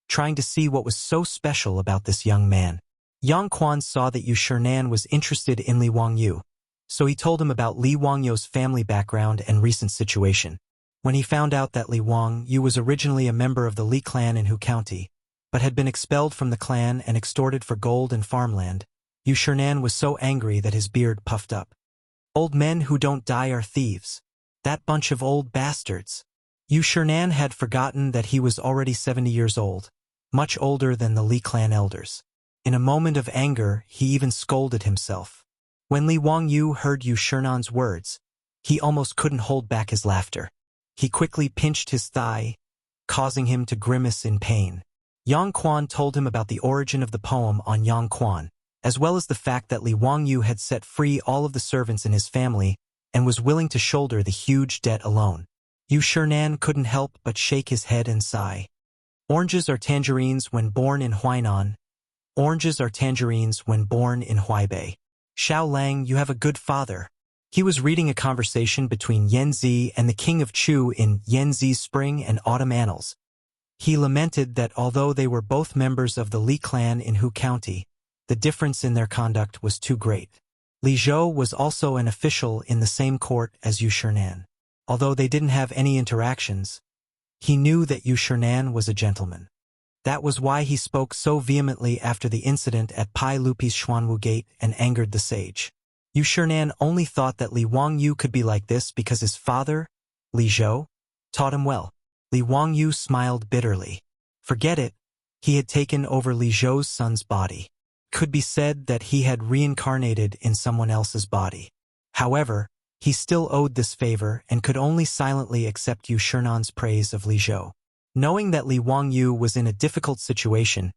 trying to see what was so special about this young man. Yang Quan saw that Chang'an was interested in Li Wangyu, so he told him about Li Wangyu's family background and recent situation. When he found out that Li Wangyu was originally a member of the Li clan in Hu County, but had been expelled from the clan and extorted for gold and farmland, Chang'an was so angry that his beard puffed up. Old men who don't die are thieves. That bunch of old bastards. Chang'an had forgotten that he was already 70 years old, much older than the Li clan elders. In a moment of anger, he even scolded himself. When Li Wangyu heard Chang'an's words, He almost couldn't hold back his laughter. He quickly pinched his thigh, causing him to grimace in pain. Yang Quan told him about the origin of the poem on Yang Quan, as well as the fact that Li Wangyu had set free all of the servants in his family and was willing to shoulder the huge debt alone. Yu Shernan couldn't help but shake his head and sigh. Oranges are tangerines when born in Huainan. Oranges are tangerines when born in Huaibei. Xiao Lang, you have a good father. He was reading a conversation between Yan Zi and the king of Chu in Yan Zi's Spring and Autumn Annals. He lamented that although they were both members of the Li clan in Hu County, the difference in their conduct was too great. Li Zhou was also an official in the same court as Yu Shernan. Although they didn't have any interactions, he knew that Yu Shernan was a gentleman. That was why he spoke so vehemently after the incident at Pai Lupi's Xuanwu Gate and angered the sage. Yu Shernan only thought that Li Wangyu could be like this because his father, Li Zhou, taught him well. Li Wangyu smiled bitterly. Forget it, he had taken over Li Zhou's son's body. Could be said that he had reincarnated in someone else's body. However, he still owed this favor and could only silently accept Yu Shernan's praise of Li Zhou. Knowing that Li Wangyu was in a difficult situation,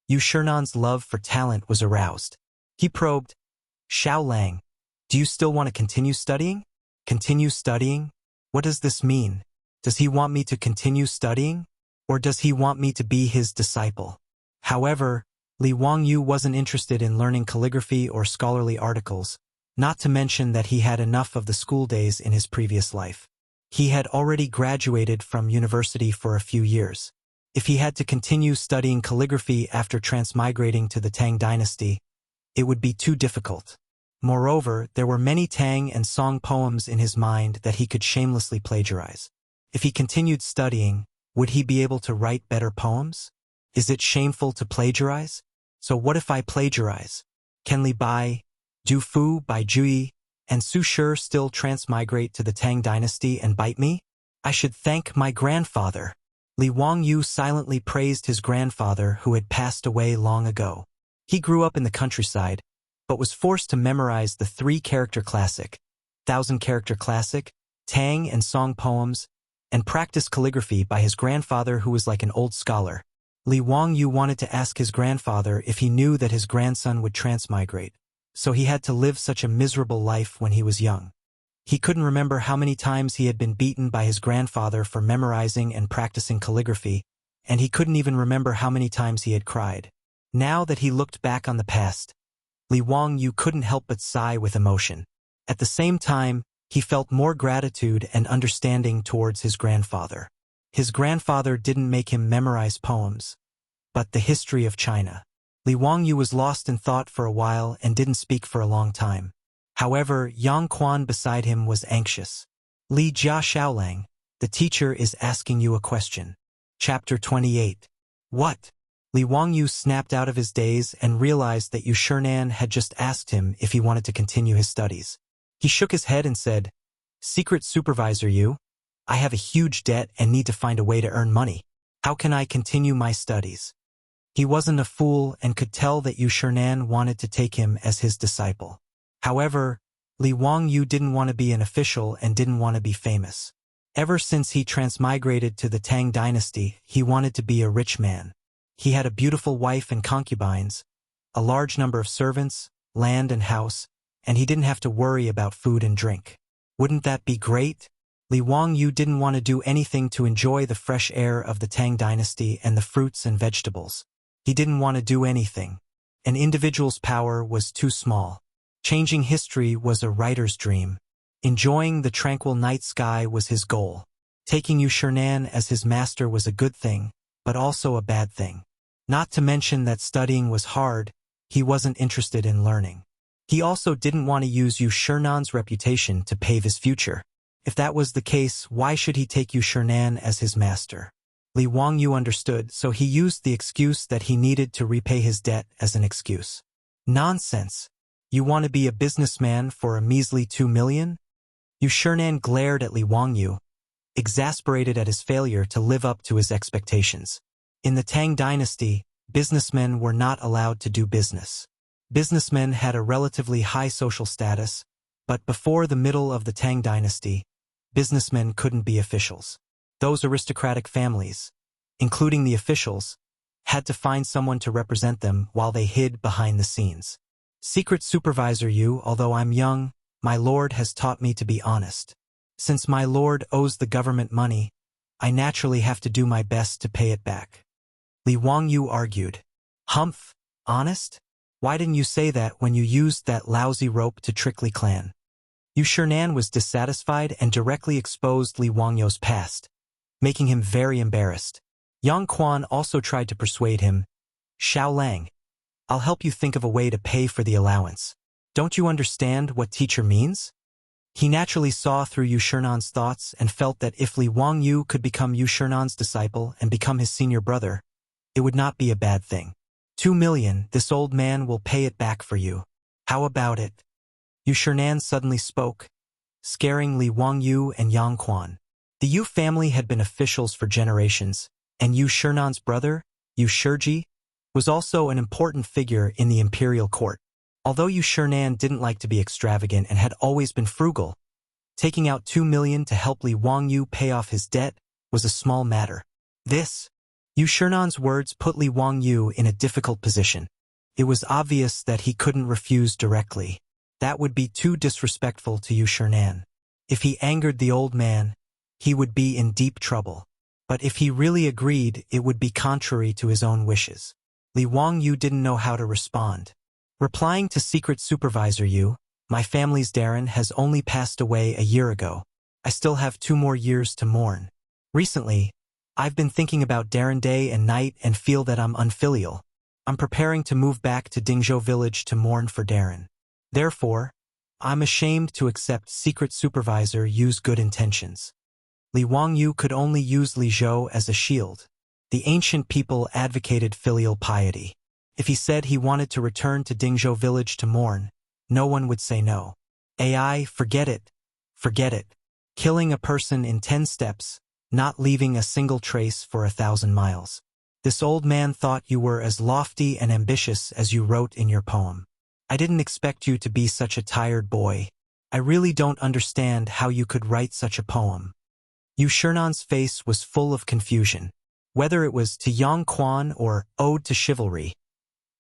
Yu Shernan's love for talent was aroused. He probed, Xiao Lang, do you still want to continue studying? Continue studying? What does this mean? Does he want me to continue studying? Or does he want me to be his disciple? However, Li Wangyu wasn't interested in learning calligraphy or scholarly articles, not to mention that he had enough of the school days in his previous life. He had already graduated from university for a few years. If he had to continue studying calligraphy after transmigrating to the Tang dynasty, it would be too difficult. Moreover, there were many Tang and Song poems in his mind that he could shamelessly plagiarize. If he continued studying, would he be able to write better poems? Is it shameful to plagiarize? So what if I plagiarize? Can Li Bai, Du Fu, Bai Jui, and Su Shi still transmigrate to the Tang dynasty and bite me? I should thank my grandfather. Li Wangyu silently praised his grandfather who had passed away long ago. He grew up in the countryside, but was forced to memorize the 3-character classic, 1,000-character classic, Tang and Song poems, and practice calligraphy by his grandfather who was like an old scholar. Li Wangyu wanted to ask his grandfather if he knew that his grandson would transmigrate, so he had to live such a miserable life when he was young. He couldn't remember how many times he had been beaten by his grandfather for memorizing and practicing calligraphy, and he couldn't even remember how many times he had cried. Now that he looked back on the past, Li Wangyu couldn't help but sigh with emotion. At the same time, he felt more gratitude and understanding towards his grandfather. His grandfather didn't make him memorize poems, but the history of China. Li Wangyu was lost in thought for a while and didn't speak for a long time. However, Yang Quan beside him was anxious. Li Jia Xiaolang, the teacher is asking you a question. Chapter 28. What? Li Wangyu snapped out of his daze and realized that Yu Shernan had just asked him if he wanted to continue his studies. He shook his head and said, Secret Supervisor Yu, I have a huge debt and need to find a way to earn money. How can I continue my studies? He wasn't a fool and could tell that Yu Shernan wanted to take him as his disciple. However, Li Wangyu didn't want to be an official and didn't want to be famous. Ever since he transmigrated to the Tang dynasty, he wanted to be a rich man. He had a beautiful wife and concubines, a large number of servants, land and house, and he didn't have to worry about food and drink. Wouldn't that be great? Li Wangyu didn't want to do anything to enjoy the fresh air of the Tang dynasty and the fruits and vegetables. He didn't want to do anything. An individual's power was too small. Changing history was a writer's dream. Enjoying the tranquil night sky was his goal. Taking Yu Shernan as his master was a good thing, but also a bad thing. Not to mention that studying was hard, he wasn't interested in learning. He also didn't want to use Yu Shernan's reputation to pave his future. If that was the case, why should he take Yu Shernan as his master? Li Wangyu understood, so he used the excuse that he needed to repay his debt as an excuse. Nonsense! You want to be a businessman for a measly 2 million? Yu Shernan glared at Li Wangyu, exasperated at his failure to live up to his expectations. In the Tang dynasty, businessmen were not allowed to do business. Businessmen had a relatively high social status, But before the middle of the Tang dynasty, businessmen couldn't be officials. Those aristocratic families, including the officials, had to find someone to represent them while they hid behind the scenes. Secret supervisor Yu, although I'm young, my lord has taught me to be honest. Since my lord owes the government money, I naturally have to do my best to pay it back. Li Wangyu argued. Humph, honest? Why didn't you say that when you used that lousy rope to trick Li Clan? Yu Shernan was dissatisfied and directly exposed Li Wangyu's past, making him very embarrassed. Yang Quan also tried to persuade him. Xiao Lang, I'll help you think of a way to pay for the allowance. Don't you understand what teacher means? He naturally saw through Yu Shernan's thoughts and felt that if Li Wangyu could become Yu Shernan's disciple and become his senior brother, it would not be a bad thing. 2 million, this old man will pay it back for you. How about it? Yu Shernan suddenly spoke, scaring Li Wangyu and Yang Quan. The Yu family had been officials for generations, and Yu Shernan's brother, Yu Shiji, was also an important figure in the imperial court. Although Yu Shernan didn't like to be extravagant and had always been frugal, taking out 2 million to help Li Wangyu pay off his debt was a small matter. Yu Shernan's words put Li Wangyu in a difficult position. It was obvious that he couldn't refuse directly. That would be too disrespectful to Yu Shernan. If he angered the old man, he would be in deep trouble. But if he really agreed, it would be contrary to his own wishes. Li Wangyu didn't know how to respond. Replying to Secret Supervisor Yu, my family's Darren has only passed away a year ago. I still have 2 more years to mourn. Recently, I've been thinking about Darren day and night and feel that I'm unfilial. I'm preparing to move back to Dingzhou village to mourn for Darren. Therefore, I'm ashamed to accept Secret Supervisor Yu's good intentions. Li Wangyu could only use Li Zhou as a shield. The ancient people advocated filial piety. If he said he wanted to return to Dingzhou village to mourn, no one would say no. AI, forget it. Forget it. Killing a person in 10 steps, not leaving a single trace for 1,000 miles. This old man thought you were as lofty and ambitious as you wrote in your poem. I didn't expect you to be such a tired boy. I really don't understand how you could write such a poem. Yu Shernan's face was full of confusion. Whether it was to Yang Quan or Ode to Chivalry,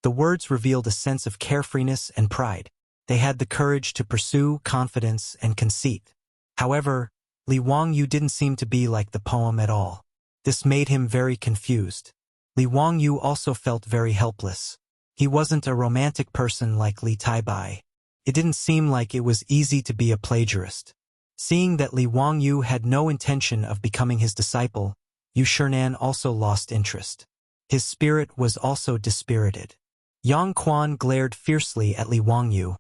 the words revealed a sense of carefreeness and pride. They had the courage to pursue confidence and conceit. However, Li Wangyu didn't seem to be like the poem at all. This made him very confused. Li Wangyu also felt very helpless. He wasn't a romantic person like Li Taibai. It didn't seem like it was easy to be a plagiarist. Seeing that Li Wangyu had no intention of becoming his disciple, Yu Shernan also lost interest. His spirit was also dispirited. Yang Quan glared fiercely at Li Wangyu,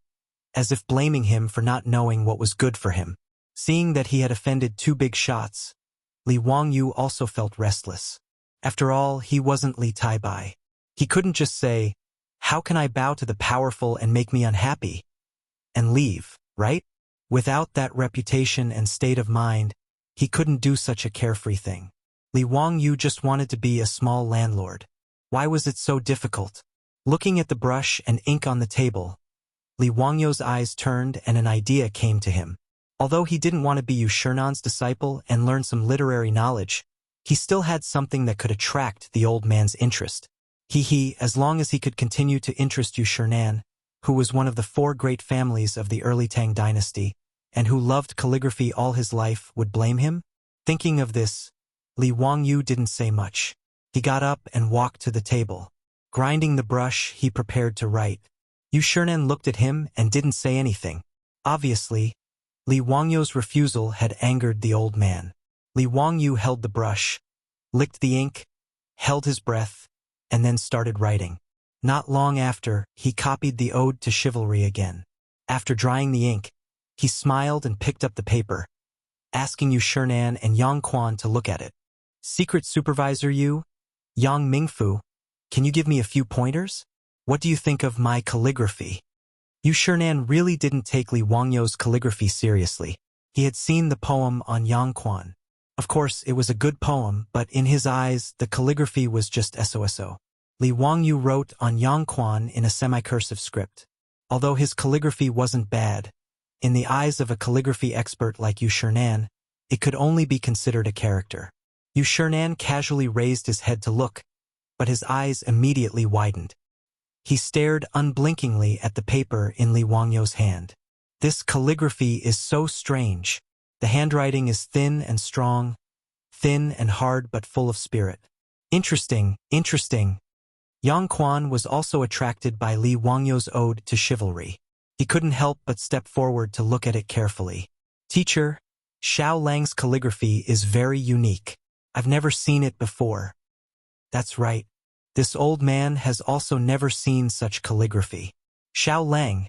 as if blaming him for not knowing what was good for him. Seeing that he had offended 2 big shots, Li Wangyu also felt restless. After all, he wasn't Li Taibai. He couldn't just say, "How can I bow to the powerful and make me unhappy?" and leave, right? Without that reputation and state of mind, he couldn't do such a carefree thing. Li Wangyu just wanted to be a small landlord. Why was it so difficult? Looking at the brush and ink on the table, Li Wangyu's eyes turned and an idea came to him. Although he didn't want to be Yu Shernan's disciple and learn some literary knowledge, he still had something that could attract the old man's interest. As long as he could continue to interest Yu Shernan, who was one of the 4 great families of the early Tang dynasty, and who loved calligraphy all his life, would blame him? Thinking of this, Li Wangyu didn't say much. He got up and walked to the table. Grinding the brush, he prepared to write. Yu Shernan looked at him and didn't say anything. Obviously, Li Wangyu's refusal had angered the old man. Li Wangyu held the brush, licked the ink, held his breath, and then started writing. Not long after, he copied the Ode to Chivalry again. After drying the ink, he smiled and picked up the paper, asking Yu Shernan and Yang Quan to look at it. Secret Supervisor Yu, Yang Mingfu, can you give me a few pointers? What do you think of my calligraphy? Yu Shernan really didn't take Li Wangyu's calligraphy seriously. He had seen the poem on Yang Quan. Of course, it was a good poem, but in his eyes, the calligraphy was just SOSO. Li Wangyu wrote on Yang Quan in a semi-cursive script. Although his calligraphy wasn't bad, In the eyes of a calligraphy expert like Yu Shernan, it could only be considered a character. Yu Shernan casually raised his head to look, but his eyes immediately widened. He stared unblinkingly at the paper in Li Wangyou's hand. This calligraphy is so strange. The handwriting is thin and strong, thin and hard but full of spirit. Interesting, interesting. Yang Quan was also attracted by Li Wangyou's ode to chivalry. He couldn't help but step forward to look at it carefully. Teacher, Xiao Lang's calligraphy is very unique. I've never seen it before. That's right. This old man has also never seen such calligraphy. Xiao Lang,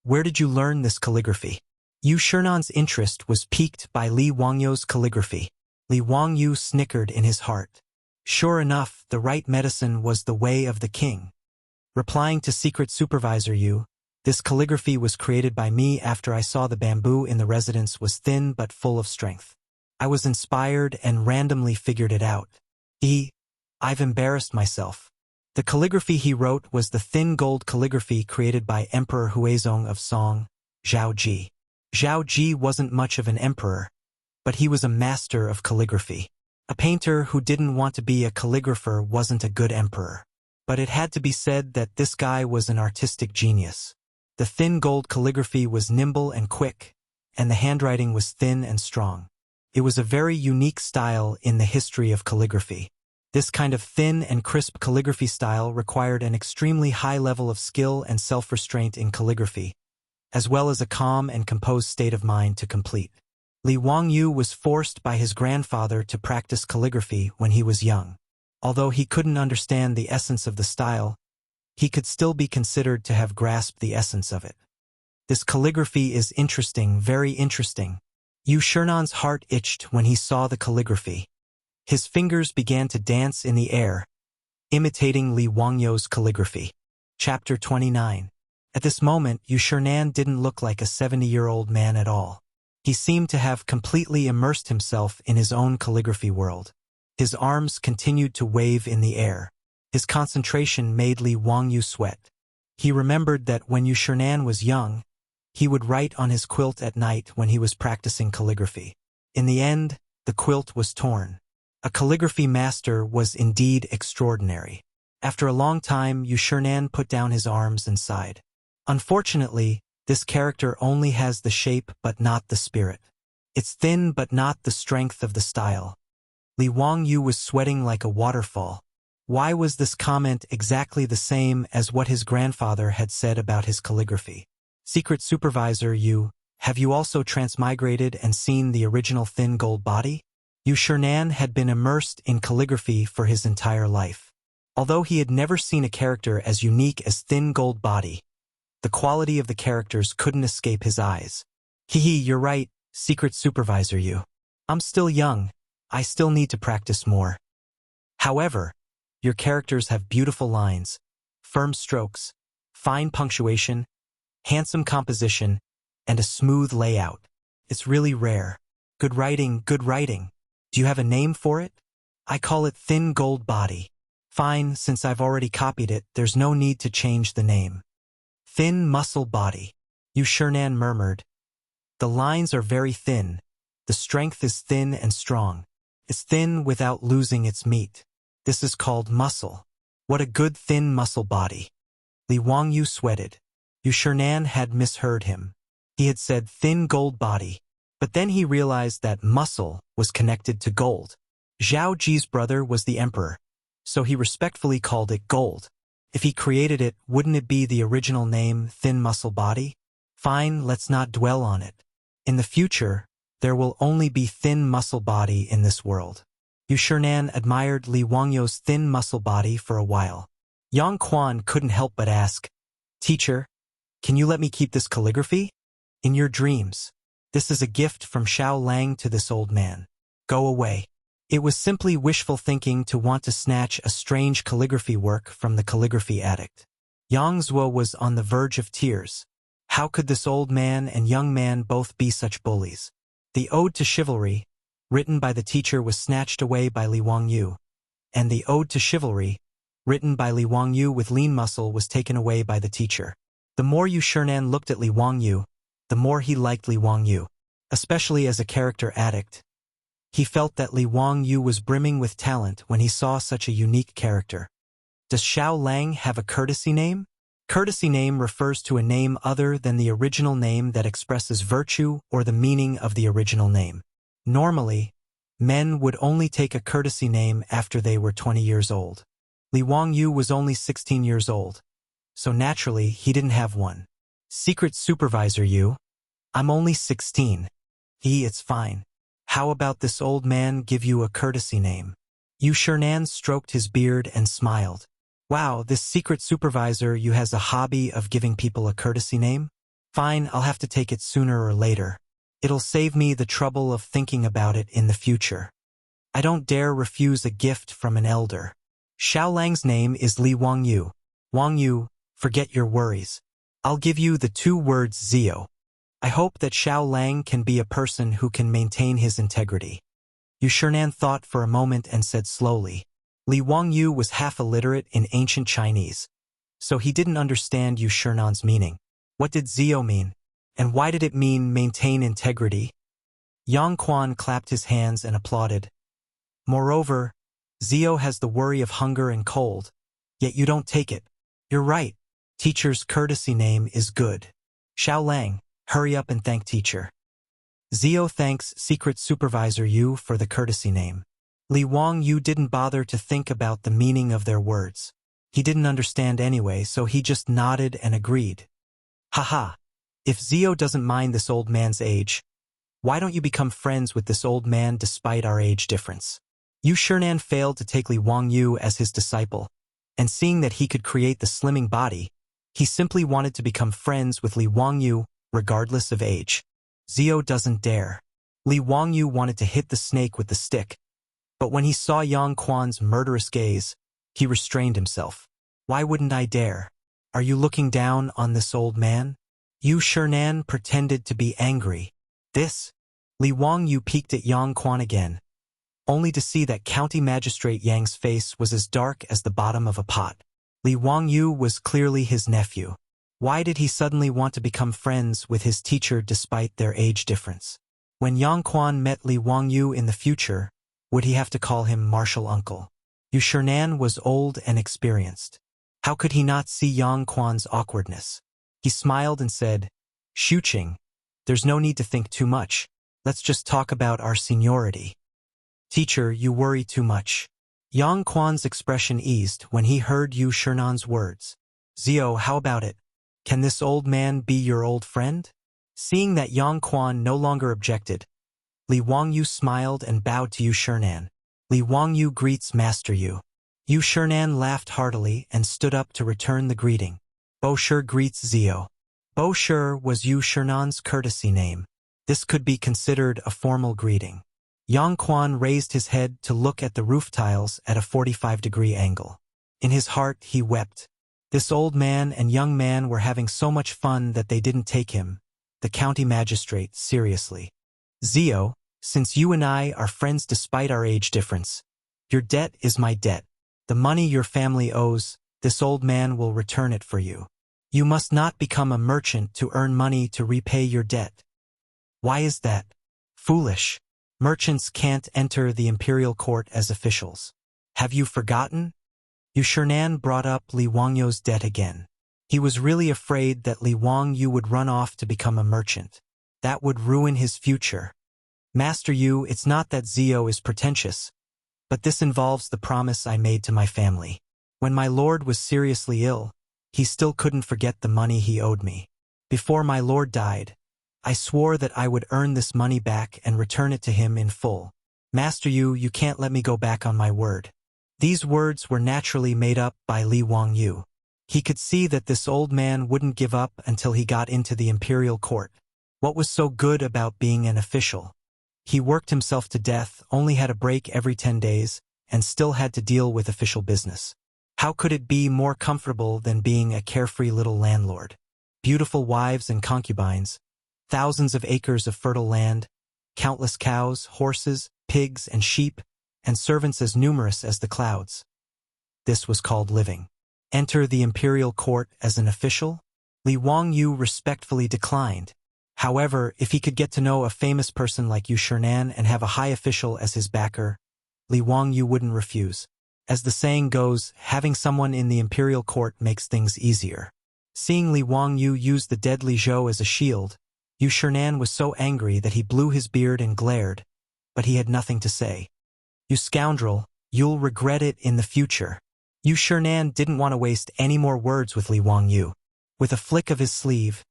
where did you learn this calligraphy? Yu Shernan's interest was piqued by Li Wangyou's calligraphy. Li Wangyou snickered in his heart. Sure enough, the right medicine was the way of the king. Replying to Secret Supervisor Yu, this calligraphy was created by me after I saw the bamboo in the residence was thin but full of strength. I was inspired and randomly figured it out. I've embarrassed myself. The calligraphy he wrote was the thin gold calligraphy created by Emperor Huizong of Song, Zhao Ji. Zhao Ji wasn't much of an emperor, but he was a master of calligraphy. A painter who didn't want to be a calligrapher wasn't a good emperor. But it had to be said that this guy was an artistic genius. The thin gold calligraphy was nimble and quick, and the handwriting was thin and strong. It was a very unique style in the history of calligraphy. This kind of thin and crisp calligraphy style required an extremely high level of skill and self-restraint in calligraphy, as well as a calm and composed state of mind to complete. Li Wangyou was forced by his grandfather to practice calligraphy when he was young. Although he couldn't understand the essence of the style, he could still be considered to have grasped the essence of it. This calligraphy is interesting, very interesting. Yu Shernan's heart itched when he saw the calligraphy. His fingers began to dance in the air, imitating Li Wangyou's calligraphy. Chapter 29. At this moment, Yu Shernan didn't look like a 70-year-old man at all. He seemed to have completely immersed himself in his own calligraphy world. His arms continued to wave in the air. His concentration made Li Wangyou sweat. He remembered that when Yu Shernan was young, he would write on his quilt at night when he was practicing calligraphy. In the end, the quilt was torn. A calligraphy master was indeed extraordinary. After a long time, Yu Shernan put down his arms and sighed. Unfortunately, this character only has the shape but not the spirit. It's thin but not the strength of the style. Li Wangyou was sweating like a waterfall. Why was this comment exactly the same as what his grandfather had said about his calligraphy? Secret Supervisor Yu, have you also transmigrated and seen the original thin gold body? Yu Shernan had been immersed in calligraphy for his entire life. Although he had never seen a character as unique as thin gold body, the quality of the characters couldn't escape his eyes. You're right, Secret Supervisor Yu. I'm still young. I still need to practice more. However, your characters have beautiful lines, firm strokes, fine punctuation, handsome composition, and a smooth layout. It's really rare. Good writing, good writing. Do you have a name for it? I call it thin gold body. Fine, since I've already copied it, there's no need to change the name. Thin muscle body. Yu Shernan murmured. The lines are very thin. The strength is thin and strong. It's thin without losing its meat. This is called muscle. What a good thin muscle body. Li Wangyou sweated. Yu Shernan had misheard him. He had said thin gold body, but then he realized that muscle was connected to gold. Zhao Ji's brother was the emperor, so he respectfully called it gold. If he created it, wouldn't it be the original name, thin muscle body? Fine, let's not dwell on it. In the future, there will only be thin muscle body in this world. Yu Shernan admired Li Wangyou's thin muscle body for a while. Yang Quan couldn't help but ask, Teacher, can you let me keep this calligraphy? In your dreams. This is a gift from Xiao Lang to this old man. Go away. It was simply wishful thinking to want to snatch a strange calligraphy work from the calligraphy addict. Yang Zuo was on the verge of tears. How could this old man and young man both be such bullies? The Ode to Chivalry, written by the teacher, was snatched away by Li Wangyou, and the Ode to Chivalry, written by Li Wangyou with lean muscle, was taken away by the teacher. The more Yu Shernan looked at Li Wangyou, the more he liked Li Wangyu, especially as a character addict. He felt that Li Wangyu was brimming with talent when he saw such a unique character. Does Xiao Lang have a courtesy name? Courtesy name refers to a name other than the original name that expresses virtue or the meaning of the original name. Normally, men would only take a courtesy name after they were 20 years old. Li Wangyu was only 16 years old, so naturally he didn't have one. Secret Supervisor Yu? I'm only 16. It's fine. How about this old man give you a courtesy name? Yu Shernan stroked his beard and smiled. Wow, this Secret Supervisor Yu has a hobby of giving people a courtesy name? Fine, I'll have to take it sooner or later. It'll save me the trouble of thinking about it in the future. I don't dare refuse a gift from an elder. Xiao Lang's name is Li Wangyu. Wangyu, forget your worries. I'll give you the 2 words Zio. I hope that Xiao Lang can be a person who can maintain his integrity. Yu Shernan thought for a moment and said slowly. Li Wangyu was half illiterate in ancient Chinese, so he didn't understand Yu Shernan's meaning. What did Zio mean? And why did it mean maintain integrity? Yang Quan clapped his hands and applauded. Moreover, Zio has the worry of hunger and cold, yet you don't take it. You're right. Teacher's courtesy name is good. Xiao Lang, hurry up and thank teacher. Zio thanks Secret Supervisor Yu for the courtesy name. Li Wangyu didn't bother to think about the meaning of their words. He didn't understand anyway, so he just nodded and agreed. Haha. If Zio doesn't mind this old man's age, why don't you become friends with this old man despite our age difference? Yu Shernan failed to take Li Wangyu as his disciple, and seeing that he could create the slimming body, he simply wanted to become friends with Li Wangyu regardless of age. Zio doesn't dare. Li Wangyu wanted to hit the snake with the stick, but when he saw Yang Quan's murderous gaze, he restrained himself. Why wouldn't I dare? Are you looking down on this old man? Yu Shernan pretended to be angry. This? Li Wangyu peeked at Yang Quan again, only to see that County Magistrate Yang's face was as dark as the bottom of a pot. Li Wangyu was clearly his nephew. Why did he suddenly want to become friends with his teacher despite their age difference? When Yang Quan met Li Wangyu in the future, would he have to call him martial uncle? Yu Shernan was old and experienced. How could he not see Yang Quan's awkwardness? He smiled and said, Shuqing, there's no need to think too much. Let's just talk about our seniority. Teacher, you worry too much. Yang Quan's expression eased when he heard Yu Shernan's words. Zio, how about it? Can this old man be your old friend? Seeing that Yang Quan no longer objected, Li Wangyu smiled and bowed to Yu Shernan. Li Wangyu greets Master Yu. Yu Shernan laughed heartily and stood up to return the greeting. Bo Shi greets Zio. Bo Shi was Yu Shernan's courtesy name. This could be considered a formal greeting. Yang Quan raised his head to look at the roof tiles at a 45-degree angle. In his heart, he wept. This old man and young man were having so much fun that they didn't take him, the county magistrate, seriously. Zio, since you and I are friends despite our age difference, your debt is my debt. The money your family owes, this old man will return it for you. You must not become a merchant to earn money to repay your debt. Why is that? Foolish. Merchants can't enter the imperial court as officials. Have you forgotten? Yu Shernan brought up Li Wangyu's debt again. He was really afraid that Li Wangyu would run off to become a merchant. That would ruin his future. Master Yu, it's not that Zio is pretentious, but this involves the promise I made to my family. When my lord was seriously ill, he still couldn't forget the money he owed me. Before my lord died, I swore that I would earn this money back and return it to him in full. Master Yu, you can't let me go back on my word. These words were naturally made up by Li Wangyu. He could see that this old man wouldn't give up until he got into the imperial court. What was so good about being an official? He worked himself to death, only had a break every 10 days, and still had to deal with official business. How could it be more comfortable than being a carefree little landlord? Beautiful wives and concubines, thousands of acres of fertile land, countless cows, horses, pigs, and sheep, and servants as numerous as the clouds. This was called living. Enter the imperial court as an official? Li Wangyu respectfully declined. However, if he could get to know a famous person like Yu Chang'an and have a high official as his backer, Li Wangyu wouldn't refuse. As the saying goes, having someone in the imperial court makes things easier. Seeing Li Wangyu use the deadly Zhou as a shield, Yu Chang'an was so angry that he blew his beard and glared, but he had nothing to say. "You scoundrel, you'll regret it in the future." Yu Chang'an didn't want to waste any more words with Li Wangyu. With a flick of his sleeve,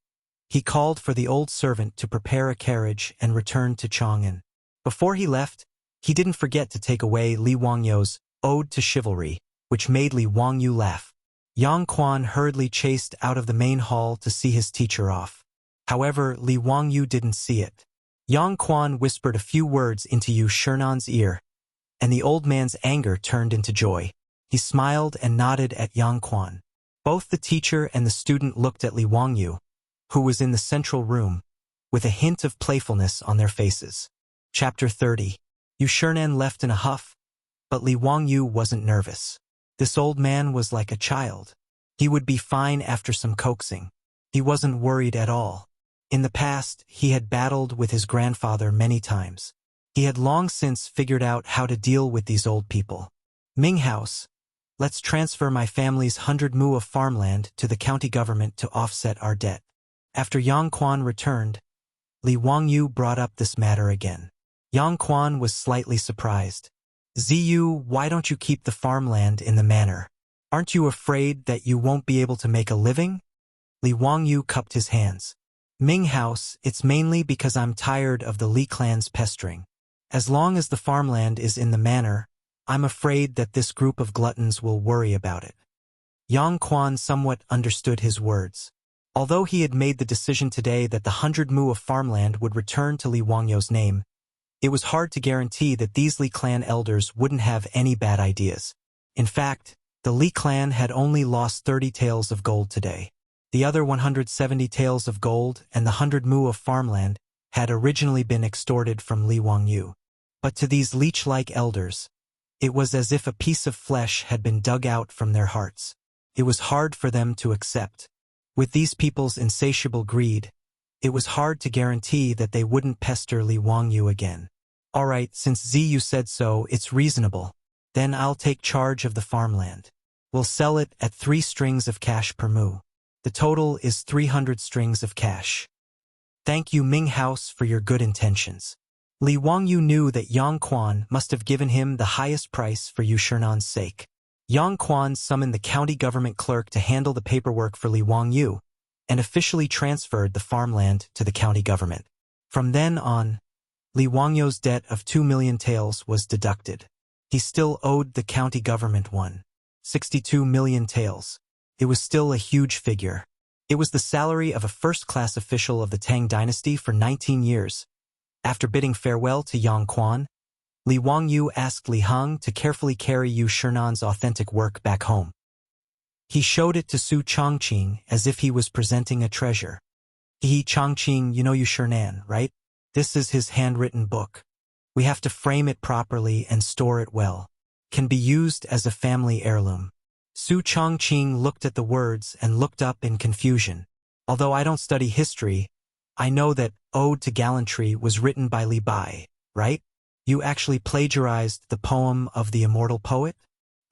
he called for the old servant to prepare a carriage and returned to Chang'an. Before he left, he didn't forget to take away Li Wangyu's Ode to Chivalry, which made Li Wangyu laugh. Yang Quan hurriedly chased out of the main hall to see his teacher off. However, Li Wangyu didn't see it. Yang Quan whispered a few words into Yu Chang'an's ear, and the old man's anger turned into joy. He smiled and nodded at Yang Quan. Both the teacher and the student looked at Li Wangyu, who was in the central room, with a hint of playfulness on their faces. Chapter 30. Yu Chang'an left in a huff, but Li Wangyu wasn't nervous. This old man was like a child. He would be fine after some coaxing. He wasn't worried at all. In the past, he had battled with his grandfather many times. He had long since figured out how to deal with these old people. "Ming House, let's transfer my family's 100 mu of farmland to the county government to offset our debt." After Yang Quan returned, Li Wangyu brought up this matter again. Yang Quan was slightly surprised. "Ziyu, why don't you keep the farmland in the manor? Aren't you afraid that you won't be able to make a living?" Li Wangyu cupped his hands. "Ming House, it's mainly because I'm tired of the Li clan's pestering. As long as the farmland is in the manor, I'm afraid that this group of gluttons will worry about it." Yang Quan somewhat understood his words. Although he had made the decision today that the 100 mu of farmland would return to Li Wangyu's name, it was hard to guarantee that these Li clan elders wouldn't have any bad ideas. In fact, the Li clan had only lost 30 taels of gold today. The other 170 taels of gold and the 100 mu of farmland had originally been extorted from Li Wangyu. But to these leech-like elders, it was as if a piece of flesh had been dug out from their hearts. It was hard for them to accept. With these people's insatiable greed, it was hard to guarantee that they wouldn't pester Li Wangyu again. "All right, since Ziyu said so, it's reasonable. Then I'll take charge of the farmland. We'll sell it at 3 strings of cash per mu. The total is 300 strings of cash." "Thank you, Ming House, for your good intentions." Li Wangyu knew that Yang Quan must have given him the highest price for Yu Chang'an's sake. Yang Quan summoned the county government clerk to handle the paperwork for Li Wangyu and officially transferred the farmland to the county government. From then on, Li Wangyu's debt of 2 million taels was deducted. He still owed the county government 1.62 million taels. It was still a huge figure. It was the salary of a first-class official of the Tang dynasty for 19 years. After bidding farewell to Yang Quan, Li Wangyu asked Li Heng to carefully carry Yu Chang'an's authentic work back home. He showed it to Su Changqing as if he was presenting a treasure. Changqing, you know Yu Chang'an, right? This is his handwritten book. We have to frame it properly and store it well. Can be used as a family heirloom." Su Changqing looked at the words and looked up in confusion. "Although I don't study history, I know that Ode to Gallantry was written by Li Bai, right? You actually plagiarized the poem of the immortal poet?"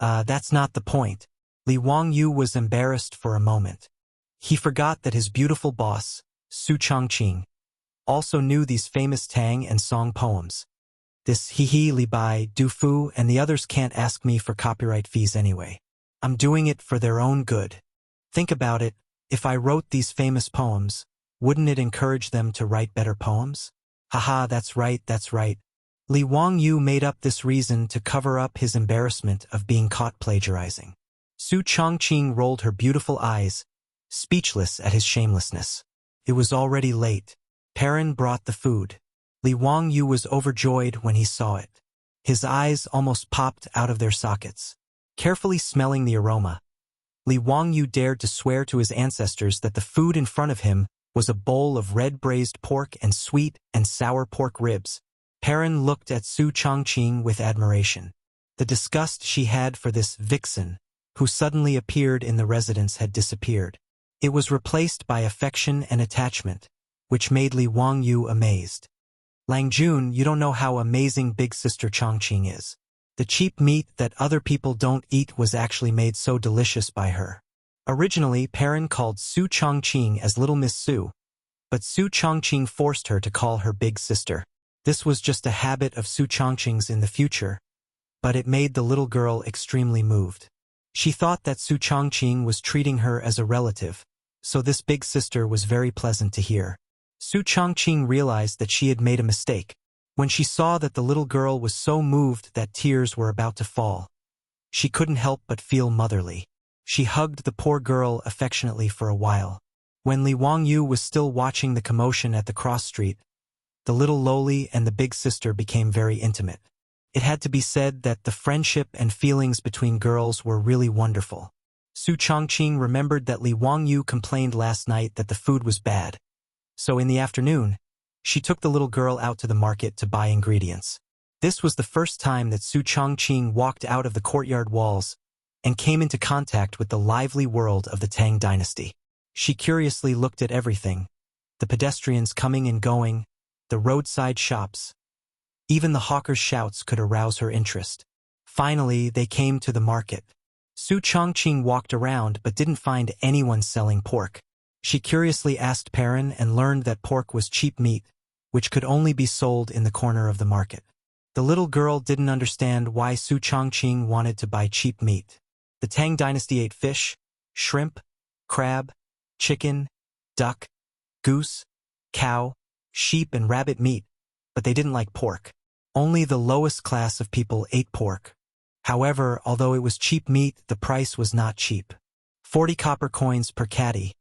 That's not the point." Li Wangyu was embarrassed for a moment. He forgot that his beautiful boss, Su Changqing, also knew these famous Tang and Song poems. "This Li Bai, Du Fu, and the others can't ask me for copyright fees anyway. I'm doing it for their own good. Think about it, if I wrote these famous poems, wouldn't it encourage them to write better poems?" "Haha, that's right, that's right." Li Wangyu made up this reason to cover up his embarrassment of being caught plagiarizing. Su Changqing rolled her beautiful eyes, speechless at his shamelessness. It was already late. Perrin brought the food. Li Wangyu was overjoyed when he saw it. His eyes almost popped out of their sockets. Carefully smelling the aroma, Li Wangyu dared to swear to his ancestors that the food in front of him was a bowl of red braised pork and sweet and sour pork ribs. Perrin looked at Su Changqing with admiration. The disgust she had for this vixen, who suddenly appeared in the residence, had disappeared. It was replaced by affection and attachment. which made Li Wangyu amazed. Lang Jun, you don't know how amazing big sister Changqing is. The cheap meat that other people don't eat was actually made so delicious by her. Originally, Perrin called Su Changqing as Little Miss Su, but Su Changqing forced her to call her big sister. This was just a habit of Su Changqing's in the future, but it made the little girl extremely moved. She thought that Su Changqing was treating her as a relative, so this big sister was very pleasant to hear. Su Changqing realized that she had made a mistake. When she saw that the little girl was so moved that tears were about to fall, she couldn't help but feel motherly. She hugged the poor girl affectionately for a while. When Li Wangyu was still watching the commotion at the cross street, the little loli and the big sister became very intimate. It had to be said that the friendship and feelings between girls were really wonderful. Su Changqing remembered that Li Wangyu complained last night that the food was bad. So in the afternoon, she took the little girl out to the market to buy ingredients. This was the first time that Su Changqing walked out of the courtyard walls and came into contact with the lively world of the Tang dynasty. She curiously looked at everything, the pedestrians coming and going, the roadside shops. Even the hawkers' shouts could arouse her interest. Finally, they came to the market. Su Changqing walked around but didn't find anyone selling pork. She curiously asked Perrin and learned that pork was cheap meat, which could only be sold in the corner of the market. The little girl didn't understand why Su Changqing wanted to buy cheap meat. The Tang dynasty ate fish, shrimp, crab, chicken, duck, goose, cow, sheep and rabbit meat, but they didn't like pork. Only the lowest class of people ate pork. However, although it was cheap meat, the price was not cheap. 40 copper coins per catty,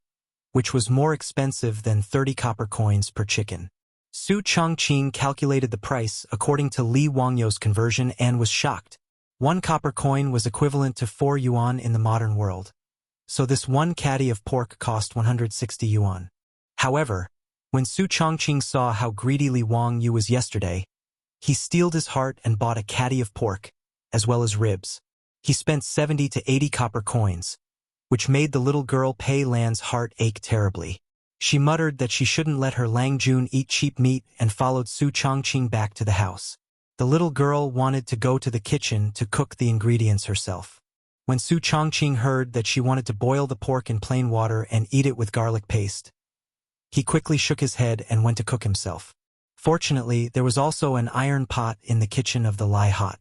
which was more expensive than 30 copper coins per chicken. Su Changqing calculated the price according to Li Wangyu's conversion and was shocked. 1 copper coin was equivalent to 4 yuan in the modern world. So this 1 catty of pork cost 160 yuan. However, when Su Changqing saw how greedy Li Wangyu was yesterday, he steeled his heart and bought a catty of pork, as well as ribs. He spent 70 to 80 copper coins, which made the little girl Pei Lan's heart ache terribly. She muttered that she shouldn't let her Lang Jun eat cheap meat and followed Su Changqing back to the house. The little girl wanted to go to the kitchen to cook the ingredients herself. When Su Changqing heard that she wanted to boil the pork in plain water and eat it with garlic paste, he quickly shook his head and went to cook himself. Fortunately, there was also an iron pot in the kitchen of the Lai hut.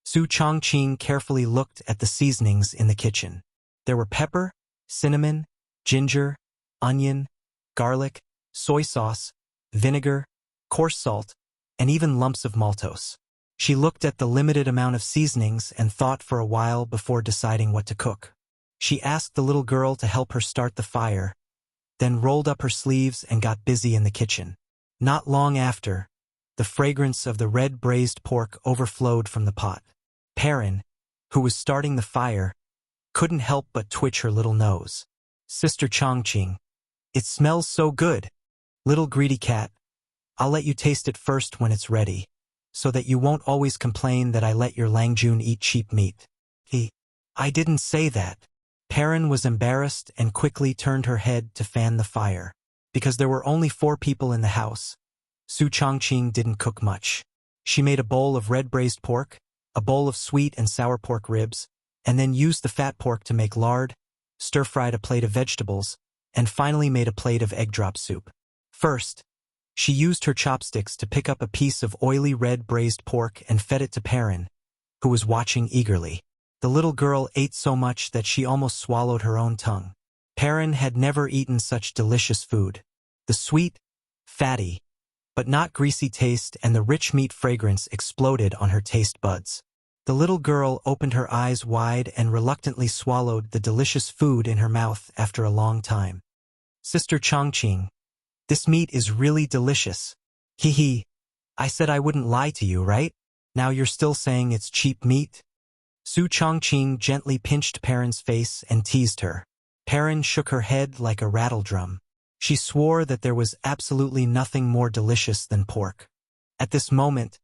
Su Changqing carefully looked at the seasonings in the kitchen. There were pepper, cinnamon, ginger, onion, garlic, soy sauce, vinegar, coarse salt, and even lumps of maltose. She looked at the limited amount of seasonings and thought for a while before deciding what to cook. She asked the little girl to help her start the fire, then rolled up her sleeves and got busy in the kitchen. Not long after, the fragrance of the red braised pork overflowed from the pot. Perrin, who was starting the fire, couldn't help but twitch her little nose. Sister Changqing, it smells so good. Little greedy cat, I'll let you taste it first when it's ready, so that you won't always complain that I let your Lang Jun eat cheap meat. I didn't say that. Perrin was embarrassed and quickly turned her head to fan the fire. Because there were only 4 people in the house, Su Changqing didn't cook much. She made a bowl of red braised pork, a bowl of sweet and sour pork ribs, and then used the fat pork to make lard, stir-fried a plate of vegetables, and finally made a plate of egg drop soup. First, she used her chopsticks to pick up a piece of oily red braised pork and fed it to Perrin, who was watching eagerly. The little girl ate so much that she almost swallowed her own tongue. Perrin had never eaten such delicious food. The sweet, fatty, but not greasy taste and the rich meat fragrance exploded on her taste buds. The little girl opened her eyes wide and reluctantly swallowed the delicious food in her mouth after a long time. Sister Changqing, this meat is really delicious. Hee. I said I wouldn't lie to you, right? Now you're still saying it's cheap meat? Su Changqing gently pinched Perrin's face and teased her. Perrin shook her head like a rattledrum. She swore that there was absolutely nothing more delicious than pork. At this moment,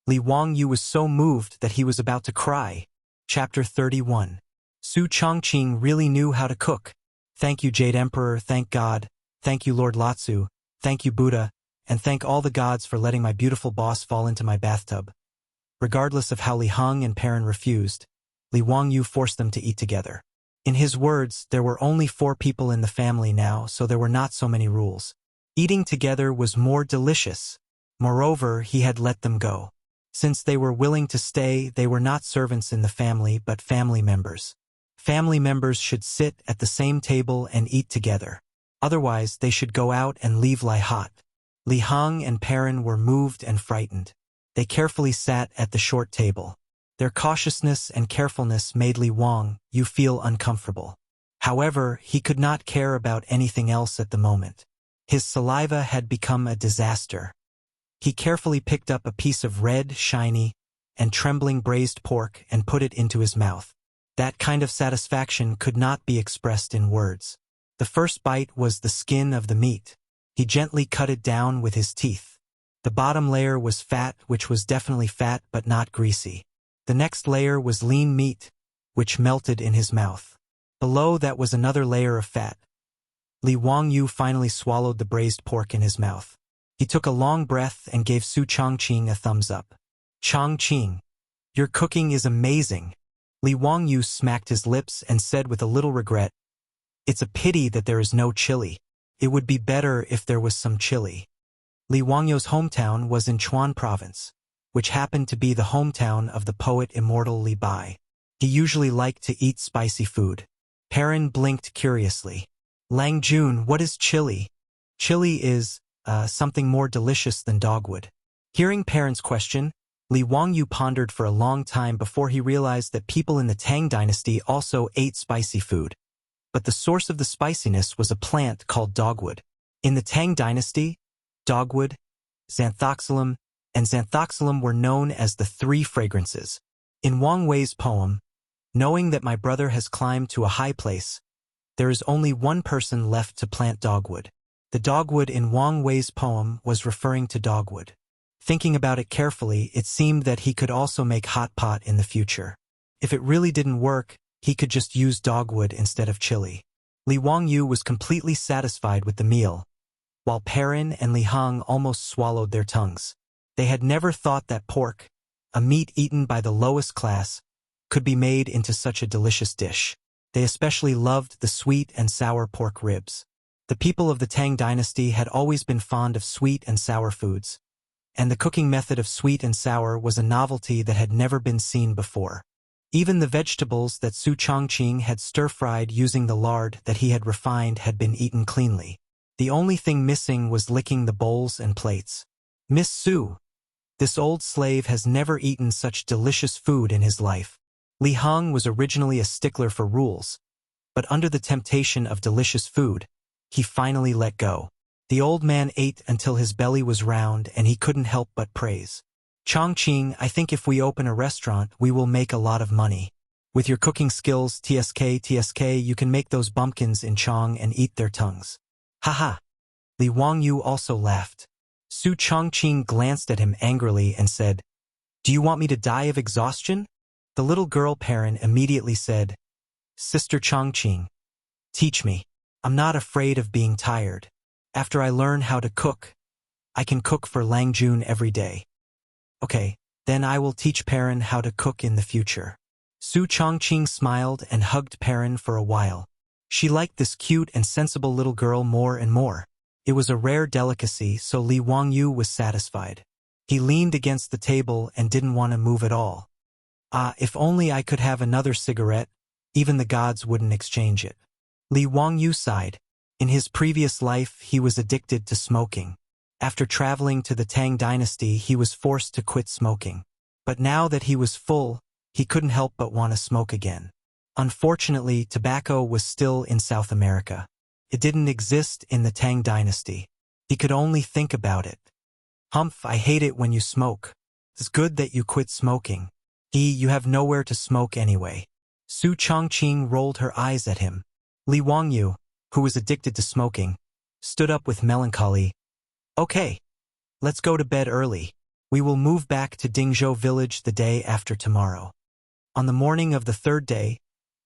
Li Wangyu was so moved that he was about to cry. Chapter 31. Su Changqing really knew how to cook. Thank you, Jade Emperor, thank God. Thank you, Lord Latsu. "Thank you, Buddha, and thank all the gods for letting my beautiful boss fall into my bathtub." Regardless of how Li Heng and Perrin refused, Li Wangyu forced them to eat together. In his words, there were only 4 people in the family now, so there were not so many rules. Eating together was more delicious. Moreover, he had let them go. Since they were willing to stay, they were not servants in the family but family members. Family members should sit at the same table and eat together. Otherwise, they should go out and leave Li Hot. Li Heng and Perrin were moved and frightened. They carefully sat at the short table. Their cautiousness and carefulness made Li Wangyu feel uncomfortable. However, he could not care about anything else at the moment. His saliva had become a disaster. He carefully picked up a piece of red, shiny, and trembling braised pork and put it into his mouth. That kind of satisfaction could not be expressed in words. The first bite was the skin of the meat. He gently cut it down with his teeth. The bottom layer was fat, which was definitely fat but not greasy. The next layer was lean meat, which melted in his mouth. Below that was another layer of fat. Li Wangyu finally swallowed the braised pork in his mouth. He took a long breath and gave Su Changqing a thumbs up. "Changqing, your cooking is amazing." Li Wangyu smacked his lips and said with a little regret, "It's a pity that there is no chili. It would be better if there was some chili." Li Wangyu's hometown was in Chang'an province, which happened to be the hometown of the poet immortal Li Bai. He usually liked to eat spicy food. Perrin blinked curiously. "Lang Jun, what is chili?" "Chili is, something more delicious than dogwood." Hearing Perrin's question, Li Wangyu pondered for a long time before he realized that people in the Tang dynasty also ate spicy food. But the source of the spiciness was a plant called dogwood. In the Tang dynasty, dogwood, xanthoxylum, and xanthoxylum were known as the 3 fragrances. In Wang Wei's poem, "Knowing that my brother has climbed to a high place, there is only one person left to plant dogwood." The dogwood in Wang Wei's poem was referring to dogwood. Thinking about it carefully, it seemed that he could also make hot pot in the future. If it really didn't work, he could just use dogwood instead of chili. Li Wangyu was completely satisfied with the meal, while Perrin and Li Heng almost swallowed their tongues. They had never thought that pork, a meat eaten by the lowest class, could be made into such a delicious dish. They especially loved the sweet and sour pork ribs. The people of the Tang dynasty had always been fond of sweet and sour foods, and the cooking method of sweet and sour was a novelty that had never been seen before. Even the vegetables that Su Changqing had stir-fried using the lard that he had refined had been eaten cleanly. The only thing missing was licking the bowls and plates. "Miss Su, this old slave has never eaten such delicious food in his life." Li Heng was originally a stickler for rules, but under the temptation of delicious food, he finally let go. The old man ate until his belly was round and he couldn't help but praise. "Changqing, I think if we open a restaurant, we will make a lot of money. With your cooking skills, TSK, you can make those bumpkins in Chang and eat their tongues." "Haha." Li Wangyu also laughed. Su Changqing glanced at him angrily and said, "Do you want me to die of exhaustion?" The little girl Perrin immediately said, "Sister Changqing, teach me. I'm not afraid of being tired. After I learn how to cook, I can cook for Lang Jun every day." "Okay, then I will teach Perrin how to cook in the future." Su Changqing smiled and hugged Perrin for a while. She liked this cute and sensible little girl more and more. It was a rare delicacy, so Li Wangyu was satisfied. He leaned against the table and didn't want to move at all. If only I could have another cigarette, even the gods wouldn't exchange it." Li Wangyu sighed. In his previous life, he was addicted to smoking. After traveling to the Tang dynasty, he was forced to quit smoking. But now that he was full, he couldn't help but want to smoke again. Unfortunately, tobacco was still in South America. It didn't exist in the Tang dynasty. He could only think about it. "Humph, I hate it when you smoke. It's good that you quit smoking. You have nowhere to smoke anyway." Su Changqing rolled her eyes at him. Li Wangyu, who was addicted to smoking, stood up with melancholy. "Okay, let's go to bed early. We will move back to Dingzhou village the day after tomorrow." On the morning of the 3rd day,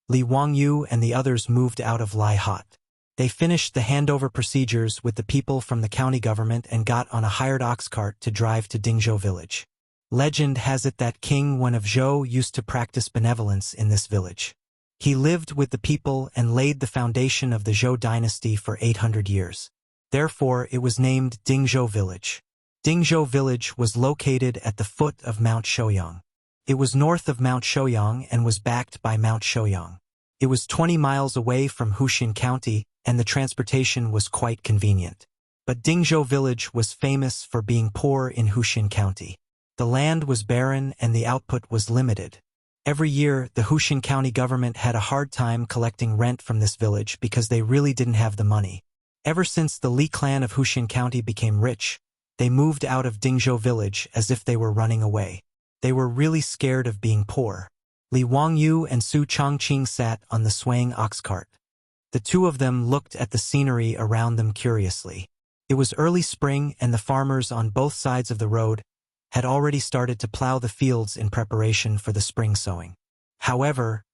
Li Wangyu and the others moved out of Lai Hot. They finished the handover procedures with the people from the county government and got on a hired ox cart to drive to Dingzhou village. Legend has it that King Wen of Zhou used to practice benevolence in this village. He lived with the people and laid the foundation of the Zhou dynasty for 800 years. Therefore, it was named Dingzhou village. Dingzhou village was located at the foot of Mount Shouyang. It was north of Mount Shouyang and was backed by Mount Shouyang. It was 20 miles away from Wuxia County, and the transportation was quite convenient. But Dingzhou village was famous for being poor in Wuxia County. The land was barren and the output was limited. Every year, the Wuxia County government had a hard time collecting rent from this village because they really didn't have the money. Ever since the Li clan of Wuxia County became rich, they moved out of Dingzhou village as if they were running away. They were really scared of being poor. Li Wangyu and Su Chongqing sat on the swaying ox cart. The two of them looked at the scenery around them curiously. It was early spring and the farmers on both sides of the road had already started to plow the fields in preparation for the spring sowing. However,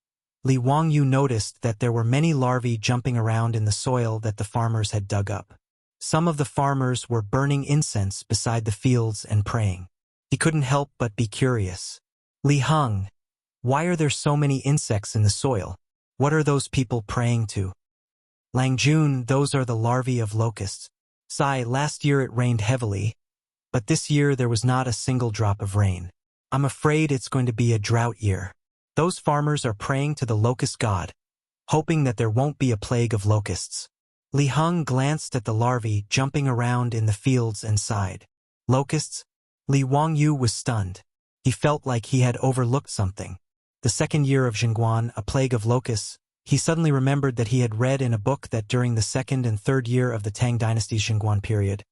Li Wangyu noticed that there were many larvae jumping around in the soil that the farmers had dug up. Some of the farmers were burning incense beside the fields and praying. He couldn't help but be curious. Li Heng, why are there so many insects in the soil? What are those people praying to? Lang Jun, those are the larvae of locusts. Sai, last year it rained heavily, but this year there was not a single drop of rain. I'm afraid it's going to be a drought year. Those farmers are praying to the locust god, hoping that there won't be a plague of locusts. Li Heng glanced at the larvae jumping around in the fields and sighed. Locusts? Li Wangyu was stunned. He felt like he had overlooked something. The second year of Chang'an, a plague of locusts, he suddenly remembered that he had read in a book that during the second and third year of the Tang dynasty's Chang'an period,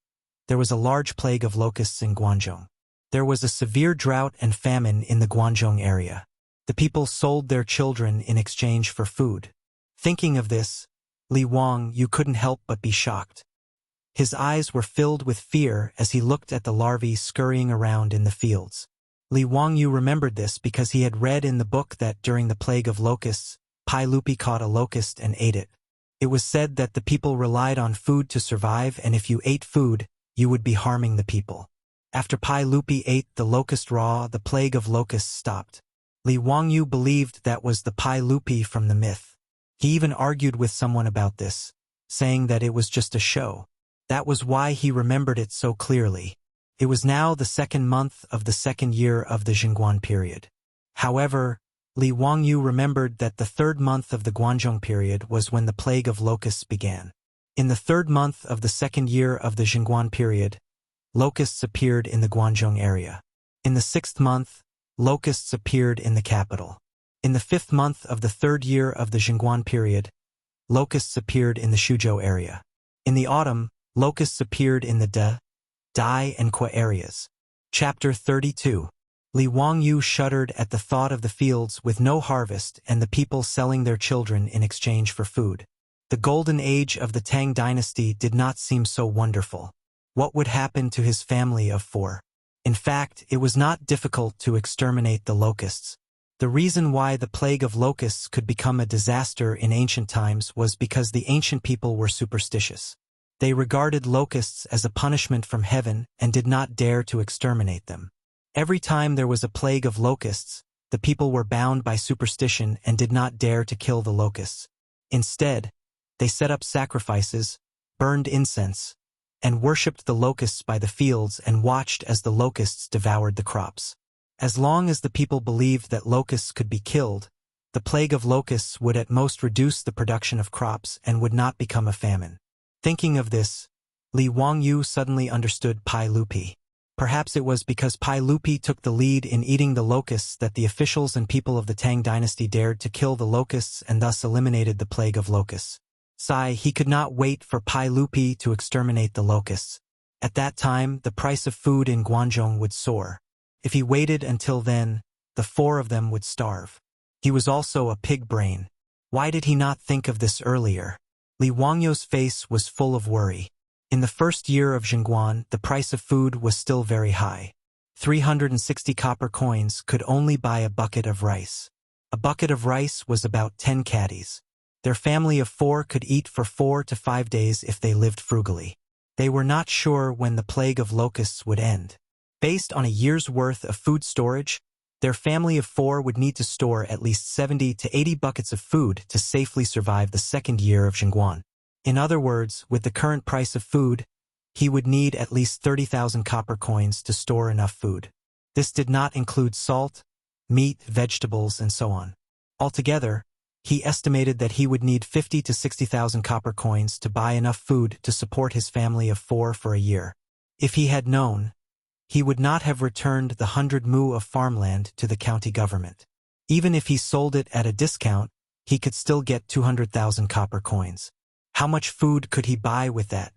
there was a large plague of locusts in Guangzhou. There was a severe drought and famine in the Guangzhou area. The people sold their children in exchange for food. Thinking of this, Li Wangyu couldn't help but be shocked. His eyes were filled with fear as he looked at the larvae scurrying around in the fields. Li Wangyu remembered this because he had read in the book that during the plague of locusts, Pai Lupi caught a locust and ate it. It was said that the people relied on food to survive, and if you ate food, you would be harming the people. After Pai Lupi ate the locust raw, the plague of locusts stopped. Li Wangyu believed that was the Pai Lupi from the myth. He even argued with someone about this, saying that it was just a show. That was why he remembered it so clearly. It was now the second month of the second year of the Chang'an period. However, Li Wangyu remembered that the third month of the Guangzhou period was when the plague of locusts began. In the third month of the second year of the Chang'an period, locusts appeared in the Guangzhou area. In the sixth month, locusts appeared in the capital. In the fifth month of the third year of the Chang'an period, locusts appeared in the Suzhou area. In the autumn, locusts appeared in the Dai, and Kwa areas. Chapter 32. Li Wangyu shuddered at the thought of the fields with no harvest and the people selling their children in exchange for food. The golden age of the Tang dynasty did not seem so wonderful. What would happen to his family of four? In fact, it was not difficult to exterminate the locusts. The reason why the plague of locusts could become a disaster in ancient times was because the ancient people were superstitious. They regarded locusts as a punishment from heaven and did not dare to exterminate them. Every time there was a plague of locusts, the people were bound by superstition and did not dare to kill the locusts. Instead, they set up sacrifices, burned incense, and worshipped the locusts by the fields and watched as the locusts devoured the crops. As long as the people believed that locusts could be killed, the plague of locusts would at most reduce the production of crops and would not become a famine. Thinking of this, Li Wangyu suddenly understood Pai Lupi. Perhaps it was because Pai Lupi took the lead in eating the locusts that the officials and people of the Tang dynasty dared to kill the locusts and thus eliminated the plague of locusts. He could not wait for Pai Lupi to exterminate the locusts. At that time, the price of food in Guangzhou would soar. If he waited until then, the four of them would starve. He was also a pig brain. Why did he not think of this earlier? Li Wangyu's face was full of worry. In the first year of Chang'an, the price of food was still very high. 360 copper coins could only buy a bucket of rice. A bucket of rice was about 10 caddies. Their family of 4 could eat for 4 to 5 days if they lived frugally. They were not sure when the plague of locusts would end. Based on a year's worth of food storage, their family of 4 would need to store at least 70 to 80 buckets of food to safely survive the second year of Chang'an. In other words, with the current price of food, he would need at least 30,000 copper coins to store enough food. This did not include salt, meat, vegetables, and so on. Altogether, he estimated that he would need 50 to 60,000 copper coins to buy enough food to support his family of 4 for a year. If he had known, he would not have returned the 100 mu of farmland to the county government. Even if he sold it at a discount, he could still get 200,000 copper coins. How much food could he buy with that?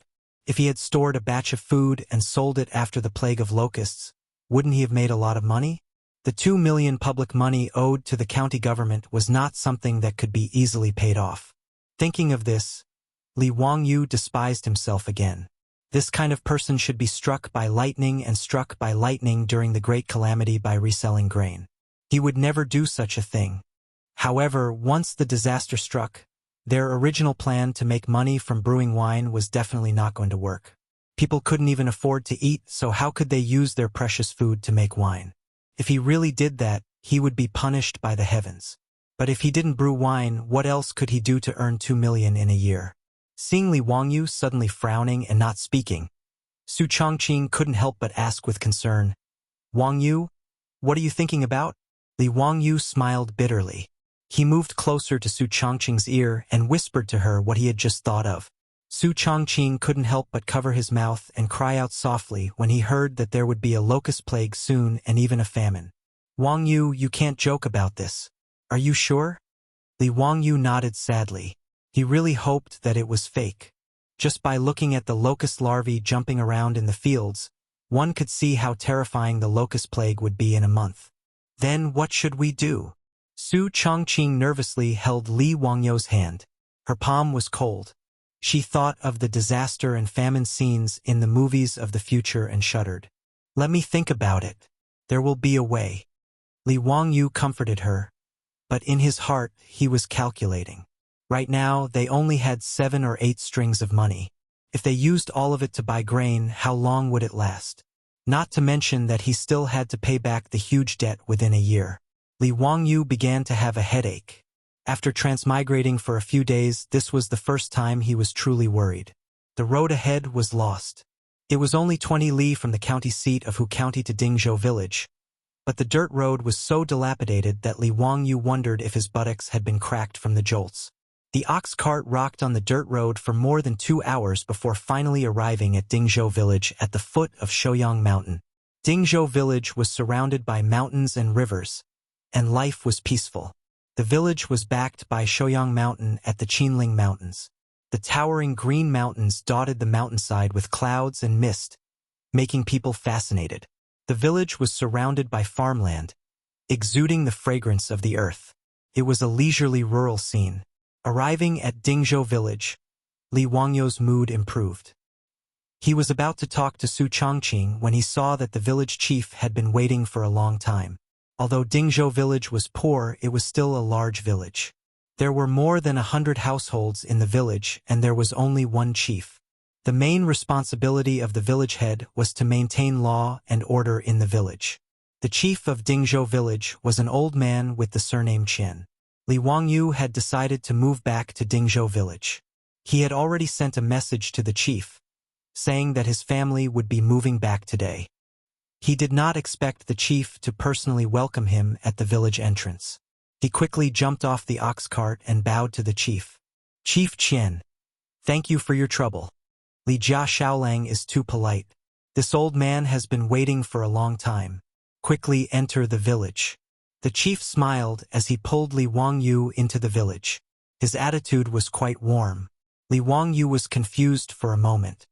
If he had stored a batch of food and sold it after the plague of locusts, wouldn't he have made a lot of money? The 2 million public money owed to the county government was not something that could be easily paid off. Thinking of this, Li Wangyu despised himself again. This kind of person should be struck by lightning and struck by lightning during the great calamity by reselling grain. He would never do such a thing. However, once the disaster struck, their original plan to make money from brewing wine was definitely not going to work. People couldn't even afford to eat, so how could they use their precious food to make wine? If he really did that, he would be punished by the heavens. But if he didn't brew wine, what else could he do to earn 2 million in a year? Seeing Li Wangyu suddenly frowning and not speaking, Su Chongqing couldn't help but ask with concern, "Wangyu, what are you thinking about?" Li Wangyu smiled bitterly. He moved closer to Su Chongqing's ear and whispered to her what he had just thought of. Su Chongqing couldn't help but cover his mouth and cry out softly when he heard that there would be a locust plague soon and even a famine. "Wangyu, you can't joke about this. Are you sure?" Li Wangyu nodded sadly. He really hoped that it was fake. Just by looking at the locust larvae jumping around in the fields, one could see how terrifying the locust plague would be in a month. "Then what should we do?" Su Chongqing nervously held Li Wangyu's hand. Her palm was cold. She thought of the disaster and famine scenes in the movies of the future and shuddered. "Let me think about it. There will be a way." Li Wangyu comforted her, but in his heart he was calculating. Right now, they only had 7 or 8 strings of money. If they used all of it to buy grain, how long would it last? Not to mention that he still had to pay back the huge debt within a year. Li Wangyu began to have a headache. After transmigrating for a few days, this was the first time he was truly worried. The road ahead was lost. It was only 20 li from the county seat of Hu County to Dingzhou village, but the dirt road was so dilapidated that Li Wangyu wondered if his buttocks had been cracked from the jolts. The ox cart rocked on the dirt road for more than 2 hours before finally arriving at Dingzhou village at the foot of Shouyang Mountain. Dingzhou village was surrounded by mountains and rivers, and life was peaceful. The village was backed by Shouyang Mountain at the Qinling Mountains. The towering green mountains dotted the mountainside with clouds and mist, making people fascinated. The village was surrounded by farmland, exuding the fragrance of the earth. It was a leisurely rural scene. Arriving at Dingzhou village, Li Wangyu's mood improved. He was about to talk to Su Chongqing when he saw that the village chief had been waiting for a long time. Although Dingzhou village was poor, it was still a large village. There were more than 100 households in the village, and there was only one chief. The main responsibility of the village head was to maintain law and order in the village. The chief of Dingzhou village was an old man with the surname Qian. Li Wangyu had decided to move back to Dingzhou village. He had already sent a message to the chief, saying that his family would be moving back today. He did not expect the chief to personally welcome him at the village entrance. He quickly jumped off the ox cart and bowed to the chief. "Chief Qian, thank you for your trouble. Li Jia Shaolang is too polite. This old man has been waiting for a long time. Quickly enter the village." The chief smiled as he pulled Li Wangyu into the village. His attitude was quite warm. Li Wangyu was confused for a moment.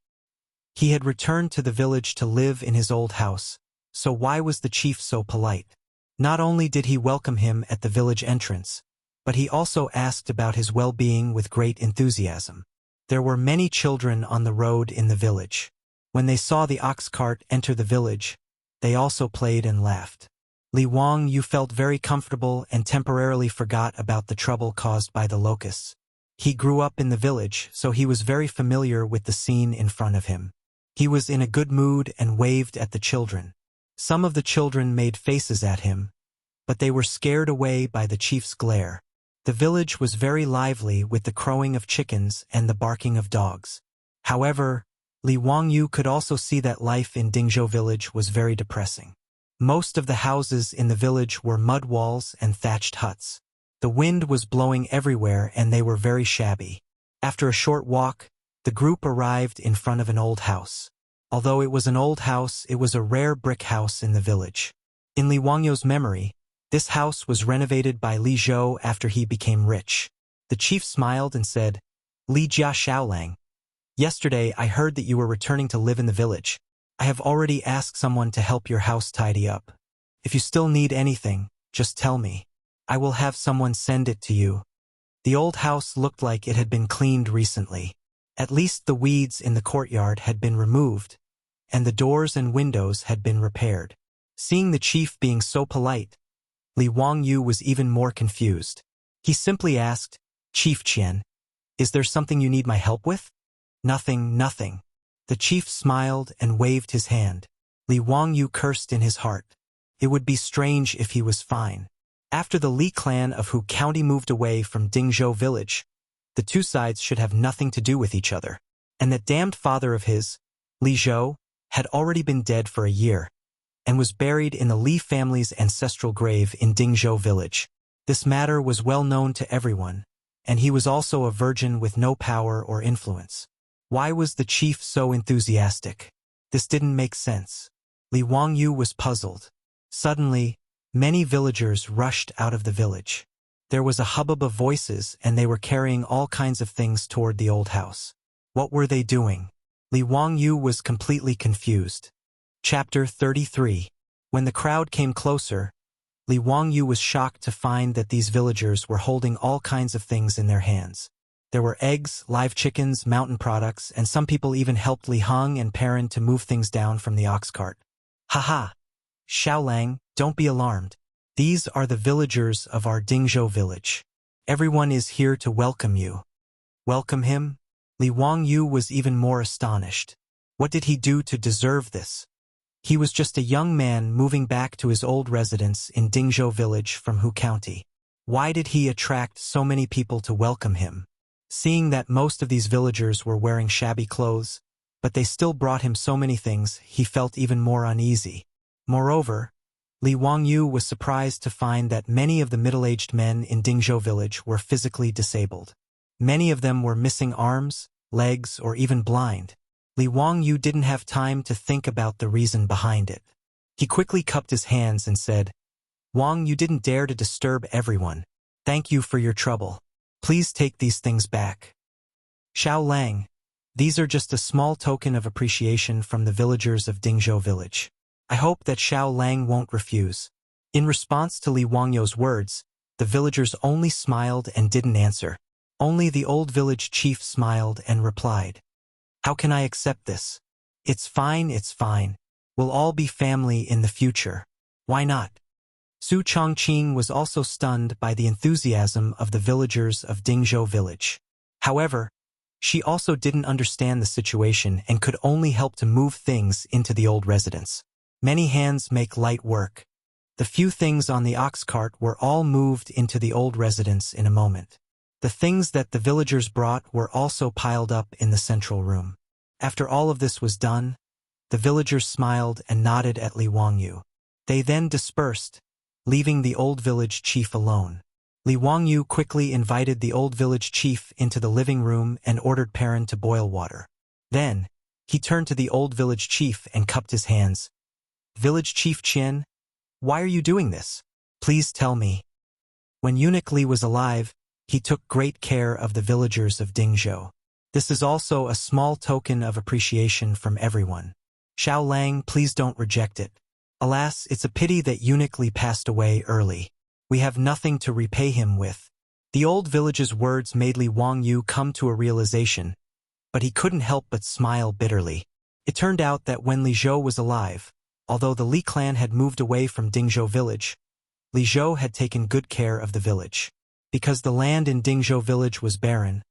He had returned to the village to live in his old house, so why was the chief so polite? Not only did he welcome him at the village entrance, but he also asked about his well-being with great enthusiasm. There were many children on the road in the village. When they saw the ox cart enter the village, they also played and laughed. Li Wangyu felt very comfortable and temporarily forgot about the trouble caused by the locusts. He grew up in the village, so he was very familiar with the scene in front of him. He was in a good mood and waved at the children. Some of the children made faces at him, but they were scared away by the chief's glare. The village was very lively with the crowing of chickens and the barking of dogs. However, Li Wangyu could also see that life in Dingzhou village was very depressing. Most of the houses in the village were mud walls and thatched huts. The wind was blowing everywhere and they were very shabby. After a short walk, the group arrived in front of an old house. Although it was an old house, it was a rare brick house in the village. In Li Wangyu's memory, this house was renovated by Li Zhou after he became rich. The chief smiled and said, "Li Jia Xiaolang, yesterday I heard that you were returning to live in the village. I have already asked someone to help your house tidy up. If you still need anything, just tell me. I will have someone send it to you." The old house looked like it had been cleaned recently. At least the weeds in the courtyard had been removed, and the doors and windows had been repaired. Seeing the chief being so polite, Li Wangyu was even more confused. He simply asked, "Chief Qian, is there something you need my help with?" "Nothing, nothing." The chief smiled and waved his hand. Li Wangyu cursed in his heart. It would be strange if he was fine. After the Li clan of Hu County moved away from Dingzhou village, the two sides should have nothing to do with each other. And that damned father of his, Li Zhou, had already been dead for a year, and was buried in the Li family's ancestral grave in Dingzhou village. This matter was well known to everyone, and he was also a virgin with no power or influence. Why was the chief so enthusiastic? This didn't make sense. Li Wangyu was puzzled. Suddenly, many villagers rushed out of the village. There was a hubbub of voices and they were carrying all kinds of things toward the old house. What were they doing? Li Wangyu was completely confused. Chapter 33. When the crowd came closer, Li Wangyu was shocked to find that these villagers were holding all kinds of things in their hands. There were eggs, live chickens, mountain products, and some people even helped Li Heng and Perrin to move things down from the ox cart. "Haha! Xiaolang, don't be alarmed. These are the villagers of our Dingzhou village. Everyone is here to welcome you." Welcome him? Li Wangyu was even more astonished. What did he do to deserve this? He was just a young man moving back to his old residence in Dingzhou village from Hu County. Why did he attract so many people to welcome him? Seeing that most of these villagers were wearing shabby clothes, but they still brought him so many things, he felt even more uneasy. Moreover, Li Wangyu was surprised to find that many of the middle-aged men in Dingzhou village were physically disabled. Many of them were missing arms, legs, or even blind. Li Wangyu didn't have time to think about the reason behind it. He quickly cupped his hands and said, "Wang, you didn't dare to disturb everyone. Thank you for your trouble. Please take these things back." "Xiaolang, these are just a small token of appreciation from the villagers of Dingzhou village. I hope that Xiaolang won't refuse." In response to Li Wangyu's words, the villagers only smiled and didn't answer. Only the old village chief smiled and replied, "How can I accept this? It's fine, it's fine. We'll all be family in the future. Why not?" Su Chongqing was also stunned by the enthusiasm of the villagers of Dingzhou village. However, she also didn't understand the situation and could only help to move things into the old residence. Many hands make light work. The few things on the ox cart were all moved into the old residence in a moment. The things that the villagers brought were also piled up in the central room. After all of this was done, the villagers smiled and nodded at Li Wangyu. They then dispersed, leaving the old village chief alone. Li Wangyu quickly invited the old village chief into the living room and ordered Perrin to boil water. Then, he turned to the old village chief and cupped his hands. "Village Chief Qian, why are you doing this? Please tell me." When Eunuch Li was alive, he took great care of the villagers of Dingzhou. This is also a small token of appreciation from everyone. Xiaolang, please don't reject it. Alas, it's a pity that Eunuch Li passed away early. We have nothing to repay him with. The old village's words made Li Wangyu come to a realization, but he couldn't help but smile bitterly. It turned out that when Li Zhou was alive, although the Li clan had moved away from Dingzhou village, Li Zhou had taken good care of the village. Because the land in Dingzhou village was barren,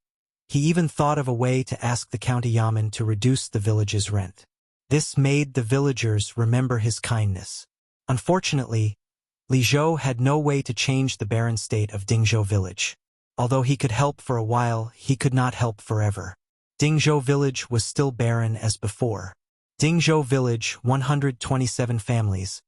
He even thought of a way to ask the county yamen to reduce the village's rent. This made the villagers remember his kindness. Unfortunately, Li Zhou had no way to change the barren state of Dingzhou village. Although he could help for a while, he could not help forever. Dingzhou village was still barren as before. Dingzhou village, 127 families,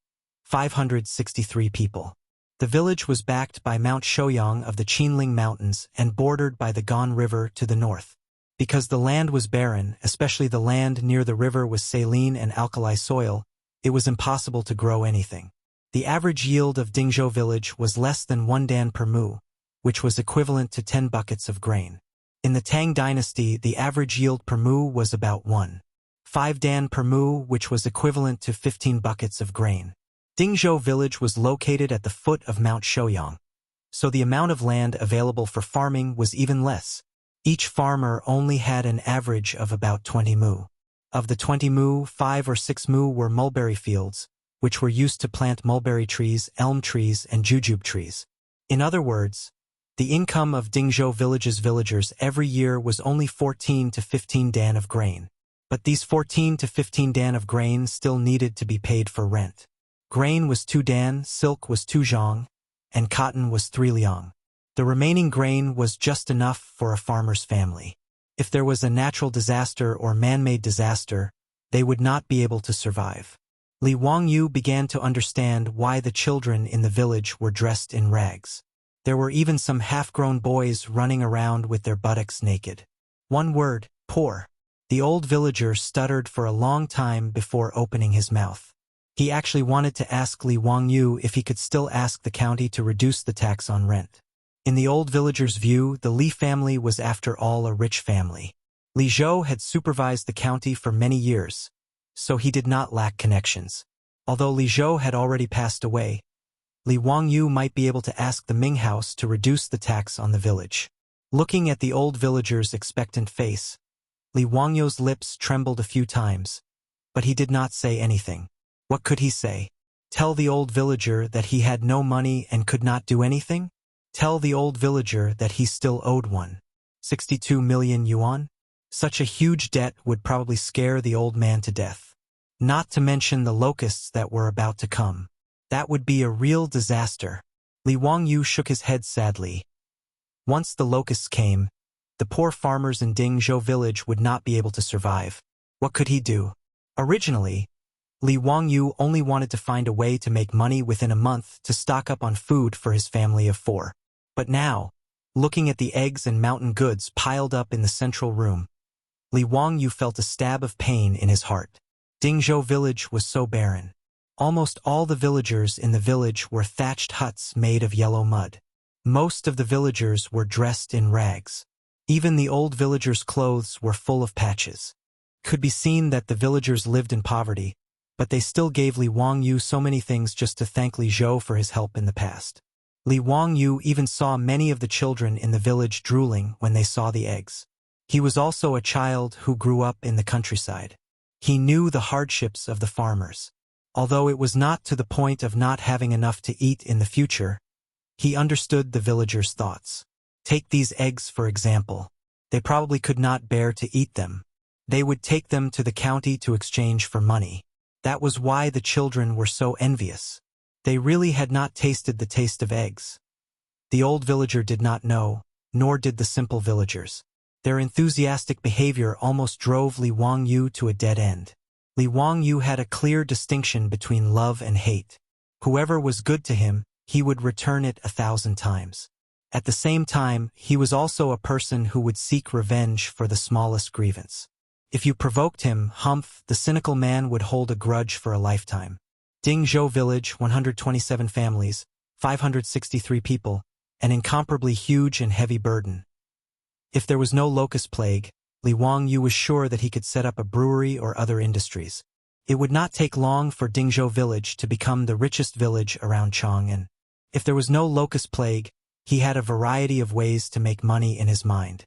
563 people. The village was backed by Mount Shouyang of the Qinling Mountains and bordered by the Gan River to the north. Because the land was barren, especially the land near the river was saline and alkali soil, it was impossible to grow anything. The average yield of Dingzhou village was less than 1 dan per mu, which was equivalent to 10 buckets of grain. In the Tang dynasty, the average yield per mu was about 1.5 dan per mu, which was equivalent to 15 buckets of grain. Dingzhou village was located at the foot of Mount Shouyang, so the amount of land available for farming was even less. Each farmer only had an average of about 20 mu. Of the 20 mu, 5 or 6 mu were mulberry fields, which were used to plant mulberry trees, elm trees, and jujube trees. In other words, the income of Dingzhou village's villagers every year was only 14 to 15 dan of grain. But these 14 to 15 dan of grain still needed to be paid for rent. Grain was 2 dan, silk was 2 zhang, and cotton was 3 liang. The remaining grain was just enough for a farmer's family. If there was a natural disaster or man-made disaster, they would not be able to survive. Li Wangyu began to understand why the children in the village were dressed in rags. There were even some half-grown boys running around with their buttocks naked. One word, poor. The old villager stuttered for a long time before opening his mouth. He actually wanted to ask Li Wangyu if he could still ask the county to reduce the tax on rent. In the old villager's view, the Li family was after all a rich family. Li Zhou had supervised the county for many years, so he did not lack connections. Although Li Zhou had already passed away, Li Wangyu might be able to ask the Ming house to reduce the tax on the village. Looking at the old villager's expectant face, Li Wangyu's lips trembled a few times, but he did not say anything. What could he say? Tell the old villager that he had no money and could not do anything? Tell the old villager that he still owed 1.62 million yuan? Such a huge debt would probably scare the old man to death. Not to mention the locusts that were about to come. That would be a real disaster. Li Wangyu shook his head sadly. Once the locusts came, the poor farmers in Dingzhou village would not be able to survive. What could he do? Originally, Li Wangyu only wanted to find a way to make money within a month to stock up on food for his family of 4. But now, looking at the eggs and mountain goods piled up in the central room, Li Wangyu felt a stab of pain in his heart. Dingzhou village was so barren. Almost all the villagers in the village were thatched huts made of yellow mud. Most of the villagers were dressed in rags. Even the old villagers' clothes were full of patches. It could be seen that the villagers lived in poverty, but they still gave Li Wangyu so many things just to thank Li Zhou for his help in the past. Li Wangyu even saw many of the children in the village drooling when they saw the eggs. He was also a child who grew up in the countryside. He knew the hardships of the farmers. Although it was not to the point of not having enough to eat in the future, he understood the villagers' thoughts. Take these eggs for example. They probably could not bear to eat them. They would take them to the county to exchange for money. That was why the children were so envious. They really had not tasted the taste of eggs. The old villager did not know, nor did the simple villagers. Their enthusiastic behavior almost drove Li Wangyu to a dead end. Li Wangyu had a clear distinction between love and hate. Whoever was good to him, he would return it 1,000 times. At the same time, he was also a person who would seek revenge for the smallest grievance. If you provoked him, the cynical man would hold a grudge for a lifetime. Dingzhou village, 127 families, 563 people, an incomparably huge and heavy burden. If there was no locust plague, Li Wangyu was sure that he could set up a brewery or other industries. It would not take long for Dingzhou village to become the richest village around Chang'an. If there was no locust plague, he had a variety of ways to make money in his mind.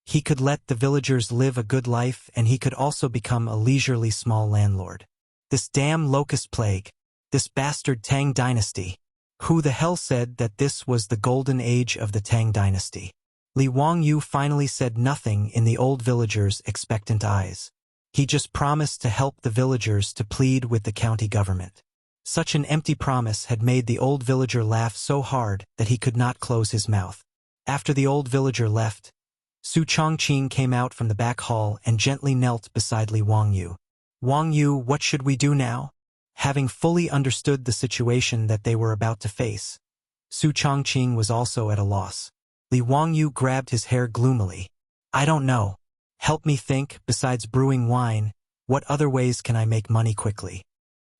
He could let the villagers live a good life, and he could also become a leisurely small landlord. This damn locust plague. This bastard Tang dynasty. Who the hell said that this was the golden age of the Tang dynasty? Li Wangyu finally said nothing in the old villagers' expectant eyes. He just promised to help the villagers to plead with the county government. Such an empty promise had made the old villager laugh so hard that he could not close his mouth. After the old villager left, Su Chongqing came out from the back hall and gently knelt beside Li Wangyu. "Wangyu, what should we do now?" Having fully understood the situation that they were about to face, Su Chongqing was also at a loss. Li Wangyu grabbed his hair gloomily. "I don't know. Help me think, besides brewing wine, what other ways can I make money quickly?"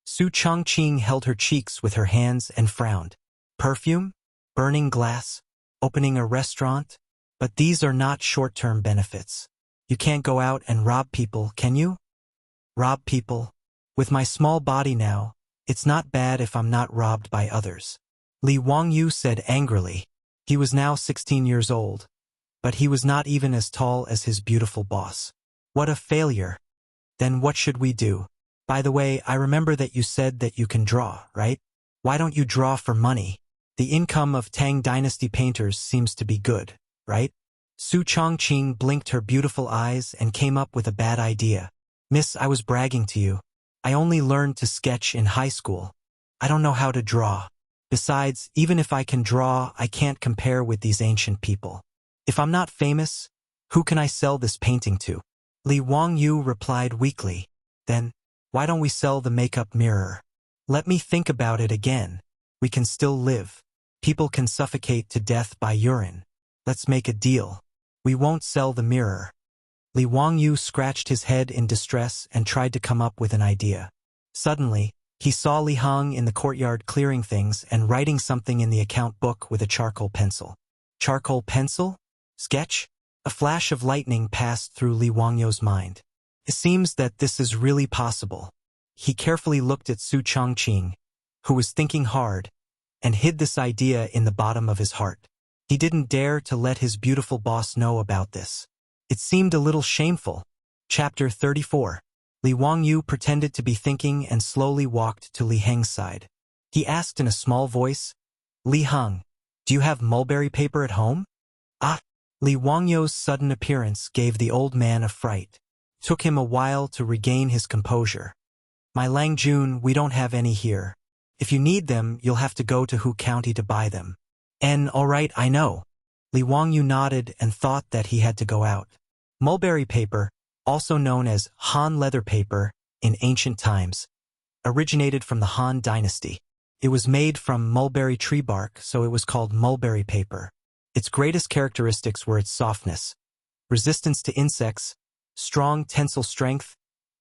Su Chongqing held her cheeks with her hands and frowned. "Perfume? Burning glass? Opening a restaurant? But these are not short-term benefits. You can't go out and rob people, can you?" "Rob people? With my small body now, it's not bad if I'm not robbed by others," Li Wangyu said angrily. He was now 16 years old, but he was not even as tall as his beautiful boss. "What a failure. Then what should we do? By the way, I remember that you said that you can draw, right? Why don't you draw for money? The income of Tang Dynasty painters seems to be good, right?" Su Chongqing blinked her beautiful eyes and came up with a bad idea. "Miss, I was bragging to you. I only learned to sketch in high school. I don't know how to draw. Besides, even if I can draw, I can't compare with these ancient people. If I'm not famous, who can I sell this painting to?" Li Wangyu replied weakly. "Then, why don't we sell the makeup mirror? Let me think about it again. We can still live. People can suffocate to death by urine. Let's make a deal. We won't sell the mirror." Li Wangyu scratched his head in distress and tried to come up with an idea. Suddenly, he saw Li Heng in the courtyard clearing things and writing something in the account book with a charcoal pencil. Charcoal pencil? Sketch? A flash of lightning passed through Li Wangyu's mind. It seems that this is really possible. He carefully looked at Su Chongqing, who was thinking hard, and hid this idea in the bottom of his heart. He didn't dare to let his beautiful boss know about this. It seemed a little shameful. Chapter 34. Li Wangyu pretended to be thinking and slowly walked to Li Heng's side. He asked in a small voice, "Li Heng, do you have mulberry paper at home?" "Ah!" Li Wangyu's sudden appearance gave the old man a fright. It took him a while to regain his composure. "My Lang Jun, we don't have any here. If you need them, you'll have to go to Hu County to buy them." All right, I know." Li Wangyu nodded and thought that he had to go out. Mulberry paper, also known as Han leather paper in ancient times, originated from the Han dynasty. It was made from mulberry tree bark, so it was called mulberry paper. Its greatest characteristics were its softness, resistance to insects, strong tensile strength,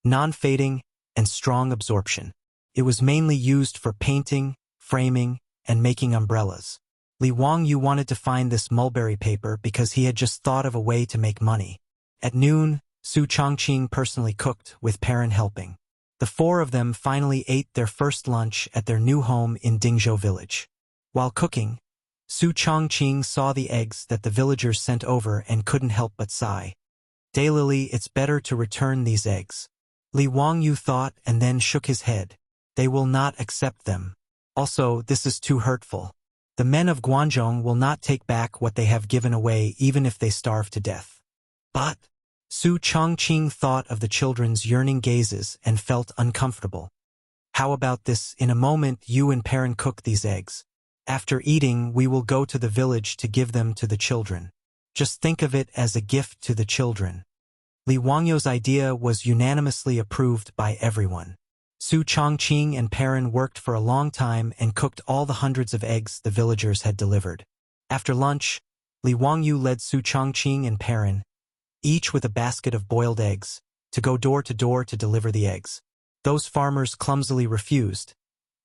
non-fading, and strong absorption. It was mainly used for painting, framing, and making umbrellas. Li Wangyu wanted to find this mulberry paper because he had just thought of a way to make money. At noon, Su Chongqing personally cooked, with Perrin helping. The four of them finally ate their first lunch at their new home in Dingzhou village. While cooking, Su Chongqing saw the eggs that the villagers sent over and couldn't help but sigh. "Daylily, it's better to return these eggs." Li Wangyu thought and then shook his head. "They will not accept them. Also, this is too hurtful. The men of Guanzhong will not take back what they have given away even if they starve to death." "But," Su Chongqing thought of the children's yearning gazes and felt uncomfortable. "How about this? In a moment you and Perrin cook these eggs. After eating, we will go to the village to give them to the children. Just think of it as a gift to the children." Li Wangyu's idea was unanimously approved by everyone. Su Chongqing and Perrin worked for a long time and cooked all the hundreds of eggs the villagers had delivered. After lunch, Li Wangyu led Su Chongqing and Perrin, each with a basket of boiled eggs, to go door to door to deliver the eggs. Those farmers clumsily refused,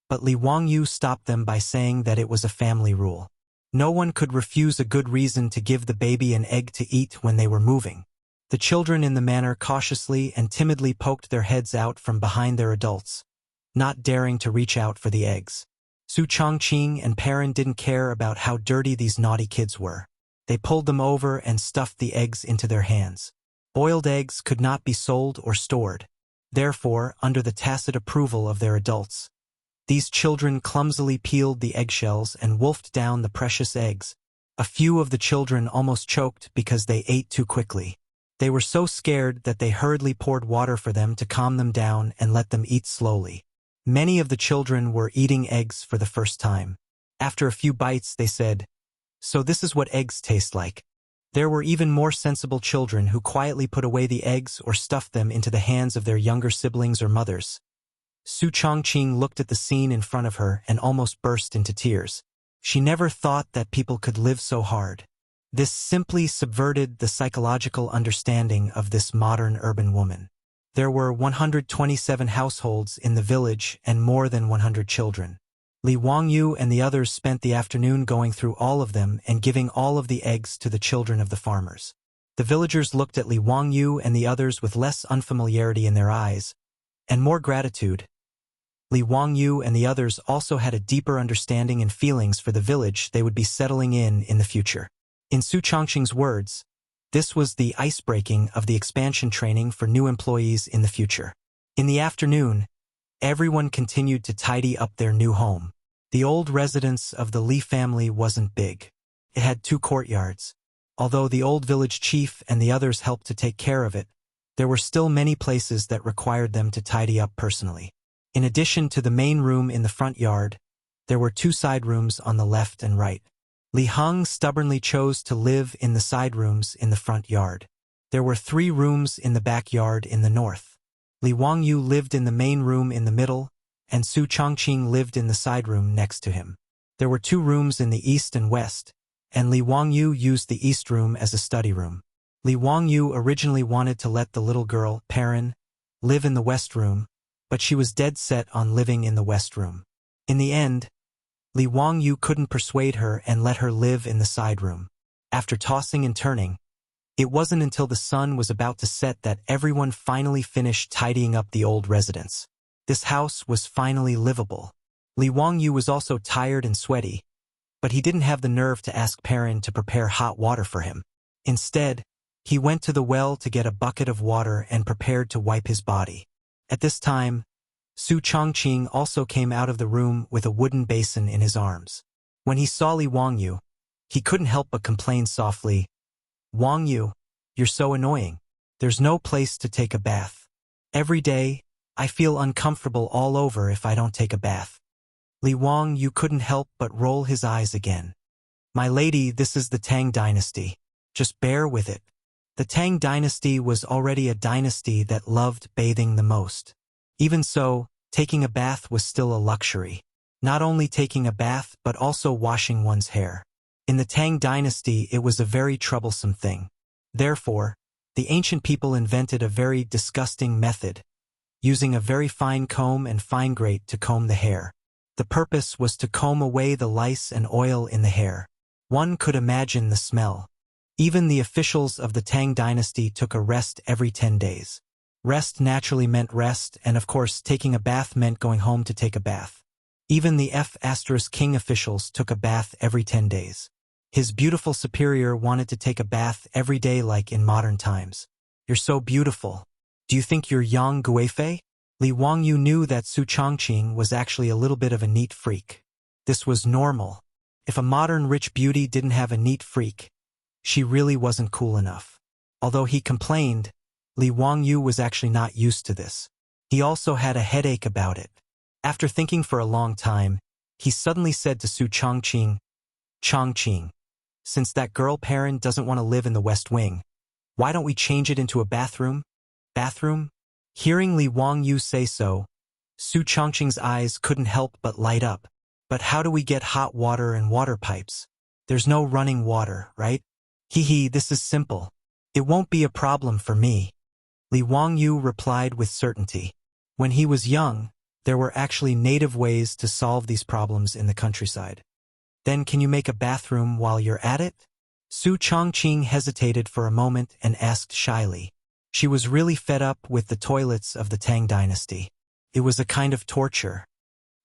but Li Wangyu stopped them by saying that it was a family rule. No one could refuse a good reason to give the baby an egg to eat when they were moving. The children in the manor cautiously and timidly poked their heads out from behind their adults, not daring to reach out for the eggs. Su Chongqing and Perrin didn't care about how dirty these naughty kids were. They pulled them over and stuffed the eggs into their hands. Boiled eggs could not be sold or stored. Therefore, under the tacit approval of their adults, these children clumsily peeled the eggshells and wolfed down the precious eggs, A few of the children almost choked because they ate too quickly. They were so scared that they hurriedly poured water for them to calm them down and let them eat slowly. Many of the children were eating eggs for the first time. After a few bites, they said, "So this is what eggs taste like." There were even more sensible children who quietly put away the eggs or stuffed them into the hands of their younger siblings or mothers. Su Changqing looked at the scene in front of her and almost burst into tears. She never thought that people could live so hard. This simply subverted the psychological understanding of this modern urban woman. There were 127 households in the village and more than 100 children. Li Wangyu and the others spent the afternoon going through all of them and giving all of the eggs to the children of the farmers. The villagers looked at Li Wangyu and the others with less unfamiliarity in their eyes, and more gratitude. Li Wangyu and the others also had a deeper understanding and feelings for the village they would be settling in the future. In Su Changqing's words, this was the ice-breaking of the expansion training for new employees in the future. In the afternoon, everyone continued to tidy up their new home. The old residence of the Li family wasn't big. It had 2 courtyards. Although the old village chief and the others helped to take care of it, there were still many places that required them to tidy up personally. In addition to the main room in the front yard, there were 2 side rooms on the left and right. Li Heng stubbornly chose to live in the side rooms in the front yard. There were 3 rooms in the backyard in the north. Li Wangyu lived in the main room in the middle, and Su Changqing lived in the side room next to him. There were 2 rooms in the east and west, and Li Wangyu used the east room as a study room. Li Wangyu originally wanted to let the little girl, Perrin, live in the west room, but she was dead set on living in the west room. In the end, Li Wangyu couldn't persuade her and let her live in the side room. After tossing and turning, it wasn't until the sun was about to set that everyone finally finished tidying up the old residence. This house was finally livable. Li Wangyu was also tired and sweaty, but he didn't have the nerve to ask Perrin to prepare hot water for him. Instead, he went to the well to get a bucket of water and prepared to wipe his body. At this time, Su Changqing also came out of the room with a wooden basin in his arms. When he saw Li Wangyu, he couldn't help but complain softly, "Wangyu, you're so annoying. There's no place to take a bath. Every day, I feel uncomfortable all over if I don't take a bath." Li Wangyu couldn't help but roll his eyes again. "My lady, this is the Tang dynasty. Just bear with it." The Tang dynasty was already a dynasty that loved bathing the most. Even so, taking a bath was still a luxury. Not only taking a bath, but also washing one's hair. In the Tang dynasty, it was a very troublesome thing. Therefore, the ancient people invented a very disgusting method, using a very fine comb and fine grate to comb the hair. The purpose was to comb away the lice and oil in the hair. One could imagine the smell. Even the officials of the Tang dynasty took a rest every 10 days. Rest naturally meant rest, and of course taking a bath meant going home to take a bath. Even the King officials took a bath every 10 days. His beautiful superior wanted to take a bath every day like in modern times. "You're so beautiful. Do you think you're Yang Guifei?" Li Wangyu knew that Su Changqing was actually a little bit of a neat freak. This was normal. If a modern rich beauty didn't have a neat freak, she really wasn't cool enough. Although he complained, Li Wangyu was actually not used to this. He also had a headache about it. After thinking for a long time, he suddenly said to Su Changqing, "Changqing, since that girl Perrin doesn't want to live in the West Wing, why don't we change it into a bathroom?" "Bathroom?" Hearing Li Wangyu say so, Su Changqing's eyes couldn't help but light up. "But how do we get hot water and water pipes? There's no running water, right?" "Hee, this is simple. It won't be a problem for me," Li Wangyu replied with certainty. When he was young, there were actually native ways to solve these problems in the countryside. "Then can you make a bathroom while you're at it?" Su Changqing hesitated for a moment and asked shyly. She was really fed up with the toilets of the Tang dynasty. It was a kind of torture.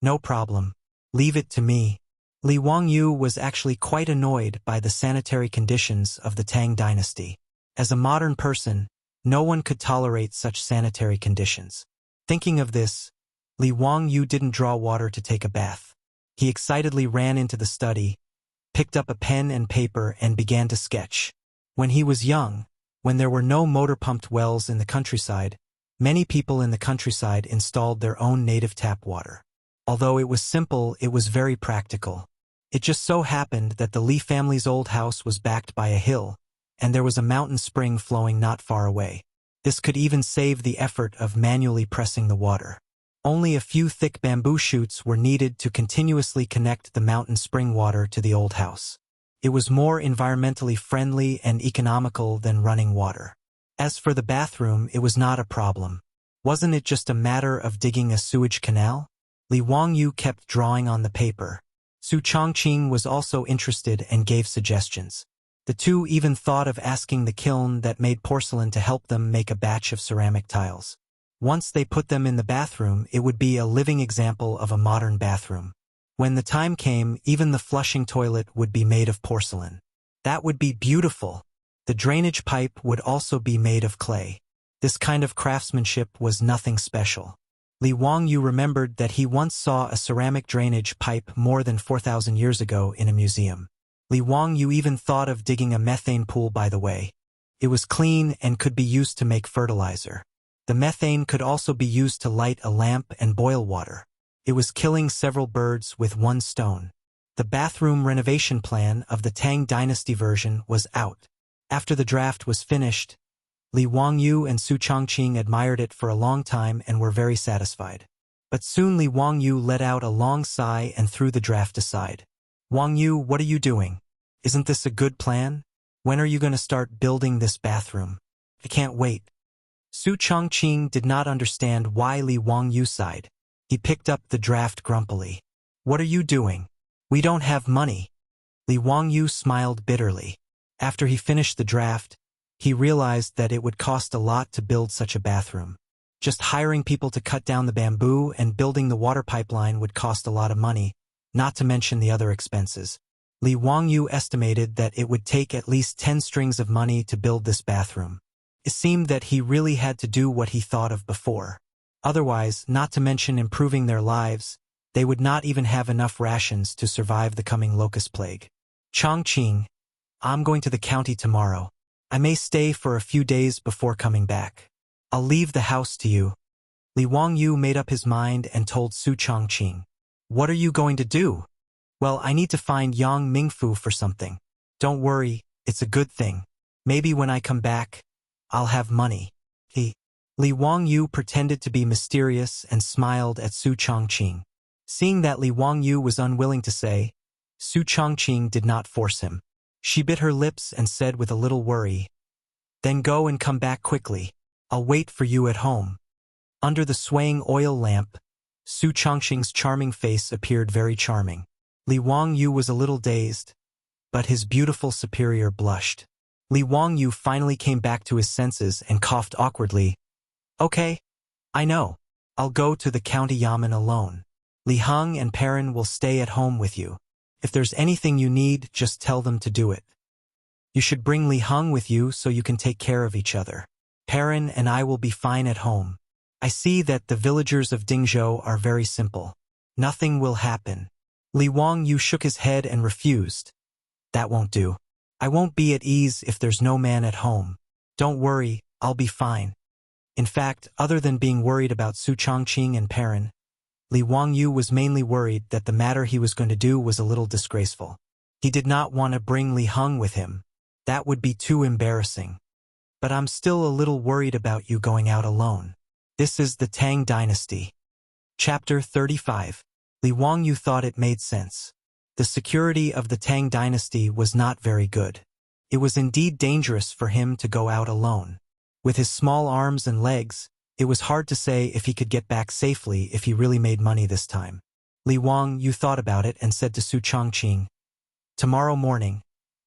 "No problem. Leave it to me." Li Wangyu was actually quite annoyed by the sanitary conditions of the Tang dynasty. As a modern person, no one could tolerate such sanitary conditions. Thinking of this, Li Wangyu didn't draw water to take a bath. He excitedly ran into the study, picked up a pen and paper and began to sketch. When he was young, when there were no motor-pumped wells in the countryside, many people in the countryside installed their own native tap water. Although it was simple, it was very practical. It just so happened that the Li family's old house was backed by a hill, and there was a mountain spring flowing not far away. This could even save the effort of manually pressing the water. Only a few thick bamboo shoots were needed to continuously connect the mountain spring water to the old house. It was more environmentally friendly and economical than running water. As for the bathroom, it was not a problem. Wasn't it just a matter of digging a sewage canal? Li Wangyu kept drawing on the paper. Su Changqing was also interested and gave suggestions. The two even thought of asking the kiln that made porcelain to help them make a batch of ceramic tiles. Once they put them in the bathroom, it would be a living example of a modern bathroom. When the time came, even the flushing toilet would be made of porcelain. That would be beautiful. The drainage pipe would also be made of clay. This kind of craftsmanship was nothing special. Li Wangyu remembered that he once saw a ceramic drainage pipe more than 4,000 years ago in a museum. Li Wangyu even thought of digging a methane pool by the way. It was clean and could be used to make fertilizer. The methane could also be used to light a lamp and boil water. It was killing several birds with one stone. The bathroom renovation plan of the Tang Dynasty version was out. After the draft was finished, Li Wangyu and Su Changqing admired it for a long time and were very satisfied. But soon Li Wangyu let out a long sigh and threw the draft aside. Wangyu, what are you doing? Isn't this a good plan? When are you going to start building this bathroom? I can't wait. Su Changqing did not understand why Li Wangyu sighed. He picked up the draft grumpily. What are you doing? We don't have money. Li Wangyu smiled bitterly. After he finished the draft, he realized that it would cost a lot to build such a bathroom. Just hiring people to cut down the bamboo and building the water pipeline would cost a lot of money, not to mention the other expenses. Li Wangyu estimated that it would take at least 10 strings of money to build this bathroom. It seemed that he really had to do what he thought of before. Otherwise, not to mention improving their lives, they would not even have enough rations to survive the coming locust plague. Changqing, I'm going to the county tomorrow. I may stay for a few days before coming back. I'll leave the house to you. Li Wangyu made up his mind and told Su Changqing. What are you going to do? Well, I need to find Yang Mingfu for something. Don't worry, it's a good thing. Maybe when I come back, I'll have money. Li Wangyu pretended to be mysterious and smiled at Su Changqing. Seeing that Li Wangyu was unwilling to say, Su Changqing did not force him. She bit her lips and said with a little worry, Then go and come back quickly. I'll wait for you at home. Under the swaying oil lamp, Su Changqing's charming face appeared very charming. Li Wangyu was a little dazed, but his beautiful superior blushed. Li Wangyu finally came back to his senses and coughed awkwardly. Okay, I know. I'll go to the county yamen alone. Li Heng and Perrin will stay at home with you. If there's anything you need, just tell them to do it. You should bring Li Heng with you so you can take care of each other. Perrin and I will be fine at home. I see that the villagers of Dingzhou are very simple. Nothing will happen. Li Wangyu shook his head and refused. That won't do. I won't be at ease if there's no man at home. Don't worry, I'll be fine. In fact, other than being worried about Su Changqing and Perrin, Li Wangyu was mainly worried that the matter he was going to do was a little disgraceful. He did not want to bring Li Heng with him. That would be too embarrassing. But I'm still a little worried about you going out alone. This is the Tang Dynasty. Chapter 35. Li Wangyu thought it made sense. The security of the Tang Dynasty was not very good. It was indeed dangerous for him to go out alone. With his small arms and legs, it was hard to say if he could get back safely if he really made money this time. Li Wangyu thought about it and said to Su Changqing, Tomorrow morning,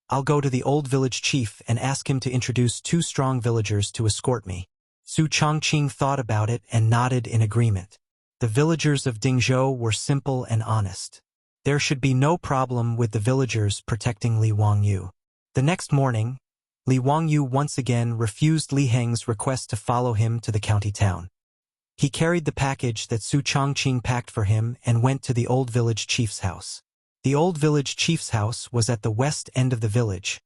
I'll go to the old village chief and ask him to introduce 2 strong villagers to escort me. Su Changqing thought about it and nodded in agreement. The villagers of Dingzhou were simple and honest. There should be no problem with the villagers protecting Li Wangyu. The next morning, Li Wangyu once again refused Li Heng's request to follow him to the county town. He carried the package that Su Changqing packed for him and went to the old village chief's house. The old village chief's house was at the west end of the village,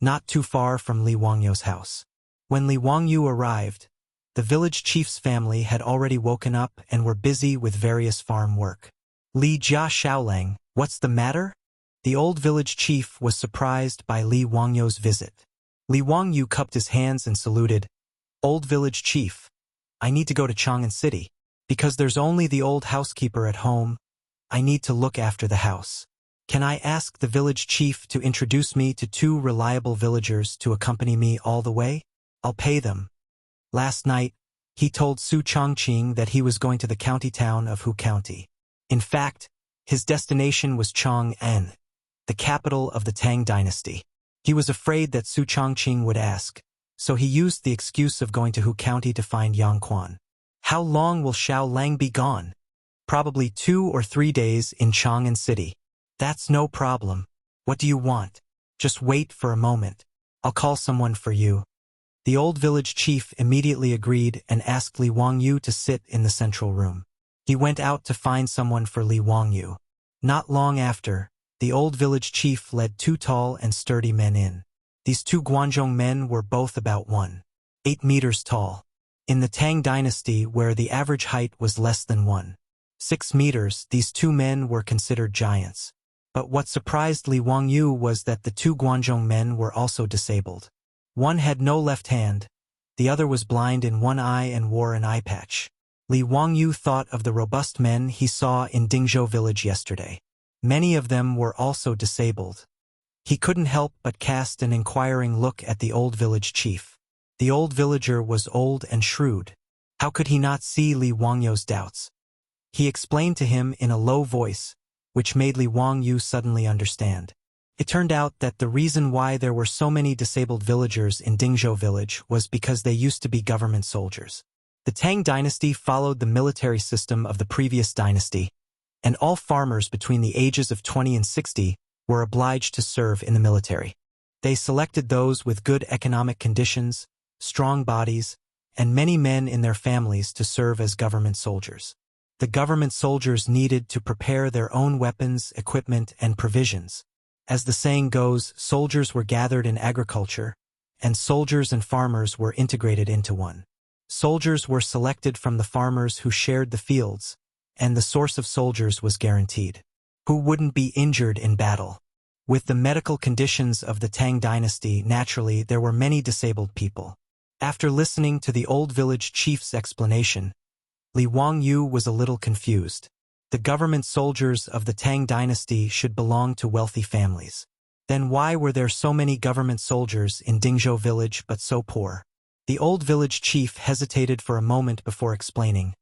not too far from Li Wangyu's house. When Li Wangyu arrived, the village chief's family had already woken up and were busy with various farm work. Li Jia Xiaolang, what's the matter? The old village chief was surprised by Li Wangyu's visit. Li Wangyu cupped his hands and saluted. Old village chief, I need to go to Chang'an City. Because there's only the old housekeeper at home, I need to look after the house. Can I ask the village chief to introduce me to 2 reliable villagers to accompany me all the way? I'll pay them. Last night, he told Su Chongqing that he was going to the county town of Hu County. In fact, his destination was Chang'an, the capital of the Tang dynasty. He was afraid that Su Chongqing would ask, so he used the excuse of going to Hu County to find Yang Quan. How long will Xiao Lang be gone? Probably 2 or 3 days in Chang'an City. That's no problem. What do you want? Just wait for a moment. I'll call someone for you. The old village chief immediately agreed and asked Li Wangyu to sit in the central room. He went out to find someone for Li Wangyu. Not long after, the old village chief led 2 tall and sturdy men in. These 2 Guanzhong men were both about 1.8 meters tall. In the Tang dynasty, where the average height was less than 1.6 meters, these 2 men were considered giants. But what surprised Li Wangyu was that the 2 Guanzhong men were also disabled. One had no left hand, the other was blind in one eye and wore an eye patch. Li Wangyu thought of the robust men he saw in Dingzhou village yesterday. Many of them were also disabled. He couldn't help but cast an inquiring look at the old village chief. The old villager was old and shrewd. How could he not see Li Wangyu's doubts? He explained to him in a low voice, which made Li Wangyu suddenly understand. It turned out that the reason why there were so many disabled villagers in Dingzhou village was because they used to be government soldiers. The Tang dynasty followed the military system of the previous dynasty, and all farmers between the ages of 20 and 60 were obliged to serve in the military. They selected those with good economic conditions, strong bodies, and many men in their families to serve as government soldiers. The government soldiers needed to prepare their own weapons, equipment, and provisions. As the saying goes, soldiers were gathered in agriculture, and soldiers and farmers were integrated into one. Soldiers were selected from the farmers who shared the fields, and the source of soldiers was guaranteed. Who wouldn't be injured in battle? With the medical conditions of the Tang dynasty, naturally there were many disabled people. After listening to the old village chief's explanation, Li Wangyu was a little confused. The government soldiers of the Tang dynasty should belong to wealthy families. Then why were there so many government soldiers in Dingzhou village but so poor? The old village chief hesitated for a moment before explaining.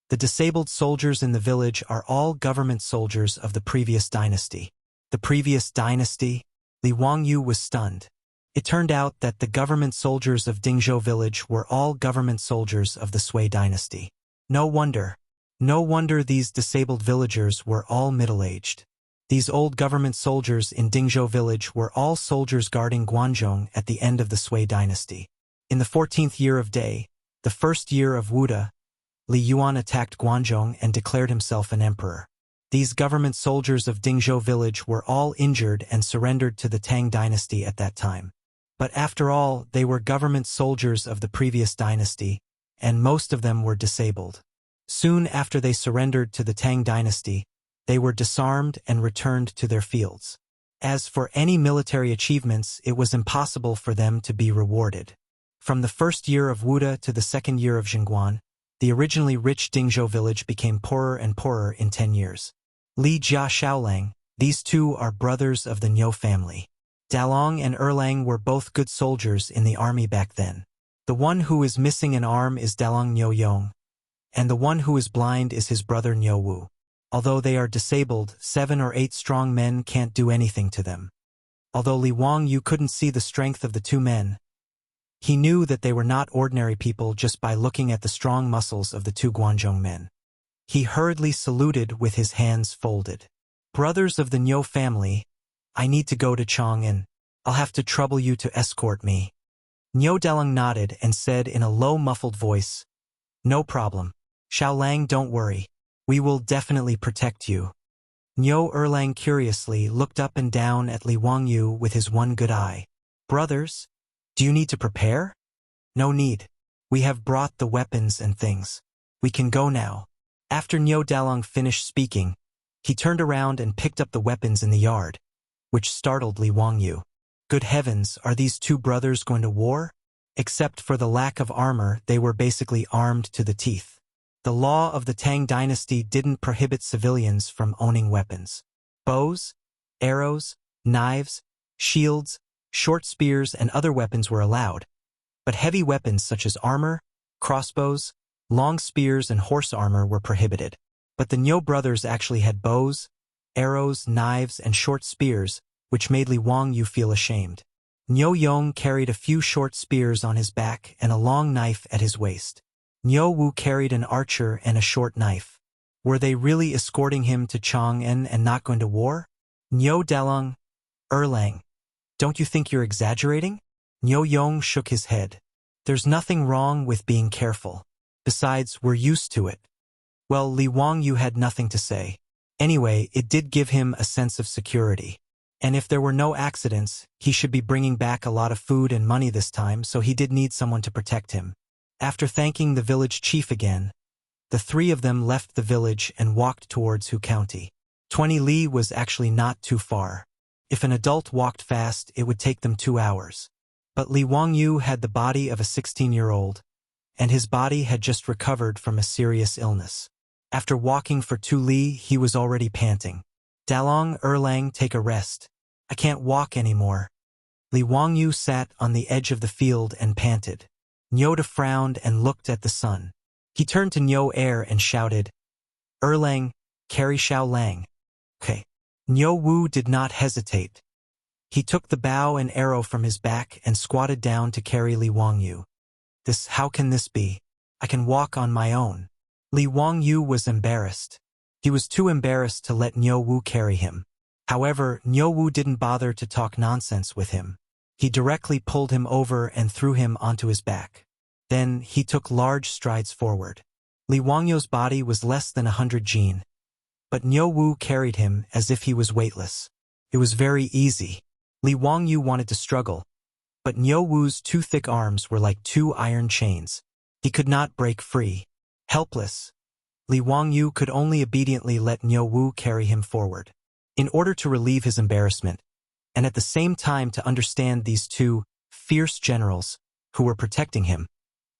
The disabled soldiers in the village are all government soldiers of the previous dynasty. The previous dynasty? Li Wangyu was stunned. It turned out that the government soldiers of Dingzhou village were all government soldiers of the Sui dynasty. No wonder. No wonder these disabled villagers were all middle-aged. These old government soldiers in Dingzhou village were all soldiers guarding Guanzhong at the end of the Sui dynasty. In the 14th year of Day, the first year of Wuda, Li Yuan attacked Guanzhong and declared himself an emperor. These government soldiers of Dingzhou village were all injured and surrendered to the Tang dynasty at that time. But after all, they were government soldiers of the previous dynasty, and most of them were disabled. Soon after they surrendered to the Tang dynasty, they were disarmed and returned to their fields. As for any military achievements, it was impossible for them to be rewarded. From the first year of Wuda to the second year of Chang'an, the originally rich Dingzhou village became poorer and poorer in 10 years. Li Jia Xiaolang, these 2 are brothers of the Niu family. Dalong and Erlang were both good soldiers in the army back then. The one who is missing an arm is Dalong Niu Yong, and the one who is blind is his brother Niu Wu. Although they are disabled, 7 or 8 strong men can't do anything to them. Although Li Wangyu couldn't see the strength of the 2 men, he knew that they were not ordinary people just by looking at the strong muscles of the 2 Guanzhong men. He hurriedly saluted with his hands folded. Brothers of the Niu family, I need to go to Chang'an. I'll have to trouble you to escort me. Niu Dalong nodded and said in a low muffled voice, No problem. Xiaolang, don't worry. We will definitely protect you. Niu Erlang curiously looked up and down at Li Wangyu with his one good eye. Brothers, do you need to prepare? No need. We have brought the weapons and things. We can go now. After Niu Dalong finished speaking, he turned around and picked up the weapons in the yard, which startled Li Wangyu. Good heavens, are these two brothers going to war? Except for the lack of armor, they were basically armed to the teeth. The law of the Tang dynasty didn't prohibit civilians from owning weapons. Bows, arrows, knives, shields, short spears, and other weapons were allowed, but heavy weapons such as armor, crossbows, long spears, and horse armor were prohibited. But the Niu brothers actually had bows, arrows, knives, and short spears, which made Li Wangyu feel ashamed. Niu Yong carried a few short spears on his back and a long knife at his waist. Niu Wu carried an archer and a short knife. Were they really escorting him to Chang'an and not going to war? Niu Dalong, Erlang, don't you think you're exaggerating? Niu Yong shook his head. There's nothing wrong with being careful. Besides, we're used to it. Well, Li Wangyu had nothing to say. Anyway, it did give him a sense of security. And if there were no accidents, he should be bringing back a lot of food and money this time, so he did need someone to protect him. After thanking the village chief again, the three of them left the village and walked towards Hu County. 20 li was actually not too far. If an adult walked fast, it would take them 2 hours. But Li Wangyu had the body of a 16-year-old, and his body had just recovered from a serious illness. After walking for 2 li, he was already panting. Dalong, Erlang, take a rest. I can't walk anymore. Li Wangyu sat on the edge of the field and panted. Niu frowned and looked at the sun. He turned to Niu Er and shouted, Erlang, carry Xiao Lang. Okay. Niu Wu did not hesitate. He took the bow and arrow from his back and squatted down to carry Li Wangyu. How can this be? I can walk on my own. Li Wangyu was embarrassed. He was too embarrassed to let Niu Wu carry him. However, Niu Wu didn't bother to talk nonsense with him. He directly pulled him over and threw him onto his back. Then, he took large strides forward. Li Wangyu's body was less than 100 jin. But Niu Wu carried him as if he was weightless. It was very easy. Li Wangyu wanted to struggle, but Niu Wu's 2 thick arms were like 2 iron chains. He could not break free. Helpless, Li Wangyu could only obediently let Niu Wu carry him forward. In order to relieve his embarrassment, and at the same time to understand these 2 fierce generals who were protecting him,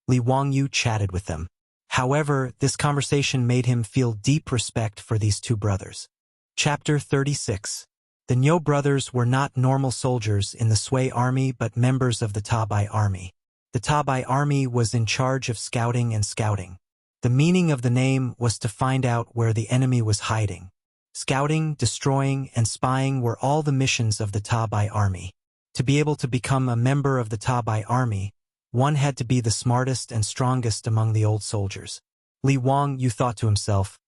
Li Wangyu chatted with them. However, this conversation made him feel deep respect for these 2 brothers. Chapter 36. The Niu brothers were not normal soldiers in the Sui army but members of the Tabai army. The Tabai army was in charge of scouting and scouting. The meaning of the name was to find out where the enemy was hiding. Scouting, destroying, and spying were all the missions of the Tabai army. To be able to become a member of the Tabai army, one had to be the smartest and strongest among the old soldiers. Li Wangyu thought to himself,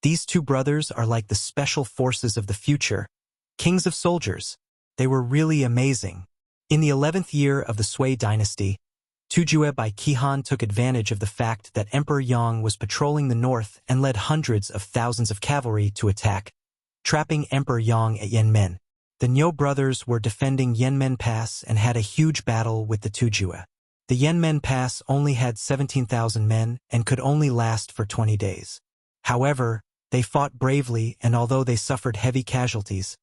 these 2 brothers are like the special forces of the future, kings of soldiers. They were really amazing. In the 11th year of the Sui dynasty, Tujue by Qihan took advantage of the fact that Emperor Yang was patrolling the north and led hundreds of thousands of cavalry to attack, trapping Emperor Yang at Yanmen. The Niu brothers were defending Yanmen Pass and had a huge battle with the Tujue. The Yanmen Pass only had 17,000 men and could only last for 20 days. However, they fought bravely, and although they suffered heavy casualties,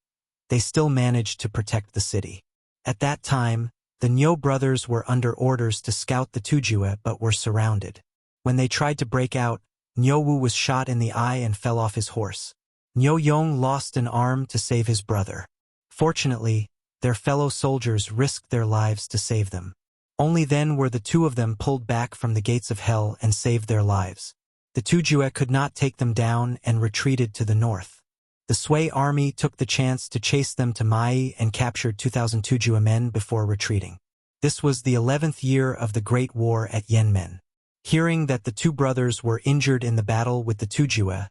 they still managed to protect the city. At that time, the Niu brothers were under orders to scout the Tujue but were surrounded. When they tried to break out, Niu Wu was shot in the eye and fell off his horse. Niu Yong lost an arm to save his brother. Fortunately, their fellow soldiers risked their lives to save them. Only then were the 2 of them pulled back from the gates of hell and saved their lives. The Tujue could not take them down and retreated to the north. The Sui army took the chance to chase them to Mai and captured 2,000 Tujue men before retreating. This was the 11th year of the Great War at Yanmen. Hearing that the 2 brothers were injured in the battle with the Tujue,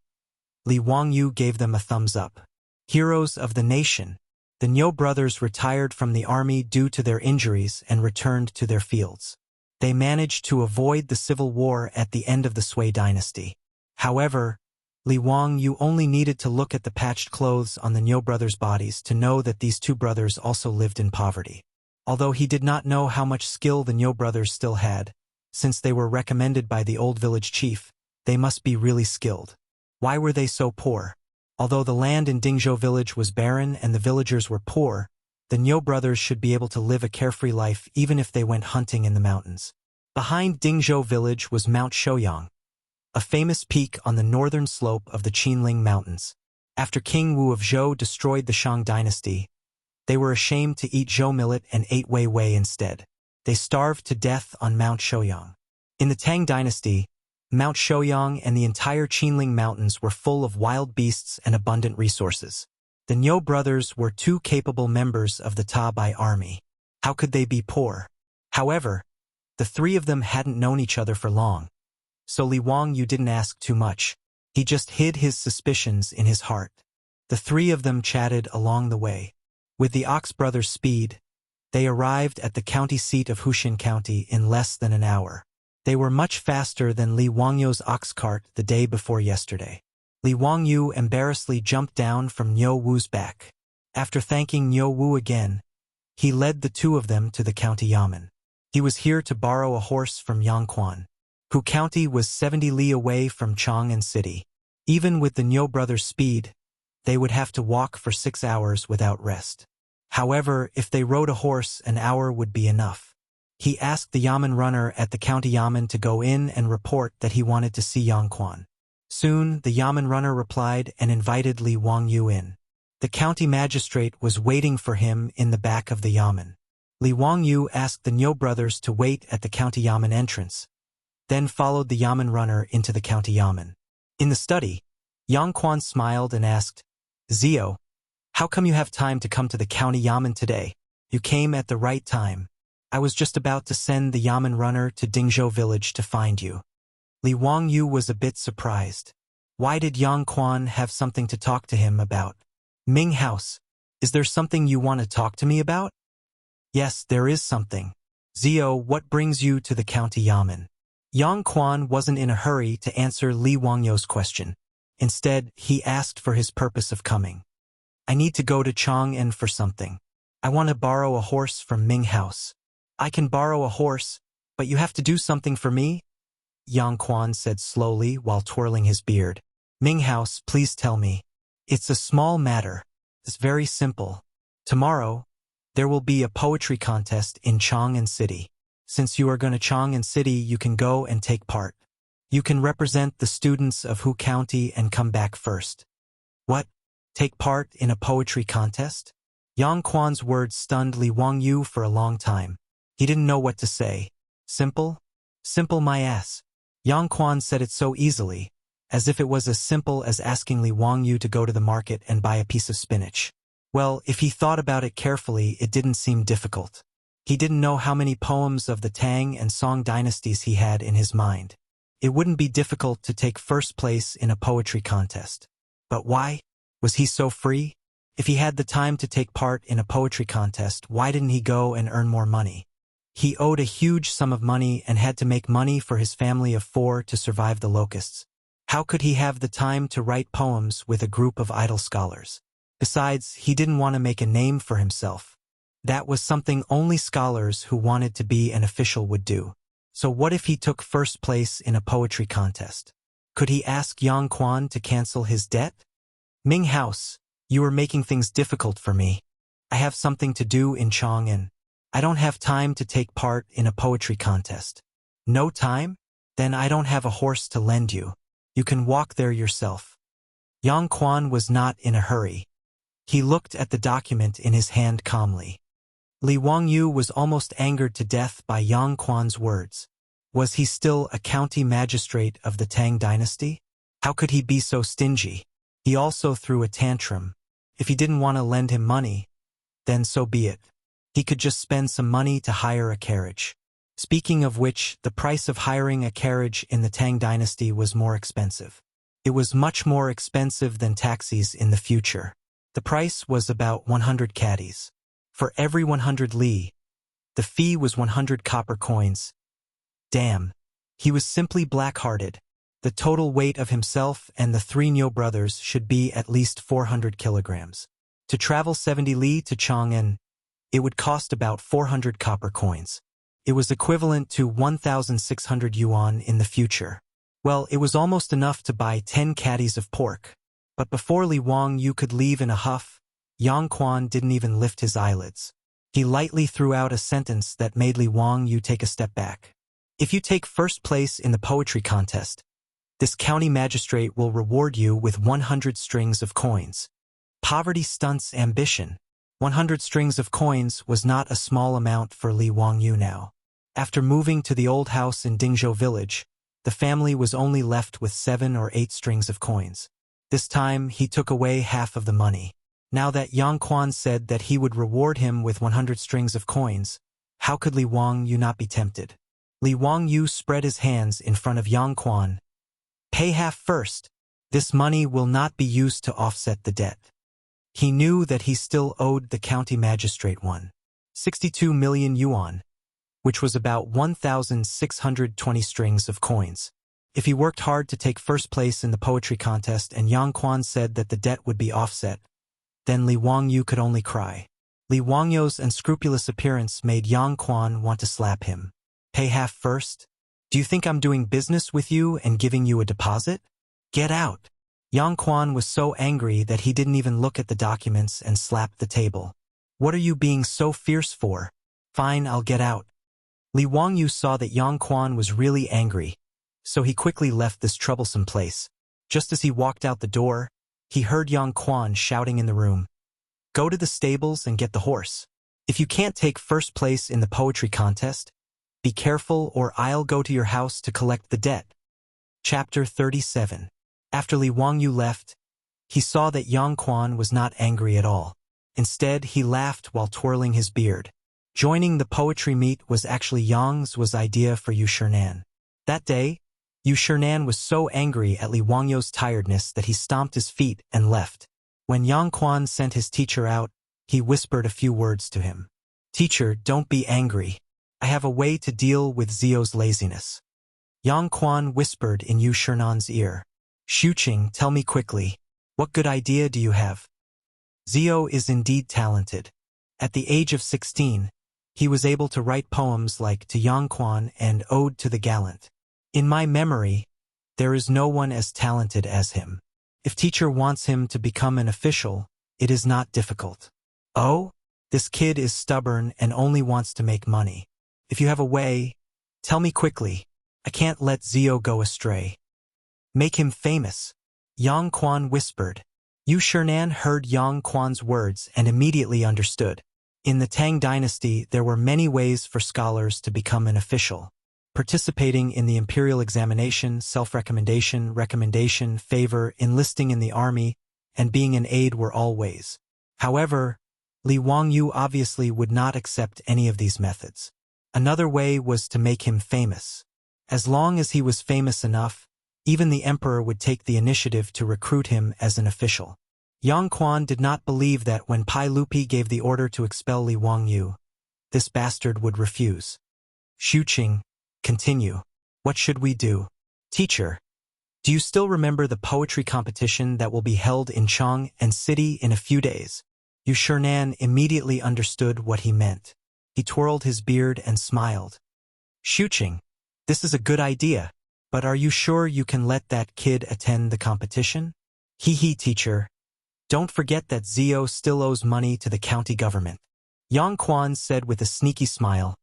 Li Wangyu gave them a thumbs up. Heroes of the nation, the Niu brothers retired from the army due to their injuries and returned to their fields. They managed to avoid the civil war at the end of the Sui dynasty. However, Li Wang, you only needed to look at the patched clothes on the Niu brothers' bodies to know that these two brothers also lived in poverty. Although he did not know how much skill the Niu brothers still had, since they were recommended by the old village chief, they must be really skilled. Why were they so poor? Although the land in Dingzhou village was barren and the villagers were poor, the Niu brothers should be able to live a carefree life even if they went hunting in the mountains. Behind Dingzhou village was Mount Shouyang, a famous peak on the northern slope of the Qinling Mountains. After King Wu of Zhou destroyed the Shang dynasty, they were ashamed to eat zhou millet and ate Wei Wei instead. They starved to death on Mount Shouyang. In the Tang dynasty, Mount Shouyang and the entire Qinling Mountains were full of wild beasts and abundant resources. The Niu brothers were two capable members of the Tabai army. How could they be poor? However, the three of them hadn't known each other for long. So Li Wang, you didn't ask too much. He just hid his suspicions in his heart. The three of them chatted along the way. With the Ox brothers' speed, they arrived at the county seat of Huxin County in less than an hour. They were much faster than Li Wangyu's ox cart the day before yesterday. Li Wangyu embarrassedly jumped down from Niu Wu's back. After thanking Niu Wu again, he led the two of them to the county yamen. He was here to borrow a horse from Yangquan, who county was 70 li away from Chang'an city. Even with the Niu brothers' speed, they would have to walk for 6 hours without rest. However, if they rode a horse, an hour would be enough. He asked the yamen runner at the county yamen to go in and report that he wanted to see Yangquan. Soon, the yamen runner replied and invited Li Wangyu in. The county magistrate was waiting for him in the back of the yamen. Li Wangyu asked the Niu brothers to wait at the county yamen entrance, then followed the yamen runner into the county yamen. In the study, Yangquan smiled and asked, "Zio, how come you have time to come to the county yamen today? You came at the right time. I was just about to send the yamen runner to Dingzhou village to find you." Li Wangyu was a bit surprised. Why did Yangquan have something to talk to him about? "Ming House, is there something you want to talk to me about?" "Yes, there is something. Zio, what brings you to the county yamen?" Yangquan wasn't in a hurry to answer Li Wangyu's question. Instead, he asked for his purpose of coming. "I need to go to Chang'an for something. I want to borrow a horse from Ming House." "I can borrow a horse, but you have to do something for me?" Yangquan said slowly while twirling his beard. "Ming House, please tell me. It's a small matter. It's very simple. Tomorrow, there will be a poetry contest in Chang'an City. Since you are going to Chang'an City, you can go and take part. You can represent the students of Hu County and come back first." "What? Take part in a poetry contest?" Yangquan's words stunned Li Wangyu for a long time. He didn't know what to say. "Simple? Simple my ass." Yangquan said it so easily, as if it was as simple as asking Li Wangyu to go to the market and buy a piece of spinach. Well, if he thought about it carefully, it didn't seem difficult. He didn't know how many poems of the Tang and Song dynasties he had in his mind. It wouldn't be difficult to take first place in a poetry contest. But why? Was he so free? If he had the time to take part in a poetry contest, why didn't he go and earn more money? He owed a huge sum of money and had to make money for his family of 4 to survive the locusts. How could he have the time to write poems with a group of idle scholars? Besides, he didn't want to make a name for himself. That was something only scholars who wanted to be an official would do. So what if he took first place in a poetry contest? Could he ask Yangquan to cancel his debt? "Ming House, you are making things difficult for me. I have something to do in Chang'an. I don't have time to take part in a poetry contest." "No time? Then I don't have a horse to lend you. You can walk there yourself." Yangquan was not in a hurry. He looked at the document in his hand calmly. Li Wangyu was almost angered to death by Yangquan's words. Was he still a county magistrate of the Tang dynasty? How could he be so stingy? He also threw a tantrum. If he didn't want to lend him money, then so be it. He could just spend some money to hire a carriage. Speaking of which, the price of hiring a carriage in the Tang dynasty was more expensive. It was much more expensive than taxis in the future. The price was about 100 caddies. For every 100 li, the fee was 100 copper coins. Damn. He was simply black-hearted. The total weight of himself and the three Niu brothers should be at least 400 kilograms. To travel 70 li to Chang'an, it would cost about 400 copper coins. It was equivalent to 1,600 yuan in the future. Well, it was almost enough to buy 10 caddies of pork. But before Li Wangyu could leave in a huff, Yang Quan didn't even lift his eyelids. He lightly threw out a sentence that made Li Wangyu take a step back. If you take first place in the poetry contest, this county magistrate will reward you with 100 strings of coins. Poverty stunts ambition. 100 strings of coins was not a small amount for Li Wangyu now. After moving to the old house in Dingzhou village, the family was only left with 7 or 8 strings of coins. This time, he took away half of the money. Now that Yang Quan said that he would reward him with 100 strings of coins, how could Li Wangyu not be tempted? Li Wangyu spread his hands in front of Yang Quan. Pay half first. This money will not be used to offset the debt. He knew that he still owed the county magistrate 62 million yuan, which was about 1,620 strings of coins. If he worked hard to take first place in the poetry contest and Yang Quan said that the debt would be offset, then Li Wangyu could only cry. Li Wangyu's unscrupulous appearance made Yang Quan want to slap him. Pay half first? Do you think I'm doing business with you and giving you a deposit? Get out! Yang Quan was so angry that he didn't even look at the documents and slapped the table. What are you being so fierce for? Fine, I'll get out. Li Wangyu saw that Yang Quan was really angry, so he quickly left this troublesome place. Just as he walked out the door, he heard Yang Quan shouting in the room, "Go to the stables and get the horse. If you can't take first place in the poetry contest, be careful or I'll go to your house to collect the debt." Chapter 37. After Li Wangyu left, he saw that Yang Quan was not angry at all. Instead, he laughed while twirling his beard. Joining the poetry meet was actually Yang's idea for Yu Shinan. That day, Yu Shinan was so angry at Li Wangyu's tiredness that he stomped his feet and left. When Yang Quan sent his teacher out, he whispered a few words to him. "Teacher, don't be angry. I have a way to deal with Zio's laziness." Yang Quan whispered in Yu Shinan's ear. "Xuqing, tell me quickly, what good idea do you have?" Zio is indeed talented. At the age of 16, he was able to write poems like To Yang Quan and Ode to the Gallant. In my memory, there is no one as talented as him. If teacher wants him to become an official, it is not difficult. Oh, this kid is stubborn and only wants to make money. If you have a way, tell me quickly. I can't let Zio go astray. Make him famous, Yang Quan whispered. Yu Shinan heard Yang Quan's words and immediately understood. In the Tang dynasty, there were many ways for scholars to become an official. Participating in the imperial examination, self-recommendation, recommendation, favor, enlisting in the army, and being an aide were all ways. However, Li Wangyu obviously would not accept any of these methods. Another way was to make him famous. As long as he was famous enough, even the emperor would take the initiative to recruit him as an official. Yang Quan did not believe that when Pai Lupi gave the order to expel Li Wangyu, this bastard would refuse. Xuqing, continue. What should we do? Teacher, do you still remember the poetry competition that will be held in Chang'an City in a few days? Yu Shinan immediately understood what he meant. He twirled his beard and smiled. Xuqing, this is a good idea, but are you sure you can let that kid attend the competition? Hee, teacher. Don't forget that Zio still owes money to the county government. Yang Quan said with a sneaky smile.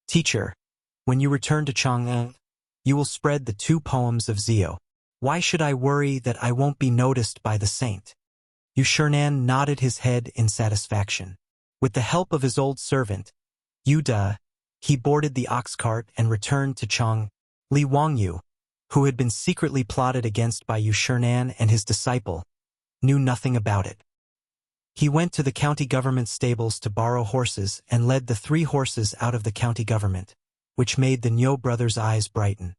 Teacher, when you return to Chang'an, you will spread the 2 poems of Zio. Why should I worry that I won't be noticed by the saint? Yu Shinan nodded his head in satisfaction. With the help of his old servant, Yu Da, he boarded the ox cart and returned to Chang'an. Li Wangyu, who had been secretly plotted against by Yu Shinan and his disciple, knew nothing about it. He went to the county government stables to borrow horses and led the 3 horses out of the county government, which made the Niu brothers' eyes brighten.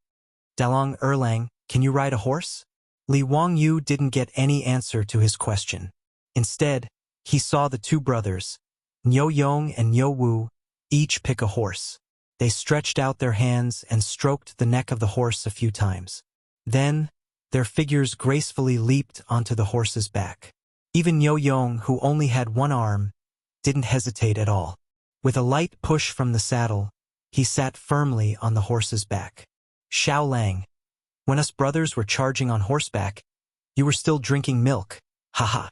Dalong Erlang, can you ride a horse? Li Wangyu didn't get any answer to his question. Instead, he saw the 2 brothers, Niu Yong and Niu Wu, each pick a horse. They stretched out their hands and stroked the neck of the horse a few times. Then, their figures gracefully leaped onto the horse's back. Even Yo-Yong, who only had one arm, didn't hesitate at all. With a light push from the saddle, he sat firmly on the horse's back. Xiao Lang, when us brothers were charging on horseback, you were still drinking milk. Haha.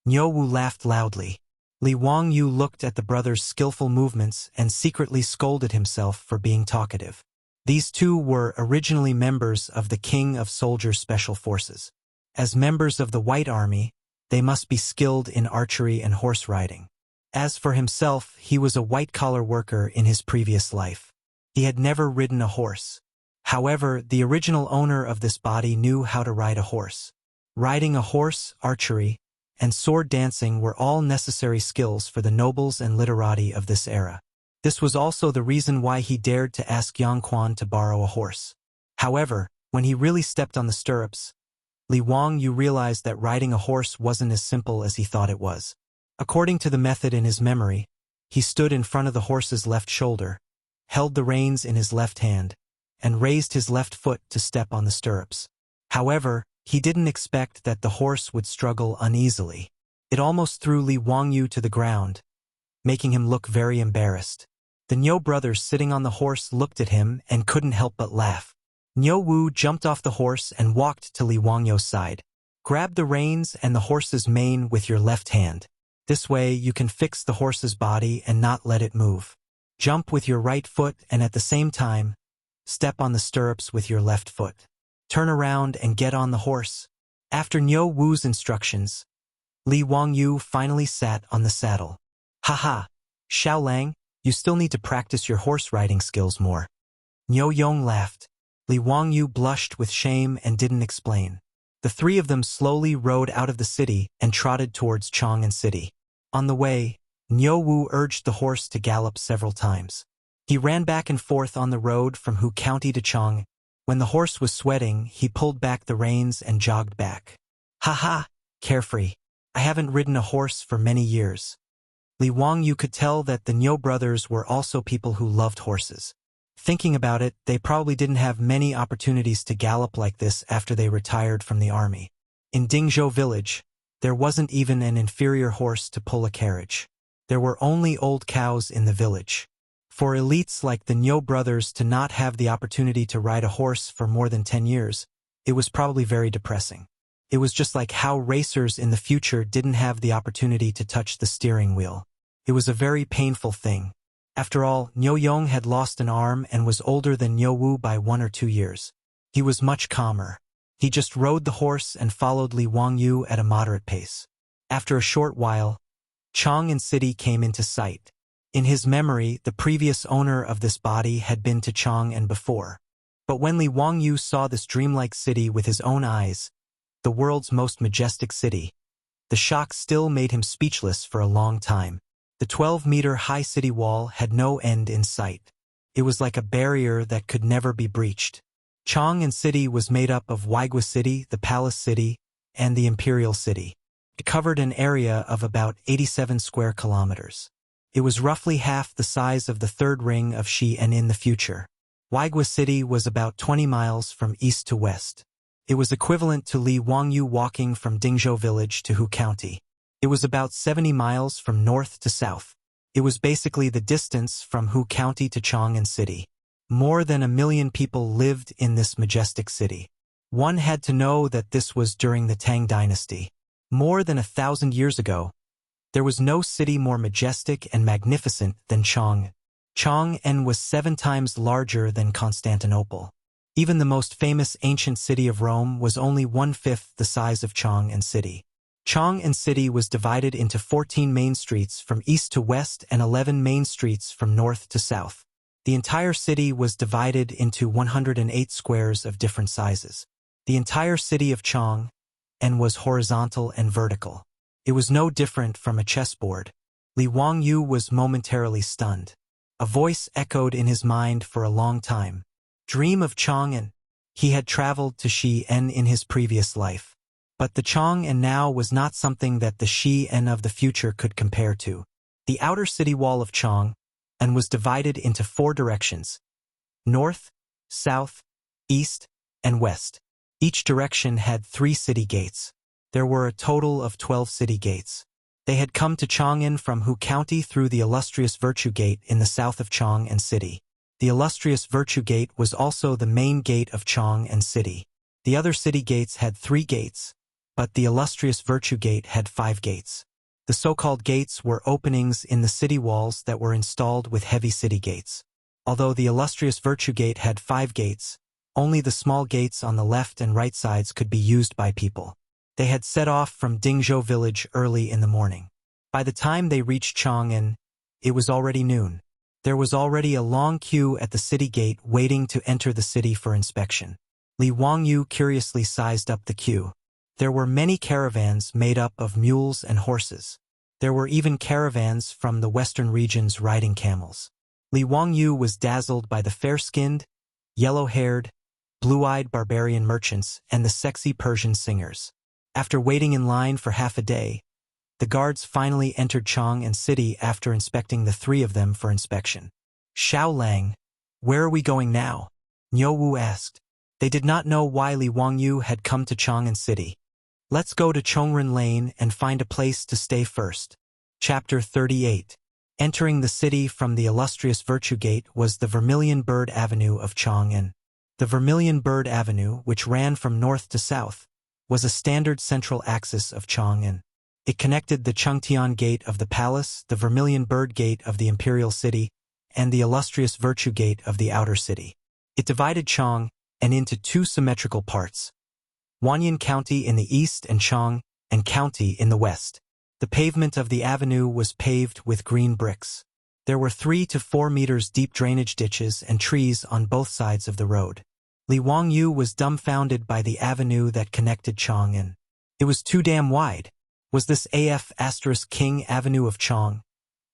Niu Wu laughed loudly. Li Wangyu looked at the brothers' skillful movements and secretly scolded himself for being talkative. These two were originally members of the King of Soldiers Special Forces. As members of the White Army, they must be skilled in archery and horse riding. As for himself, he was a white-collar worker in his previous life. He had never ridden a horse. However, the original owner of this body knew how to ride a horse. Riding a horse, archery, and sword dancing were all necessary skills for the nobles and literati of this era. This was also the reason why he dared to ask Yang Quan to borrow a horse. However, when he really stepped on the stirrups, Li Wangyu realized that riding a horse wasn't as simple as he thought it was. According to the method in his memory, he stood in front of the horse's left shoulder, held the reins in his left hand, and raised his left foot to step on the stirrups. However, he didn't expect that the horse would struggle uneasily. It almost threw Li Wangyu to the ground, making him look very embarrassed. The Niu brothers sitting on the horse looked at him and couldn't help but laugh. Niu Wu jumped off the horse and walked to Li Wangyu's side. Grab the reins and the horse's mane with your left hand. This way you can fix the horse's body and not let it move. Jump with your right foot and at the same time, step on the stirrups with your left foot. Turn around and get on the horse. After Niu Wu's instructions, Li Wangyu finally sat on the saddle. Haha, Xiao Lang, you still need to practice your horse riding skills more. Niu Yong laughed. Li Wangyu blushed with shame and didn't explain. The three of them slowly rode out of the city and trotted towards Chang'an City. On the way, Niu Wu urged the horse to gallop several times. He ran back and forth on the road from Hu County to Chang'an. When the horse was sweating, he pulled back the reins and jogged back. Haha, carefree. I haven't ridden a horse for many years. Li Wangyu could tell that the Niu brothers were also people who loved horses. Thinking about it, they probably didn't have many opportunities to gallop like this after they retired from the army. In Dingzhou village, there wasn't even an inferior horse to pull a carriage. There were only old cows in the village. For elites like the Niu brothers to not have the opportunity to ride a horse for more than 10 years, it was probably very depressing. It was just like how racers in the future didn't have the opportunity to touch the steering wheel. It was a very painful thing. After all, Niu Yong had lost an arm and was older than Niu Wu by 1 or 2 years. He was much calmer. He just rode the horse and followed Li Wangyu at a moderate pace. After a short while, Chang'an City came into sight. In his memory, the previous owner of this body had been to Chang'an before. But when Li Wangyu saw this dreamlike city with his own eyes, the world's most majestic city, the shock still made him speechless for a long time. The 12-meter-high city wall had no end in sight. It was like a barrier that could never be breached. Chang'an City was made up of Wuxia City, the Palace City, and the Imperial City. It covered an area of about 87 square kilometers. It was roughly half the size of the third ring of Xi'an in the future. Wuxia City was about 20 miles from east to west. It was equivalent to Li Wangyu walking from Dingzhou village to Hu County. It was about 70 miles from north to south. It was basically the distance from Hu County to Chang'an City. More than 1 million people lived in this majestic city. One had to know that this was during the Tang dynasty. More than 1,000 years ago, there was no city more majestic and magnificent than Chang'an. Chang'an was 7 times larger than Constantinople. Even the most famous ancient city of Rome was only 1/5 the size of Chang'an City. Chang'an City was divided into 14 main streets from east to west and 11 main streets from north to south. The entire city was divided into 108 squares of different sizes. The entire city of Chang'an was horizontal and vertical. It was no different from a chessboard. Li Wangyu was momentarily stunned. A voice echoed in his mind for a long time. Dream of Chang'an. He had traveled to Xi'an in his previous life. But the Chang'an now was not something that the Xi'an of the future could compare to. The outer city wall of Chang'an was divided into 4 directions: north, south, east, and west. Each direction had 3 city gates. There were a total of 12 city gates. They had come to Chang'an from Hu County through the illustrious Virtue Gate in the south of Chang'an City. The illustrious Virtue Gate was also the main gate of Chang'an City. The other city gates had 3 gates, but the illustrious Virtue Gate had 5 gates. The so-called gates were openings in the city walls that were installed with heavy city gates. Although the illustrious Virtue Gate had 5 gates, only the small gates on the left and right sides could be used by people. They had set off from Dingzhou village early in the morning. By the time they reached Chang'an, it was already noon. There was already a long queue at the city gate waiting to enter the city for inspection. Li Wangyu curiously sized up the queue. There were many caravans made up of mules and horses. There were even caravans from the western regions riding camels. Li Wangyu was dazzled by the fair-skinned, yellow-haired, blue-eyed barbarian merchants and the sexy Persian singers. After waiting in line for half a day, the guards finally entered Chang'an City after inspecting the 3 of them for inspection. Xiao Lang, where are we going now? Niu Wu asked. They did not know why Li Wangyu had come to Chang'an City. Let's go to Chongren Lane and find a place to stay first. Chapter 38. Entering the city from the illustrious Virtue Gate was the Vermilion Bird Avenue of Chang'an. The Vermilion Bird Avenue, which ran from north to south, was a standard central axis of Chang'an. It connected the Chengtian Gate of the Palace, the Vermilion Bird Gate of the Imperial City, and the illustrious Virtue Gate of the Outer City. It divided Chang'an into 2 symmetrical parts, Wanyan County in the east and Chang'an County in the west. The pavement of the avenue was paved with green bricks. There were 3 to 4 meters deep drainage ditches and trees on both sides of the road. Li Wangyu was dumbfounded by the avenue that connected Chang'an. It was too damn wide. Was this King Avenue of Chang'an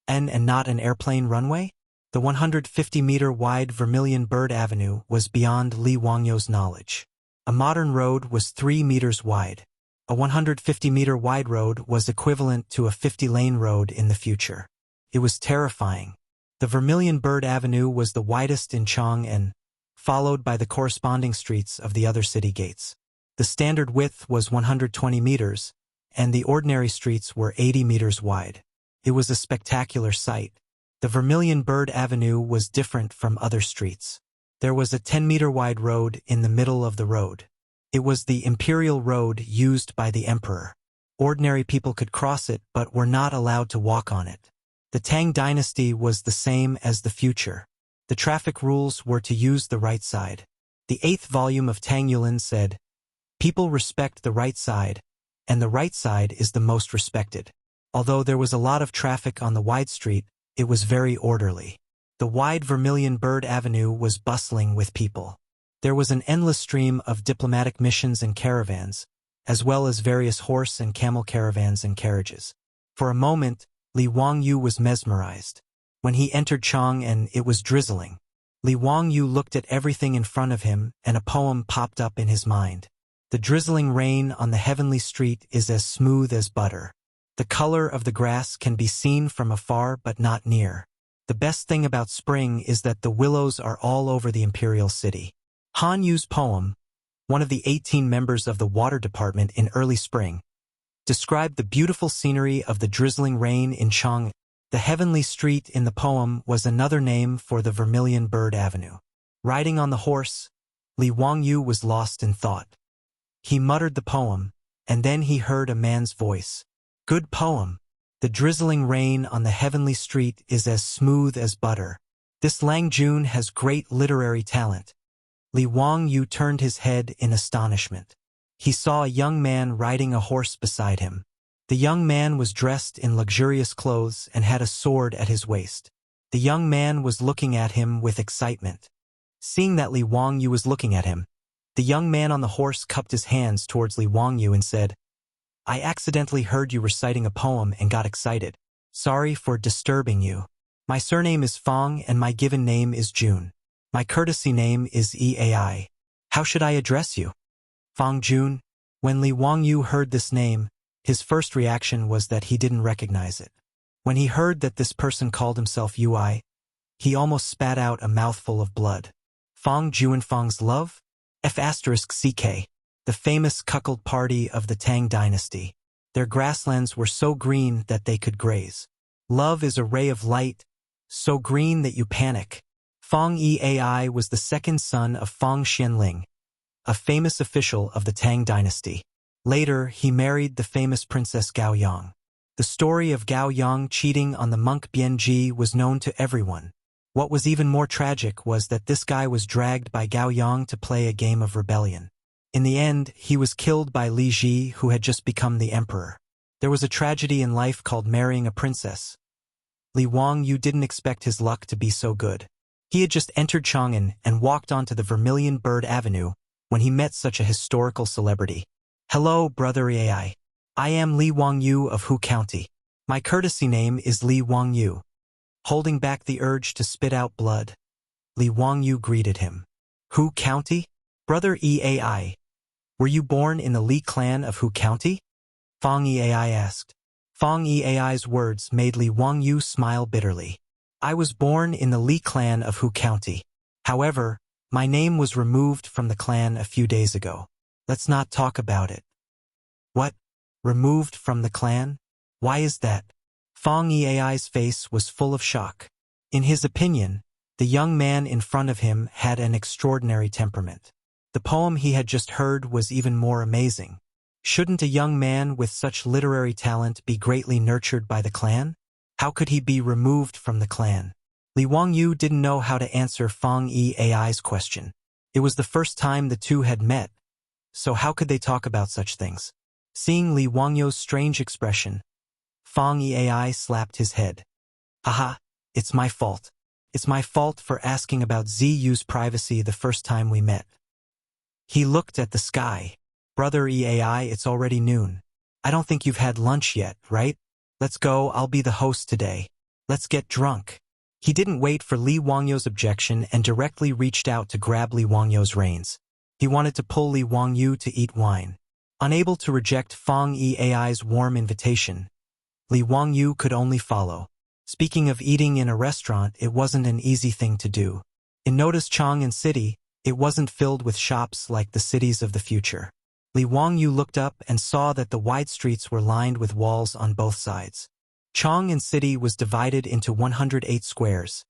and not an airplane runway? The 150-meter-wide Vermilion Bird Avenue was beyond Li Wangyu's knowledge. A modern road was 3 meters wide. A 150-meter-wide road was equivalent to a 50-lane road in the future. It was terrifying. The Vermilion Bird Avenue was the widest in Chang'an, followed by the corresponding streets of the other city gates. The standard width was 120 meters, and the ordinary streets were 80 meters wide. It was a spectacular sight. The Vermilion Bird Avenue was different from other streets. There was a 10-meter-wide road in the middle of the road. It was the imperial road used by the emperor. Ordinary people could cross it but were not allowed to walk on it. The Tang dynasty was the same as the future. The traffic rules were to use the right side. The 8th volume of Tang Yulin said, "People respect the right side, and the right side is the most respected." Although there was a lot of traffic on the wide street, it was very orderly. The wide Vermilion Bird Avenue was bustling with people. There was an endless stream of diplomatic missions and caravans, as well as various horse and camel caravans and carriages. For a moment, Li Wangyu was mesmerized. When he entered Chang'an, it was drizzling. Li Wangyu looked at everything in front of him, and a poem popped up in his mind. The drizzling rain on the heavenly street is as smooth as butter. The color of the grass can be seen from afar but not near. The best thing about spring is that the willows are all over the imperial city. Han Yu's poem, one of the 18 members of the water department in early spring, described the beautiful scenery of the drizzling rain in Chang'an. The heavenly street in the poem was another name for the Vermilion Bird Avenue. Riding on the horse, Li Wangyu was lost in thought. He muttered the poem, and then he heard a man's voice. "Good poem. The drizzling rain on the heavenly street is as smooth as butter. This Lang Jun has great literary talent." Li Wangyu turned his head in astonishment. He saw a young man riding a horse beside him. The young man was dressed in luxurious clothes and had a sword at his waist. The young man was looking at him with excitement. Seeing that Li Wangyu was looking at him, the young man on the horse cupped his hands towards Li Wangyu and said, "I accidentally heard you reciting a poem and got excited. Sorry for disturbing you. My surname is Fong and my given name is Jun. My courtesy name is Eai. How should I address you?" "Fong Jun." When Li Wangyu heard this name, his first reaction was that he didn't recognize it. When he heard that this person called himself Ui, he almost spat out a mouthful of blood. "Fong Jun Fong's love? F***ck. the famous cuckold party of the Tang dynasty. Their grasslands were so green that they could graze. Love is a ray of light, so green that you panic. Fang Yi was the second son of Fang Xianling, a famous official of the Tang dynasty. Later, he married the famous Princess Gao Yang. The story of Gao Yang cheating on the monk Bianji was known to everyone. What was even more tragic was that this guy was dragged by Gao Yang to play a game of rebellion. In the end, he was killed by Li Ji, who had just become the emperor. There was a tragedy in life called marrying a princess. Li Wangyu didn't expect his luck to be so good. He had just entered Chang'an and walked onto the Vermilion Bird Avenue when he met such a historical celebrity. Hello, brother AI. I am Li Wangyu of Hu County. My courtesy name is Li Wangyu. Holding back the urge to spit out blood, Li Wangyu greeted him. Hu County? Brother EAI. Were you born in the Li clan of Hu County? Fang EAI asked. Fang EAI's words made Li Wangyu smile bitterly. I was born in the Li clan of Hu County. However, my name was removed from the clan a few days ago. Let's not talk about it. What? Removed from the clan? Why is that? Fang Yiai's face was full of shock. In his opinion, the young man in front of him had an extraordinary temperament. The poem he had just heard was even more amazing. Shouldn't a young man with such literary talent be greatly nurtured by the clan? How could he be removed from the clan? Li Wangyu didn't know how to answer Fang Yiai's question. It was the first time the two had met, so how could they talk about such things? Seeing Li Wangyu's strange expression, Fang Yiai slapped his head. Haha, it's my fault. It's my fault for asking about Ziyu's privacy the first time we met. He looked at the sky. Brother EAI, it's already noon. I don't think you've had lunch yet, right? Let's go, I'll be the host today. Let's get drunk. He didn't wait for Li Wangyu's objection and directly reached out to grab Li Wangyu's reins. He wanted to pull Li Wangyu to eat wine. Unable to reject Fang Yiai's warm invitation, Li Wangyu could only follow. Speaking of eating in a restaurant, it wasn't an easy thing to do. In Notice Chang'an City, it wasn't filled with shops like the cities of the future. Li Wangyu looked up and saw that the wide streets were lined with walls on both sides. Chang'an City was divided into 108 squares,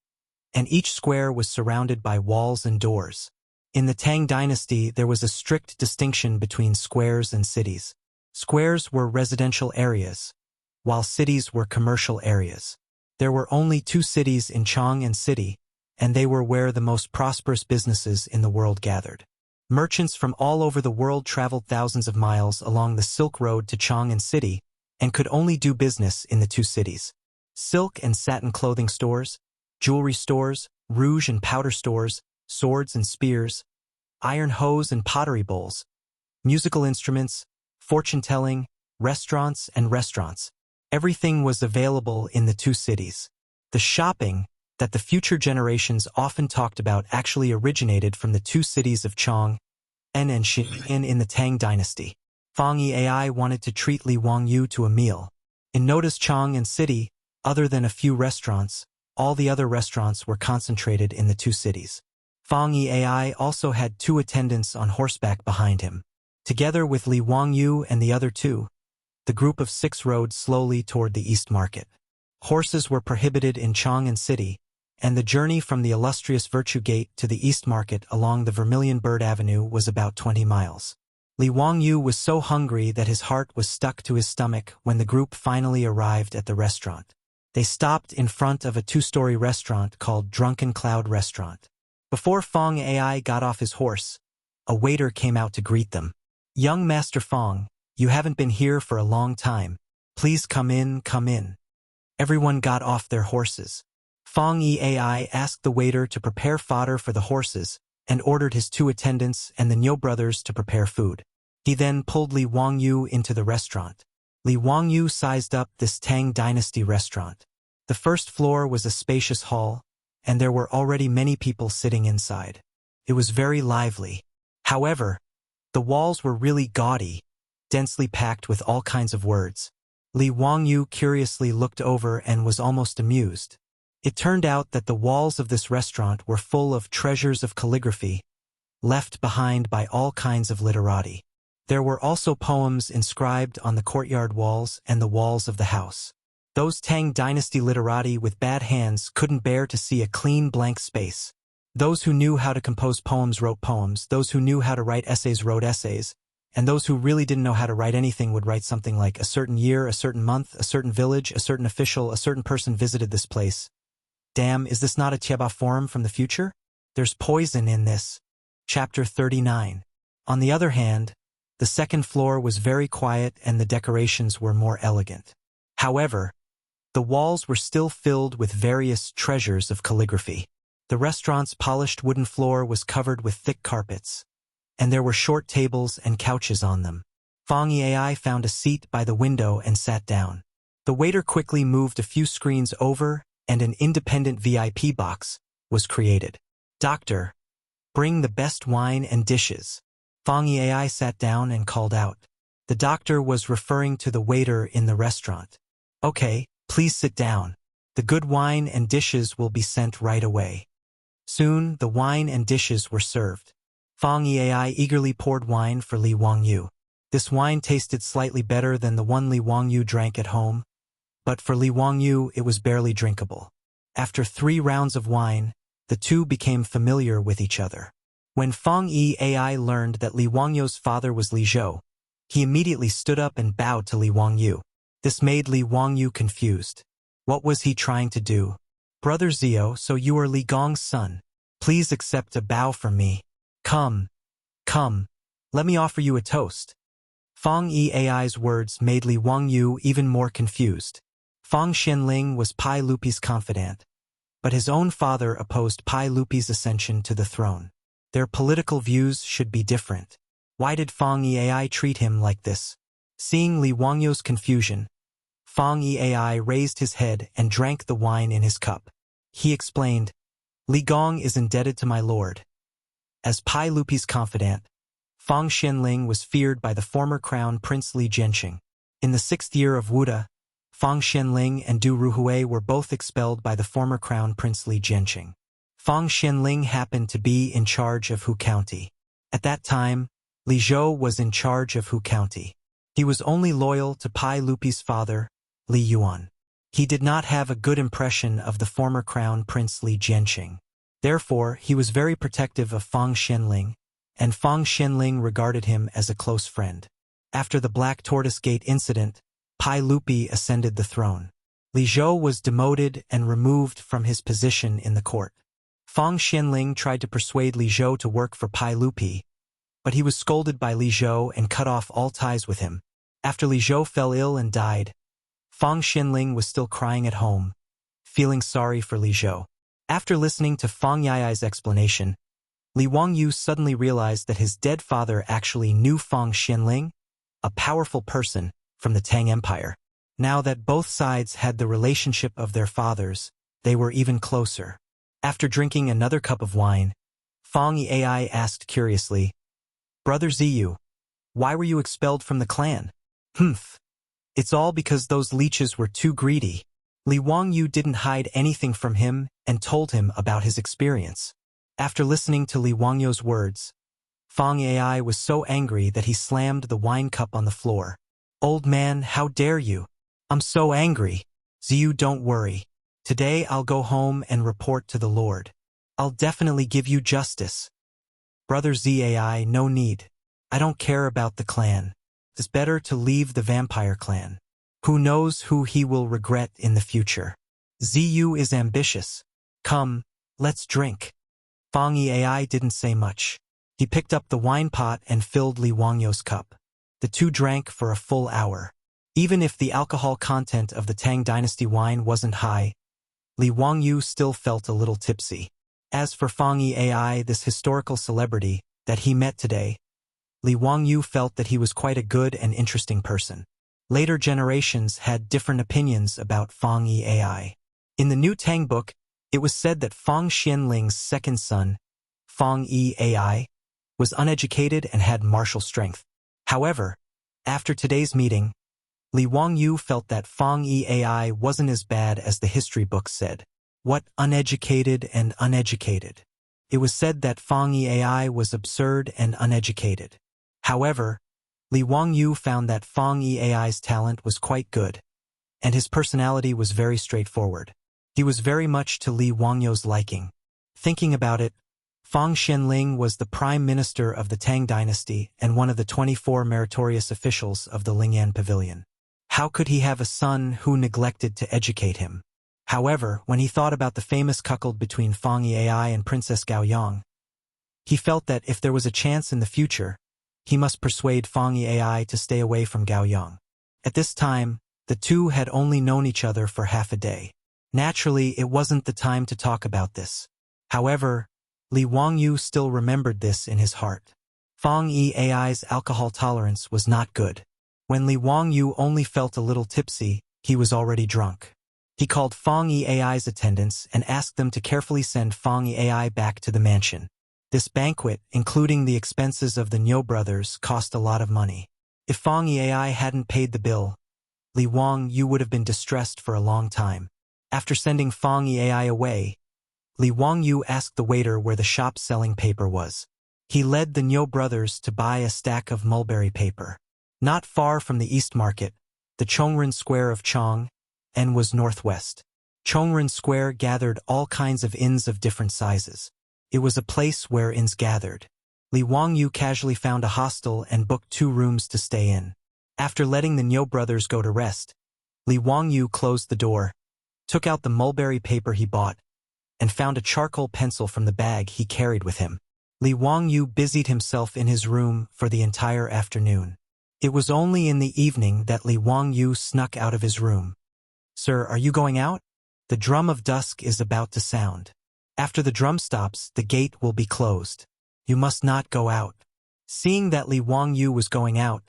and each square was surrounded by walls and doors. In the Tang dynasty, there was a strict distinction between squares and cities. Squares were residential areas, while cities were commercial areas. There were only 2 cities in Chang'an City, and they were where the most prosperous businesses in the world gathered. Merchants from all over the world traveled thousands of miles along the Silk Road to Chang'an City and could only do business in the 2 cities. Silk and satin clothing stores, jewelry stores, rouge and powder stores, swords and spears, iron hoes and pottery bowls, musical instruments, fortune-telling, restaurants and restaurants. Everything was available in the 2 cities. The shopping that the future generations often talked about actually originated from the 2 cities of Chang'an and Xi'an in the Tang dynasty. Fang Yiai wanted to treat Li Wangyu to a meal. In Notice Chang'an City, other than a few restaurants, all the other restaurants were concentrated in the 2 cities. Fang Yiai also had 2 attendants on horseback behind him. Together with Li Wangyu and the other 2, the group of 6 rode slowly toward the East Market. Horses were prohibited in Chang'an City, and the journey from the illustrious Virtue Gate to the East Market along the Vermilion Bird Avenue was about 20 miles. Li Wangyu was so hungry that his heart was stuck to his stomach when the group finally arrived at the restaurant. They stopped in front of a 2-story restaurant called Drunken Cloud Restaurant. Before Fang Ai got off his horse, a waiter came out to greet them. Young Master Fang, you haven't been here for a long time. Please come in, come in. Everyone got off their horses. Fang Ai asked the waiter to prepare fodder for the horses and ordered his 2 attendants and the Niu brothers to prepare food. He then pulled Li Wangyu into the restaurant. Li Wangyu sized up this Tang Dynasty restaurant. The first floor was a spacious hall, and there were already many people sitting inside. It was very lively. However, the walls were really gaudy, densely packed with all kinds of words. Li Wangyu curiously looked over and was almost amused. It turned out that the walls of this restaurant were full of treasures of calligraphy, left behind by all kinds of literati. There were also poems inscribed on the courtyard walls and the walls of the house. Those Tang dynasty literati with bad hands couldn't bear to see a clean blank space. Those who knew how to compose poems wrote poems, those who knew how to write essays wrote essays, and those who really didn't know how to write anything would write something like a certain year, a certain month, a certain village, a certain official, a certain person visited this place. Damn, is this not a Tieba forum from the future? There's poison in this. Chapter 39. On the other hand, the second floor was very quiet and the decorations were more elegant. However, the walls were still filled with various treasures of calligraphy. The restaurant's polished wooden floor was covered with thick carpets, and there were short tables and couches on them. Fang Yi found a seat by the window and sat down. The waiter quickly moved a few screens over, and an independent VIP box was created. "Doctor, bring the best wine and dishes." Fang Yi sat down and called out. The doctor was referring to the waiter in the restaurant. "Okay, please sit down. The good wine and dishes will be sent right away." Soon, the wine and dishes were served. Fang Yi eagerly poured wine for Li Wangyu. This wine tasted slightly better than the one Li Wangyu drank at home, but for Li Wangyu it was barely drinkable. After 3 rounds of wine, the two became familiar with each other. When Fang Yi learned that Li Wangyu's father was Li Zhou, he immediately stood up and bowed to Li Wangyu. This made Li Wangyu confused. What was he trying to do? "Brother Zio, so you are Li Gong's son. Please accept a bow from me. Come, let me offer you a toast." Fang Yi's words made Li Wangyu even more confused. Fang Xianling was Pai Lupi's confidant, but his own father opposed Pai Lupi's ascension to the throne. Their political views should be different. Why did Fang Yi treat him like this? Seeing Li Wangyu's confusion, Fang Yi raised his head and drank the wine in his cup. He explained, "Li Gong is indebted to my lord." As Pai Lupi's confidant, Fang Xianling was feared by the former crown prince Li Jianqing. In the 6th year of Wuda, Fang Xianling and Du Ruhui were both expelled by the former crown prince Li Jianqing. Fang Xianling happened to be in charge of Hu County. At that time, Li Zhou was in charge of Hu County. He was only loyal to Pai Lupi's father, Li Yuan. He did not have a good impression of the former crown prince Li Jianqing. Therefore, he was very protective of Fang Xianling, and Fang Xianling regarded him as a close friend. After the Black Tortoise Gate incident, Pai Lupi ascended the throne. Li Zhou was demoted and removed from his position in the court. Fang Xianling tried to persuade Li Zhou to work for Pai Lupi, but he was scolded by Li Zhou and cut off all ties with him. After Li Zhou fell ill and died, Fang Xianling was still crying at home, feeling sorry for Li Zhou. After listening to Fang Yi's explanation, Li Wangyu suddenly realized that his dead father actually knew Fang Xianling, a powerful person from the Tang Empire. Now that both sides had the relationship of their fathers, they were even closer. After drinking another cup of wine, Fang Yi asked curiously, "Brother Ziyu, why were you expelled from the clan?" "Humph. It's all because those leeches were too greedy." Li Wangyu didn't hide anything from him and told him about his experience. After listening to Li Wangyu's words, Fang Yi was so angry that he slammed the wine cup on the floor. "Old man, how dare you? I'm so angry." "Ziyu, don't worry. Today I'll go home and report to the Lord. I'll definitely give you justice." "Brother Zai, no need. I don't care about the clan. It's better to leave the vampire clan. Who knows who he will regret in the future. Ziyu is ambitious. Come, let's drink." Fang Yi didn't say much. He picked up the wine pot and filled Li Wangyu's cup. The two drank for a full hour. Even if the alcohol content of the Tang Dynasty wine wasn't high, Li Wangyu still felt a little tipsy. As for Fang Yi, this historical celebrity that he met today, Li Wangyu felt that he was quite a good and interesting person. Later generations had different opinions about Fang Yi. In the New Tang book, it was said that Fang Xianling's second son, Fang Yi, was uneducated and had martial strength. However, after today's meeting, Li Wangyu felt that Fang Yi wasn't as bad as the history books said. What uneducated and uneducated? It was said that Fang Yi was absurd and uneducated. However, Li Wangyu found that Fang Yi's talent was quite good, and his personality was very straightforward. He was very much to Li Wangyu's liking. Thinking about it, Fang Xianling was the prime minister of the Tang dynasty and one of the 24 meritorious officials of the Lingyan Pavilion. How could he have a son who neglected to educate him? However, when he thought about the famous cuckold between Fang Yi and Princess Gaoyang, he felt that if there was a chance in the future, he must persuade Fang Yi to stay away from Gaoyang. At this time, the two had only known each other for half a day. Naturally, it wasn't the time to talk about this. However, Li Wangyu still remembered this in his heart. Fang Yi's alcohol tolerance was not good. When Li Wangyu only felt a little tipsy, he was already drunk. He called Fang Yi's attendants and asked them to carefully send Fang Yi back to the mansion. This banquet, including the expenses of the Niu brothers, cost a lot of money. If Fang Yi hadn't paid the bill, Li Wangyu would have been distressed for a long time. After sending Fang Yi away, Li Wangyu asked the waiter where the shop selling paper was. He led the Niu brothers to buy a stack of mulberry paper. Not far from the East Market, the Chang'an Square of Chang'an was northwest. Chang'an Square gathered all kinds of inns of different sizes. It was a place where inns gathered. Li Wangyu casually found a hostel and booked 2 rooms to stay in. After letting the Niu brothers go to rest, Li Wangyu closed the door, took out the mulberry paper he bought, and found a charcoal pencil from the bag he carried with him. Li Wangyu busied himself in his room for the entire afternoon. It was only in the evening that Li Wangyu snuck out of his room. "Sir, are you going out? The drum of dusk is about to sound. After the drum stops, the gate will be closed. You must not go out." Seeing that Li Wangyu was going out,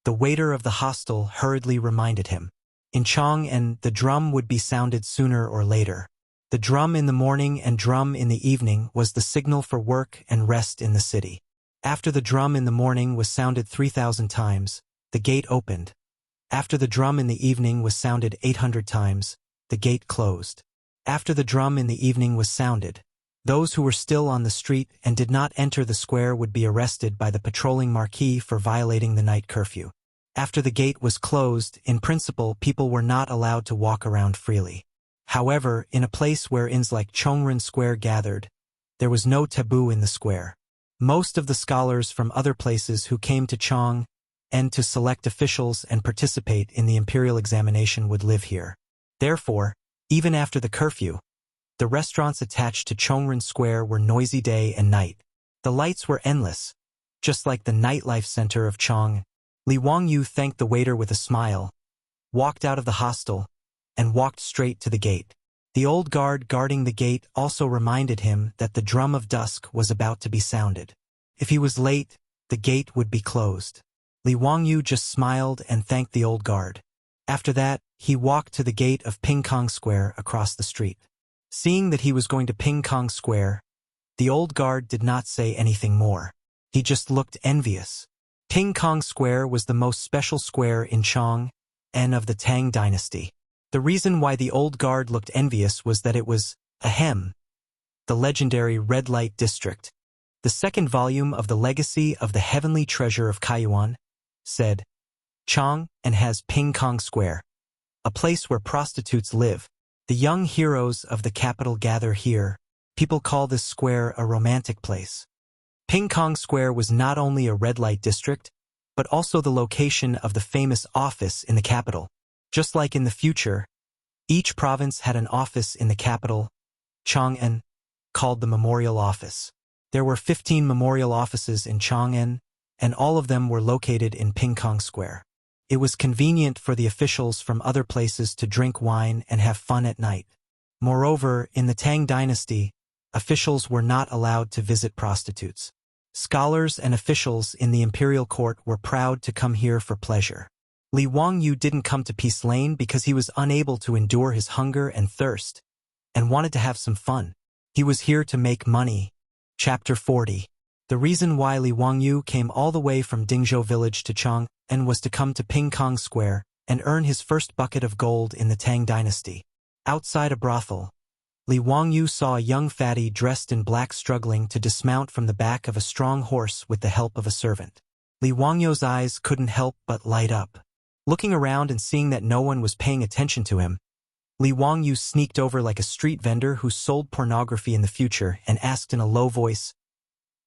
the waiter of the hostel hurriedly reminded him. In Chang'an, the drum would be sounded sooner or later. The drum in the morning and drum in the evening was the signal for work and rest in the city. After the drum in the morning was sounded 3,000 times, the gate opened. After the drum in the evening was sounded 800 times, the gate closed. After the drum in the evening was sounded, those who were still on the street and did not enter the square would be arrested by the patrolling marquis for violating the night curfew. After the gate was closed, in principle, people were not allowed to walk around freely. However, in a place where inns like Chang'an Square gathered, there was no taboo in the square. Most of the scholars from other places who came to Chang'an to select officials and participate in the imperial examination would live here. Therefore, even after the curfew, the restaurants attached to Chang'an Square were noisy day and night. The lights were endless, just like the nightlife center of Chang'an. Li Wangyu thanked the waiter with a smile, walked out of the hostel, and walked straight to the gate. The old guard guarding the gate also reminded him that the drum of dusk was about to be sounded. If he was late, the gate would be closed. Li Wangyu just smiled and thanked the old guard. After that, he walked to the gate of Pingkong Square across the street. Seeing that he was going to Pingkong Square, the old guard did not say anything more. He just looked envious. Pingkong Square was the most special square in Chang'an of the Tang dynasty. The reason why the old guard looked envious was that it was, the legendary red light district. The second volume of the Legacy of the Heavenly Treasure of Kaiyuan said, Chang'an has Pingkong Square, a place where prostitutes live. The young heroes of the capital gather here. People call this square a romantic place. Pingkong Square was not only a red light district, but also the location of the famous office in the capital. Just like in the future, each province had an office in the capital, Chang'an, called the Memorial Office. There were 15 memorial offices in Chang'an, and all of them were located in Pingkong Square. It was convenient for the officials from other places to drink wine and have fun at night. Moreover, in the Tang dynasty, officials were not allowed to visit prostitutes. Scholars and officials in the imperial court were proud to come here for pleasure. Li Wangyu didn't come to Peace Lane because he was unable to endure his hunger and thirst, and wanted to have some fun. He was here to make money. Chapter 40. The reason why Li Wangyu came all the way from Dingzhou village to Chang'an was to come to Pingkong Square and earn his first bucket of gold in the Tang dynasty. Outside a brothel, Li Wangyu saw a young fatty dressed in black struggling to dismount from the back of a strong horse with the help of a servant. Li Wangyou's eyes couldn't help but light up. Looking around and seeing that no one was paying attention to him, Li Wangyou sneaked over like a street vendor who sold pornography in the future and asked in a low voice,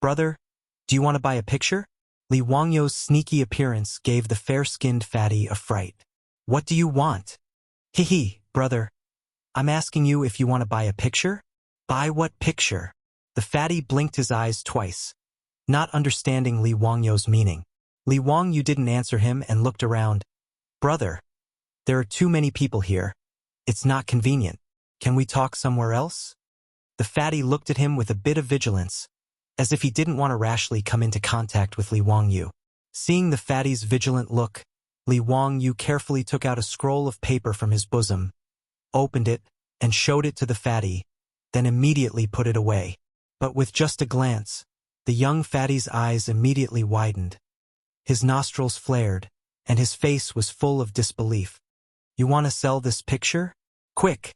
"Brother, do you want to buy a picture?" Li Wangyou's sneaky appearance gave the fair-skinned fatty a fright. "What do you want?" "Hee, brother. I'm asking you if you want to buy a picture?" "Buy what picture?" The fatty blinked his eyes twice, not understanding Li Wangyou's meaning. Li Wangyou didn't answer him and looked around. "Brother, there are too many people here. It's not convenient. Can we talk somewhere else?" The fatty looked at him with a bit of vigilance, as if he didn't want to rashly come into contact with Li Wangyou. Seeing the fatty's vigilant look, Li Wangyou carefully took out a scroll of paper from his bosom, opened it, and showed it to the fatty, then immediately put it away. But with just a glance, the young fatty's eyes immediately widened. His nostrils flared, and his face was full of disbelief. "You want to sell this picture? Quick,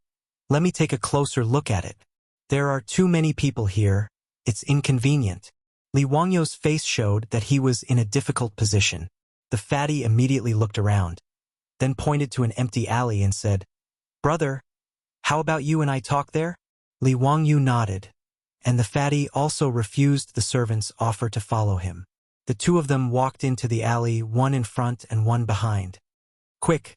let me take a closer look at it. There are too many people here. It's inconvenient." Li Wangyou's face showed that he was in a difficult position. The fatty immediately looked around, then pointed to an empty alley and said, "Brother, how about you and I talk there?" Li Wangyou nodded, and the fatty also refused the servant's offer to follow him. The two of them walked into the alley, one in front and one behind. Quick,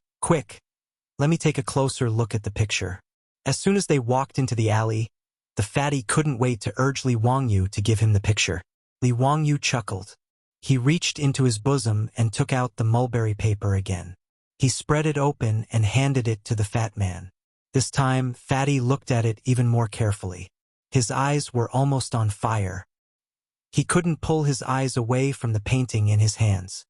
let me take a closer look at the picture." As soon as they walked into the alley, the fatty couldn't wait to urge Li Wangyou to give him the picture. Li Wangyou chuckled. He reached into his bosom and took out the mulberry paper again. He spread it open and handed it to the fat man. This time, Fatty looked at it even more carefully. His eyes were almost on fire. He couldn't pull his eyes away from the painting in his hands.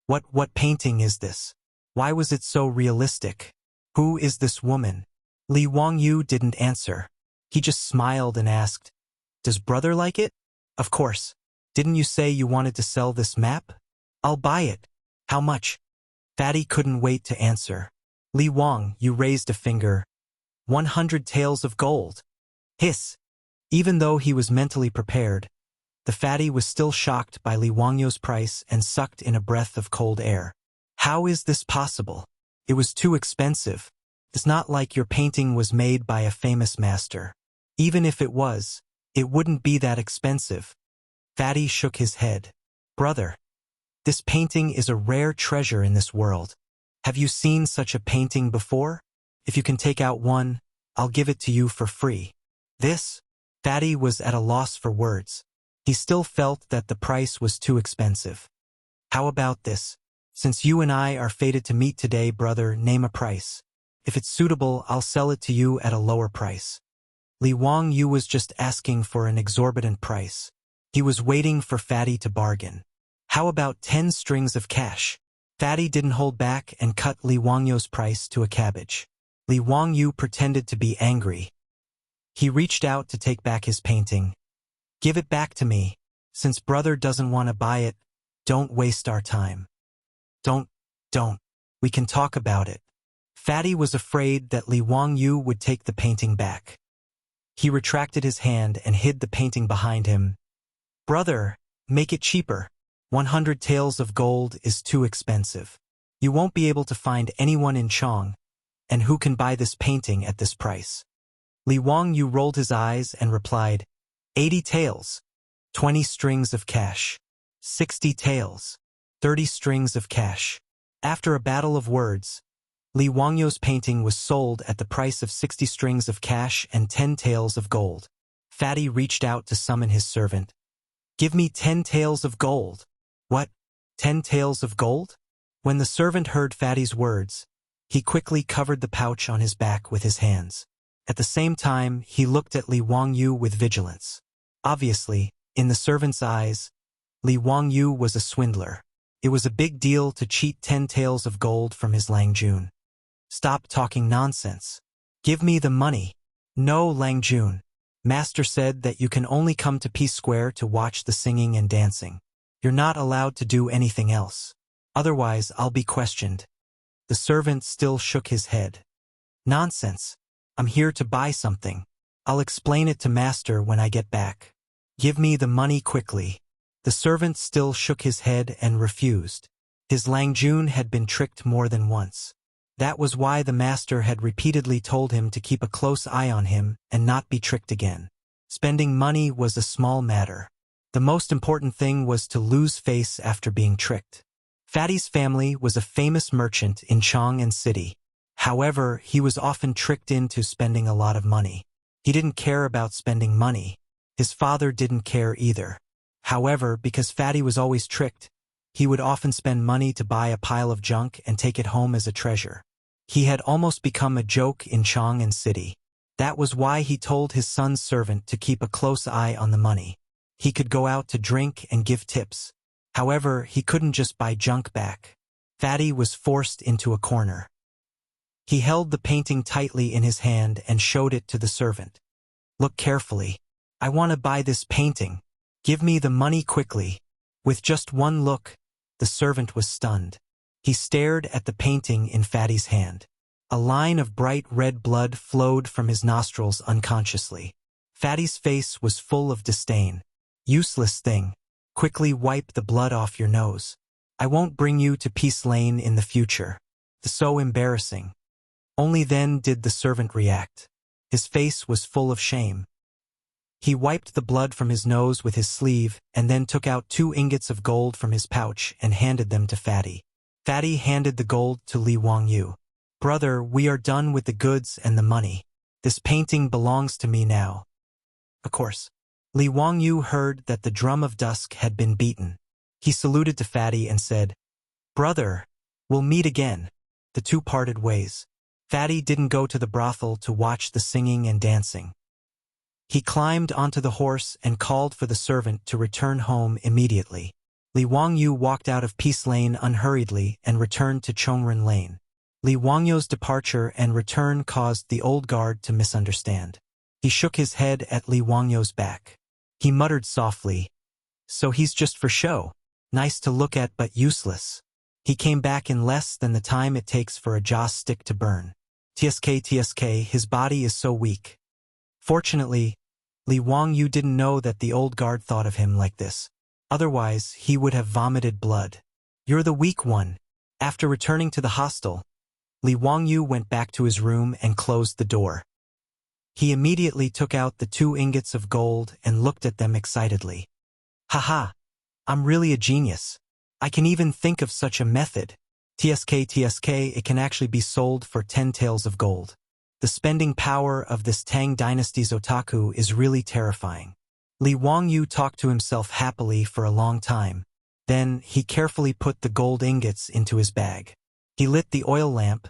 What painting is this? Why was it so realistic? Who is this woman?" Li Wangyou didn't answer. He just smiled and asked, "Does brother like it?" "Of course. Didn't you say you wanted to sell this map?" "I'll buy it. How much?" Fatty couldn't wait to answer. Li Wangyou raised a finger. 100 taels of gold. Hiss. Even though he was mentally prepared, the fatty was still shocked by Li Wangyou's price and sucked in a breath of cold air. "How is this possible? It was too expensive. It's not like your painting was made by a famous master. Even if it was, it wouldn't be that expensive." Fatty shook his head. "Brother, this painting is a rare treasure in this world. Have you seen such a painting before? If you can take out one, I'll give it to you for free." "This?" Fatty was at a loss for words. He still felt that the price was too expensive. "How about this? Since you and I are fated to meet today, brother, name a price. If it's suitable, I'll sell it to you at a lower price." Li Wangyou was just asking for an exorbitant price. He was waiting for Fatty to bargain. "How about 10 strings of cash?" Fatty didn't hold back and cut Li Wangyou's price to a cabbage. Li Wangyou pretended to be angry. He reached out to take back his painting. "Give it back to me. Since brother doesn't want to buy it, don't waste our time." Don't. We can talk about it." Fatty was afraid that Li Wangyou would take the painting back. He retracted his hand and hid the painting behind him. "Brother, make it cheaper. 100 taels of gold is too expensive. You won't be able to find anyone in Chang, and who can buy this painting at this price." Li Wangyou rolled his eyes and replied, 80 taels, 20 strings of cash, 60 taels, 30 strings of cash. After a battle of words, Li Wangyou's painting was sold at the price of 60 strings of cash and 10 taels of gold. Fatty reached out to summon his servant. "Give me 10 taels of gold." "What? 10 taels of gold?" When the servant heard Fatty's words, he quickly covered the pouch on his back with his hands. At the same time, he looked at Li Wangyou with vigilance. Obviously, in the servant's eyes, Li Wangyou was a swindler. It was a big deal to cheat 10 taels of gold from his Langjun. "Stop talking nonsense. Give me the money." "No, Langjun. Master said that you can only come to Peace Square to watch the singing and dancing. You're not allowed to do anything else. Otherwise, I'll be questioned." The servant still shook his head. "Nonsense. I'm here to buy something. I'll explain it to Master when I get back. Give me the money quickly." The servant still shook his head and refused. His Langjun had been tricked more than once. That was why the master had repeatedly told him to keep a close eye on him and not be tricked again. Spending money was a small matter. The most important thing was to lose face after being tricked. Fatty's family was a famous merchant in Chang'an city. However, he was often tricked into spending a lot of money. He didn't care about spending money. His father didn't care either. However, because Fatty was always tricked, he would often spend money to buy a pile of junk and take it home as a treasure. He had almost become a joke in Chang'an city. That was why he told his son's servant to keep a close eye on the money. He could go out to drink and give tips. However, he couldn't just buy junk back. Fatty was forced into a corner. He held the painting tightly in his hand and showed it to the servant. "Look carefully. I want to buy this painting. Give me the money quickly." With just one look, the servant was stunned. He stared at the painting in Fatty's hand. A line of bright red blood flowed from his nostrils unconsciously. Fatty's face was full of disdain. "Useless thing. Quickly wipe the blood off your nose. I won't bring you to Peace Lane in the future." So embarrassing. Only then did the servant react. His face was full of shame. He wiped the blood from his nose with his sleeve and then took out 2 ingots of gold from his pouch and handed them to Fatty. Fatty handed the gold to Li Wangyu. "Brother, we are done with the goods and the money. This painting belongs to me now." Of course. Li Wangyu heard that the drum of dusk had been beaten. He saluted to Fatty and said, "Brother, we'll meet again." The two parted ways. Fatty didn't go to the brothel to watch the singing and dancing. He climbed onto the horse and called for the servant to return home immediately. Li Wangyu walked out of Peace Lane unhurriedly and returned to Chongren Lane. Li Wangyu's departure and return caused the old guard to misunderstand. He shook his head at Li Wangyu's back. He muttered softly, "So he's just for show. Nice to look at but useless. He came back in less than the time it takes for a joss stick to burn. TSK, his body is so weak." Fortunately, Li Wangyu didn't know that the old guard thought of him like this. Otherwise, he would have vomited blood. "You're the weak one." After returning to the hostel, Li Wangyu went back to his room and closed the door. He immediately took out the 2 ingots of gold and looked at them excitedly. "Haha! I'm really a genius. I can even think of such a method. TSK, it can actually be sold for 10 taels of gold. The spending power of this Tang Dynasty's otaku is really terrifying." Li Wangyu talked to himself happily for a long time. Then he carefully put the gold ingots into his bag. He lit the oil lamp,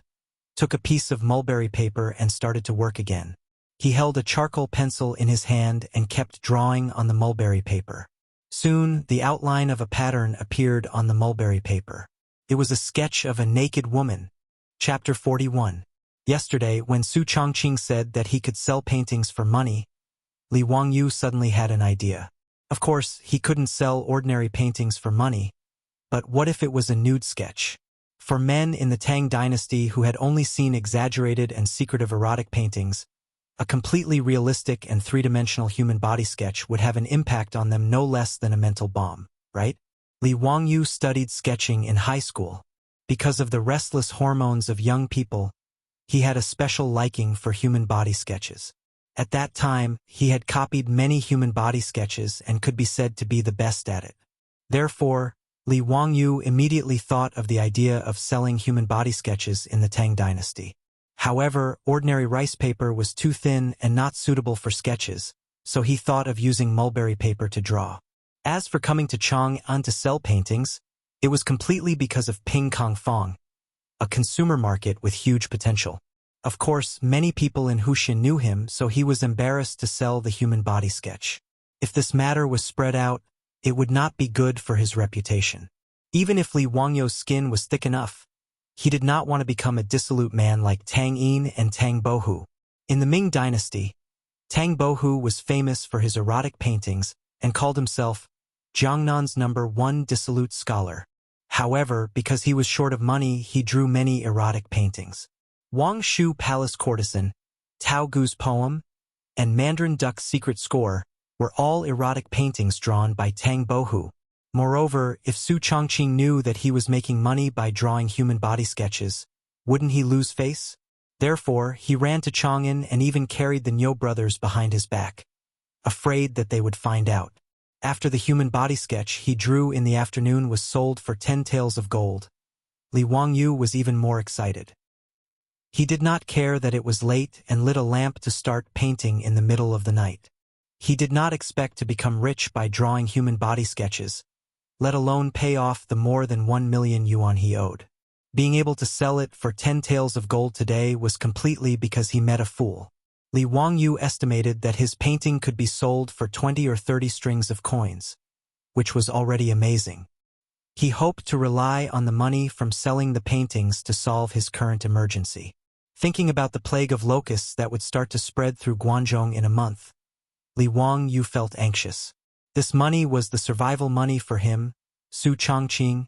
took a piece of mulberry paper and started to work again. He held a charcoal pencil in his hand and kept drawing on the mulberry paper. Soon, the outline of a pattern appeared on the mulberry paper. It was a sketch of a naked woman. Chapter 41. Yesterday, when Su Chongqing said that he could sell paintings for money, Li Wangyu suddenly had an idea. Of course, he couldn't sell ordinary paintings for money, but what if it was a nude sketch? For men in the Tang Dynasty who had only seen exaggerated and secretive erotic paintings, a completely realistic and three-dimensional human body sketch would have an impact on them no less than a mental bomb, right? Li Wangyu studied sketching in high school. Because of the restless hormones of young people, he had a special liking for human body sketches. At that time, he had copied many human body sketches and could be said to be the best at it. Therefore, Li Wangyu immediately thought of the idea of selling human body sketches in the Tang Dynasty. However, ordinary rice paper was too thin and not suitable for sketches, so he thought of using mulberry paper to draw. As for coming to Chang'an to sell paintings, it was completely because of Ping Kong Fong, a consumer market with huge potential. Of course, many people in Wuxia knew him, so he was embarrassed to sell the human body sketch. If this matter was spread out, it would not be good for his reputation. Even if Li Wangyu's skin was thick enough, he did not want to become a dissolute man like Tang Yin and Tang Bohu. In the Ming Dynasty, Tang Bohu was famous for his erotic paintings and called himself Jiangnan's #1 dissolute scholar. However, because he was short of money, he drew many erotic paintings. Wang Shu Palace Courtesan, Tao Gu's Poem, and Mandarin Duck's Secret Score were all erotic paintings drawn by Tang Bohu. Moreover, if Su Chongqing knew that he was making money by drawing human body sketches, wouldn't he lose face? Therefore, he ran to Chang'an and even carried the Niu brothers behind his back, afraid that they would find out. After the human body sketch he drew in the afternoon was sold for 10 taels of gold, Li Wangyu was even more excited. He did not care that it was late and lit a lamp to start painting in the middle of the night. He did not expect to become rich by drawing human body sketches, let alone pay off the more than 1 million yuan he owed. Being able to sell it for 10 taels of gold today was completely because he met a fool. Li Wangyu estimated that his painting could be sold for 20 or 30 strings of coins, which was already amazing. He hoped to rely on the money from selling the paintings to solve his current emergency. Thinking about the plague of locusts that would start to spread through Guangzhou in a month, Li Wangyu felt anxious. This money was the survival money for him, Su Chongqing,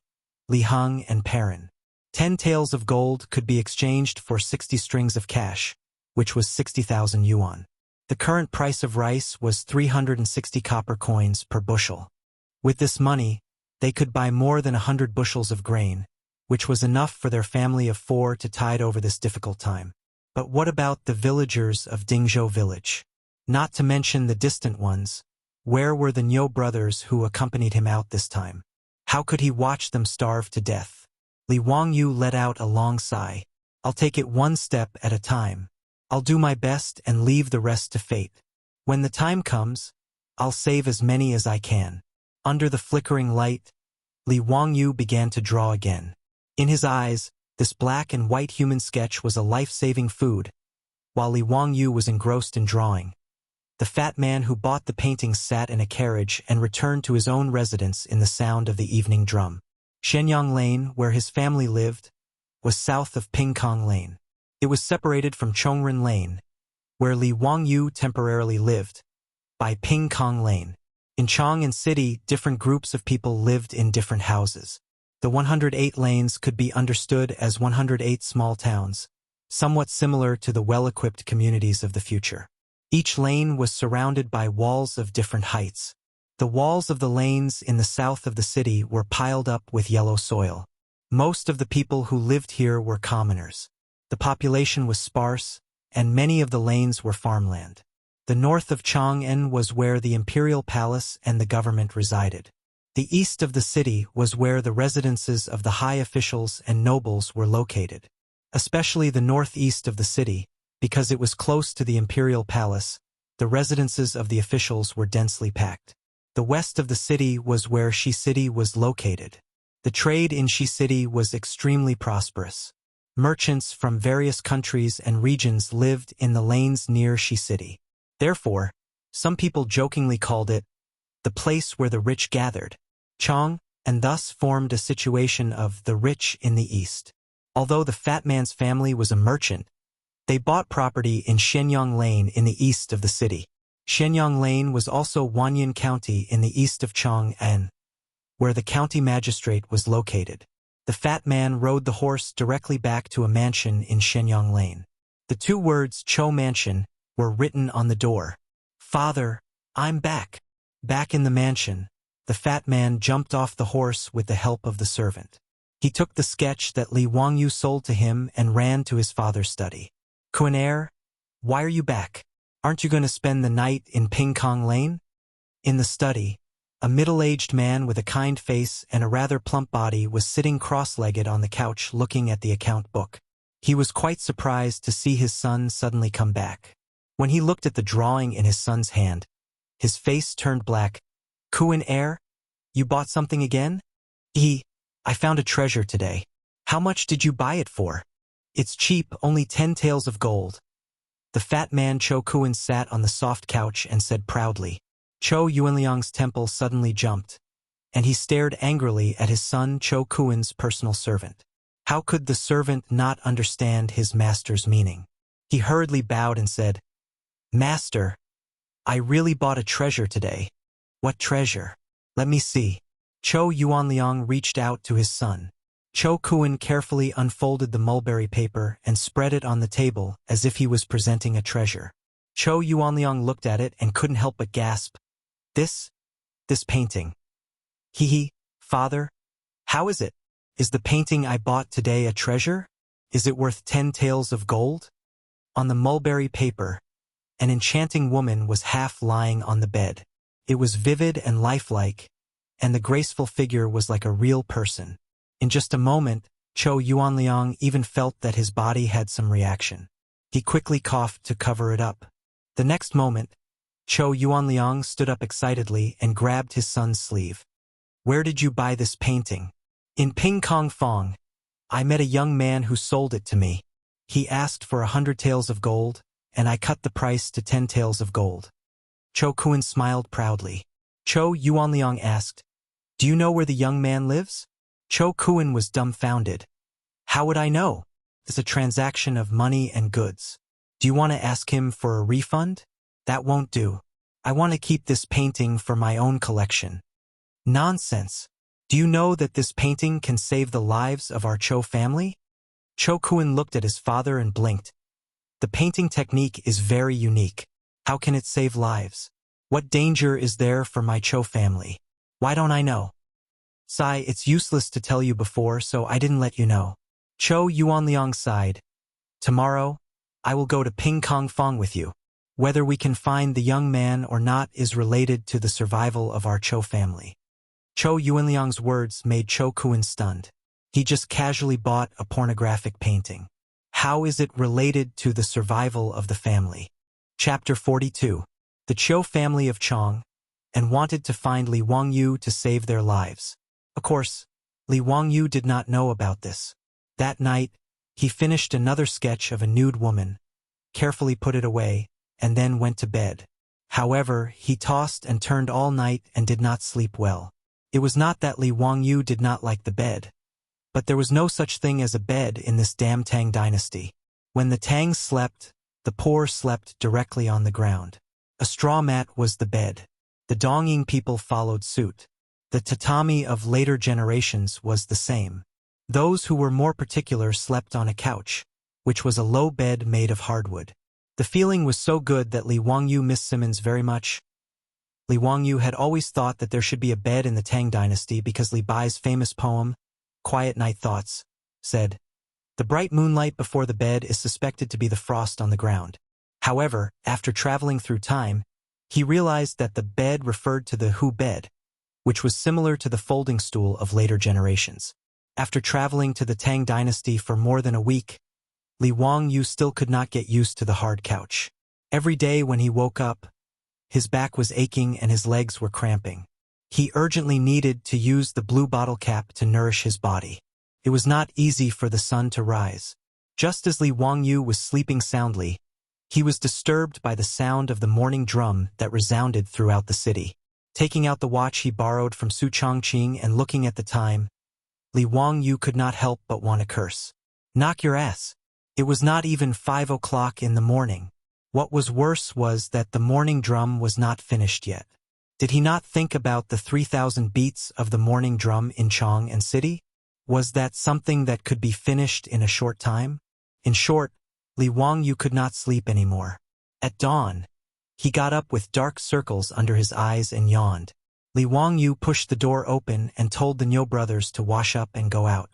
Li Heng and Perrin. 10 taels of gold could be exchanged for 60 strings of cash, which was 60,000 yuan. The current price of rice was 360 copper coins per bushel. With this money, they could buy more than 100 bushels of grain, which was enough for their family of 4 to tide over this difficult time. But what about the villagers of Dingzhou village? Not to mention the distant ones. Where were the Niu brothers who accompanied him out this time? How could he watch them starve to death? Li Wangyu let out a long sigh. I'll take it one step at a time. I'll do my best and leave the rest to fate. When the time comes, I'll save as many as I can. Under the flickering light, Li Wangyu began to draw again. In his eyes, this black and white human sketch was a life-saving food. While Li Wangyu was engrossed in drawing, the fat man who bought the paintings sat in a carriage and returned to his own residence in the sound of the evening drum. Shenyang Lane, where his family lived, was south of Pingkong Lane. It was separated from Chongren Lane, where Li Wangyu temporarily lived, by Pingkong Lane. In Chang'an City, different groups of people lived in different houses. The 108 lanes could be understood as 108 small towns, somewhat similar to the well-equipped communities of the future. Each lane was surrounded by walls of different heights. The walls of the lanes in the south of the city were piled up with yellow soil. Most of the people who lived here were commoners. The population was sparse, and many of the lanes were farmland. The north of Chang'an was where the imperial palace and the government resided. The east of the city was where the residences of the high officials and nobles were located. Especially the northeast of the city, because it was close to the imperial palace, the residences of the officials were densely packed. The west of the city was where Shi City was located. The trade in Shi City was extremely prosperous. Merchants from various countries and regions lived in the lanes near Shi City. Therefore, some people jokingly called it the place where the rich gathered, Chang, and thus formed a situation of the rich in the east. Although the fat man's family was a merchant, they bought property in Shenyang Lane in the east of the city. Shenyang Lane was also Wanyan County in the east of Chang'an, where the county magistrate was located. The fat man rode the horse directly back to a mansion in Shenyang Lane. The 2 words Cho Mansion were written on the door. Father, I'm back. Back in the mansion, the fat man jumped off the horse with the help of the servant. He took the sketch that Li Wangyu sold to him and ran to his father's study. Kuan-er, why are you back? Aren't you going to spend the night in Pingkong Lane? In the study, a middle-aged man with a kind face and a rather plump body was sitting cross-legged on the couch looking at the account book. He was quite surprised to see his son suddenly come back. When he looked at the drawing in his son's hand, his face turned black. Kuan-er, you bought something again? I found a treasure today. How much did you buy it for? It's cheap, only 10 taels of gold. The fat man Cho Kuan sat on the soft couch and said proudly. Cho Yuanliang's temple suddenly jumped, and he stared angrily at his son Cho Kuan's personal servant. How could the servant not understand his master's meaning? He hurriedly bowed and said, Master, I really bought a treasure today. What treasure? Let me see. Cho Yuanliang reached out to his son. Cho Kuan carefully unfolded the mulberry paper and spread it on the table as if he was presenting a treasure. Cho Yuanliang looked at it and couldn't help but gasp. This painting. "Father, how is it? Is the painting I bought today a treasure? Is it worth 10 taels of gold?" On the mulberry paper, an enchanting woman was half lying on the bed. It was vivid and lifelike, and the graceful figure was like a real person. In just a moment, Zhou Yuanliang even felt that his body had some reaction. He quickly coughed to cover it up. The next moment, Zhou Yuanliang stood up excitedly and grabbed his son's sleeve. "Where did you buy this painting?" "In Pingkong Fong. I met a young man who sold it to me. He asked for 100 taels of gold, and I cut the price to 10 taels of gold." Zhou Kuan smiled proudly. Zhou Yuanliang asked, "Do you know where the young man lives?" Zhou Kuan was dumbfounded. "How would I know? It's a transaction of money and goods. Do you want to ask him for a refund?" "That won't do. I want to keep this painting for my own collection." "Nonsense. Do you know that this painting can save the lives of our Zhou family?" Zhou Kuan looked at his father and blinked. "The painting technique is very unique. How can it save lives? What danger is there for my Zhou family? Why don't I know?" "Sai, it's useless to tell you before, so I didn't let you know." Zhou Yuanliang sighed. "Tomorrow, I will go to Pingkong Fong with you. Whether we can find the young man or not is related to the survival of our Zhou family." Zhou Yuanliang's words made Zhou Kuan stunned. He just casually bought a pornographic painting. How is it related to the survival of the family? Chapter 42. The Zhou family of Chang, and wanted to find Li Wangyu to save their lives. Of course, Li Wangyu did not know about this. That night, he finished another sketch of a nude woman, carefully put it away, and then went to bed. However, he tossed and turned all night and did not sleep well. It was not that Li Wangyu did not like the bed, but there was no such thing as a bed in this damn Tang dynasty. When the Tangs slept, the poor slept directly on the ground. A straw mat was the bed. The Dongying people followed suit. The tatami of later generations was the same. Those who were more particular slept on a couch, which was a low bed made of hardwood. The feeling was so good that Li Wangyu missed Simmons very much. Li Wangyu had always thought that there should be a bed in the Tang dynasty because Li Bai's famous poem, Quiet Night Thoughts, said, "The bright moonlight before the bed is suspected to be the frost on the ground." However, after traveling through time, he realized that the bed referred to the Hu bed, which was similar to the folding stool of later generations. After traveling to the Tang dynasty for more than a week, Li Wangyu still could not get used to the hard couch. Every day when he woke up, his back was aching and his legs were cramping. He urgently needed to use the blue bottle cap to nourish his body. It was not easy for the sun to rise. Just as Li Wangyu was sleeping soundly, he was disturbed by the sound of the morning drum that resounded throughout the city. Taking out the watch he borrowed from Su Chongqing and looking at the time, Li Wangyu could not help but want to curse. Knock your ass. It was not even 5 o'clock in the morning. What was worse was that the morning drum was not finished yet. Did he not think about the 3,000 beats of the morning drum in Chang'an City? Was that something that could be finished in a short time? In short, Li Wangyu could not sleep anymore. At dawn, he got up with dark circles under his eyes and yawned. Li Wangyu pushed the door open and told the Niu brothers to wash up and go out.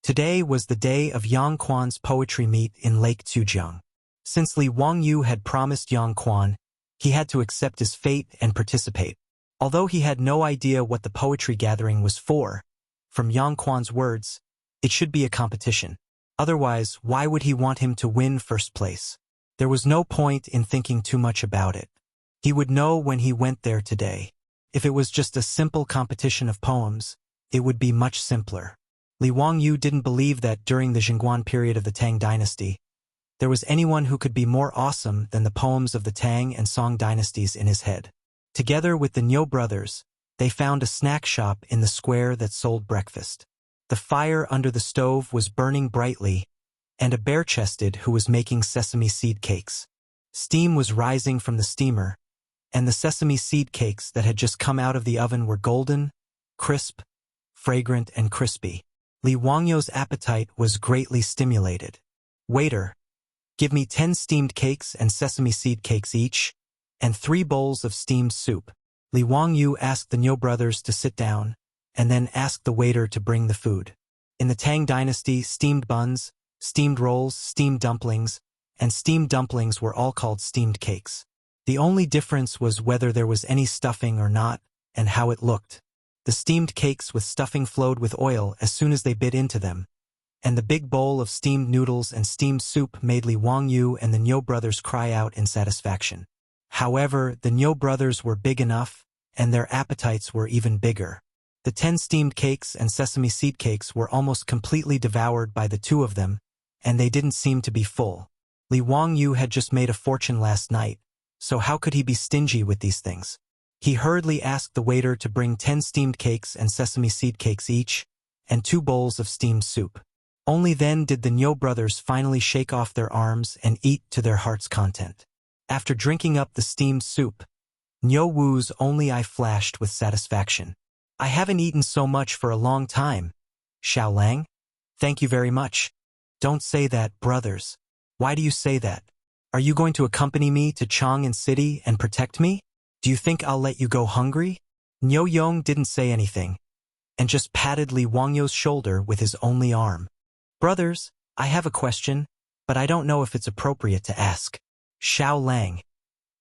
Today was the day of Yang Quan's poetry meet in Lake Tujiang. Since Li Wangyu had promised Yang Quan, he had to accept his fate and participate. Although he had no idea what the poetry gathering was for, from Yang Quan's words, it should be a competition. Otherwise, why would he want him to win first place? There was no point in thinking too much about it. He would know when he went there today. If it was just a simple competition of poems, it would be much simpler. Li Wangyu didn't believe that during the Chang'an period of the Tang dynasty, there was anyone who could be more awesome than the poems of the Tang and Song dynasties in his head. Together with the Niu brothers, they found a snack shop in the square that sold breakfast. The fire under the stove was burning brightly, and a bare-chested who was making sesame seed cakes. Steam was rising from the steamer, and the sesame seed cakes that had just come out of the oven were golden, crisp, fragrant, and crispy. Li Wangyu's appetite was greatly stimulated. "Waiter, give me 10 steamed cakes and sesame seed cakes each, and 3 bowls of steamed soup." Li Wangyu asked the Niu brothers to sit down, and then asked the waiter to bring the food. In the Tang dynasty, steamed buns, steamed rolls, steamed dumplings, and steamed dumplings were all called steamed cakes. The only difference was whether there was any stuffing or not, and how it looked. The steamed cakes with stuffing flowed with oil as soon as they bit into them, and the big bowl of steamed noodles and steamed soup made Li Wangyu and the Niu brothers cry out in satisfaction. However, the Niu brothers were big enough, and their appetites were even bigger. The 10 steamed cakes and sesame seed cakes were almost completely devoured by the two of them, and they didn't seem to be full. Li Wangyu had just made a fortune last night, so how could he be stingy with these things? He hurriedly asked the waiter to bring 10 steamed cakes and sesame seed cakes each, and 2 bowls of steamed soup. Only then did the Niu brothers finally shake off their arms and eat to their heart's content. After drinking up the steamed soup, Niu Wu's only eye flashed with satisfaction. "I haven't eaten so much for a long time. Xiao Lang? Thank you very much." "Don't say that, brothers. Why do you say that? Are you going to accompany me to Chang'an City and protect me? Do you think I'll let you go hungry?" Niu Yong didn't say anything, and just patted Li Wangyu's shoulder with his only arm. "Brothers, I have a question, but I don't know if it's appropriate to ask." "Xiao Lang,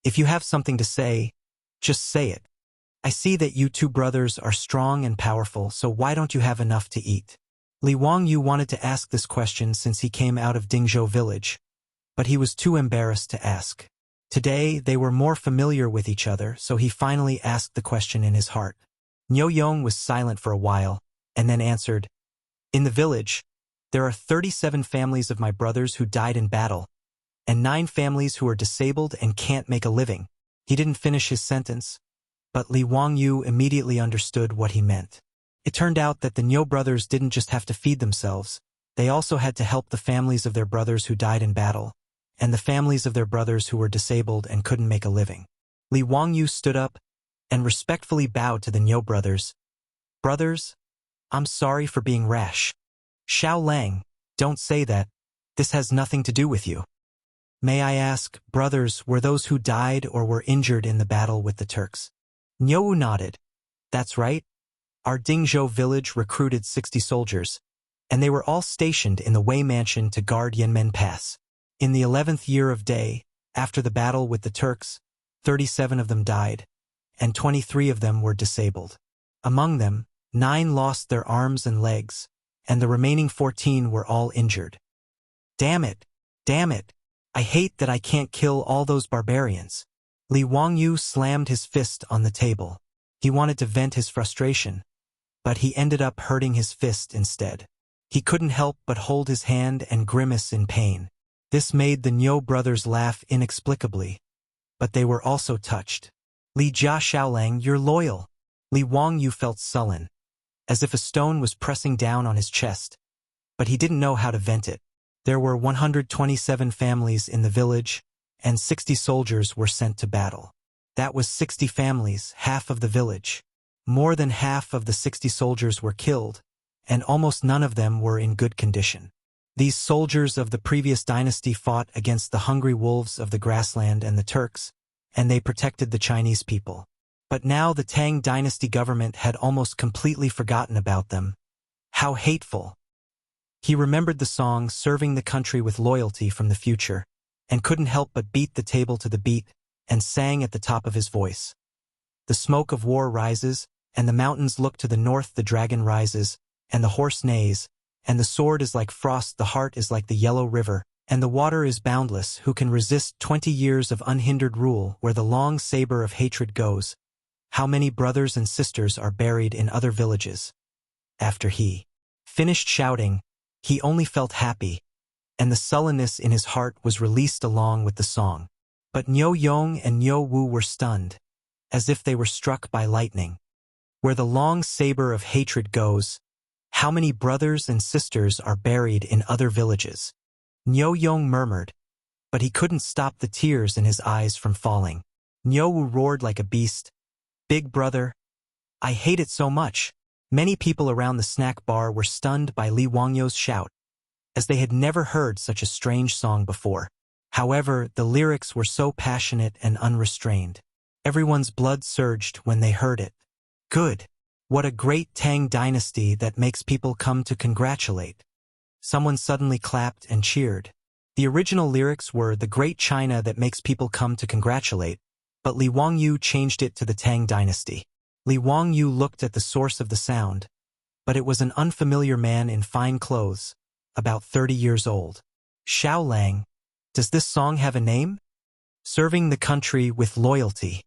if you have something to say, just say it. I see that you two brothers are strong and powerful, so why don't you have enough to eat?" Li Wangyu wanted to ask this question since he came out of Dingzhou village, but he was too embarrassed to ask. Today, they were more familiar with each other, so he finally asked the question in his heart. Niu Yong was silent for a while, and then answered, "In the village, there are 37 families of my brothers who died in battle, and 9 families who are disabled and can't make a living." He didn't finish his sentence, but Li Wangyu immediately understood what he meant. It turned out that the Niu brothers didn't just have to feed themselves, they also had to help the families of their brothers who died in battle, and the families of their brothers who were disabled and couldn't make a living. Li Wangyu stood up and respectfully bowed to the Niu brothers. "Brothers, I'm sorry for being rash. Xiao Lang, don't say that. This has nothing to do with you. May I ask, brothers, were those who died or were injured in the battle with the Turks?" Niu nodded. "That's right. Our Dingzhou village recruited 60 soldiers, and they were all stationed in the Wei Mansion to guard Yanmen Pass. In the 11th year of day, after the battle with the Turks, 37 of them died, and 23 of them were disabled. Among them, 9 lost their arms and legs, and the remaining 14 were all injured." Damn it! Damn it! I hate that I can't kill all those barbarians." Li Wangyu slammed his fist on the table. He wanted to vent his frustration, but he ended up hurting his fist instead. He couldn't help but hold his hand and grimace in pain. This made the Niu brothers laugh inexplicably, but they were also touched. "Li Jia Xiaolang, you're loyal." Li Wangyu felt sullen, as if a stone was pressing down on his chest, but he didn't know how to vent it. There were 127 families in the village, and 60 soldiers were sent to battle. That was 60 families, half of the village. More than half of the 60 soldiers were killed, and almost none of them were in good condition. These soldiers of the previous dynasty fought against the hungry wolves of the grassland and the Turks, and they protected the Chinese people. But now the Tang dynasty government had almost completely forgotten about them. How hateful! He remembered the song "Serving the Country with Loyalty" from the future, and couldn't help but beat the table to the beat, and sang at the top of his voice. "The smoke of war rises, and the mountains look to the north, the dragon rises, and the horse neighs, and the sword is like frost, the heart is like the yellow river, and the water is boundless, who can resist 20 years of unhindered rule where the long saber of hatred goes? How many brothers and sisters are buried in other villages?" After he finished shouting, he only felt happy, and the sullenness in his heart was released along with the song. But Niu Yong and Niu Wu were stunned, as if they were struck by lightning. "Where the long saber of hatred goes, how many brothers and sisters are buried in other villages?" Niu Yong murmured, but he couldn't stop the tears in his eyes from falling. Niu Wu roared like a beast, "Big brother, I hate it so much." Many people around the snack bar were stunned by Li Wangyu's shout, as they had never heard such a strange song before. However, the lyrics were so passionate and unrestrained. Everyone's blood surged when they heard it. "Good. What a great Tang dynasty that makes people come to congratulate. Someone suddenly clapped and cheered. The original lyrics were the great China that makes people come to congratulate, but Li Wangyu changed it to the Tang dynasty. Li Wangyu looked at the source of the sound, but it was an unfamiliar man in fine clothes, about 30 years old. Xiao Lang, does this song have a name? Serving the country with loyalty.